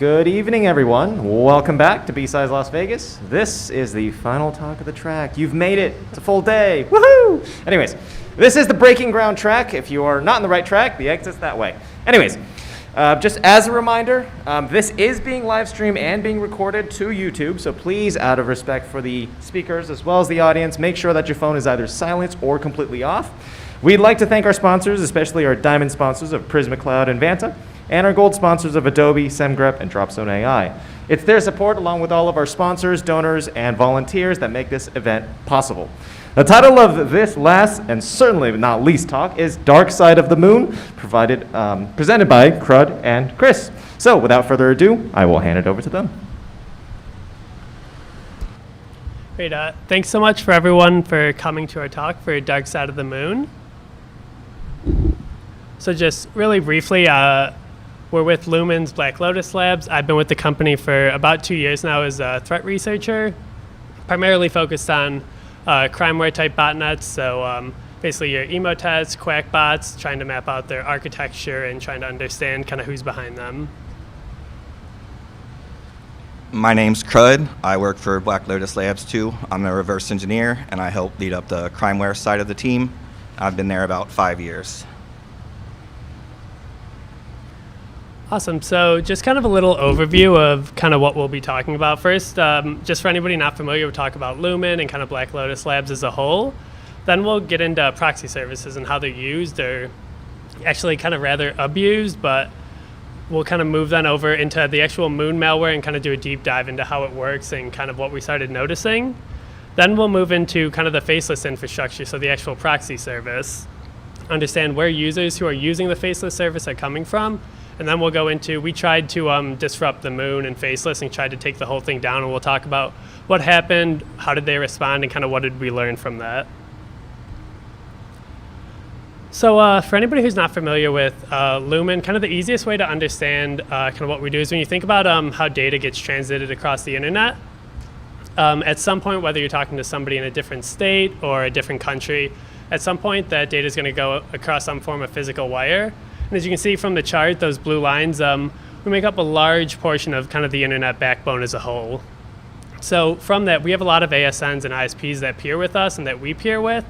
Good evening, everyone. Welcome back to BSides Las Vegas. This is the final talk of the track. You've made it. It's a full day. Woohoo! Anyways, this is the breaking ground track. If you are not on the right track, the exit's that way. Anyways, just as a reminder, this is being live streamed and being recorded to YouTube, so please, out of respect for the speakers as well as the audience, make sure that your phone is either silenced or completely off. We'd like to thank our sponsors, especially our diamond sponsors of Prisma Cloud and Vanta, and our gold sponsors of Adobe, SemGrep, and Dropzone AI. It's their support, along with all of our sponsors, donors, and volunteers, that make this event possible. The title of this last, and certainly not least talk, is Dark Side of the Moon, presented by Crud and Chris. So without further ado, I will hand it over to them. Great. Thanks so much for everyone for coming to our talk for Dark Side of the Moon. So just really briefly, we're with Lumen's Black Lotus Labs. I've been with the company for about 2 years now as a threat researcher, primarily focused on crimeware type botnets. So basically your emotests, quack bots, trying to map out their architecture and trying to understand kind of who's behind them. My name's Crud. I work for Black Lotus Labs too. I'm a reverse engineer and I help lead up the crimeware side of the team. I've been there about 5 years. Awesome. So just kind of a little overview of kind of what we'll be talking about. First, just for anybody not familiar, we'll talk about Lumen and kind of Black Lotus Labs as a whole. Then we'll get into proxy services and how they're used, or actually kind of rather abused, but we'll kind of move then over into the actual Moon malware and kind of do a deep dive into how it works and kind of what we started noticing. Then we'll move into kind of the Faceless infrastructure, so the actual proxy service, understand where users who are using the Faceless service are coming from. And then we'll go into, we tried to disrupt the Moon and Faceless and tried to take the whole thing down, and we'll talk about what happened, how did they respond, and kind of what did we learn from that. So for anybody who's not familiar with Lumen, kind of the easiest way to understand kind of what we do is when you think about how data gets transited across the internet. At some point, whether you're talking to somebody in a different state or a different country, at some point that data is going to go across some form of physical wire. And as you can see from the chart, those blue lines, we make up a large portion of kind of the internet backbone as a whole. So from that, we have a lot of ASNs and ISPs that peer with us and that we peer with.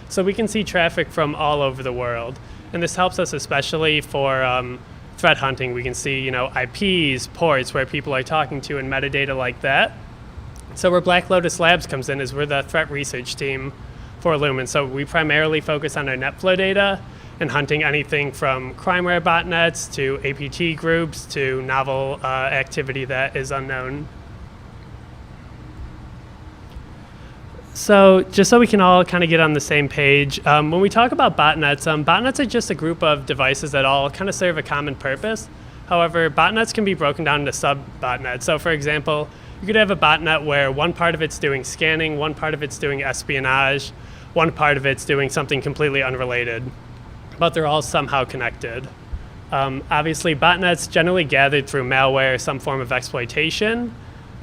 So we can see traffic from all over the world. And this helps us especially for threat hunting. We can see, IPs, ports, where people are talking to, and metadata like that. So where Black Lotus Labs comes in is we're the threat research team for Lumen. So we primarily focus on our NetFlow data and hunting anything from crimeware botnets to APT groups to novel activity that is unknown. So just so we can all kind of get on the same page, when we talk about botnets, botnets are just a group of devices that all kind of serve a common purpose. However, botnets can be broken down into sub-botnets. So for example, you could have a botnet where one part of it's doing scanning, one part of it's doing espionage, one part of it's doing something completely unrelated, but they're all somehow connected. Obviously, botnets generally gathered through malware, some form of exploitation,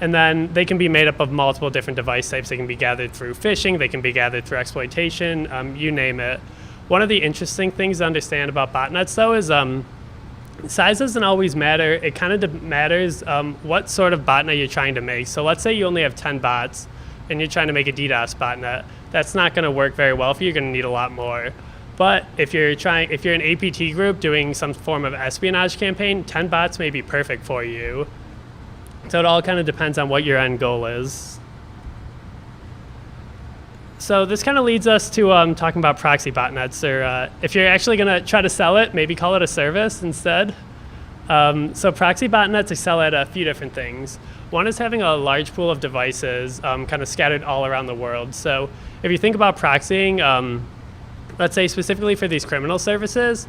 and then they can be made up of multiple different device types. They can be gathered through phishing, they can be gathered through exploitation, you name it. One of the interesting things to understand about botnets, though, is size doesn't always matter. It kind of matters what sort of botnet you're trying to make. So let's say you only have 10 bots, and you're trying to make a DDoS botnet. That's not going to work very well for you. You're going to need a lot more. But if you're an APT group doing some form of espionage campaign, 10 bots may be perfect for you. So it all kind of depends on what your end goal is. So this kind of leads us to talking about proxy botnets, or if you're actually going to try to sell it, maybe call it a service instead. So proxy botnets excel at a few different things. One is having a large pool of devices kind of scattered all around the world. So if you think about proxying, let's say specifically for these criminal services,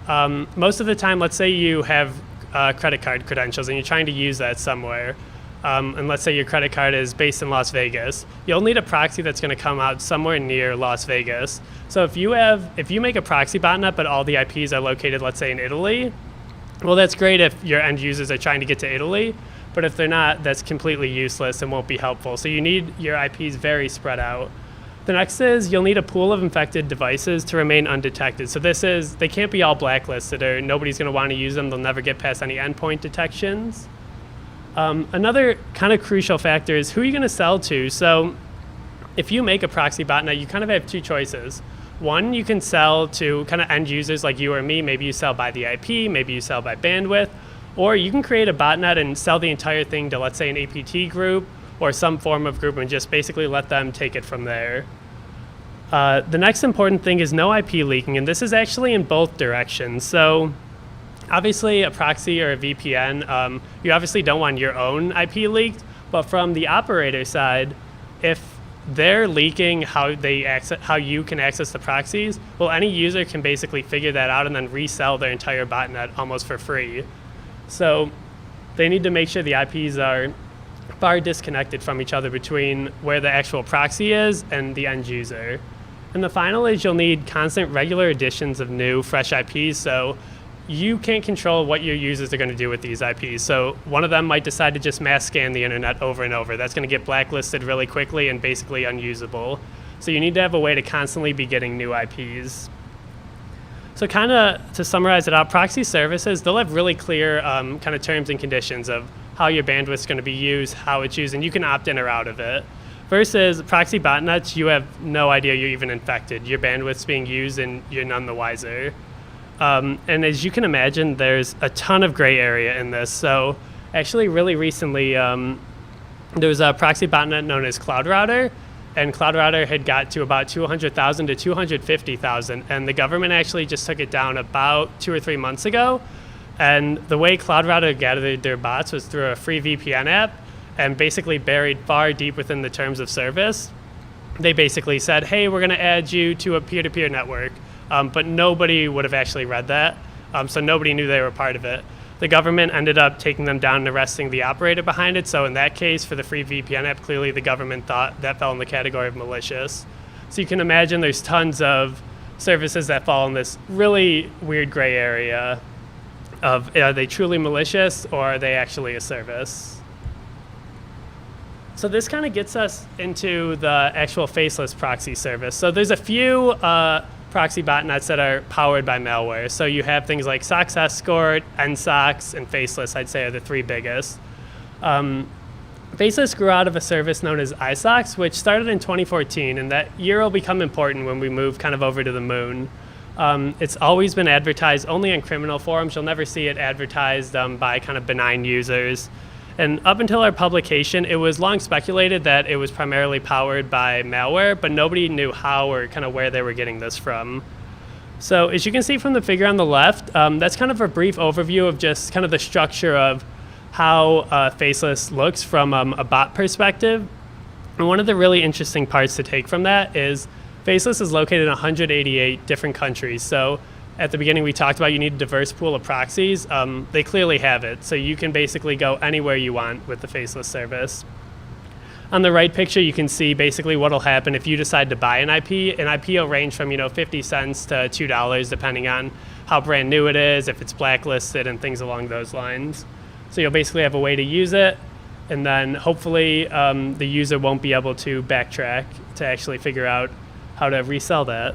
most of the time, let's say you have credit card credentials and you're trying to use that somewhere. And let's say your credit card is based in Las Vegas, you'll need a proxy that's going to come out somewhere near Las Vegas. So if you make a proxy botnet, but all the IPs are located, let's say in Italy, well, that's great if your end users are trying to get to Italy, but if they're not, that's completely useless and won't be helpful. So you need your IPs very spread out. The next is you'll need a pool of infected devices to remain undetected. So they can't be all blacklisted, or nobody's going to want to use them. They'll never get past any endpoint detections. Another kind of crucial factor is who are you going to sell to? So if you make a proxy botnet, you kind of have two choices. One, you can sell to kind of end users like you or me. Maybe you sell by the IP, maybe you sell by bandwidth, or you can create a botnet and sell the entire thing to, let's say, an APT group or some form of group and just basically let them take it from there. The next important thing is no IP leaking, and this is actually in both directions. So obviously a proxy or a VPN, you obviously don't want your own IP leaked, but from the operator side, if they're leaking how you can access the proxies, well, any user can basically figure that out and then resell their entire botnet almost for free. So they need to make sure the IPs are far disconnected from each other between where the actual proxy is and the end user. And the final is you'll need constant regular additions of new, fresh IPs. So you can't control what your users are going to do with these IPs. So one of them might decide to just mass scan the internet over and over. That's going to get blacklisted really quickly and basically unusable. So you need to have a way to constantly be getting new IPs. So kind of to summarize it out, proxy services, they'll have really clear kind of terms and conditions of how your bandwidth's going to be used, how it's used, and you can opt in or out of it. Versus proxy botnets, you have no idea you're even infected. Your bandwidth's being used and you're none the wiser. And as you can imagine, there's a ton of gray area in this. So actually really recently, there was a proxy botnet known as Cloud Router, and Cloud Router had got to about 200,000 to 250,000, and the government actually just took it down about 2 or 3 months ago. And the way Cloud Router gathered their bots was through a free VPN app and basically buried far deep within the terms of service. They basically said, hey, we're going to add you to a peer-to-peer network. But nobody would have actually read that, so nobody knew they were part of it. The government ended up taking them down and arresting the operator behind it, so in that case, for the free VPN app, clearly the government thought that fell in the category of malicious. So you can imagine there's tons of services that fall in this really weird gray area of are they truly malicious or are they actually a service? So this kind of gets us into the actual faceless proxy service. So there's a few proxy botnets that are powered by malware. So you have things like SOX Escort, NSOX, and Faceless, I'd say, are the three biggest. Faceless grew out of a service known as iSOX, which started in 2014, and that year will become important when we move kind of over to the moon. It's always been advertised only on criminal forums. You'll never see it advertised by kind of benign users. And up until our publication, it was long speculated that it was primarily powered by malware, but nobody knew how or kind of where they were getting this from. So as you can see from the figure on the left, that's kind of a brief overview of just kind of the structure of how Faceless looks from a bot perspective. And one of the really interesting parts to take from that is Faceless is located in 188 different countries. So at the beginning we talked about you need a diverse pool of proxies. They clearly have it. So you can basically go anywhere you want with the Faceless service. On the right picture, you can see basically what will happen if you decide to buy an IP. An IP will range from 50 cents to $2, depending on how brand new it is, if it's blacklisted, and things along those lines. So you'll basically have a way to use it, and then hopefully the user won't be able to backtrack to actually figure out how to resell that.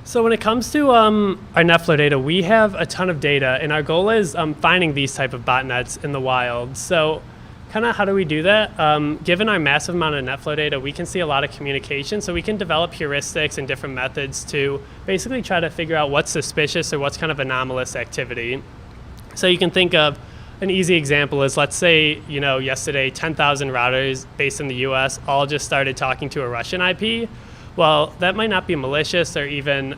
So when it comes to our NetFlow data, we have a ton of data, and our goal is finding these type of botnets in the wild. So kind of how do we do that? Given our massive amount of NetFlow data, we can see a lot of communication, so we can develop heuristics and different methods to basically try to figure out what's suspicious or what's kind of anomalous activity. So you can think of an easy example is, let's say, yesterday 10,000 routers based in the US all just started talking to a Russian IP. Well, that might not be malicious or even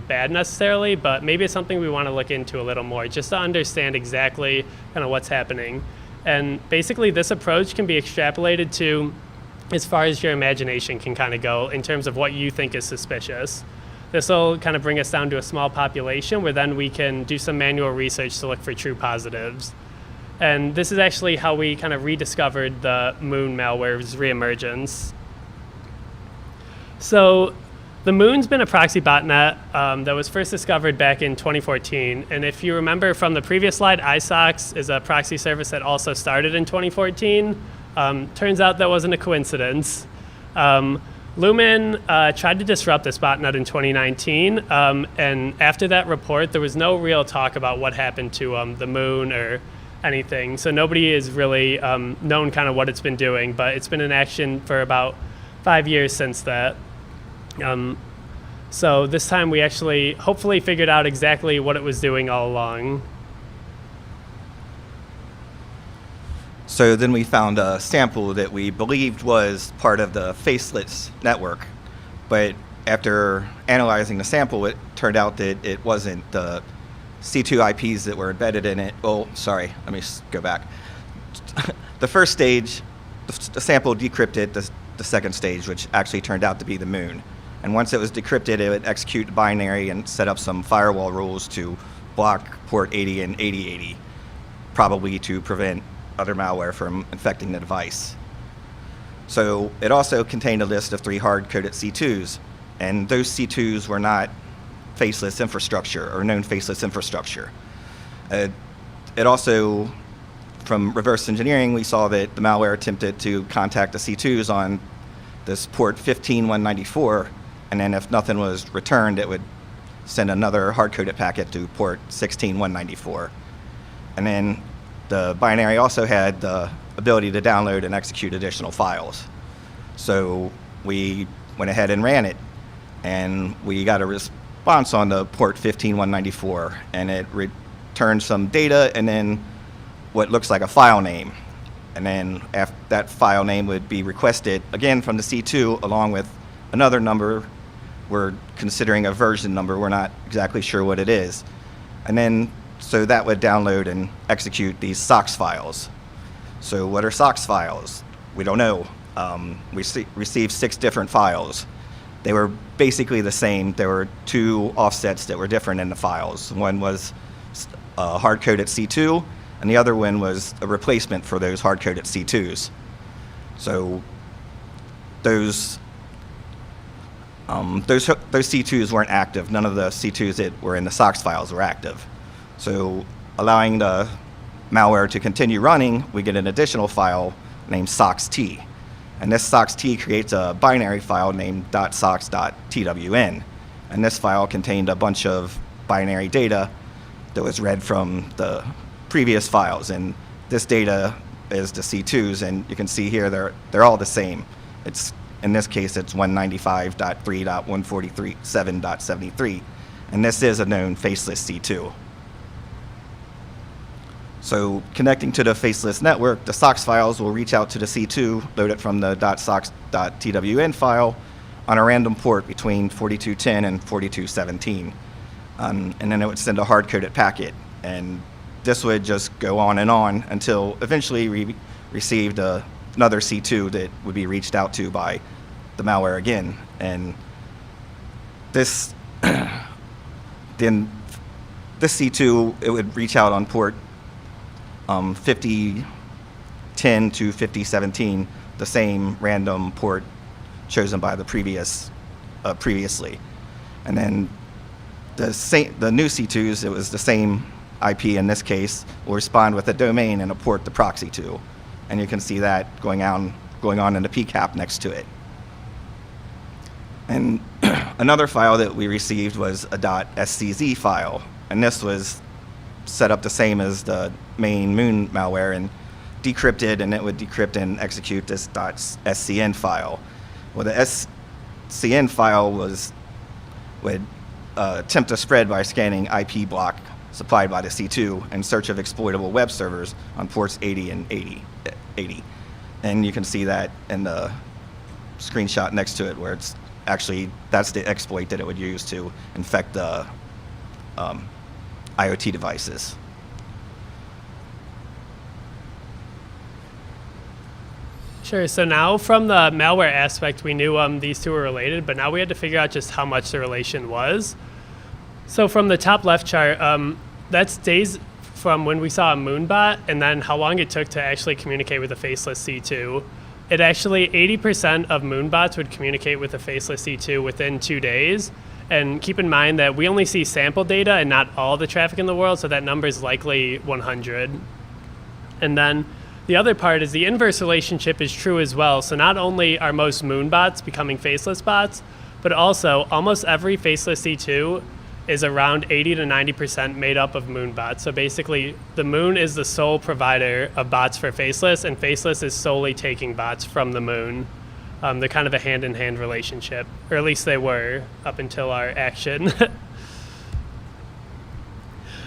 bad necessarily, but maybe it's something we want to look into a little more just to understand exactly kind of what's happening. And basically this approach can be extrapolated to as far as your imagination can kind of go in terms of what you think is suspicious. This will kind of bring us down to a small population where then we can do some manual research to look for true positives. And this is actually how we kind of rediscovered the Moon malware's reemergence. So the Moon's been a proxy botnet that was first discovered back in 2014. And if you remember from the previous slide, iSOX is a proxy service that also started in 2014. Turns out that wasn't a coincidence. Lumen tried to disrupt this botnet in 2019, and after that report, there was no real talk about what happened to the moon or anything. So nobody has really known kind of what it's been doing, but it's been in action for about 5 years since that. So this time we actually hopefully figured out exactly what it was doing all along. So then we found a sample that we believed was part of the Faceless network, but after analyzing the sample, it turned out that it wasn't. The C2 IPs that were embedded in it, oh, sorry, let me go back. The first stage, the sample decrypted the second stage, which actually turned out to be the moon. And once it was decrypted, it would execute the binary and set up some firewall rules to block port 80 and 8080, probably to prevent other malware from infecting the device. So it also contained a list of 3 hard-coded C2s, and those C2s were not faceless infrastructure or known faceless infrastructure. It also, from reverse engineering, we saw that the malware attempted to contact the C2s on this port 15194, and then if nothing was returned, it would send another hard-coded packet to port 16194. And then the binary also had the ability to download and execute additional files. So we went ahead and ran it, and we got a response on the port 15194, and it returned some data and then what looks like a file name. And then after that file name would be requested again from the C2 along with another number. We're considering a version number. We're not exactly sure what it is. And then, so that would download and execute these SOX files. So what are SOX files? We don't know. We received 6 different files. They were basically the same. There were 2 offsets that were different in the files. One was a hard-coded C2, and the other one was a replacement for those hard-coded C2s. So those C2s weren't active. None of the C2s that were in the SOX files were active. So allowing the malware to continue running, we get an additional file named soxt. And this soxt creates a binary file named .sox.twn. And this file contained a bunch of binary data that was read from the previous files. And this data is the C2s, and you can see here they're all the same. In this case, it's 195.3.143.7.73, and this is a known faceless C2. So connecting to the faceless network, the SOX files will reach out to the C2, load it from the .sox.twn file on a random port between 4210 and 4217. And then it would send a hard-coded packet. And this would just go on until eventually we received another C2 that would be reached out to by the malware again. And this, then this C2, it would reach out on port 5010 to 5017, the same random port chosen by the previously. And then the new C2s, it was the same IP in this case, will respond with a domain and a port to proxy to. And you can see that going on in the PCAP next to it. And another file that we received was a .scz file, and this was set up the same as the main Moon malware and decrypted, and it would decrypt and execute this .scn file. Well, the scn file would attempt to spread by scanning IP block supplied by the C2 in search of exploitable web servers on ports 80 and 80. And you can see that in the screenshot next to it, where it's actually, that's the exploit that it would use to infect the IoT devices. Sure, so now from the malware aspect, we knew these two were related, but now we had to figure out just how much the relation was. So from the top left chart, that's days from when we saw a Moonbot and then how long it took to actually communicate with a faceless C2. It actually, 80% of Moonbots would communicate with a faceless C2 within 2 days. And keep in mind that we only see sample data and not all the traffic in the world, so that number is likely 100. And then The other part is the inverse relationship is true as well. So not only are most moon bots becoming faceless bots, but also almost every faceless C2 is around 80 to 90% made up of moon bots. So basically, the moon is the sole provider of bots for faceless, and faceless is solely taking bots from the moon. They're kind of a hand-in-hand relationship, or at least they were up until our action.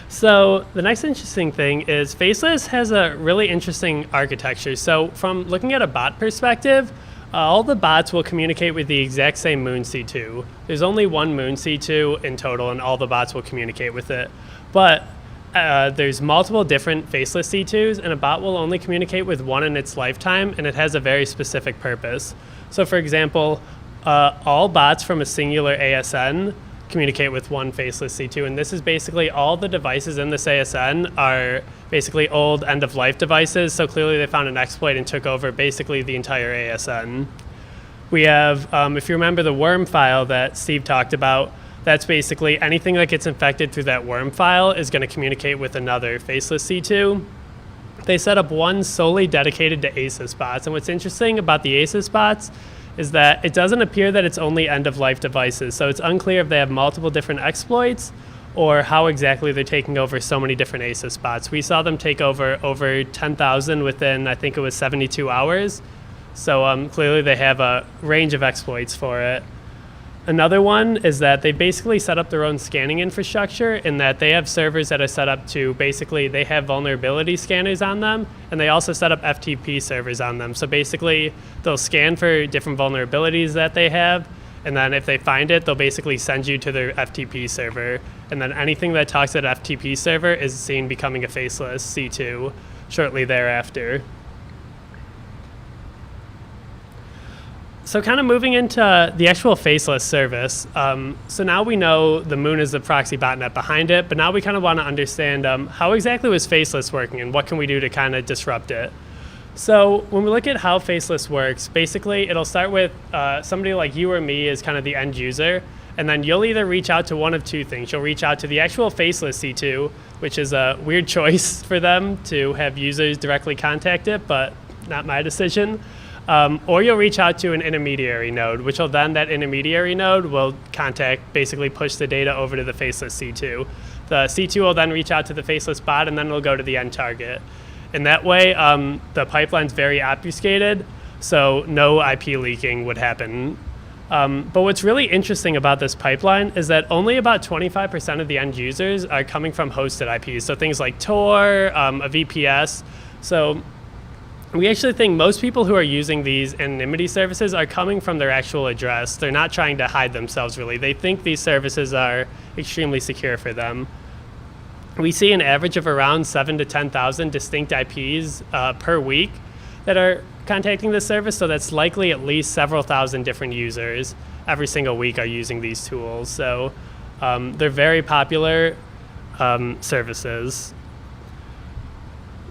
So the next interesting thing is Faceless has a really interesting architecture. So from looking at a bot perspective, all the bots will communicate with the exact same Moon C2. There's only one Moon C2 in total, and all the bots will communicate with it. But there's multiple different Faceless C2s, and a bot will only communicate with one in its lifetime, and it has a very specific purpose. So for example, all bots from a singular ASN communicate with one Faceless C2, and this is basically all the devices in this ASN are basically old end-of-life devices, so clearly they found an exploit and took over basically the entire ASN. We have, if you remember the worm file that Steve talked about, that's basically anything that gets infected through that worm file is going to communicate with another Faceless C2. They set up one solely dedicated to ASIS bots, and what's interesting about the ASIS bots is that it doesn't appear that it's only end-of-life devices. So it's unclear if they have multiple different exploits or how exactly they're taking over so many different ASIS bots. We saw them take over 10,000 within, I think it was 72 hours. So clearly they have a range of exploits for it. Another one is that they basically set up their own scanning infrastructure in that they have servers that are set up to basically, they have vulnerability scanners on them, and they also set up FTP servers on them. So basically, they'll scan for different vulnerabilities that they have, and then if they find it, they'll basically send you to their FTP server. And then anything that talks to that FTP server is seen becoming a faceless C2 shortly thereafter. So kind of moving into the actual faceless service. So now we know the Moon is the proxy botnet behind it, but now we kind of want to understand how exactly was faceless working and what can we do to kind of disrupt it. So when we look at how faceless works, basically it'll start with somebody like you or me as kind of the end user, and then you'll either reach out to one of two things. You'll reach out to the actual faceless C2, which is a weird choice for them to have users directly contact it, but not my decision. Or you'll reach out to an intermediary node, which will then, that intermediary node will basically push the data over to the faceless C2. The C2 will then reach out to the faceless bot, and then it'll go to the end target. And that way, the pipeline's very obfuscated, so no IP leaking would happen. But what's really interesting about this pipeline is that only about 25% of the end users are coming from hosted IPs, so things like Tor, a VPS. So we actually think most people who are using these anonymity services are coming from their actual address. They're not trying to hide themselves, really. They think these services are extremely secure for them. We see an average of around 7,000 to 10,000 distinct IPs per week that are contacting this service, so that's likely at least several thousand different users every single week are using these tools. So they're very popular services.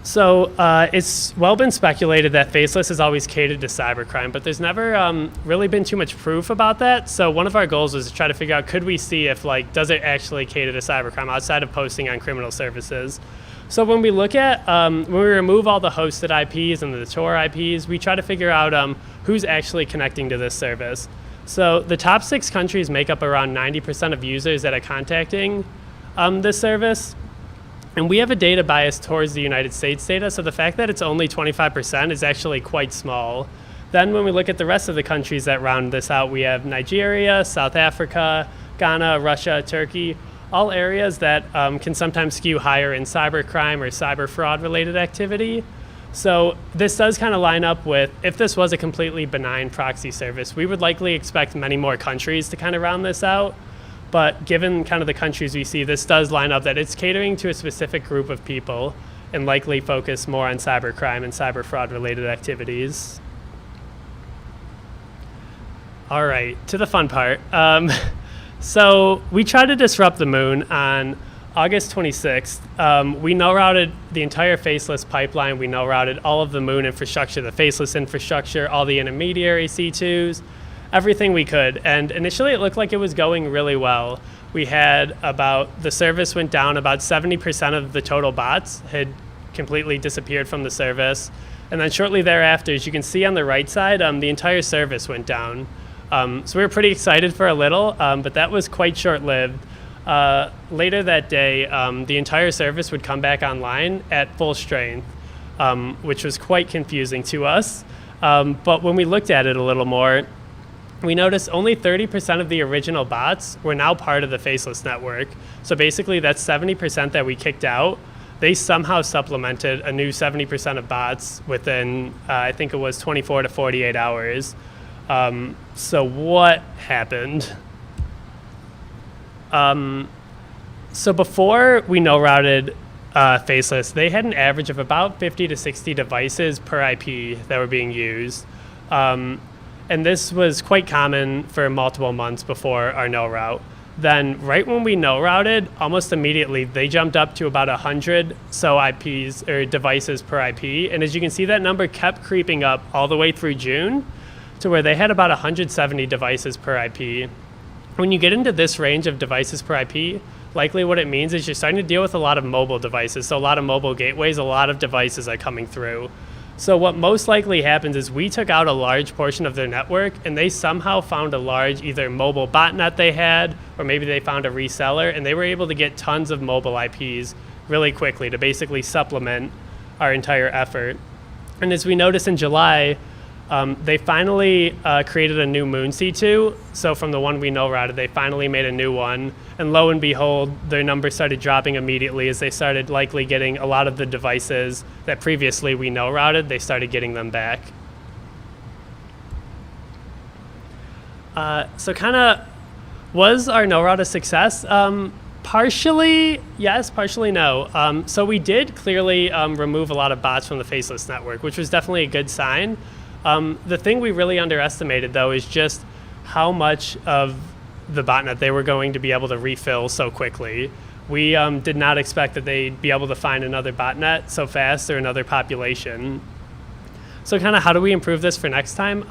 So it's well been speculated that faceless is always catered to cybercrime, but there's never really been too much proof about that. So one of our goals was to try to figure out, could we see if, like, does it actually cater to cybercrime outside of posting on criminal services? So when we look at, when we remove all the hosted IPs and the Tor IPs, we try to figure out who's actually connecting to this service. So the top 6 countries make up around 90% of users that are contacting this service. And we have a data bias towards the United States data, so the fact that it's only 25% is actually quite small. Then when we look at the rest of the countries that round this out, we have Nigeria, South Africa, Ghana, Russia, Turkey, all areas that can sometimes skew higher in cybercrime or cyber fraud related activity. So this does kind of line up with, if this was a completely benign proxy service, we would likely expect many more countries to kind of round this out. But given kind of the countries we see, this does line up that it's catering to a specific group of people and likely focus more on cybercrime and cyber fraud related activities. All right, to the fun part. So we tried to disrupt the Moon on August 26th. We no-routed the entire faceless pipeline. We no-routed all of the Moon infrastructure, the faceless infrastructure, all the intermediary C2s, everything we could. And initially it looked like it was going really well. We had the service went down, about 70% of the total bots had completely disappeared from the service. And then shortly thereafter, as you can see on the right side, the entire service went down. So we were pretty excited for a little, but that was quite short-lived. Later that day, the entire service would come back online at full strength, which was quite confusing to us. But when we looked at it a little more, we noticed only 30% of the original bots were now part of the Faceless network. So basically that's 70% that we kicked out. They somehow supplemented a new 70% of bots within, I think it was 24 to 48 hours. So what happened? So before we no-routed Faceless, they had an average of about 50 to 60 devices per IP that were being used. And this was quite common for multiple months before our no-route. Then right when we no-routed, almost immediately, they jumped up to about 100 so IPs or devices per IP. And as you can see, that number kept creeping up all the way through June to where they had about 170 devices per IP. When you get into this range of devices per IP, likely what it means is you're starting to deal with a lot of mobile devices. So a lot of mobile gateways, a lot of devices are coming through. So what most likely happens is we took out a large portion of their network and they somehow found a large either mobile botnet they had, or maybe they found a reseller, and they were able to get tons of mobile IPs really quickly to basically supplement our entire effort. And as we noticed in July, they finally created a new Moon C2. So from the one we no-routed, they finally made a new one. And lo and behold, their numbers started dropping immediately as they started likely getting a lot of the devices that previously we no-routed, they started getting them back. So kind of, was our no-route a success? Partially yes, partially no. So we did clearly remove a lot of bots from the Faceless network, which was definitely a good sign. The thing we really underestimated, though, is just how much of the botnet they were going to be able to refill so quickly. We did not expect that they'd be able to find another botnet so fast or another population. So kind of how do we improve this for next time?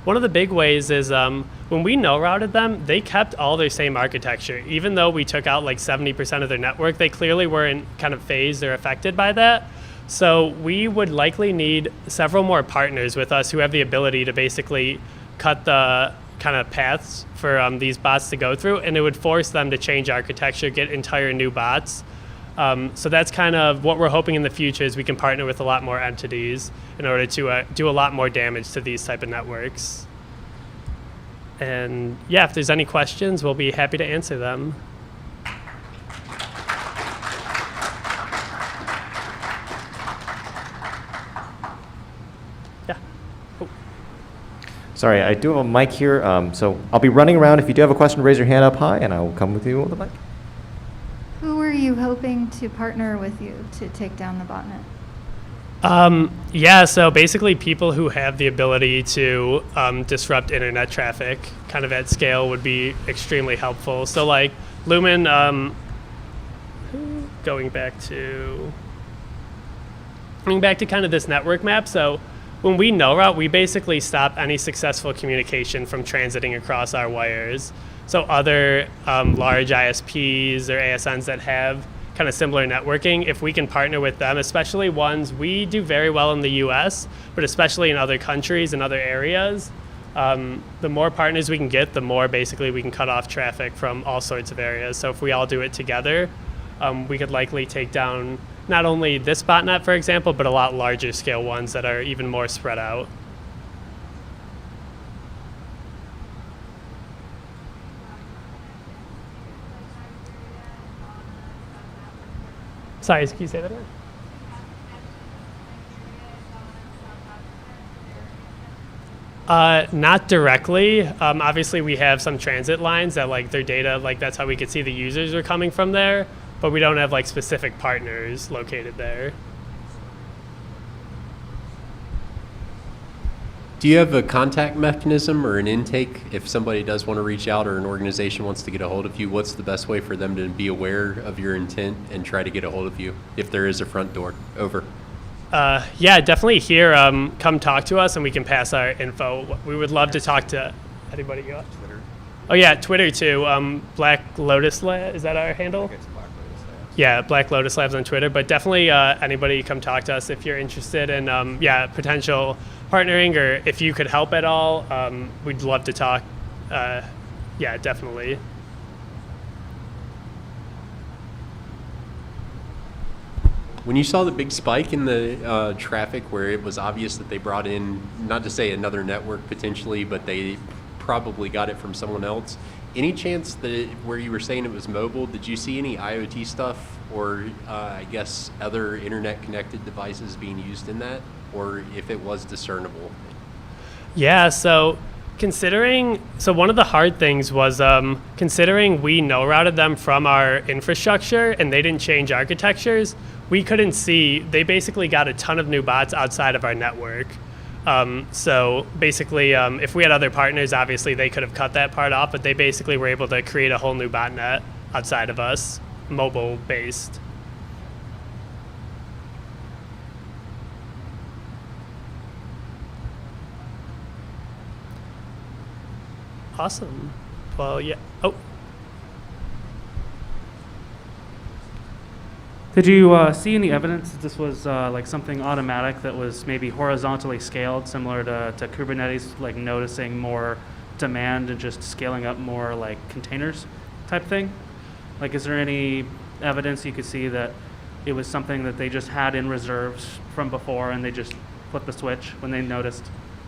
One of the big ways is when we no-routed them, they kept all their same architecture. Even though we took out like 70% of their network, they clearly weren't kind of phased or affected by that. So we would likely need several more partners with us who have the ability to basically cut the kind of paths for these bots to go through, and it would force them to change architecture, get entire new bots. So that's kind of what we're hoping in the future is we can partner with a lot more entities in order to do a lot more damage to these type of networks. And yeah, if there's any questions, we'll be happy to answer them. Sorry, I do have a mic here, so I'll be running around. If you do have a question, raise your hand up high, and I will come with you with the mic. Who were you hoping to partner with you to take down the botnet? Yeah, so basically people who have the ability to disrupt internet traffic kind of at scale would be extremely helpful. So like Lumen, going back to kind of this network map. So when we no-route, we basically stop any successful communication from transiting across our wires. So other large ISPs or ASNs that have kind of similar networking, if we can partner with them, especially ones we do very well in the US, but especially in other countries and other areas, the more partners we can get, the more basically we can cut off traffic from all sorts of areas. So if we all do it together, we could likely take down not only this botnet, for example, but a lot larger scale ones that are even more spread out. Sorry, can you say that again? Not directly. Obviously, we have some transit lines that like their data, like that's how we could see the users are coming from there, but we don't have like specific partners located there. Do you have a contact mechanism or an intake if somebody does want to reach out or an organization wants to get a hold of you? What's the best way for them to be aware of your intent and try to get a hold of you if there is a front door? Over. Yeah, definitely here. Come talk to us and we can pass our info. We would love to talk to anybody. Twitter. Oh yeah, Twitter too. Black Lotus Lab, is that our handle? Black Lotus Labs. yeah, Black Lotus Labs on Twitter. But definitely anybody come talk to us if you're interested in yeah, potential partnering, or if you could help at all. We'd love to talk. Yeah, definitely. When you saw the big spike in the traffic where it was obvious that they brought in, not to say another network potentially, but they probably got it from someone else, any chance that where you were saying it was mobile, did you see any IoT stuff or I guess other internet connected devices being used in that, or if it was discernible? Yeah, so one of the hard things was considering we no-routed them from our infrastructure and they didn't change architectures, we couldn't see, they basically got a ton of new bots outside of our network. So basically, if we had other partners, obviously they could have cut that part off, but they basically were able to create a whole new botnet outside of us, mobile-based. Awesome. Well, yeah. Oh. Did you see any evidence that this was like something automatic that was maybe horizontally scaled, similar to Kubernetes, like noticing more demand and just scaling up more like containers type thing? Like, is there any evidence you could see that it was something that they just had in reserves from before and they just flipped the switch when they noticed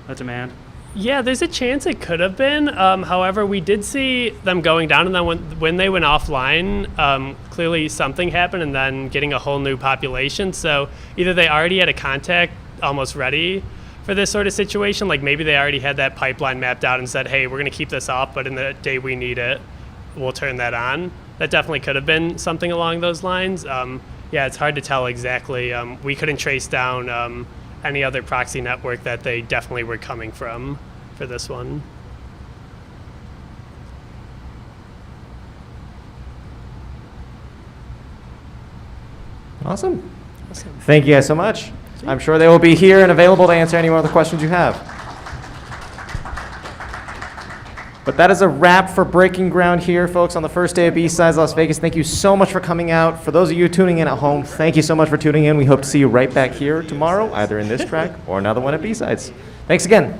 a demand? Yeah, there's a chance it could have been. However, we did see them going down, and then when they went offline, clearly something happened, and then getting a whole new population. So either they already had a contact almost ready for this sort of situation, like maybe they already had that pipeline mapped out and said, hey, we're going to keep this off, but in the day we need it, we'll turn that on. That definitely could have been something along those lines. Yeah, it's hard to tell exactly. We couldn't trace down any other proxy network that they definitely were coming from for this one. Awesome. Thank you guys so much. I'm sure they will be here and available to answer any more of the questions you have. But that is a wrap for Breaking Ground here, folks, on the first day of BSides Las Vegas. Thank you so much for coming out. For those of you tuning in at home, thank you so much for tuning in. We hope to see you right back here tomorrow, either in this track or another one at BSides. Thanks again.